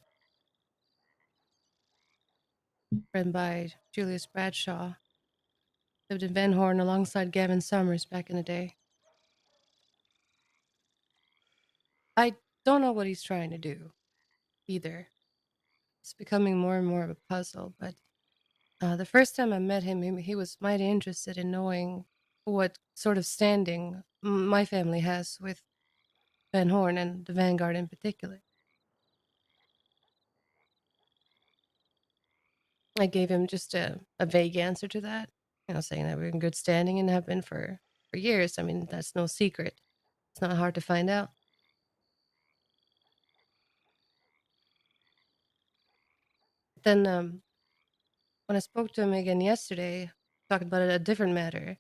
Speaker 18: run by Julius Bradshaw. Lived in Van Horn alongside Gavin Summers back in the day. I don't know what he's trying to do, either. It's becoming more and more of a puzzle, but the first time I met him, he was mighty interested in knowing what sort of standing my family has with Van Horn and the Vanguard in particular. I gave him just a vague answer to that, saying that we're in good standing and have been for years. I mean, that's no secret. It's not hard to find out. Then, when I spoke to him again yesterday, talking about a different matter,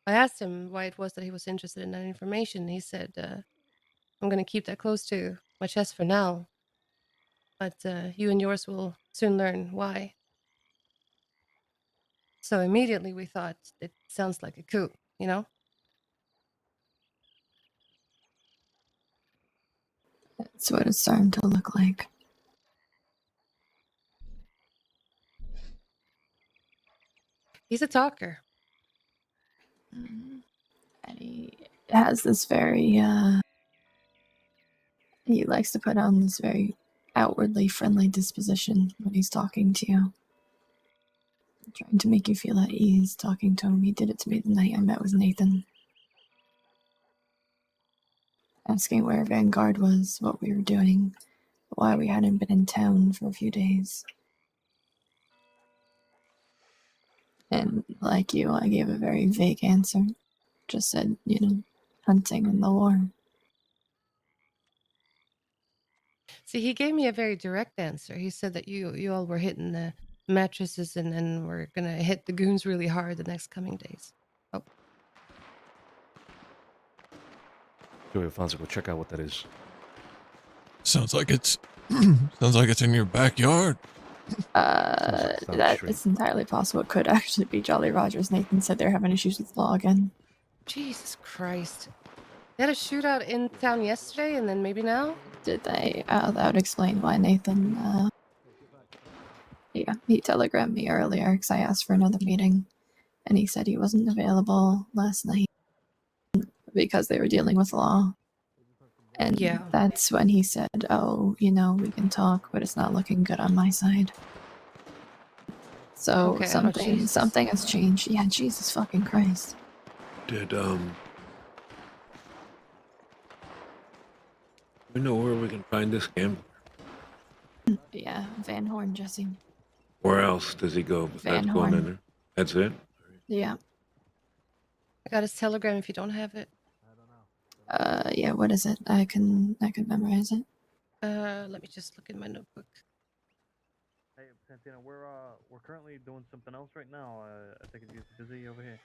Speaker 18: I asked him why it was that he was interested in that information. He said, I'm going to keep that close to my chest for now, but you and yours will soon learn why. So immediately we thought, it sounds like a coup,
Speaker 16: That's what it's starting to look like.
Speaker 18: He's a talker.
Speaker 16: And he has this very, he likes to put on this very outwardly friendly disposition when he's talking to you. Trying to make you feel at ease talking to him. He did it to me the night I met with Nathan. Asking where Vanguard was, what we were doing, why we hadn't been in town for a few days. And like you, I gave a very vague answer. Just said, hunting and the war.
Speaker 18: See, he gave me a very direct answer. He said that you all were hitting the mattresses and we're going to hit the goons really hard the next coming days. Oh.
Speaker 19: Joey Alfonso, go check out what that is.
Speaker 1: Sounds like it's in your backyard.
Speaker 16: That it's entirely possible. It could actually be Jolly Rogers. Nathan said they're having issues with the law again.
Speaker 18: Jesus Christ. They had a shootout in town yesterday and then maybe now?
Speaker 16: Did they? That would explain why Nathan, he telegrammed me earlier because I asked for another meeting. And he said he wasn't available last night because they were dealing with law. And that's when he said, oh, we can talk, but it's not looking good on my side. So
Speaker 18: Okay,
Speaker 16: something has changed. Yeah, Jesus fucking Christ.
Speaker 17: Did we know where we can find this gambler?
Speaker 16: Yeah, Van Horn, Jesse.
Speaker 17: Where else does he go besides
Speaker 16: Van
Speaker 17: going in
Speaker 16: Horn.
Speaker 17: there? That's it?
Speaker 16: Yeah.
Speaker 18: I got his telegram if you don't have it.
Speaker 16: Yeah, what is it? I can memorize it.
Speaker 18: Let me just look in my notebook.
Speaker 20: Hey, Santina, we're currently doing something else right now. I think it's busy over here.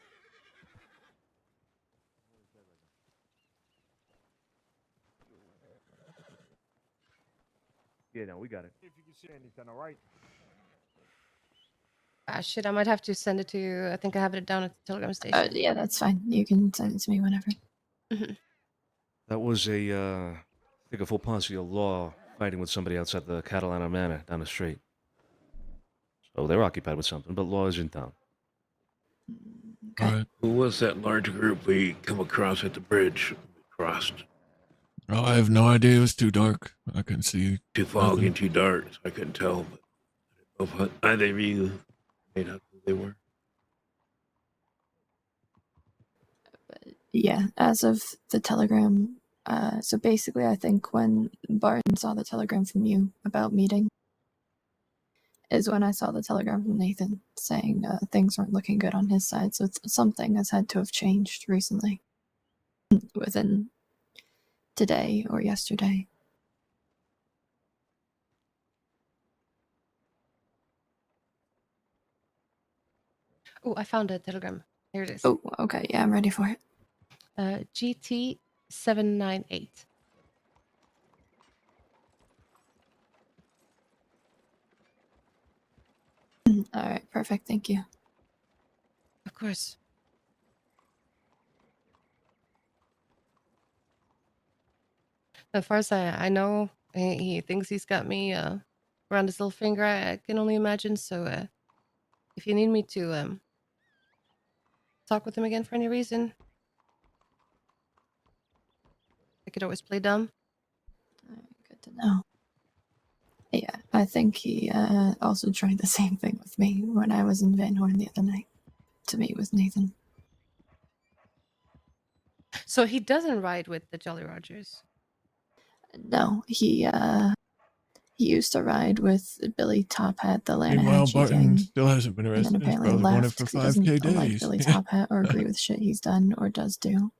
Speaker 20: Yeah, no, we got it. If you can see anything, all right?
Speaker 18: Shit, I might have to send it to you. I think I have it down at the telegram station.
Speaker 16: Yeah, that's fine. You can send it to me whenever.
Speaker 19: That was I think a full posse of law fighting with somebody outside the Catalana Manor down the street. So they're occupied with something, but law is in town.
Speaker 1: All right.
Speaker 17: Who was that large group we come across at the bridge? We crossed.
Speaker 1: Oh, I have no idea. It was too dark. I couldn't see.
Speaker 17: Too foggy and too dark, so I couldn't tell. But I don't know if either of you made out who they were.
Speaker 16: Yeah, as of the telegram. So basically, I think when Barton saw the telegram from you about meeting, is when I saw the telegram from Nathan saying things weren't looking good on his side. So something has had to have changed recently, within today or yesterday.
Speaker 18: Oh, I found a telegram. Here it is.
Speaker 16: Oh, okay. Yeah, I'm ready for it.
Speaker 18: GT 798.
Speaker 16: All right, perfect. Thank you.
Speaker 18: Of course. As far as I know, he thinks he's got me around his little finger. I can only imagine. So, if you need me to talk with him again for any reason, I could always play dumb.
Speaker 16: Good to know. Yeah, I think he also tried the same thing with me when I was in Van Horn the other night to meet with Nathan.
Speaker 18: So he doesn't ride with the Jolly Rogers.
Speaker 16: No, he He used to ride with Billy Top Hat, the
Speaker 1: Meanwhile,
Speaker 16: Lanahatchee
Speaker 1: Barton
Speaker 16: gang,
Speaker 1: still hasn't been
Speaker 16: and
Speaker 1: arrested.
Speaker 16: then
Speaker 1: He's
Speaker 16: apparently
Speaker 1: probably wanted
Speaker 16: left
Speaker 1: for
Speaker 16: because he
Speaker 1: 5K
Speaker 16: doesn't like
Speaker 1: days.
Speaker 16: Billy Top Hat or agree with shit he's done or does do.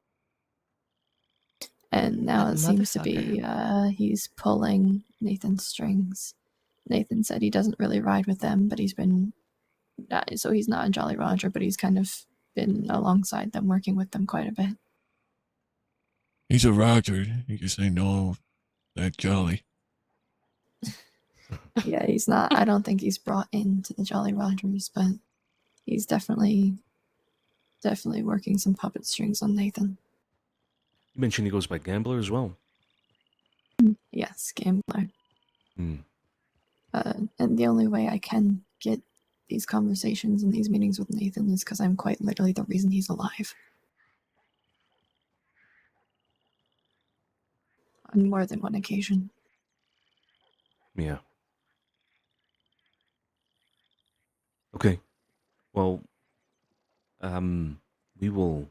Speaker 16: And now
Speaker 18: That
Speaker 16: it seems to
Speaker 18: motherfucker.
Speaker 16: be he's pulling Nathan's strings. Nathan said he doesn't really ride with them, but he's been so he's not a Jolly Roger, but he's kind of been alongside them, working with them quite a bit.
Speaker 1: He's a Roger. He just ain't no that jolly.
Speaker 16: Yeah, he's not. I don't think he's brought into the Jolly Rogers, but he's definitely working some puppet strings on Nathan.
Speaker 19: You mentioned he goes by Gambler as well.
Speaker 16: Yes, gambler.
Speaker 19: Hmm.
Speaker 16: And the only way I can get these conversations and these meetings with Nathan is because I'm quite literally the reason he's alive. On more than one occasion.
Speaker 19: Yeah. Okay. Well, we will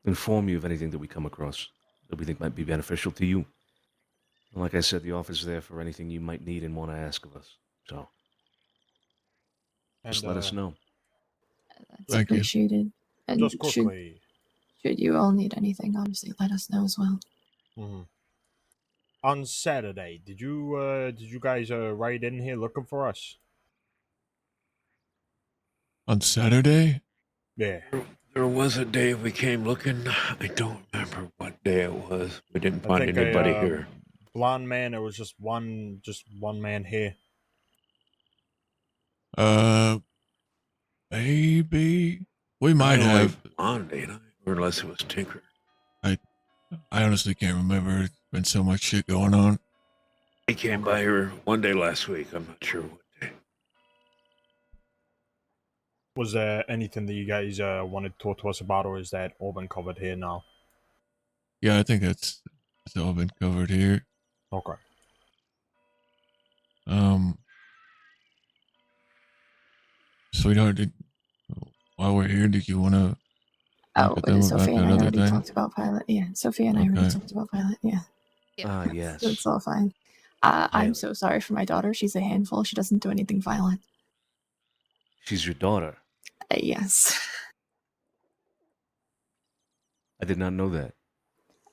Speaker 19: inform you of anything that we come across that we think might be beneficial to you. And like I said, the office is there for anything you might need and want to ask of us. So just let us know.
Speaker 16: That's appreciated. And
Speaker 2: Just quickly.
Speaker 16: Should you all need anything, obviously let us know as well.
Speaker 2: On Saturday, did you guys ride in here looking for us?
Speaker 1: On Saturday?
Speaker 2: Yeah.
Speaker 17: There was a day we came looking. I don't remember what day it was. We didn't
Speaker 2: I
Speaker 17: find
Speaker 2: think
Speaker 17: anybody
Speaker 2: a
Speaker 17: here.
Speaker 2: blonde man. There was just one man here.
Speaker 1: Maybe we might
Speaker 17: Kinda like
Speaker 1: have.
Speaker 17: blonde, ain't I? Or unless it was Tinker.
Speaker 1: I honestly can't remember. There's been so much shit going on.
Speaker 17: He came by here one day last week. I'm not sure what day.
Speaker 2: Was there anything that you guys wanted to talk to us about, or is that all been covered here now?
Speaker 1: Yeah, I think it's all been covered here.
Speaker 2: Okay.
Speaker 1: Sweetheart, while we're here, did you want to talk with them about
Speaker 16: Sophia and
Speaker 1: that
Speaker 16: I
Speaker 1: other
Speaker 16: already
Speaker 1: thing?
Speaker 16: talked about Pilot. Yeah, Sophia and I already
Speaker 1: Okay.
Speaker 16: talked about Pilot. Yeah.
Speaker 19: Ah, yes.
Speaker 16: It's all fine. I'm so sorry for my daughter. She's a handful. She doesn't do anything violent.
Speaker 19: She's your daughter.
Speaker 16: Yes.
Speaker 19: I did not know that.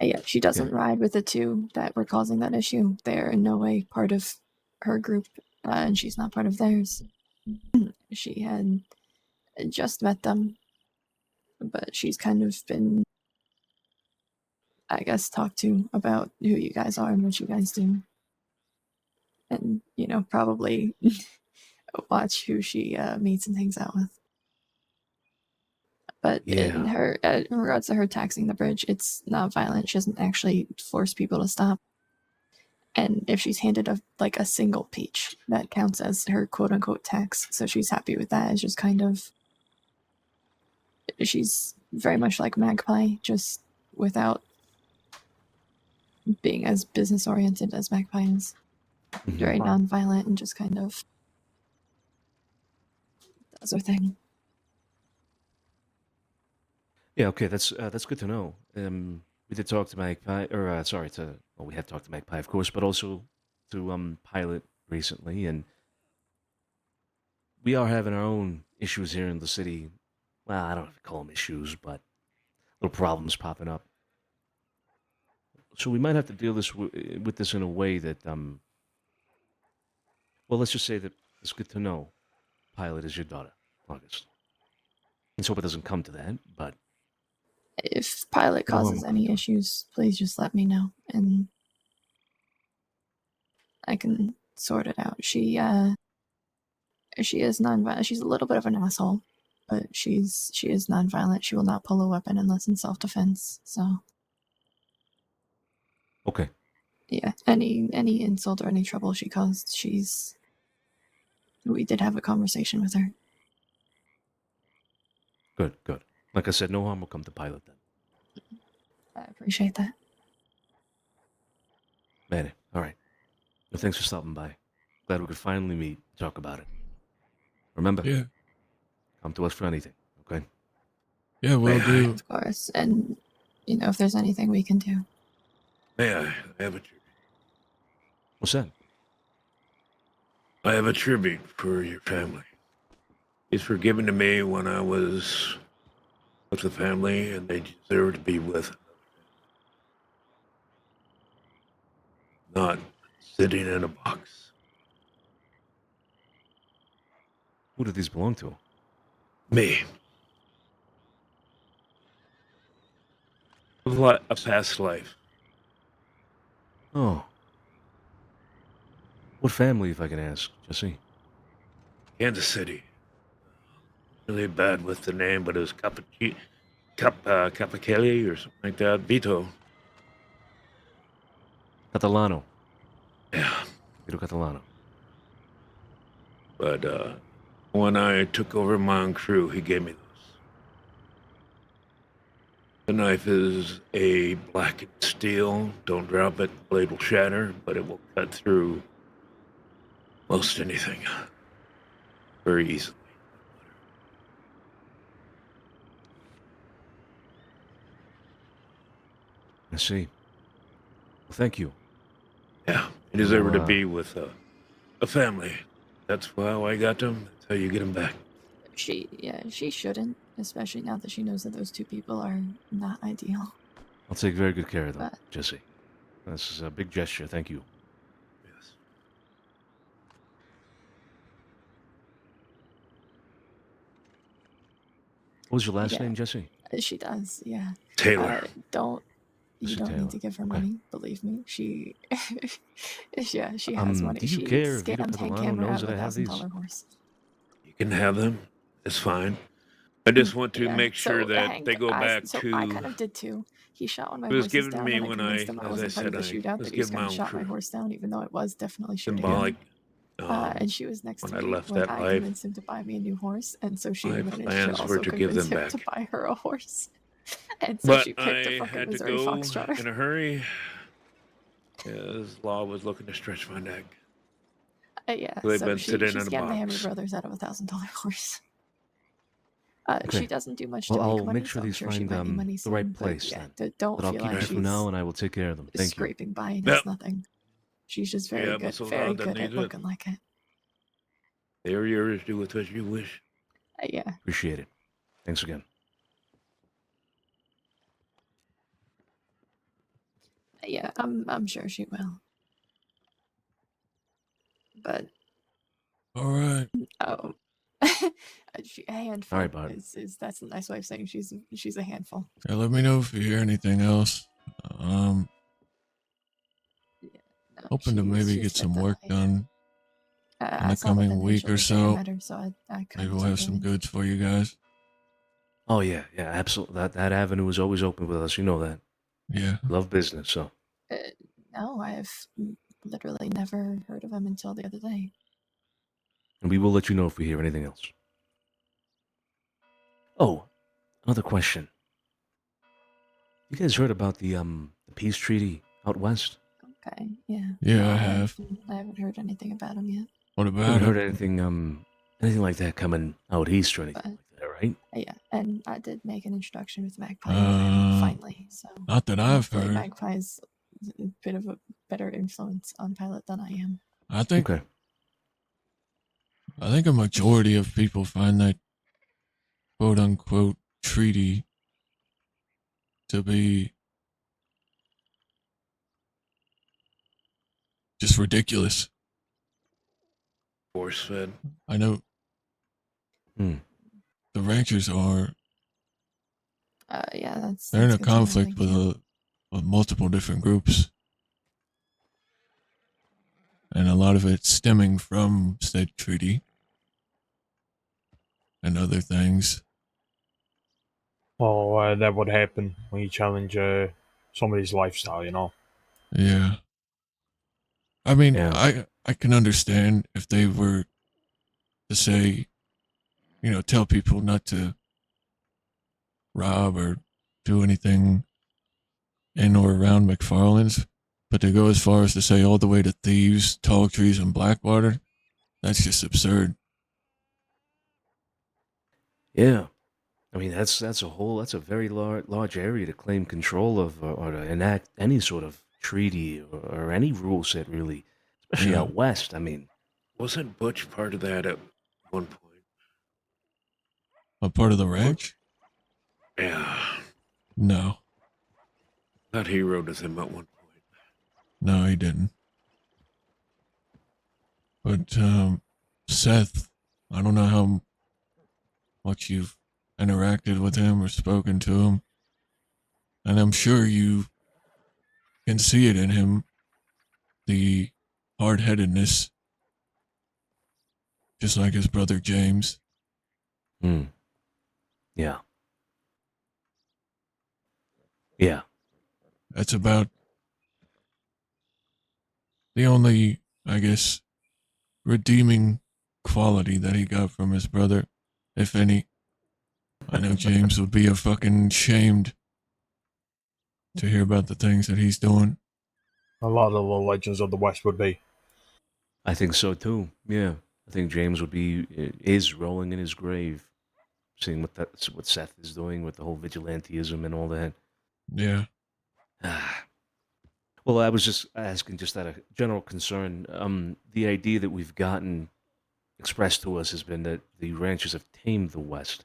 Speaker 16: Yeah, she doesn't ride with the two that were causing that issue. They're in no way part of her group, and she's not part of theirs. She had just met them, but she's kind of been, I guess, talked to about who you guys are and what you guys do. And, probably watch who she meets and hangs out with. But in regards to her taxing the bridge, it's not violent. She doesn't actually force people to stop. And if she's handed a single peach, that counts as her quote unquote tax. So she's happy with that. It's just kind of, she's very much like Magpie, just without being as business oriented as Magpie is. Very non-violent and just kind of does her thing.
Speaker 19: Yeah, okay, that's good to know. We did talk to Magpie, or we have talked to Magpie, of course, but also to Pilot recently, and we are having our own issues here in the city. Well, I don't know if to call them issues, but little problems popping up. So we might have to deal with this in a way that, well, let's just say that it's good to know Pilot is your daughter, August. Let's hope it doesn't come to that, but
Speaker 16: If Pilot causes any issues, please just let me know, and I can sort it out. She is non-violent. She's a little bit of an asshole, but she is non-violent. She will not pull a weapon unless in self-defense. So
Speaker 19: okay.
Speaker 16: Yeah, any insult or any trouble she caused, we did have a conversation with her.
Speaker 19: Good, good. Like I said, no harm will come to Pilot then.
Speaker 16: I appreciate that.
Speaker 19: Bene. All right. Well, thanks for stopping by. Glad we could finally meet and talk about it. Remember?
Speaker 1: Yeah.
Speaker 19: Come to us for anything, okay?
Speaker 1: Yeah, we'll do.
Speaker 16: Of course, and if there's anything we can do.
Speaker 17: May I have it?
Speaker 19: What's that?
Speaker 17: I have a tribute for your family. It's for given to me when I was with the family, and they deserve to be with, not sitting in a box.
Speaker 19: Who do these belong to?
Speaker 17: Me. A past life.
Speaker 19: Oh. What family, if I can ask, Jesse?
Speaker 17: Kansas City. Really bad with the name, but it was Capichelli or something like that. Vito.
Speaker 19: Catalano.
Speaker 17: Yeah.
Speaker 19: Vito Catalano.
Speaker 17: But when I took over my own crew, he gave me those. The knife is a blackened steel. Don't drop it, the blade will shatter, but it will cut through most anything very easily.
Speaker 19: I see. Well, thank you.
Speaker 17: Yeah, you deserve to be with a family. That's how I got them. That's how you get them back.
Speaker 16: She shouldn't, especially now that she knows that those two people are not ideal.
Speaker 19: I'll take very good care of them, Jesse. This is a big gesture. Thank you.
Speaker 17: Yes.
Speaker 19: What was your last
Speaker 16: Yeah.
Speaker 19: name, Jesse?
Speaker 16: She does, yeah.
Speaker 17: Taylor.
Speaker 16: You don't need to give her money. Believe me, she she has money.
Speaker 19: Do you
Speaker 16: She
Speaker 19: care if Vito
Speaker 16: scammed Hank
Speaker 19: Catalano
Speaker 16: Hammer
Speaker 19: knows
Speaker 16: out
Speaker 19: that
Speaker 16: of
Speaker 19: I have these?
Speaker 16: $1,000 horse.
Speaker 17: You can have them. It's fine. I just want to
Speaker 16: Yeah,
Speaker 17: make sure
Speaker 16: so
Speaker 17: that
Speaker 16: Hank,
Speaker 17: they go back
Speaker 16: so
Speaker 17: to.
Speaker 16: I kind of did too. He shot one of
Speaker 17: It
Speaker 16: my
Speaker 17: was
Speaker 16: horses
Speaker 17: given to
Speaker 16: down,
Speaker 17: me
Speaker 16: and I
Speaker 17: when
Speaker 16: convinced him I
Speaker 17: as I
Speaker 16: wasn't part of
Speaker 17: said,
Speaker 16: the
Speaker 17: I
Speaker 16: shootout,
Speaker 17: was
Speaker 16: that he was
Speaker 17: given my
Speaker 16: going to
Speaker 17: own
Speaker 16: shot my
Speaker 17: crew.
Speaker 16: horse down, even though it was definitely shooting
Speaker 17: Symbolic.
Speaker 16: him. And she was next
Speaker 17: when
Speaker 16: to
Speaker 17: I
Speaker 16: me
Speaker 17: left
Speaker 16: when
Speaker 17: that
Speaker 16: I
Speaker 17: life,
Speaker 16: convinced him to buy me a new horse, and so she
Speaker 17: my
Speaker 16: managed to
Speaker 17: plans were
Speaker 16: also
Speaker 17: to give
Speaker 16: convince
Speaker 17: them
Speaker 16: him to
Speaker 17: back.
Speaker 16: buy her a horse. And so
Speaker 17: But
Speaker 16: she picked a
Speaker 17: I
Speaker 16: fucking
Speaker 17: had to
Speaker 16: Missouri
Speaker 17: go
Speaker 16: Foxtrotter.
Speaker 17: in a hurry, as law was looking to stretch my neck.
Speaker 16: Yeah,
Speaker 17: They've
Speaker 16: so
Speaker 17: been
Speaker 16: she
Speaker 17: sitting in a
Speaker 16: scammed the Hammer
Speaker 17: box.
Speaker 16: brothers out of $1,000 horse.
Speaker 19: Okay.
Speaker 16: She doesn't do much
Speaker 19: Well,
Speaker 16: to make
Speaker 19: I'll
Speaker 16: money,
Speaker 19: make sure
Speaker 16: so I'm
Speaker 19: these
Speaker 16: sure she
Speaker 19: find
Speaker 16: might need money
Speaker 19: the
Speaker 16: soon.
Speaker 19: right
Speaker 16: But
Speaker 19: place
Speaker 16: yeah,
Speaker 19: then.
Speaker 16: don't
Speaker 19: But I'll
Speaker 16: feel
Speaker 19: keep
Speaker 16: like
Speaker 19: it for
Speaker 16: she's
Speaker 19: now, and I will take care of them. Thank you.
Speaker 16: scraping by and
Speaker 17: Yep.
Speaker 16: it's nothing. She's just very
Speaker 17: Yeah, but
Speaker 16: good,
Speaker 17: so
Speaker 16: very
Speaker 17: that
Speaker 16: good
Speaker 17: needs
Speaker 16: at
Speaker 17: it.
Speaker 16: looking like it.
Speaker 17: They're yours. Do with what you wish.
Speaker 16: Yeah.
Speaker 19: Appreciate it. Thanks again.
Speaker 16: Yeah, I'm sure she will. But
Speaker 1: All right.
Speaker 16: oh, a handful.
Speaker 19: All right, Bart.
Speaker 16: Is that's a nice way of saying she's a handful.
Speaker 1: Yeah, let me know if you hear anything else. Hoping to maybe get some work done in
Speaker 16: I
Speaker 1: the
Speaker 16: saw that
Speaker 1: coming week
Speaker 16: initial
Speaker 1: or
Speaker 16: thing I
Speaker 1: so.
Speaker 16: met her, so I kind
Speaker 1: Maybe
Speaker 16: of
Speaker 1: we'll have some goods for you guys.
Speaker 19: Oh yeah, absolutely. That avenue is always open with us. You know that.
Speaker 1: Yeah.
Speaker 19: Love business, so.
Speaker 16: No, I have literally never heard of him until the other day.
Speaker 19: And we will let you know if we hear anything else. Oh, another question. You guys heard about the peace treaty out west?
Speaker 16: Okay, yeah.
Speaker 1: Yeah,
Speaker 16: No,
Speaker 1: I have.
Speaker 16: I haven't heard anything about him yet.
Speaker 1: What
Speaker 19: I
Speaker 1: about
Speaker 19: haven't
Speaker 1: it?
Speaker 19: heard anything like that coming out east or anything like that, right?
Speaker 16: Yeah, and I did make an introduction with Magpie finally. So
Speaker 1: Not that I've
Speaker 16: hopefully
Speaker 1: heard.
Speaker 16: Magpie's a bit of a better influence on Pilot than I am.
Speaker 1: I think.
Speaker 19: Okay.
Speaker 1: I think a majority of people find that quote unquote treaty to be just ridiculous.
Speaker 17: Force fed.
Speaker 1: I know the ranchers are.
Speaker 16: Yeah,
Speaker 1: They're in
Speaker 16: that's
Speaker 1: a
Speaker 16: good to know,
Speaker 1: conflict
Speaker 16: thank you.
Speaker 1: with multiple different groups, and a lot of it stemming from said treaty and other things.
Speaker 13: Well, that would happen when you challenge somebody's lifestyle, you know.
Speaker 1: Yeah. I mean,
Speaker 19: Yeah.
Speaker 1: I can understand if they were to say, tell people not to rob or do anything in or around McFarland's, but to go as far as to say all the way to Thieves, Tall Trees, and Blackwater, that's just absurd.
Speaker 19: Yeah. I mean, that's a very large area to claim control of or to enact any sort of treaty or any rule set, really. especially
Speaker 1: Yeah.
Speaker 19: out west. I mean,
Speaker 17: Wasn't Butch part of that at one point?
Speaker 1: A part of the ranch?
Speaker 17: Yeah.
Speaker 1: No.
Speaker 17: Thought he rode with him at one point.
Speaker 1: No, he didn't. But Seth, I don't know how much you've interacted with him or spoken to him. And I'm sure you can see it in him, the hard headedness, just like his brother James.
Speaker 19: Hmm. Yeah. Yeah.
Speaker 1: That's about the only, I guess, redeeming quality that he got from his brother, if any. I know James would be a fucking shamed to hear about the things that he's doing.
Speaker 13: A lot of the legends of the West would be.
Speaker 19: I think so too. Yeah. I think James is rolling in his grave, seeing what Seth is doing with the whole vigilanteism and all that.
Speaker 1: Yeah.
Speaker 19: Well, I was just asking, just out of general concern. The idea that we've gotten expressed to us has been that the ranchers have tamed the West.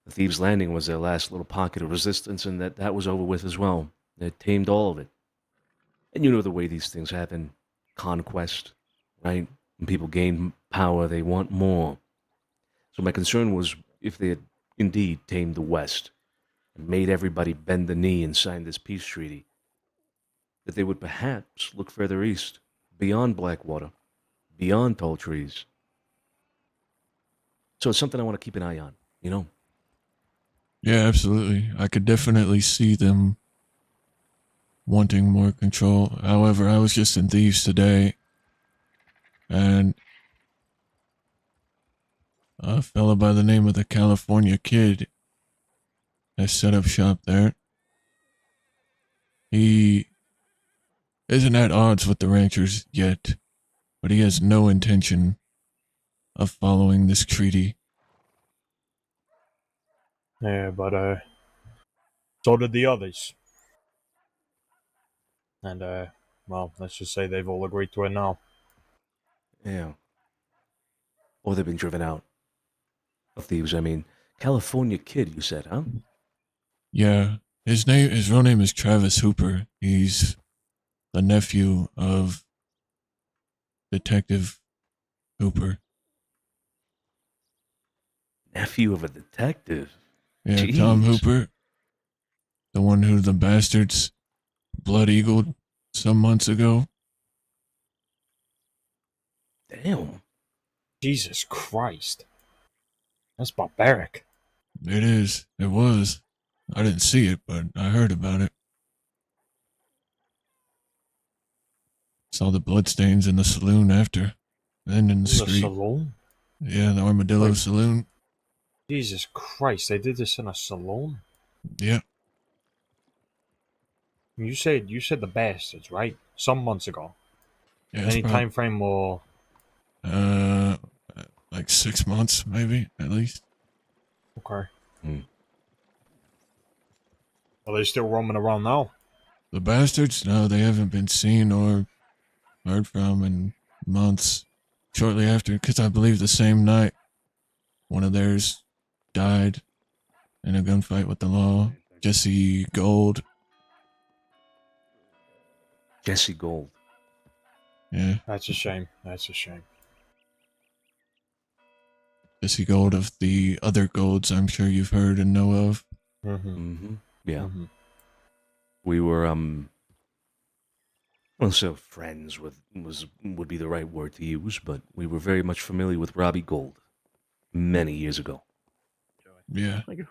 Speaker 19: The Thieves' Landing was their last little pocket of resistance, and that was over with as well. They tamed all of it. And you know the way these things happen. Conquest, right? When people gain power, they want more. So my concern was if they had indeed tamed the West and made everybody bend the knee and sign this peace treaty, that they would perhaps look further east, beyond Blackwater, beyond tall trees. So it's something I want to keep an eye on, you know?
Speaker 1: Yeah, absolutely. I could definitely see them wanting more control. However, I was just in Thieves today, and a fellow by the name of the California Kid has set up shop there. He isn't at odds with the ranchers yet, but he has no intention of following this treaty.
Speaker 13: Yeah, but so did the others. And well, let's just say they've all agreed to it now.
Speaker 19: Yeah. Or they've been driven out. Of Thieves, I mean. California Kid, you said, huh?
Speaker 1: Yeah, his real name is Travis Hooper. He's the nephew of Detective Hooper.
Speaker 19: Nephew of a detective?
Speaker 1: Yeah,
Speaker 19: Jeez.
Speaker 1: Tom Hooper, the one who the bastards blood eagled some months ago.
Speaker 19: Damn.
Speaker 13: Jesus Christ. That's barbaric.
Speaker 1: It is. It was. I didn't see it, but I heard about it. Saw the bloodstains in the saloon after, and in the street.
Speaker 13: Saloon?
Speaker 1: Yeah, the Armadillo
Speaker 13: Wait.
Speaker 1: Saloon.
Speaker 13: Jesus Christ, they did this in a saloon?
Speaker 1: Yeah.
Speaker 13: You said the bastards, right? Some months ago.
Speaker 1: Yeah,
Speaker 13: Any time frame or
Speaker 1: like 6 months, maybe, at least.
Speaker 13: okay. Are they still roaming around now?
Speaker 1: The bastards? No, they haven't been seen or heard from in months. Shortly after, because I believe the same night, one of theirs died in a gunfight with the law. Jesse Gold.
Speaker 19: Jesse Gold.
Speaker 1: Yeah.
Speaker 13: That's a shame. That's a shame.
Speaker 1: Jesse Gold of the other Golds I'm sure you've heard and know of.
Speaker 19: Yeah. We were well, so friends would be the right word to use, but we were very much familiar with Robbie Gold many years ago.
Speaker 1: Yeah.
Speaker 20: Thank you.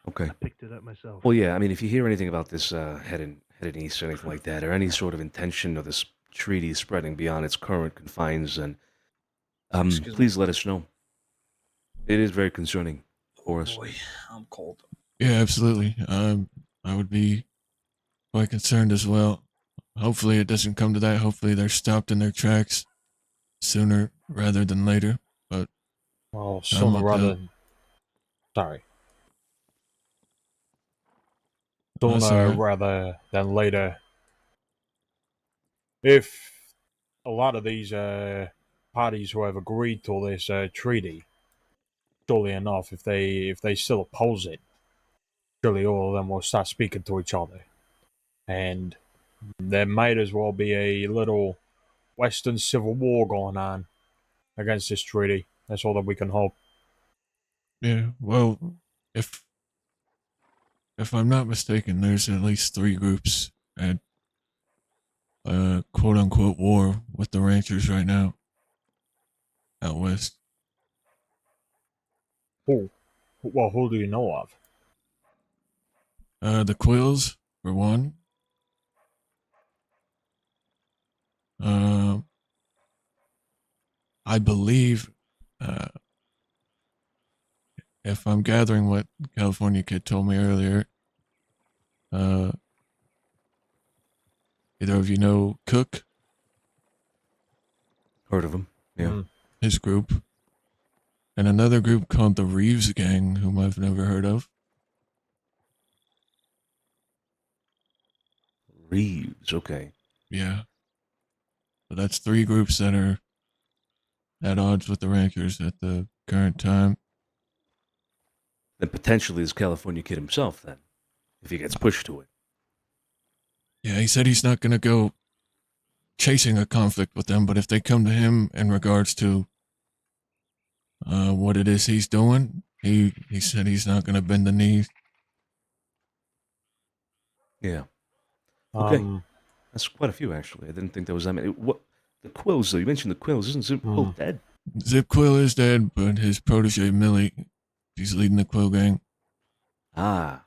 Speaker 19: Okay.
Speaker 20: I picked it up myself.
Speaker 19: Well, yeah. I mean, if you hear anything about this heading east or anything like that, or any sort of intention of this treaty spreading beyond its current confines, then please let us know. It is very concerning for us.
Speaker 3: Boy, I'm cold.
Speaker 1: Yeah, absolutely. I would be quite concerned as well. Hopefully it doesn't come to that. Hopefully they're stopped in their tracks sooner rather than later. But
Speaker 13: Well,
Speaker 1: time
Speaker 13: sooner
Speaker 1: will
Speaker 13: rather
Speaker 1: tell.
Speaker 13: than... Sorry. sooner
Speaker 1: sorry.
Speaker 13: rather than later. If a lot of these parties who have agreed to this treaty, surely enough, if they still oppose it, surely all of them will start speaking to each other, and there might as well be a little Western Civil War going on against this treaty. That's all that we can hope.
Speaker 1: Yeah, well, if I'm not mistaken, there's at least 3 groups at quote unquote war with the ranchers right now out west.
Speaker 13: Who? Well, who do you know of?
Speaker 1: The Quills, for one. Uh, I believe, if I'm gathering what California Kid told me earlier, uh, either of you know Cook?
Speaker 19: Heard of him? Yeah.
Speaker 1: His group. And another group called the Reeves Gang, whom I've never heard of.
Speaker 19: Reeves, okay.
Speaker 1: Yeah. So that's 3 groups that are at odds with the ranchers at the current time.
Speaker 19: Then potentially this California Kid himself, then, if he gets pushed to it.
Speaker 1: Yeah, he said he's not going to go chasing a conflict with them, but if they come to him in regards to what it is he's doing, he said he's not going to bend the knee.
Speaker 19: Yeah. Okay. That's quite a few, actually. I didn't think there was that many. What the Quills, though? You mentioned the Quills. Isn't Zip Quill dead?
Speaker 1: Zip Quill is dead, but his protege Millie, she's leading the Quill gang.
Speaker 19: Ah.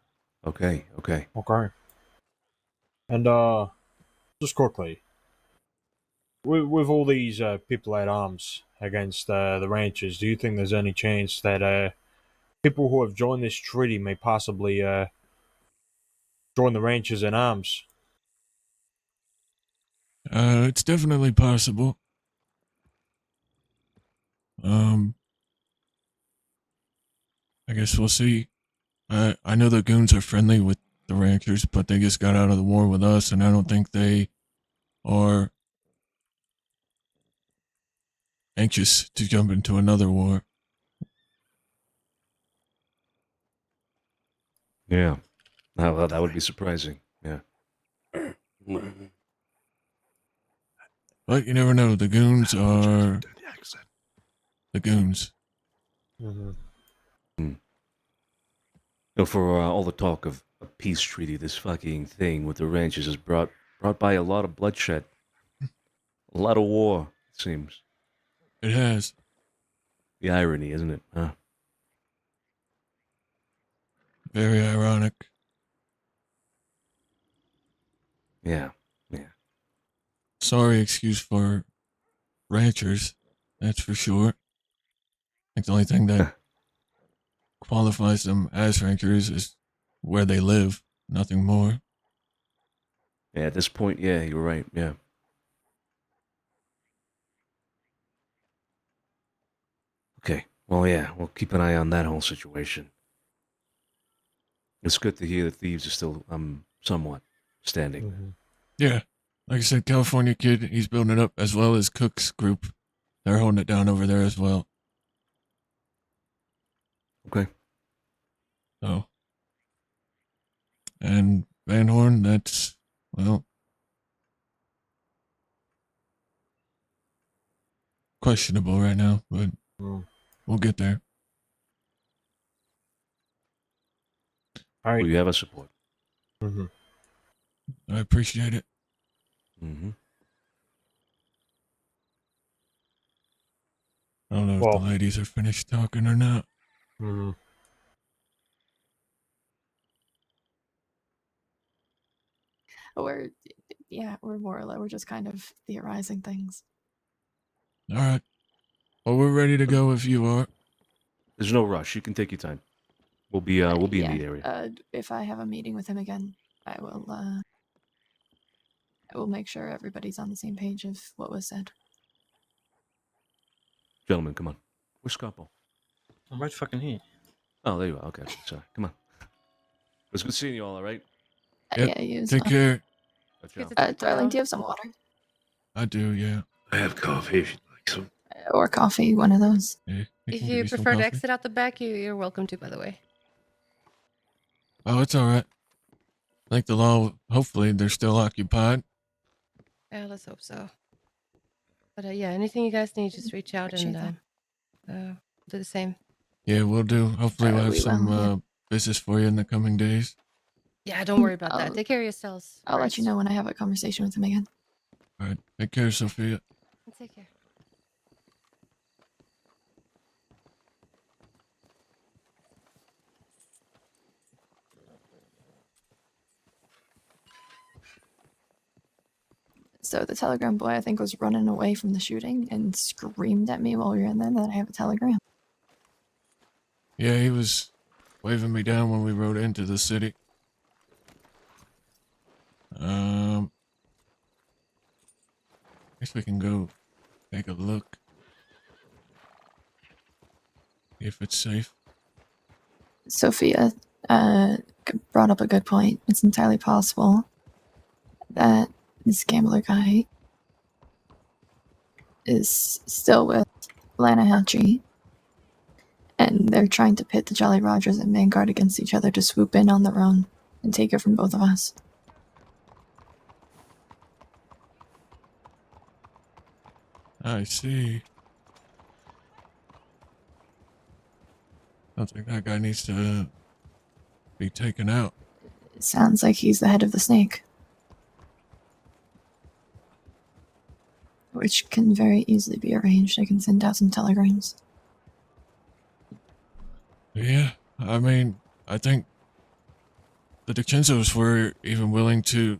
Speaker 19: Okay.
Speaker 13: Okay. And just quickly, with all these people at arms against the ranchers, do you think there's any chance that people who have joined this treaty may possibly join the ranchers in arms?
Speaker 1: It's definitely possible. I guess we'll see. I know the goons are friendly with the ranchers, but they just got out of the war with us, and I don't think they are anxious to jump into another war.
Speaker 19: Yeah. Well, that would be surprising. Yeah.
Speaker 1: But you never know. The goons are the goons.
Speaker 19: Hmm. For all the talk of a peace treaty, this fucking thing with the ranchers has brought by a lot of bloodshed, a lot of war. It seems.
Speaker 1: It has.
Speaker 19: The irony, isn't it? Huh?
Speaker 1: Very ironic.
Speaker 19: Yeah.
Speaker 1: Sorry excuse for ranchers, that's for sure. I think the only thing that qualifies them as ranchers is where they live, nothing more.
Speaker 19: Yeah, at this point, yeah, you're right. Yeah. Okay. Well, yeah, we'll keep an eye on that whole situation. It's good to hear that Thieves are still, somewhat standing.
Speaker 1: Yeah. Like I said, California Kid, he's building it up, as well as Cook's group. They're holding it down over there as well.
Speaker 19: Okay.
Speaker 1: So. And Van Horn, that's, well, questionable right now, but we'll get there.
Speaker 13: All right.
Speaker 19: Well, you have our support.
Speaker 1: I appreciate it. I don't know if the ladies are finished talking or not.
Speaker 16: We're, yeah, we're more or less, we're just kind of theorizing things.
Speaker 1: All right. Well, we're ready to go if you are.
Speaker 19: There's no rush. You can take your time. We'll be in the area.
Speaker 16: If I have a meeting with him again, I will make sure everybody's on the same page of what was said.
Speaker 19: Gentlemen, come on. Where's Scarpo?
Speaker 21: I'm right fucking here.
Speaker 19: Oh, there you are. Okay. Sorry. Come on. It was good seeing you all right?
Speaker 1: Yep.
Speaker 16: Yeah, use
Speaker 1: Take care.
Speaker 16: Darling, do you have some water?
Speaker 1: I do, yeah.
Speaker 17: I have coffee if you'd like some.
Speaker 16: Or coffee, one of those.
Speaker 1: Yeah, I
Speaker 18: If
Speaker 1: can give
Speaker 18: you
Speaker 1: you some
Speaker 18: prefer to
Speaker 1: coffee.
Speaker 18: exit out the back, you're welcome to, by the way.
Speaker 1: Oh, it's all right. I think the law. Hopefully, they're still occupied.
Speaker 18: Yeah, let's hope so. But yeah, anything you guys need, just reach out and do the same.
Speaker 1: Yeah, we'll do. Hopefully, we'll have
Speaker 16: we will,
Speaker 1: some
Speaker 16: yeah.
Speaker 1: business for you in the coming days.
Speaker 18: Yeah, don't worry about that. Take care of yourselves.
Speaker 16: I'll let you know when I have a conversation with him again.
Speaker 1: All right. Take care, Sophia.
Speaker 18: Take care.
Speaker 16: So the telegram boy, I think, was running away from the shooting and screamed at me while we were in there that I have a telegram.
Speaker 1: Yeah, he was waving me down when we rode into the city. Guess we can go take a look. See if it's safe.
Speaker 16: Sophia brought up a good point. It's entirely possible that this gambler guy is still with Lana Hatchie, and they're trying to pit the Jolly Rogers and Vanguard against each other to swoop in on their own and take her from both of us.
Speaker 1: I see. Sounds like that guy needs to be taken out.
Speaker 16: It sounds like he's the head of the snake. Which can very easily be arranged. I can send out some telegrams.
Speaker 1: Yeah, I mean, I think the DiCenzos were even willing to.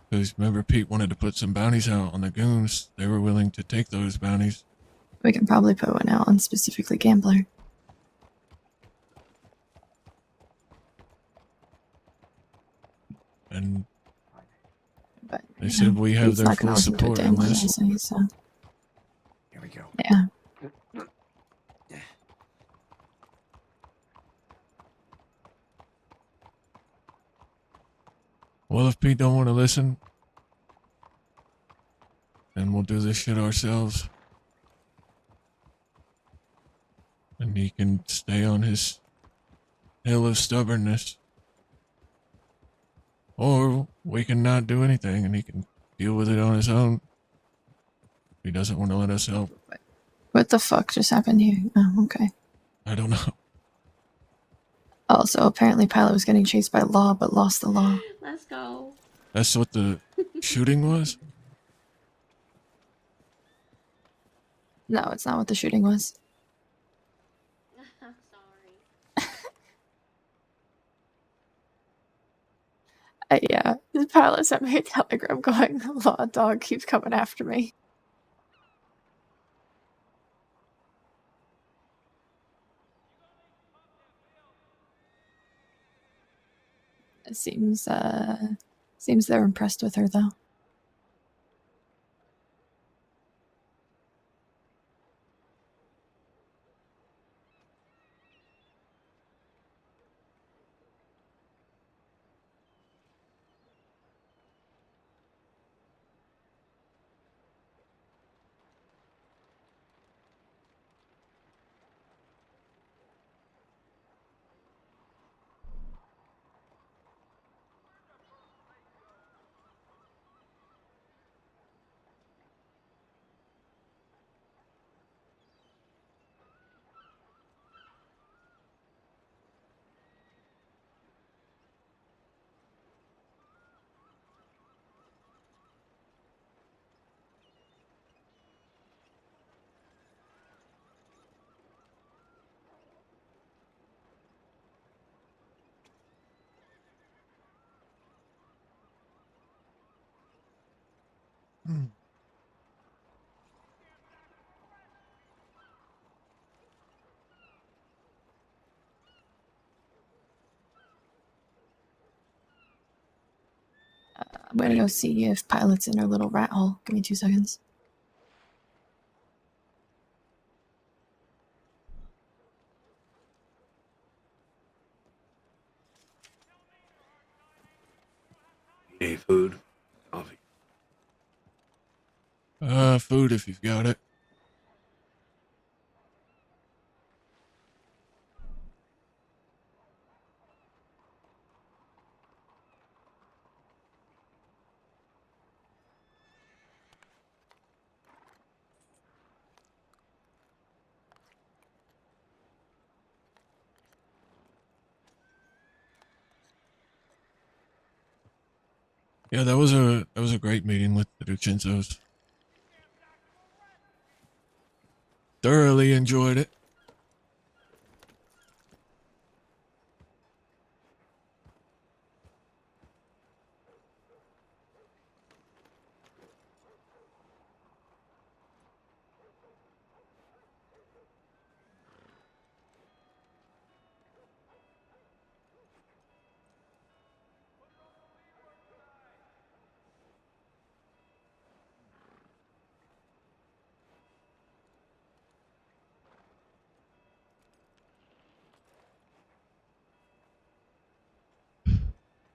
Speaker 1: Because remember, Pete wanted to put some bounties out on the goons. They were willing to take those bounties.
Speaker 16: We can probably put one out on specifically Gambler.
Speaker 1: And
Speaker 16: But
Speaker 1: they said we have
Speaker 16: he's
Speaker 1: their
Speaker 16: not gonna
Speaker 1: full
Speaker 16: listen to a
Speaker 1: support
Speaker 16: damn
Speaker 1: in
Speaker 16: word I
Speaker 1: this.
Speaker 16: say, so.
Speaker 15: Here we go.
Speaker 16: Yeah.
Speaker 1: Well, if Pete don't want to listen, then we'll do this shit ourselves. And he can stay on his hill of stubbornness. Or we can not do anything and he can deal with it on his own. He doesn't want to let us help.
Speaker 16: What the fuck just happened here? Oh, okay.
Speaker 1: I don't know.
Speaker 16: Also, apparently Pilot was getting chased by Law, but lost the Law.
Speaker 5: Let's go.
Speaker 1: That's what the shooting was?
Speaker 16: No, it's not what the shooting was.
Speaker 5: I'm sorry.
Speaker 16: Yeah, the Pilot sent me a telegram going, the Law dog keeps coming after me. It seems they're impressed with her, though. I'm gonna go see if Pilot's in her little rat hole. Give me 2 seconds.
Speaker 17: food, coffee.
Speaker 1: Food if you've got it. Yeah, that was a great meeting with the DiCinzos. Thoroughly enjoyed it.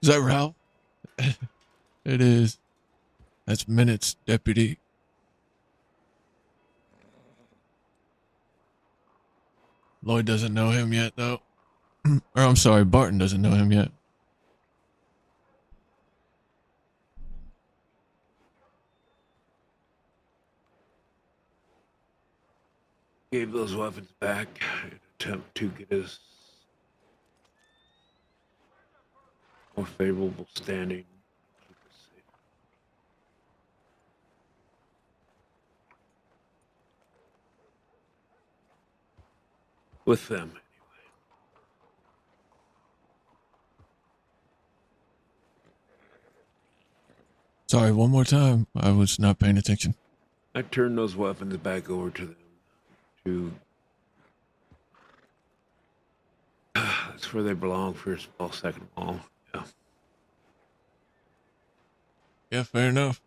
Speaker 1: Is that Ralph? It is. That's Minutes, Deputy. Lloyd doesn't know him yet, though. Or I'm sorry, Barton doesn't know him yet.
Speaker 17: Gave those weapons back in an attempt to get us more favorable standing. Keep us safe. With them.
Speaker 1: Sorry, one more time. I was not paying attention.
Speaker 17: I turned those weapons back over to them to that's where they belong, first of all, second of all. Yeah.
Speaker 1: Yeah, fair enough.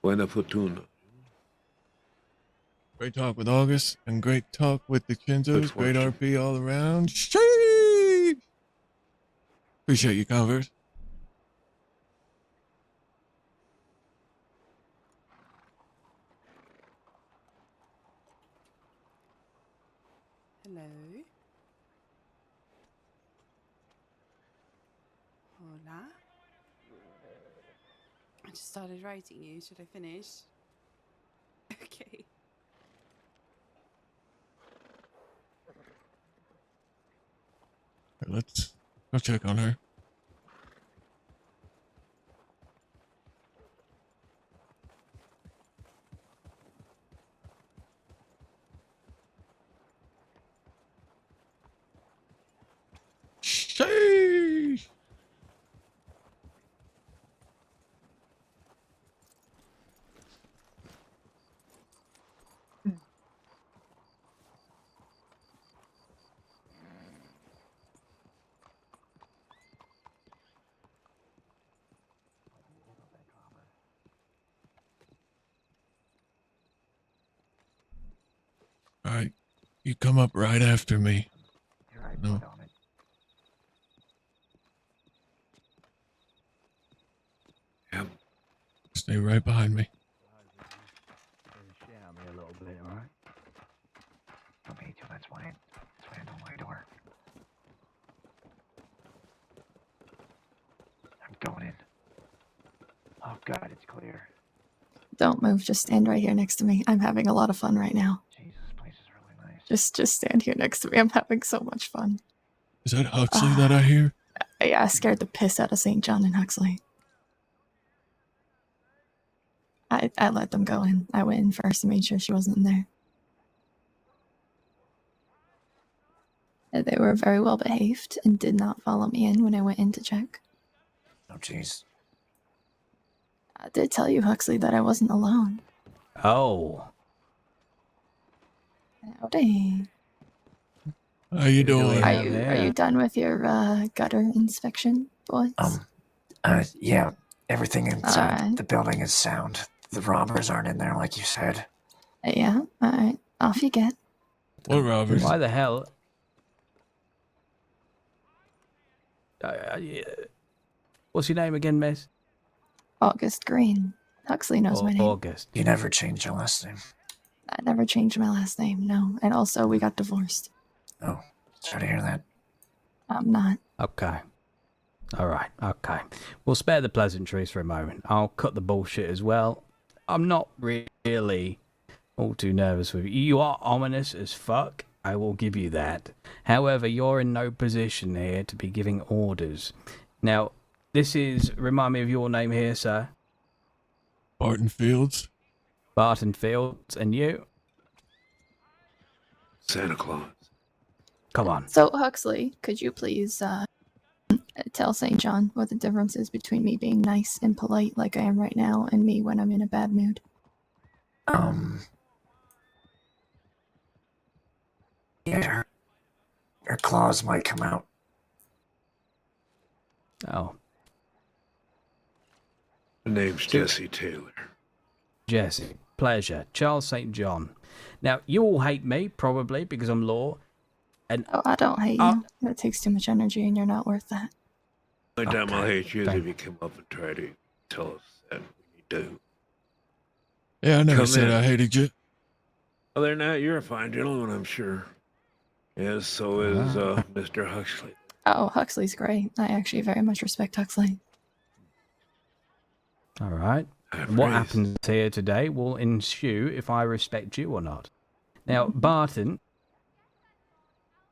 Speaker 17: Buena fortuna.
Speaker 1: Great talk with August and great talk with the Chinzos. Great
Speaker 17: fortune.
Speaker 1: RP all around. Sheesh! Appreciate you, Converse.
Speaker 21: Hello. Hola. I just started writing you. Should I finish? Okay.
Speaker 1: Let's go check on her. Sheesh! All right, you come up right after me. No.
Speaker 17: Yep.
Speaker 1: Stay right behind me.
Speaker 22: Shout me a little bit, alright? Don't need to, that's why I know my door. I'm going in. Oh god, it's clear.
Speaker 16: Don't move. Just stand right here next to me. I'm having a lot of fun right now.
Speaker 22: Jesus, this place is really nice.
Speaker 16: Just stand here next to me. I'm having so much fun.
Speaker 1: Is that Huxley that I hear?
Speaker 16: Yeah, I scared the piss out of St. John and Huxley. I let them go in. I went in first and made sure she wasn't in there. And they were very well behaved and did not follow me in when I went in to check.
Speaker 22: Oh jeez.
Speaker 16: I did tell you, Huxley, that I wasn't alone.
Speaker 22: Oh.
Speaker 16: Howdy.
Speaker 1: How you doing?
Speaker 16: Are you done with your gutter inspection, boys?
Speaker 22: Yeah, everything inside
Speaker 16: Alright.
Speaker 22: the building is sound. The robbers aren't in there like you said.
Speaker 16: Yeah, alright. Off you get.
Speaker 1: What robbers?
Speaker 22: Why the hell?
Speaker 6: What's your name again, miss?
Speaker 16: August Green. Huxley knows my name.
Speaker 6: August.
Speaker 22: You never changed your last name.
Speaker 16: I never changed my last name, no. And also, we got divorced.
Speaker 22: Oh, sorry to hear that.
Speaker 16: I'm not.
Speaker 6: Okay. All right. Okay. We'll spare the pleasantries for a moment. I'll cut the bullshit as well. I'm not really all too nervous with you. You are ominous as fuck. I will give you that. However, you're in no position here to be giving orders. Now, this is... Remind me of your name here, sir.
Speaker 1: Barton Fields.
Speaker 6: Barton Fields. And you?
Speaker 17: Santa Claus.
Speaker 6: Come on.
Speaker 16: So, Huxley, could you please tell St. John what the difference is between me being nice and polite like I am right now and me when I'm in a bad mood?
Speaker 22: Yeah, your claws might come out.
Speaker 6: Oh.
Speaker 17: The name's Jesse Taylor.
Speaker 6: Jesse. Pleasure. Charles St. John. Now, you all hate me, probably, because I'm law. And
Speaker 16: Oh, I don't hate you. That takes too much energy and you're not worth that.
Speaker 17: The only time I'll hate you is if you come up and try to tell us that we do.
Speaker 1: Yeah, I never
Speaker 17: Come
Speaker 1: said
Speaker 17: in.
Speaker 1: I hated you.
Speaker 17: Other than that, you're a fine gentleman, I'm sure. Yes, so is Mr. Huxley.
Speaker 16: Oh, Huxley's great. I actually very much respect Huxley.
Speaker 6: All right. And what happens here today will ensue if I respect you or not. Now, Barton,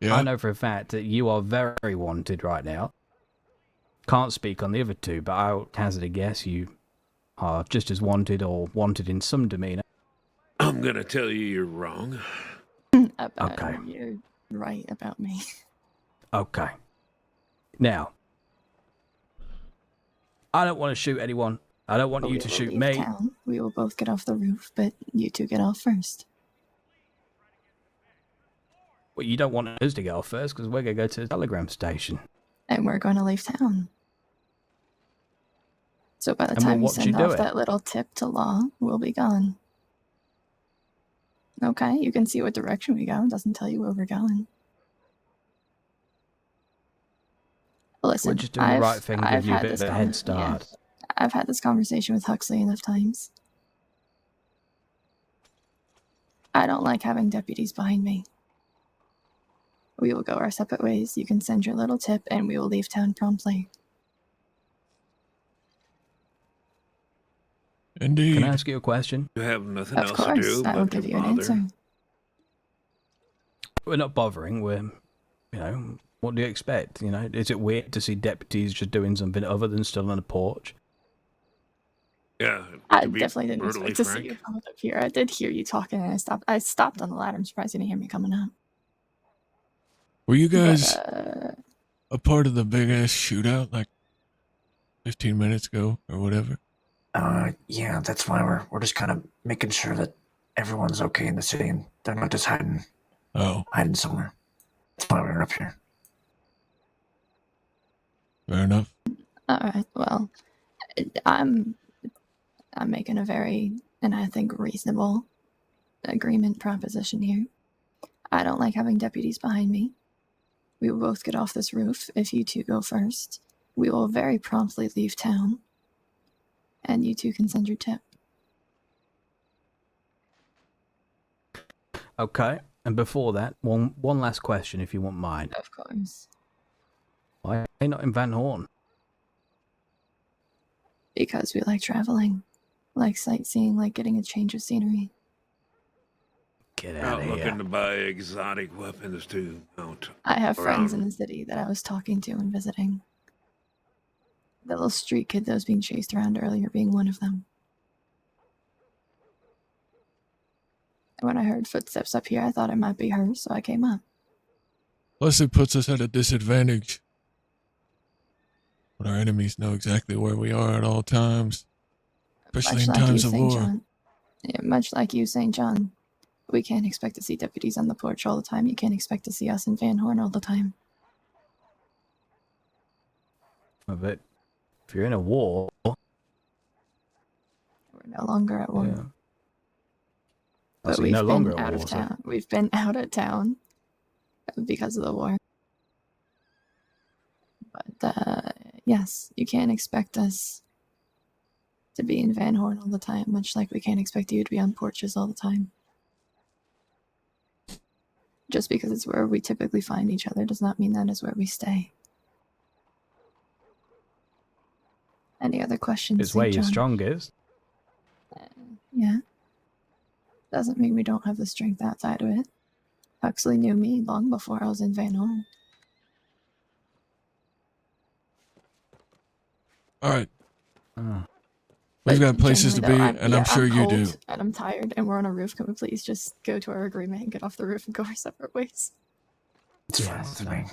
Speaker 6: I know for a fact that you are very wanted right now. Can't speak on the other two, but I'll hazard a guess you are just as wanted or wanted in some demeanor.
Speaker 17: I'm gonna tell you you're wrong.
Speaker 6: Okay.
Speaker 16: You're right about me.
Speaker 6: Okay. Now, I don't want to shoot anyone. I don't want you to shoot me.
Speaker 16: Town. We will both get off the roof, but you two get off first.
Speaker 6: Well, you don't want us to get off first because we're going to go to the telegram station.
Speaker 16: And we're going to leave town. So by the
Speaker 6: And
Speaker 16: time
Speaker 6: we'll
Speaker 16: you
Speaker 6: watch
Speaker 16: send
Speaker 6: you do
Speaker 16: off
Speaker 6: it.
Speaker 16: that little tip to Law, we'll be gone. Okay, you can see what direction we go. It doesn't tell you where we're going. Listen,
Speaker 6: We're just doing the right thing,
Speaker 16: I've
Speaker 6: give you a
Speaker 16: had
Speaker 6: bit of
Speaker 16: this
Speaker 6: a head start.
Speaker 16: I've had this conversation with Huxley enough times. I don't like having deputies behind me. We will go our separate ways. You can send your little tip, and we will leave town promptly.
Speaker 1: Indeed.
Speaker 6: Can I ask you a question?
Speaker 17: You have nothing
Speaker 16: Of
Speaker 17: else to
Speaker 16: course,
Speaker 17: do
Speaker 16: I will
Speaker 17: but to
Speaker 16: give you an
Speaker 17: bother.
Speaker 16: answer.
Speaker 6: We're not bothering. We're, what do you expect? Is it weird to see deputies just doing something other than still on a porch?
Speaker 17: Yeah,
Speaker 16: I
Speaker 17: to be
Speaker 16: definitely didn't
Speaker 17: brutally
Speaker 16: expect to
Speaker 17: frank.
Speaker 16: see you come up here. I did hear you talking, and I stopped on the ladder. I'm surprised you didn't hear me coming up.
Speaker 1: Were you guys
Speaker 16: But,
Speaker 1: a part of the big ass shootout like 15 minutes ago or whatever?
Speaker 22: Yeah, that's why we're just kind of making sure that everyone's okay in the city and they're not just hiding somewhere. That's why we're up here.
Speaker 1: Fair enough.
Speaker 16: all right, well, I'm making a very, and I think reasonable agreement proposition here. I don't like having deputies behind me. We will both get off this roof if you two go first. We will very promptly leave town. And you two can send your tip.
Speaker 6: Okay. And before that, one last question, if you won't mind.
Speaker 16: Of course.
Speaker 6: Why are you not in Van Horn?
Speaker 16: Because we like traveling. Like sightseeing, like getting a change of scenery.
Speaker 6: Get
Speaker 17: Out looking to buy exotic weapons to mount.
Speaker 16: I have friends
Speaker 17: around.
Speaker 16: in the city that I was talking to and visiting. The little street kid that was being chased around earlier being one of them. And when I heard footsteps up here, I thought it might be her, so I came up.
Speaker 1: Plus, it puts us at a disadvantage when our enemies know exactly where we are at all times, especially in times of war.
Speaker 16: John. Yeah, much like you, St. John. We can't expect to see deputies on the porch all the time. You can't expect to see us in Van Horn all the time.
Speaker 6: But if you're in a war...
Speaker 16: We're no longer at war.
Speaker 6: Yeah.
Speaker 16: But
Speaker 6: So
Speaker 16: we've
Speaker 6: you're no
Speaker 16: been
Speaker 6: longer at
Speaker 16: out
Speaker 6: war,
Speaker 16: of
Speaker 6: so-
Speaker 16: town. We've been out of town because of the war. But yes, you can't expect us to be in Van Horn all the time, much like we can't expect you to be on porches all the time. Just because it's where we typically find each other does not mean that is where we stay. Any other questions?
Speaker 6: It's where
Speaker 16: St.
Speaker 6: you're
Speaker 16: John?
Speaker 6: strongest.
Speaker 16: Yeah. Doesn't mean we don't have the strength outside of it. Huxley knew me long before I was in Van Horn.
Speaker 1: All right.
Speaker 16: But
Speaker 1: We've got places to be,
Speaker 16: genuinely,
Speaker 1: and I'm sure
Speaker 16: I'm
Speaker 1: you
Speaker 16: cold,
Speaker 1: do.
Speaker 16: and I'm tired, and we're on a roof. Can we please just go to our agreement and get off the roof and go our separate ways?
Speaker 15: It's fine with me.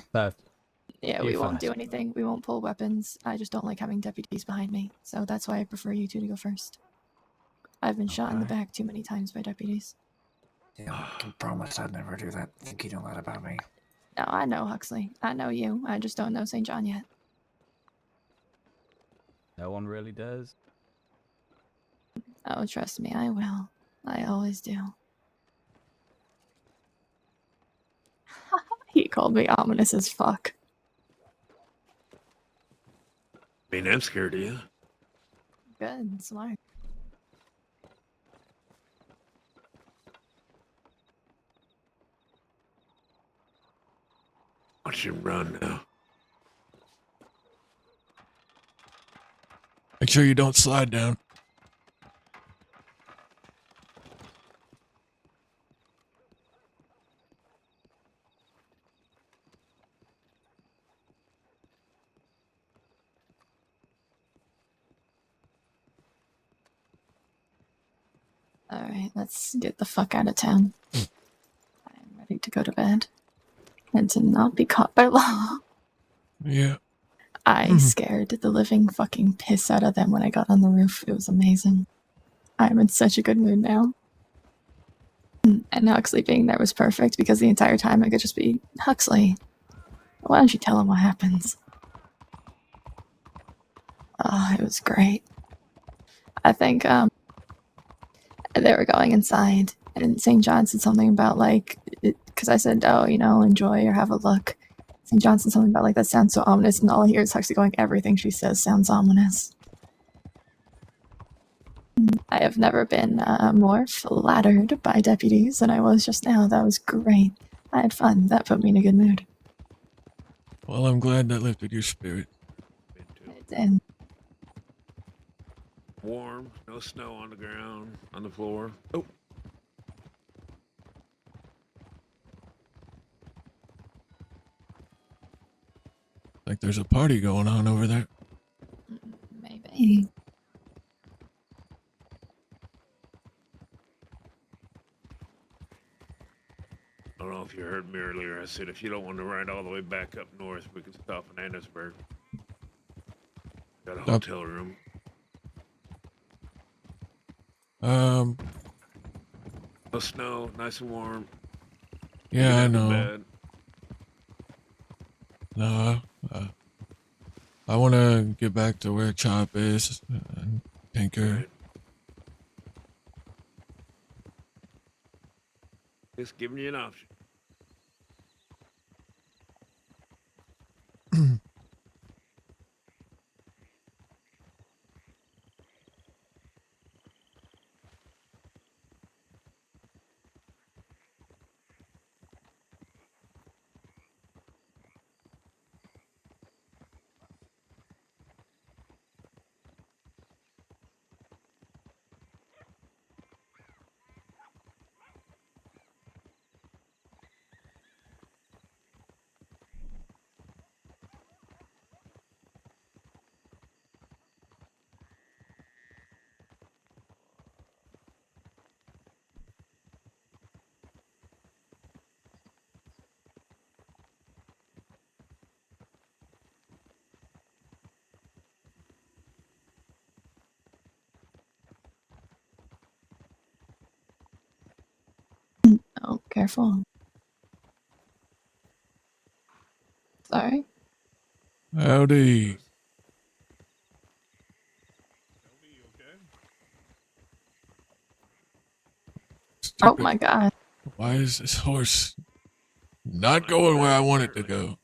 Speaker 16: Yeah,
Speaker 15: You
Speaker 16: we won't
Speaker 15: first.
Speaker 16: do anything. We won't pull weapons. I just don't like having deputies behind me, so that's why I prefer you two to go first. I've been shot in the back too many times by deputies.
Speaker 15: Yeah, I can promise I'd never do that. Think you know that about me.
Speaker 16: No, I know, Huxley. I know you. I just don't know St. John yet.
Speaker 6: No one really does.
Speaker 16: Oh, trust me, I will. I always do. He called me ominous as fuck.
Speaker 17: I mean, I'm scared of you.
Speaker 16: Good, smart.
Speaker 17: Watch him run now.
Speaker 1: Make sure you don't slide down.
Speaker 16: Alright, let's get the fuck out of town. I'm ready to go to bed. And to not be caught by law.
Speaker 1: Yeah.
Speaker 16: I scared the living fucking piss out of them when I got on the roof. It was amazing. I'm in such a good mood now. And Huxley being there was perfect because the entire time I could just be, Huxley, why don't you tell him what happens? Oh, it was great. I think they were going inside and St. John said something about like, because I said, oh, you know, enjoy or have a look. St. John said something about like, that sounds so ominous, and all I hear is Huxley going, everything she says sounds ominous. I have never been more flattered by deputies than I was just now. That was great. I had fun. That put me in a good mood.
Speaker 1: Well, I'm glad that lifted your spirit.
Speaker 16: It did.
Speaker 17: Warm, no snow on the ground, on the floor. Oh.
Speaker 1: Like there's a party going on over there.
Speaker 16: Maybe.
Speaker 17: I don't know if you heard me earlier. I said if you don't want to ride all the way back up north, we can stop in Annisburg. Got a hotel room.
Speaker 1: Um.
Speaker 17: No snow, nice and warm.
Speaker 1: Yeah, I
Speaker 17: You can have
Speaker 1: know.
Speaker 17: a bed.
Speaker 1: No, I want to get back to where Chop is and Tinker.
Speaker 17: Just giving you an option.
Speaker 16: Oh, careful. Sorry.
Speaker 1: Howdy.
Speaker 16: Oh my god.
Speaker 1: Why is this horse not going where I want it to go?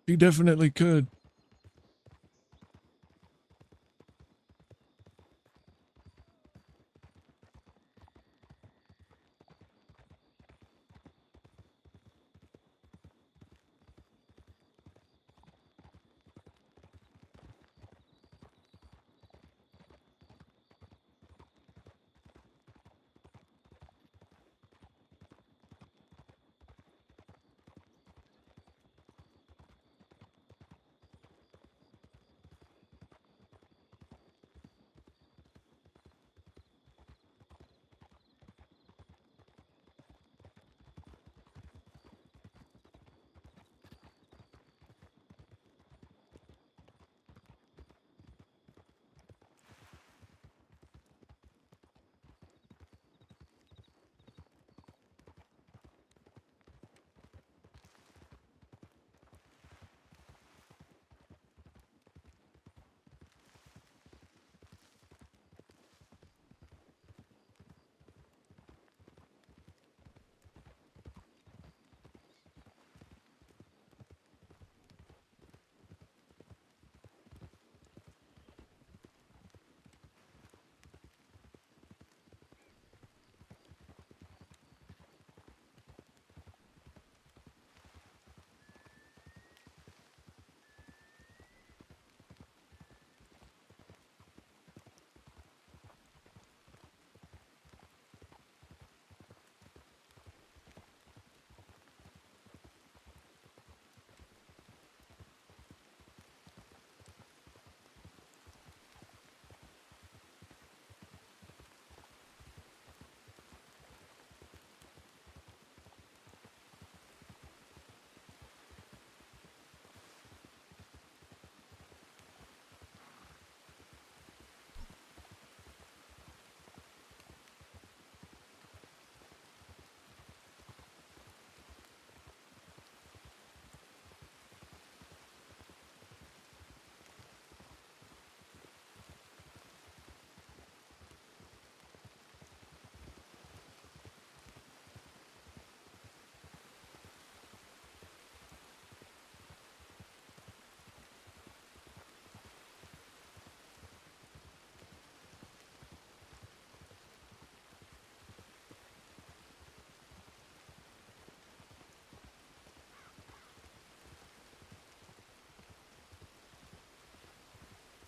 Speaker 1: She definitely could.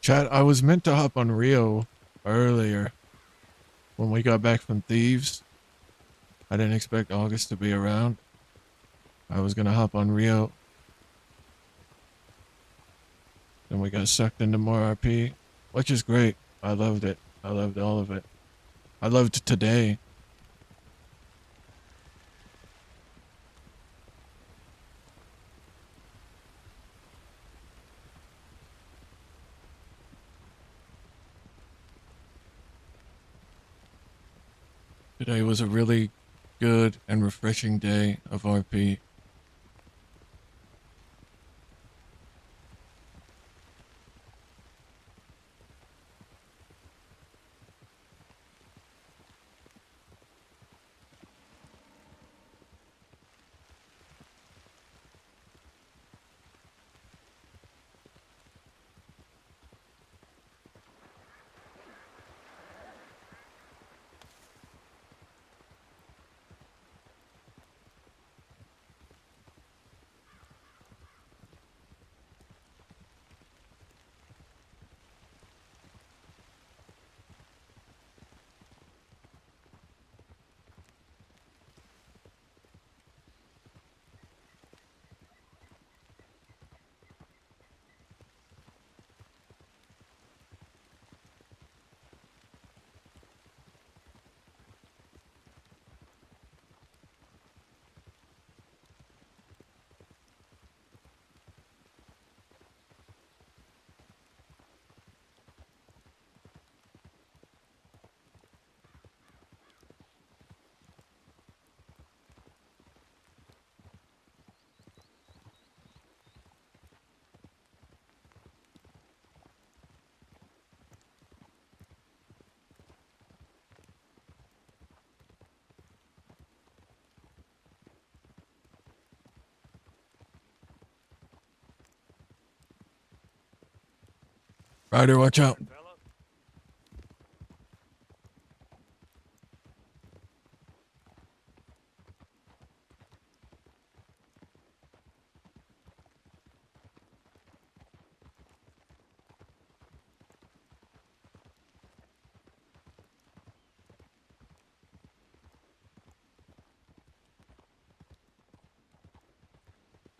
Speaker 1: Chad, I was meant to hop on Rio earlier when we got back from Thieves. I didn't expect August to be around. I was gonna hop on Rio. Then we got sucked into more RP, which is great. I loved it. I loved all of it. I loved today. Today was a really good and refreshing day of RP. Ryder, watch out.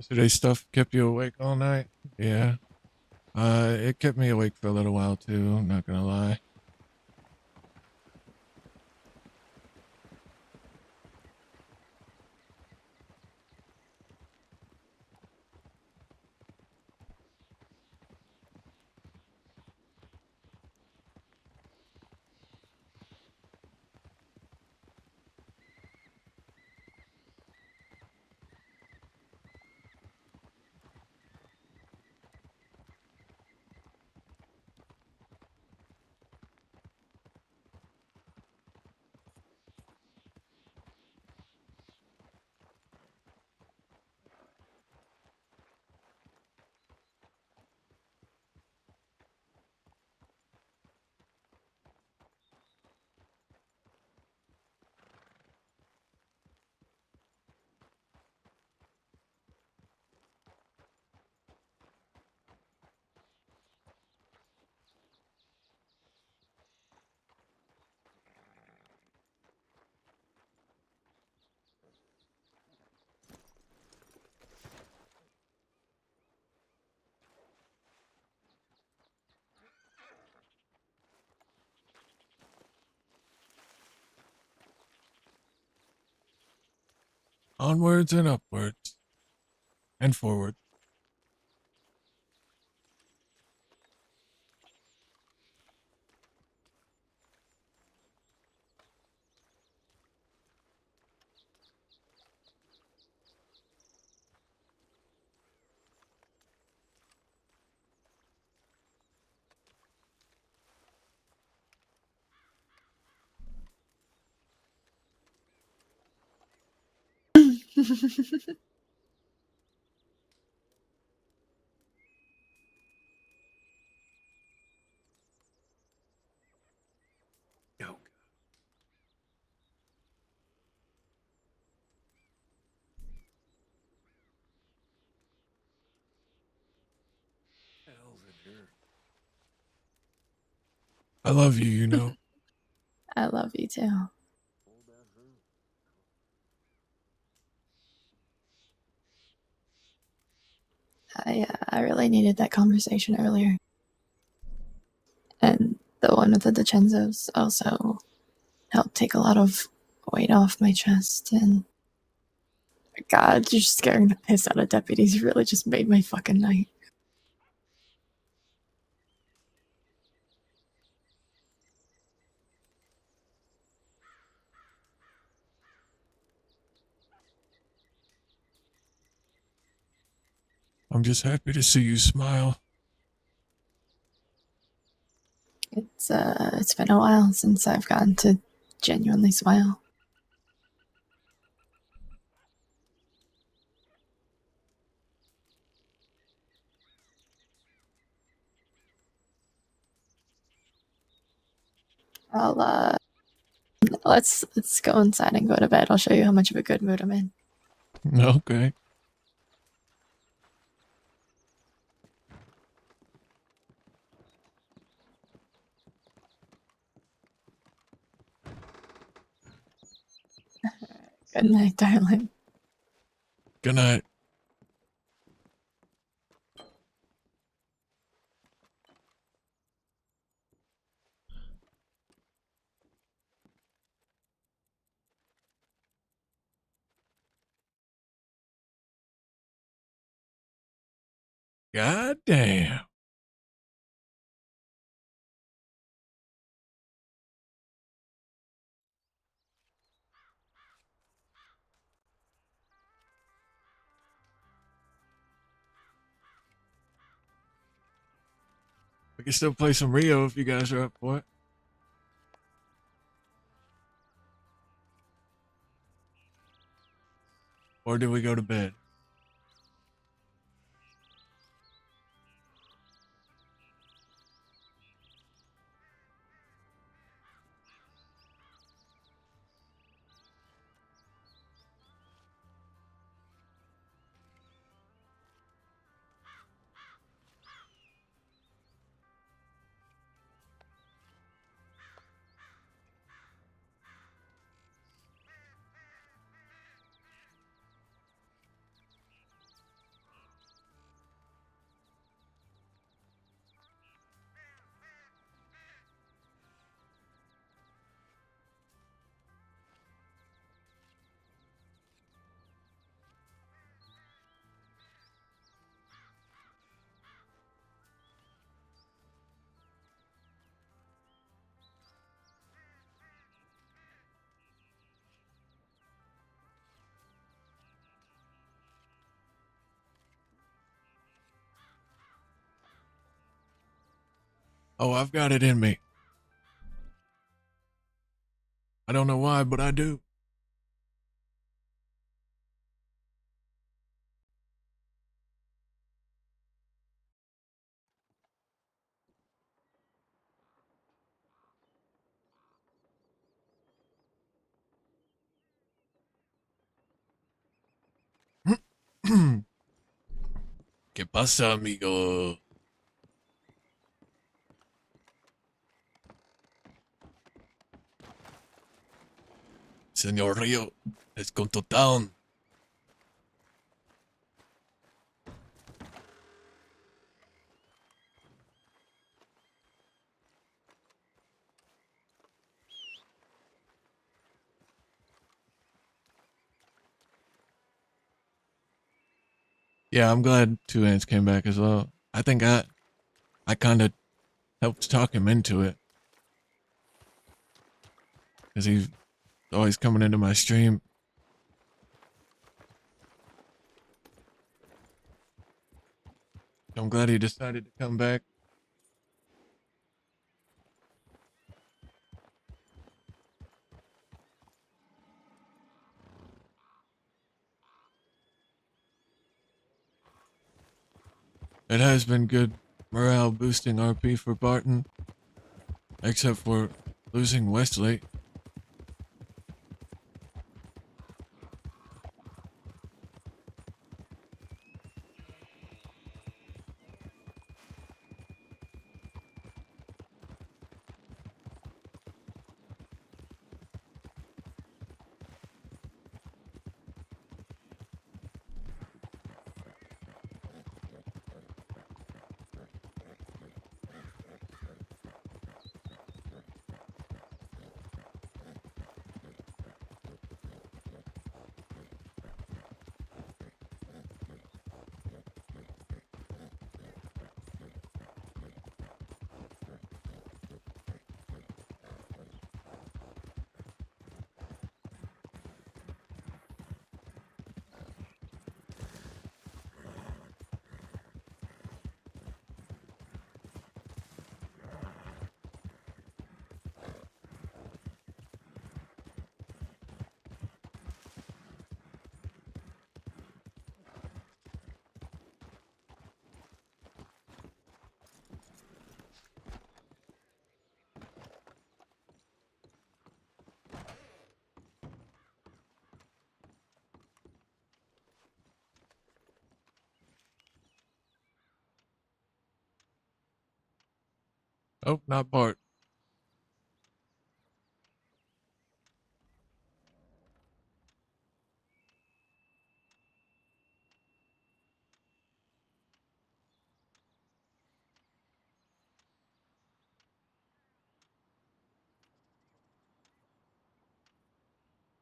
Speaker 1: Today's stuff kept you awake all night? Yeah. It kept me awake for a little while too, I'm not gonna lie. Onwards and upwards. And forward. I love you, you know.
Speaker 16: I love you too. I really needed that conversation earlier. And the one with the DiCenzos also helped take a lot of weight off my chest. And God, just scaring the piss out of deputies really just made my fucking night.
Speaker 1: I'm just happy to see you smile.
Speaker 16: It's been a while since I've gotten to genuinely smile. I'll let's go inside and go to bed. I'll show you how much of a good mood I'm in.
Speaker 1: Okay.
Speaker 16: Good night, darling.
Speaker 1: Good night. God damn. We can still play some Rio if you guys are up for it. Or do we go to bed? Oh, I've got it in me. I don't know why, but I do. ¿Qué pasa, amigo? Señor Rio, let's go to town. Yeah, I'm glad Two Ants came back as well. I think I kind of helped talk him into it. Because he's always coming into my stream. I'm glad he decided to come back. It has been good morale boosting RP for Barton. Except for losing Wesley. Oh, not Bart.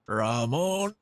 Speaker 1: Ramon.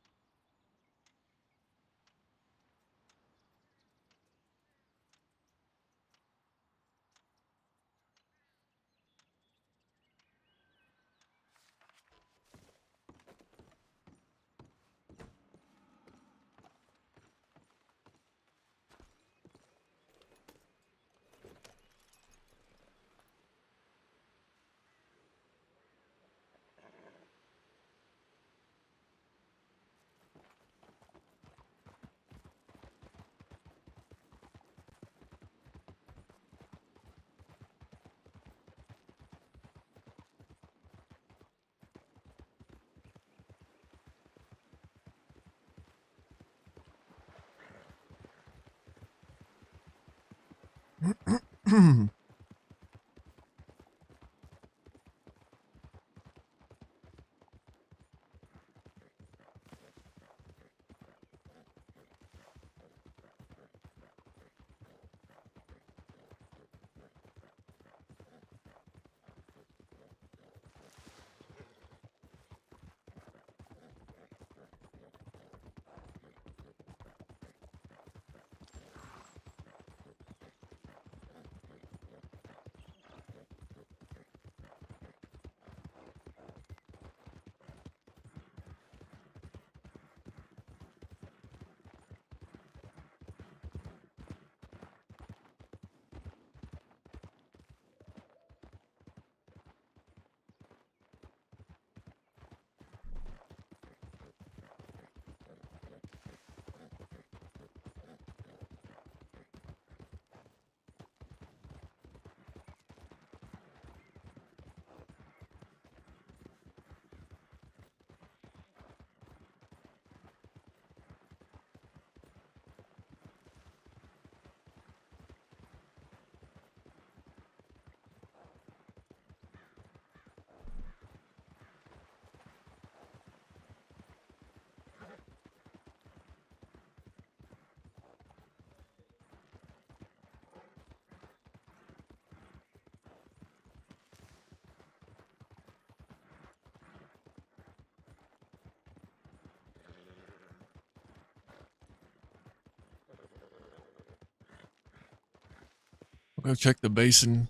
Speaker 1: Go check the basin,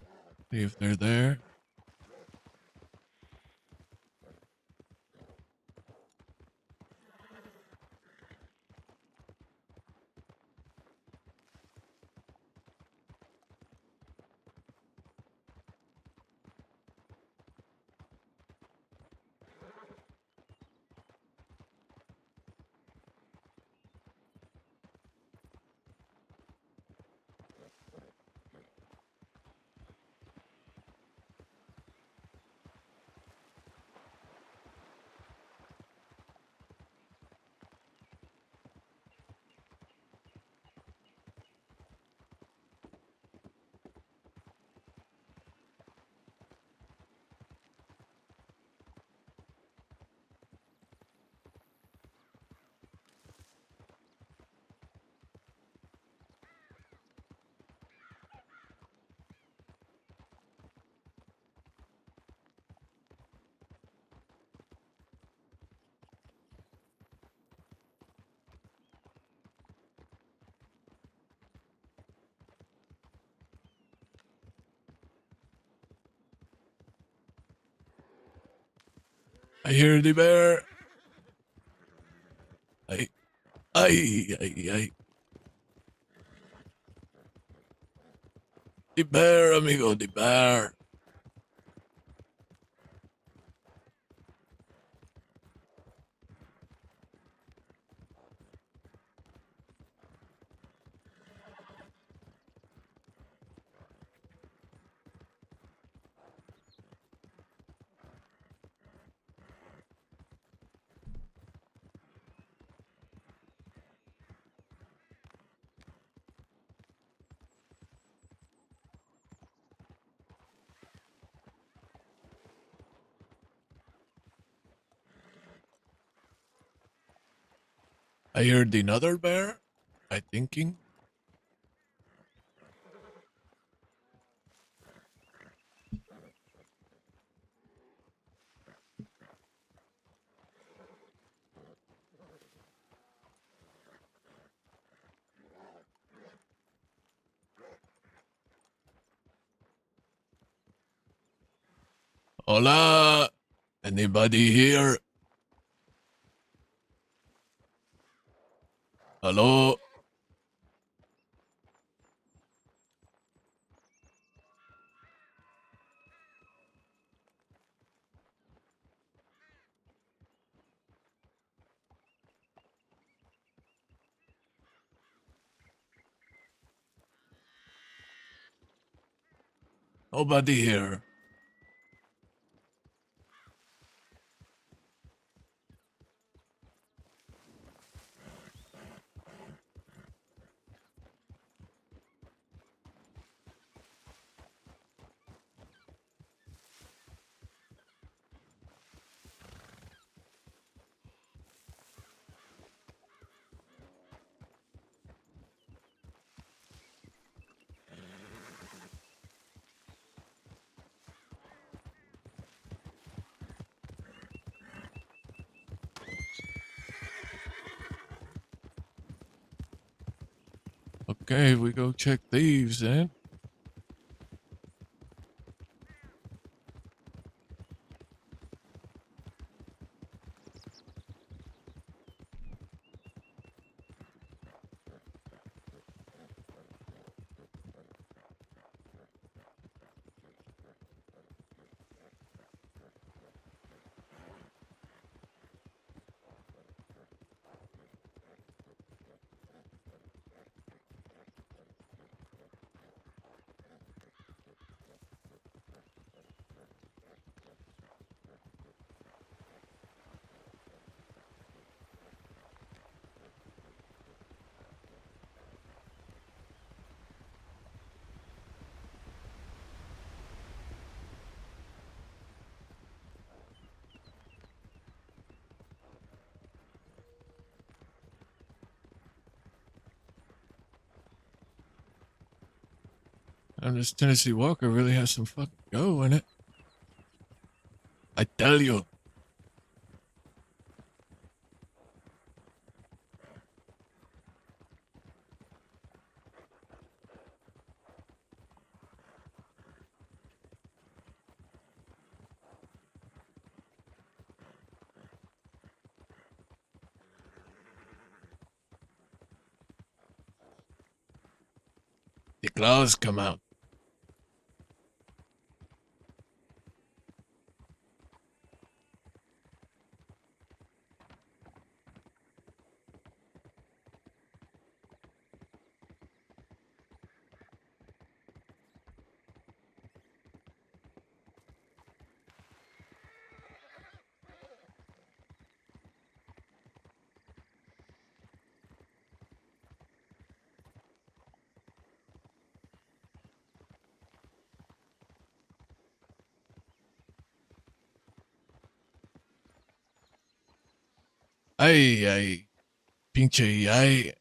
Speaker 1: see if they're there. I hear the bear. Ay, ay. The bear, amigo, the bear. I heard another bear. I thinking. Hola, anybody here? Hello? Nobody here. Okay, we go check thieves then. And this Tennessee Walker really has some fucking go in it. I tell you. claws come out. Ay, pinche,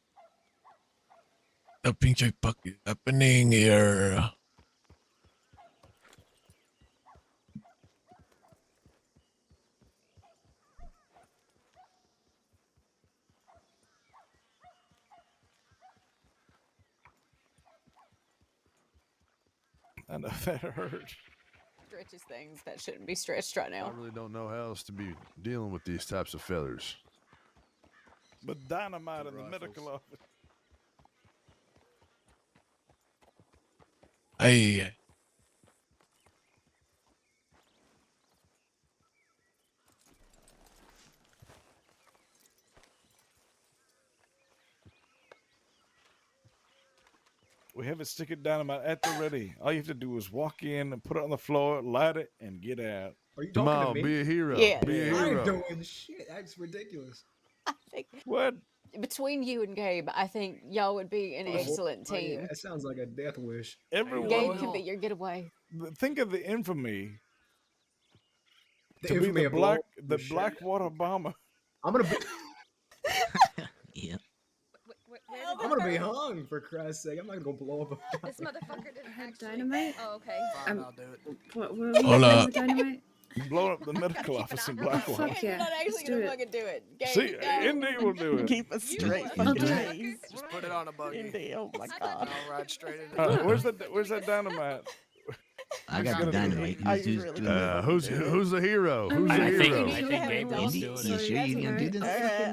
Speaker 1: the pinche fuck is happening here?
Speaker 11: I know that hurt.
Speaker 8: Stretches things that shouldn't be stretched right now.
Speaker 9: I really don't know how else to be dealing with these types of fellers.
Speaker 11: But dynamite in the medical office.
Speaker 1: Ay,
Speaker 11: We have a stick of dynamite at the ready. All you have to do is walk in and put it on the floor, light it, and get out.
Speaker 9: Are you Come talking to on, me? Be a hero.
Speaker 8: Yeah.
Speaker 9: Be a
Speaker 8: I
Speaker 9: hero.
Speaker 8: ain't
Speaker 9: doing shit. That's ridiculous.
Speaker 8: I think
Speaker 11: what?
Speaker 8: Between you and Gabe, I think y'all would be an excellent team.
Speaker 9: That sounds like a death wish.
Speaker 11: Everyone.
Speaker 8: Gabe can be your getaway.
Speaker 11: Think of the infamy.
Speaker 9: The
Speaker 11: to
Speaker 9: infamy
Speaker 11: be
Speaker 9: of
Speaker 11: the Blackwater bomber.
Speaker 9: I'm gonna be.
Speaker 23: Yeah.
Speaker 9: I'm gonna be hung for Christ's sake. I'm not gonna go blow up.
Speaker 16: This motherfucker didn't actually. Dynamite?
Speaker 8: Oh, okay.
Speaker 9: Fine, I'll do it.
Speaker 16: What were we
Speaker 1: Hold
Speaker 16: doing
Speaker 1: up.
Speaker 16: with dynamite?
Speaker 11: Blow up the medical office in Blackwater.
Speaker 16: Fuck yeah.
Speaker 8: You're not actually
Speaker 16: Let's do
Speaker 8: gonna
Speaker 16: it.
Speaker 8: fucking do it. Gabe,
Speaker 11: See,
Speaker 8: no.
Speaker 11: Indy will do it.
Speaker 23: Keep us straight.
Speaker 16: I'll do it.
Speaker 9: Just put it on a buggy.
Speaker 23: Indy, oh my god.
Speaker 9: I'll ride straight into
Speaker 11: Where's that dynamite?
Speaker 23: I got the dynamite.
Speaker 9: Who's the hero? Who's the hero?
Speaker 23: I think Gabe wants to do it. You sure you gonna do this?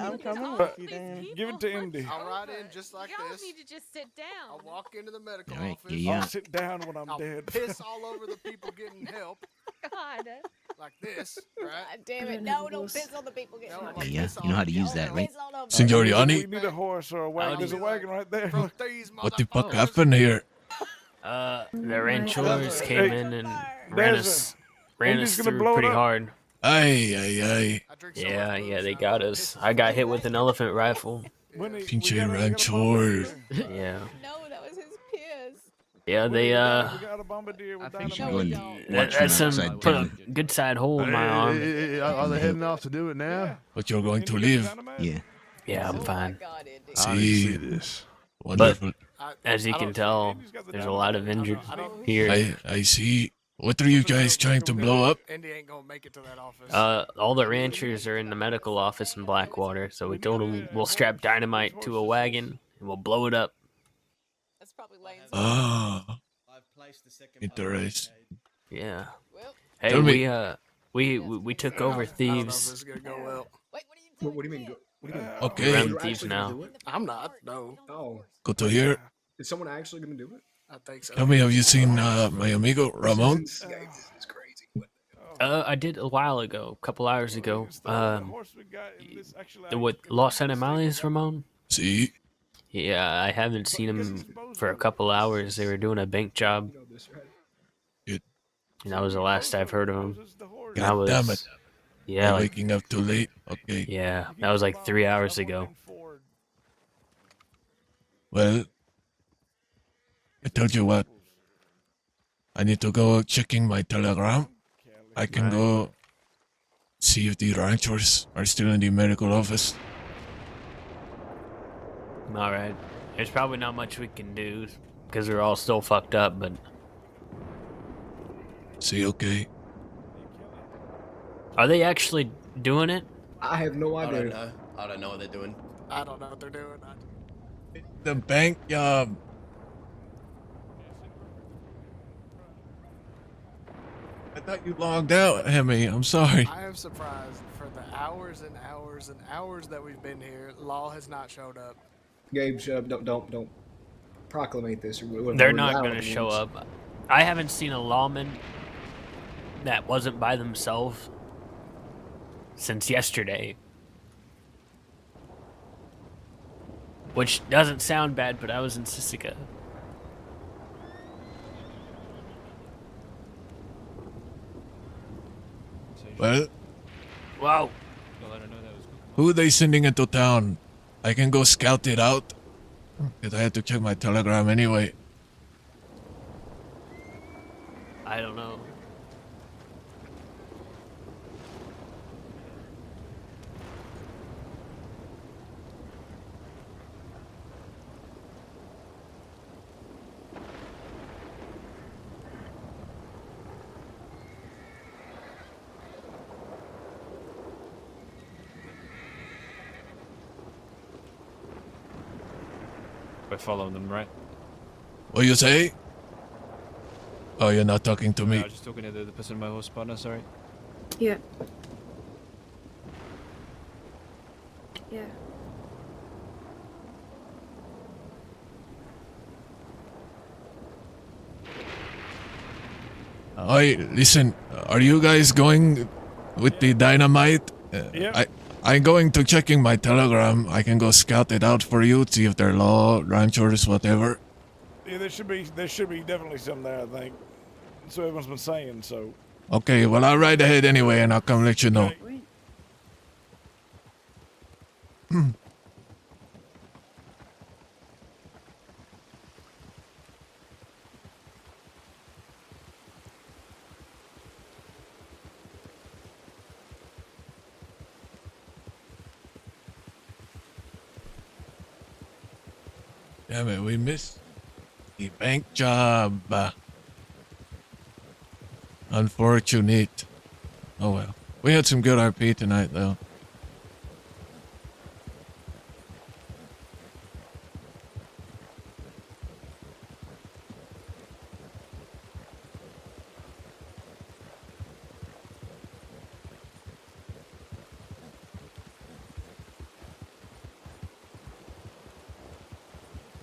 Speaker 9: I'm coming
Speaker 11: with you then. Give it to Indy.
Speaker 9: I'll ride in just like
Speaker 12: Y'all
Speaker 9: this.
Speaker 12: need to just sit down.
Speaker 9: I'll walk into the medical
Speaker 23: All right,
Speaker 9: office.
Speaker 23: yeah.
Speaker 11: I'll sit down when I'm dead.
Speaker 9: Piss all over the people getting help.
Speaker 12: God.
Speaker 9: Like this, right?
Speaker 8: God damn it. No, don't piss on the people getting
Speaker 9: No,
Speaker 8: help.
Speaker 23: Yeah, you know how to use that, right?
Speaker 8: Piss on them.
Speaker 1: Signoriani,
Speaker 11: We need a horse or a wagon. There's a wagon right there.
Speaker 9: From these
Speaker 1: what the fuck
Speaker 9: motherfuckers.
Speaker 1: happened here?
Speaker 24: The ranchers came in and ran
Speaker 11: There's
Speaker 24: us
Speaker 11: gonna
Speaker 24: through
Speaker 11: blow it
Speaker 24: pretty
Speaker 11: up.
Speaker 24: hard.
Speaker 1: Ay.
Speaker 24: Yeah, they got us. I got hit with an elephant rifle.
Speaker 1: Pinche ranchor.
Speaker 24: Yeah.
Speaker 8: No, that was his piss.
Speaker 24: Yeah, they
Speaker 11: We got a bombardier with
Speaker 23: I think
Speaker 11: dynamite.
Speaker 23: you
Speaker 8: No,
Speaker 23: go
Speaker 8: we
Speaker 23: and
Speaker 8: don't.
Speaker 23: watch
Speaker 24: that's
Speaker 23: from
Speaker 24: some
Speaker 23: upside
Speaker 24: put
Speaker 23: down.
Speaker 24: a good side hole in my arm.
Speaker 9: Are they heading off to do it now?
Speaker 1: But you're going to
Speaker 11: Indy,
Speaker 1: leave.
Speaker 11: dynamite?
Speaker 23: Yeah.
Speaker 24: Yeah, I'm
Speaker 8: Oh my
Speaker 24: fine.
Speaker 8: God, Indy.
Speaker 9: I
Speaker 1: See,
Speaker 9: see this.
Speaker 1: wonderful.
Speaker 24: As you can tell,
Speaker 11: Indy's got the
Speaker 24: there's a lot of
Speaker 11: dynamite.
Speaker 24: injured
Speaker 9: I don't-
Speaker 24: here.
Speaker 1: I see. What are you guys trying to blow up?
Speaker 9: Indy ain't gonna make it to that office.
Speaker 24: All the ranchers are in the medical office in Blackwater, so we told them we'll strap dynamite to a wagon and we'll blow it up.
Speaker 8: That's probably Lane's.
Speaker 1: Ah,
Speaker 14: I've placed the second
Speaker 1: interesting.
Speaker 24: Yeah.
Speaker 8: Well,
Speaker 24: Hey,
Speaker 1: Tell me-
Speaker 24: we took over
Speaker 9: I don't know if this
Speaker 24: thieves.
Speaker 9: is gonna go well.
Speaker 8: wait, what are you doing?
Speaker 9: What do you mean? What do you mean?
Speaker 1: Okay.
Speaker 24: Run
Speaker 9: You're
Speaker 24: thieves
Speaker 9: actually
Speaker 24: now.
Speaker 9: gonna do it? I'm not. No. Oh,
Speaker 1: Good to hear.
Speaker 9: is someone actually gonna do it? I think so.
Speaker 1: Tell me, have you seen my amigo Ramon?
Speaker 9: This is crazy.
Speaker 24: I did a while ago, a couple hours ago.
Speaker 11: It's the horse we got in this actually.
Speaker 24: With Los Animales, Ramon?
Speaker 1: See,
Speaker 24: Yeah, I haven't seen him for a couple hours. They were doing a bank job,
Speaker 9: You know this, right?
Speaker 24: and that was the last I've heard of him. That
Speaker 1: God
Speaker 24: was,
Speaker 1: damn it.
Speaker 24: yeah,
Speaker 1: I'm
Speaker 24: like,
Speaker 1: waking up too late. Okay.
Speaker 24: yeah, that was like 3 hours ago.
Speaker 1: Well, I told you what. I need to go checking my telegram. I can go see if the ranchers are still in the medical office.
Speaker 24: All right, there's probably not much we can do because we're all still fucked up, but
Speaker 1: See, okay.
Speaker 24: are they actually doing it?
Speaker 9: I have no
Speaker 14: I
Speaker 9: idea.
Speaker 14: don't know. I don't know what they're doing.
Speaker 9: I don't know what they're doing.
Speaker 1: The bank job. I thought you logged out, Hemi. I'm sorry.
Speaker 9: I am surprised for the hours and hours and hours that we've been here. Law has not showed up. Gabe, shut up. Don't. proclamate this. Or whatever
Speaker 24: They're
Speaker 9: word
Speaker 24: not
Speaker 9: loud
Speaker 24: gonna show
Speaker 9: means.
Speaker 24: up. I haven't seen a lawman that wasn't by themselves since yesterday. Which doesn't sound bad, but I was in Sisica.
Speaker 1: Well,
Speaker 24: Wow.
Speaker 1: who are they sending into town? I can go scout it out. Because I had to check my telegram anyway.
Speaker 24: I don't know.
Speaker 2: We're following them, right?
Speaker 1: What you say? Oh, you're not talking to
Speaker 2: No,
Speaker 1: me.
Speaker 2: I was just talking to the person in my horse partner, sorry.
Speaker 16: Yeah. Yeah.
Speaker 1: Oi, listen, are you guys going with the dynamite?
Speaker 11: Yep.
Speaker 1: I'm going to checking my telegram. I can go scout it out for you, see if they're law, ranchers, whatever.
Speaker 11: Yeah, there should be definitely some there, I think. That's what everyone's been saying, so.
Speaker 1: Okay, well, I'll ride ahead anyway, and I'll come let you know. Damn it, we missed the bank job. Unfortunate. Oh well. We had some good RP tonight, though.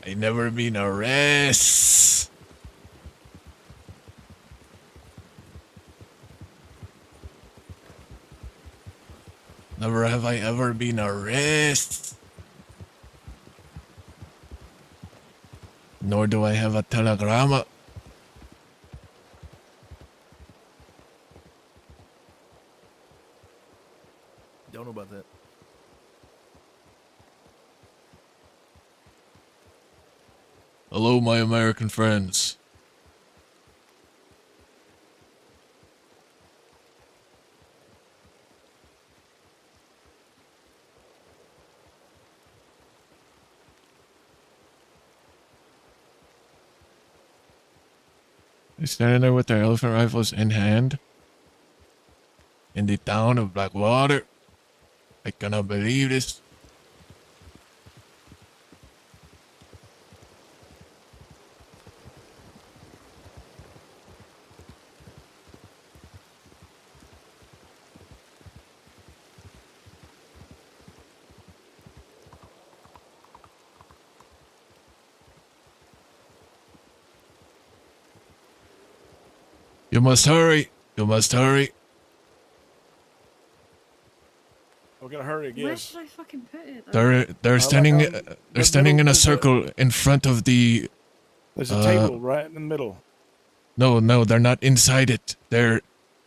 Speaker 1: I never been arrested. Never have I ever been arrested. Nor do I have a telegram.
Speaker 4: Don't know about that.
Speaker 1: Hello, my American friends. They're standing there with their elephant rifles in hand in the town of Blackwater. I cannot believe this. You must hurry. You must hurry.
Speaker 11: We're gonna hurry, I
Speaker 16: Where
Speaker 11: guess.
Speaker 16: should I fucking put it? Though?
Speaker 1: They're standing
Speaker 11: like on
Speaker 1: they're
Speaker 11: the
Speaker 1: standing in
Speaker 11: middle,
Speaker 1: a circle in front of the
Speaker 11: There's a table right in the middle.
Speaker 1: No, they're not inside it. They're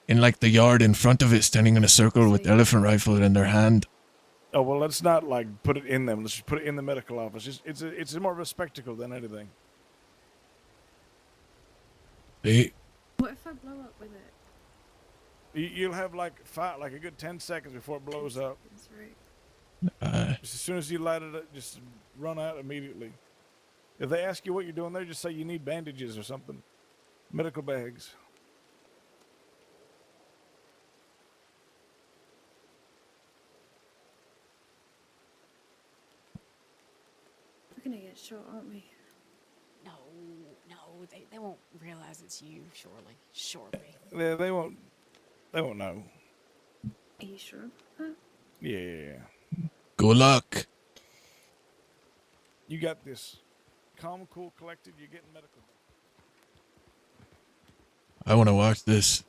Speaker 1: in like the yard in front of it, standing in a circle with the elephant rifle in their hand.
Speaker 11: Oh well, let's not like put it in them. Let's just put it in the medical office. It's more of a spectacle than anything.
Speaker 1: See?
Speaker 16: What if I blow up with it?
Speaker 11: You'll have like a good 10 seconds before it blows up.
Speaker 16: That's right.
Speaker 11: Just as soon as you light it up, just run out immediately. If they ask you what you're doing there, just say you need bandages or something. Medical bags.
Speaker 16: We're gonna get shot, aren't we?
Speaker 21: No, they won't realize it's you. Surely.
Speaker 11: They won't know.
Speaker 16: Are you sure? Huh?
Speaker 11: Yeah.
Speaker 1: Good luck.
Speaker 11: You got this. calm, cool, collected. You're getting medical.
Speaker 1: I want to watch this.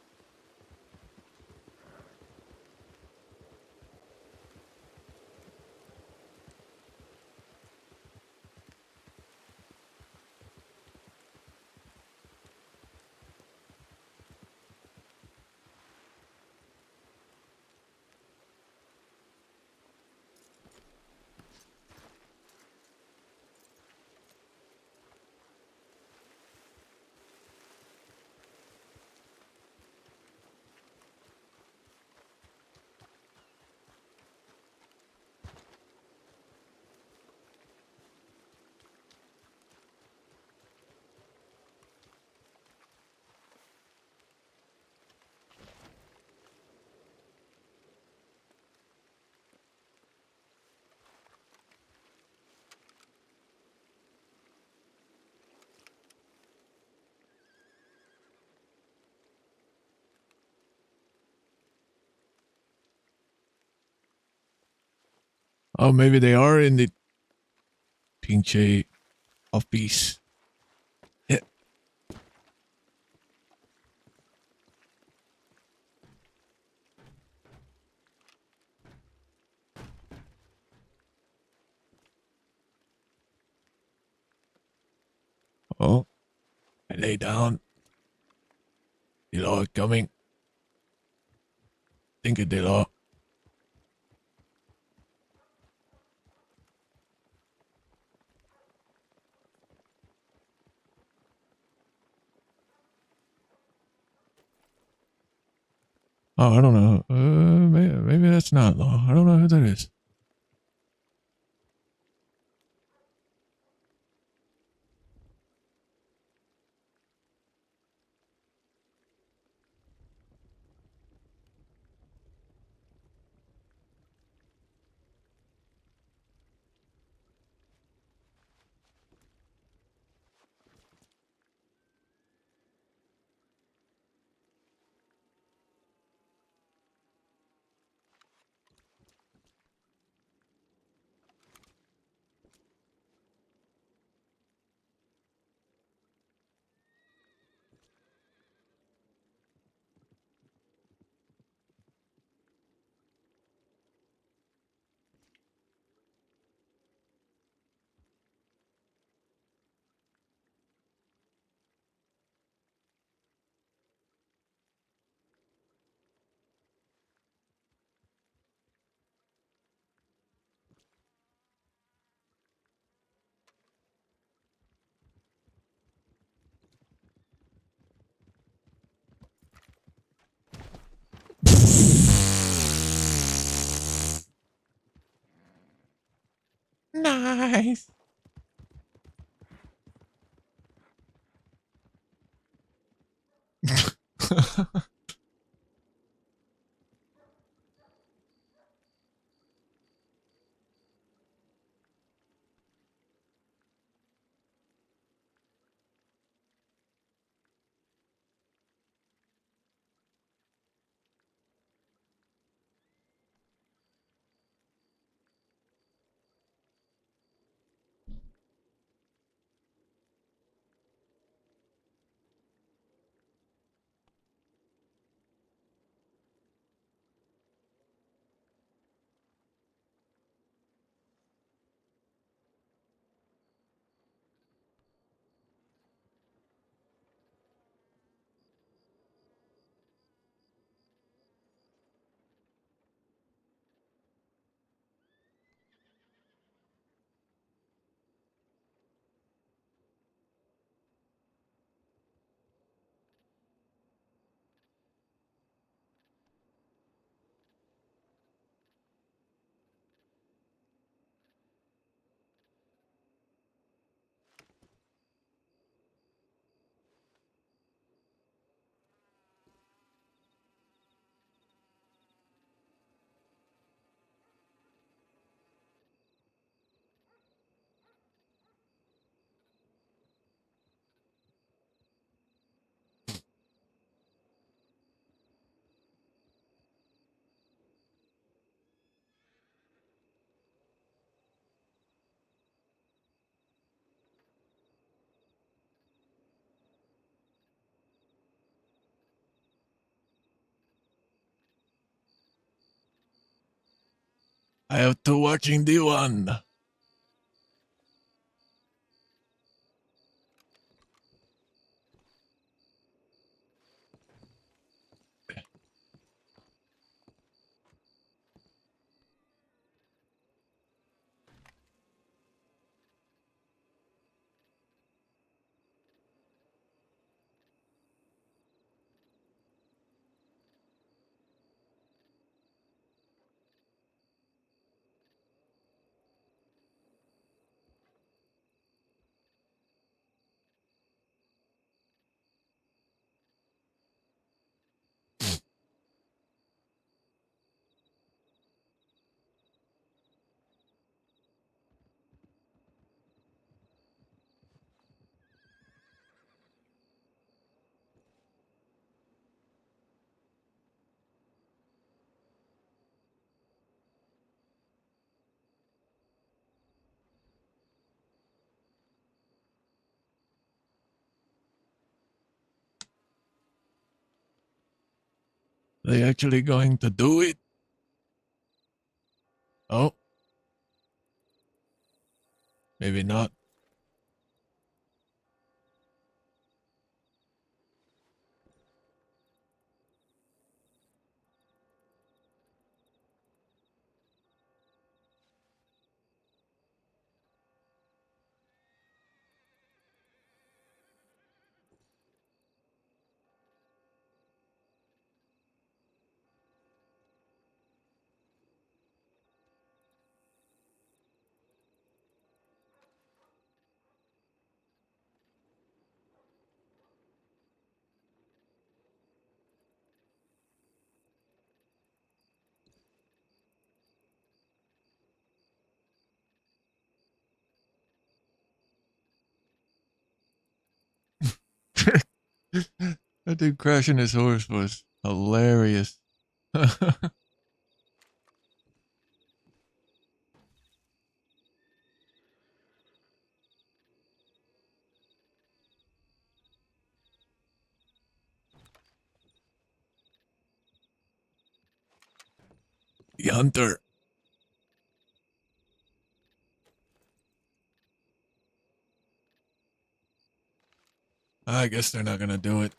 Speaker 1: Oh, maybe they are in the pinche office. Yeah. Oh, I lay down. The law is coming. Think of the law. Oh, I don't know. Maybe that's not law. I don't know who that is. Nice. I have to watching the one. They actually going to do it? Oh. Maybe not. That dude crashing his horse was hilarious. The hunter. I guess they're not gonna do it.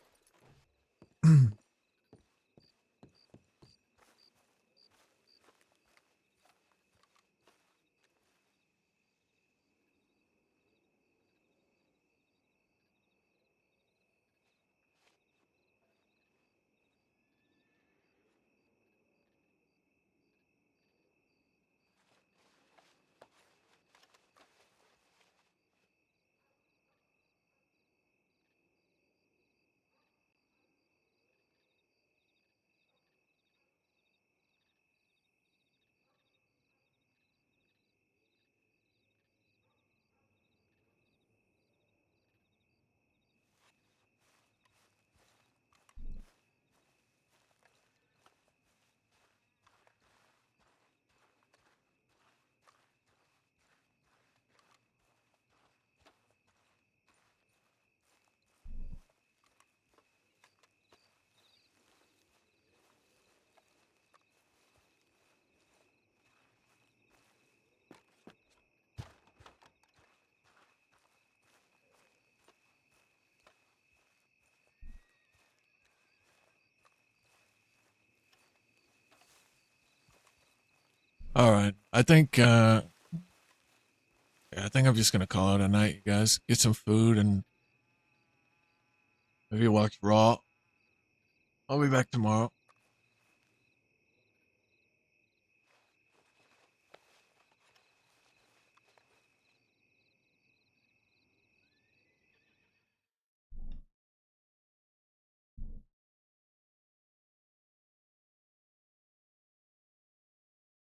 Speaker 1: All right. I think I'm just gonna call it a night, you guys. Get some food and maybe watch Raw. I'll be back tomorrow.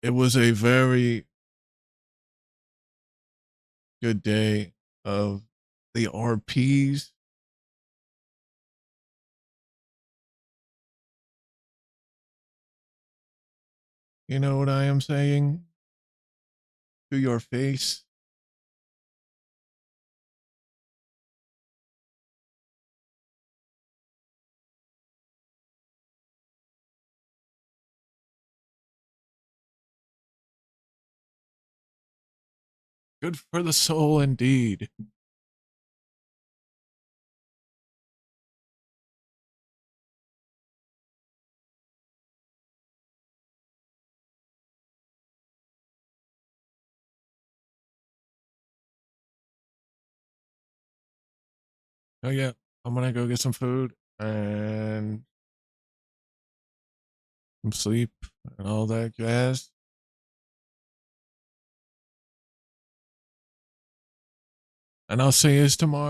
Speaker 1: It was a very good day of the RPs. You know what I am saying? To your face. Good for the soul indeed. Oh yeah, I'm gonna go get some food and some sleep and all that jazz. And I'll see you tomorrow.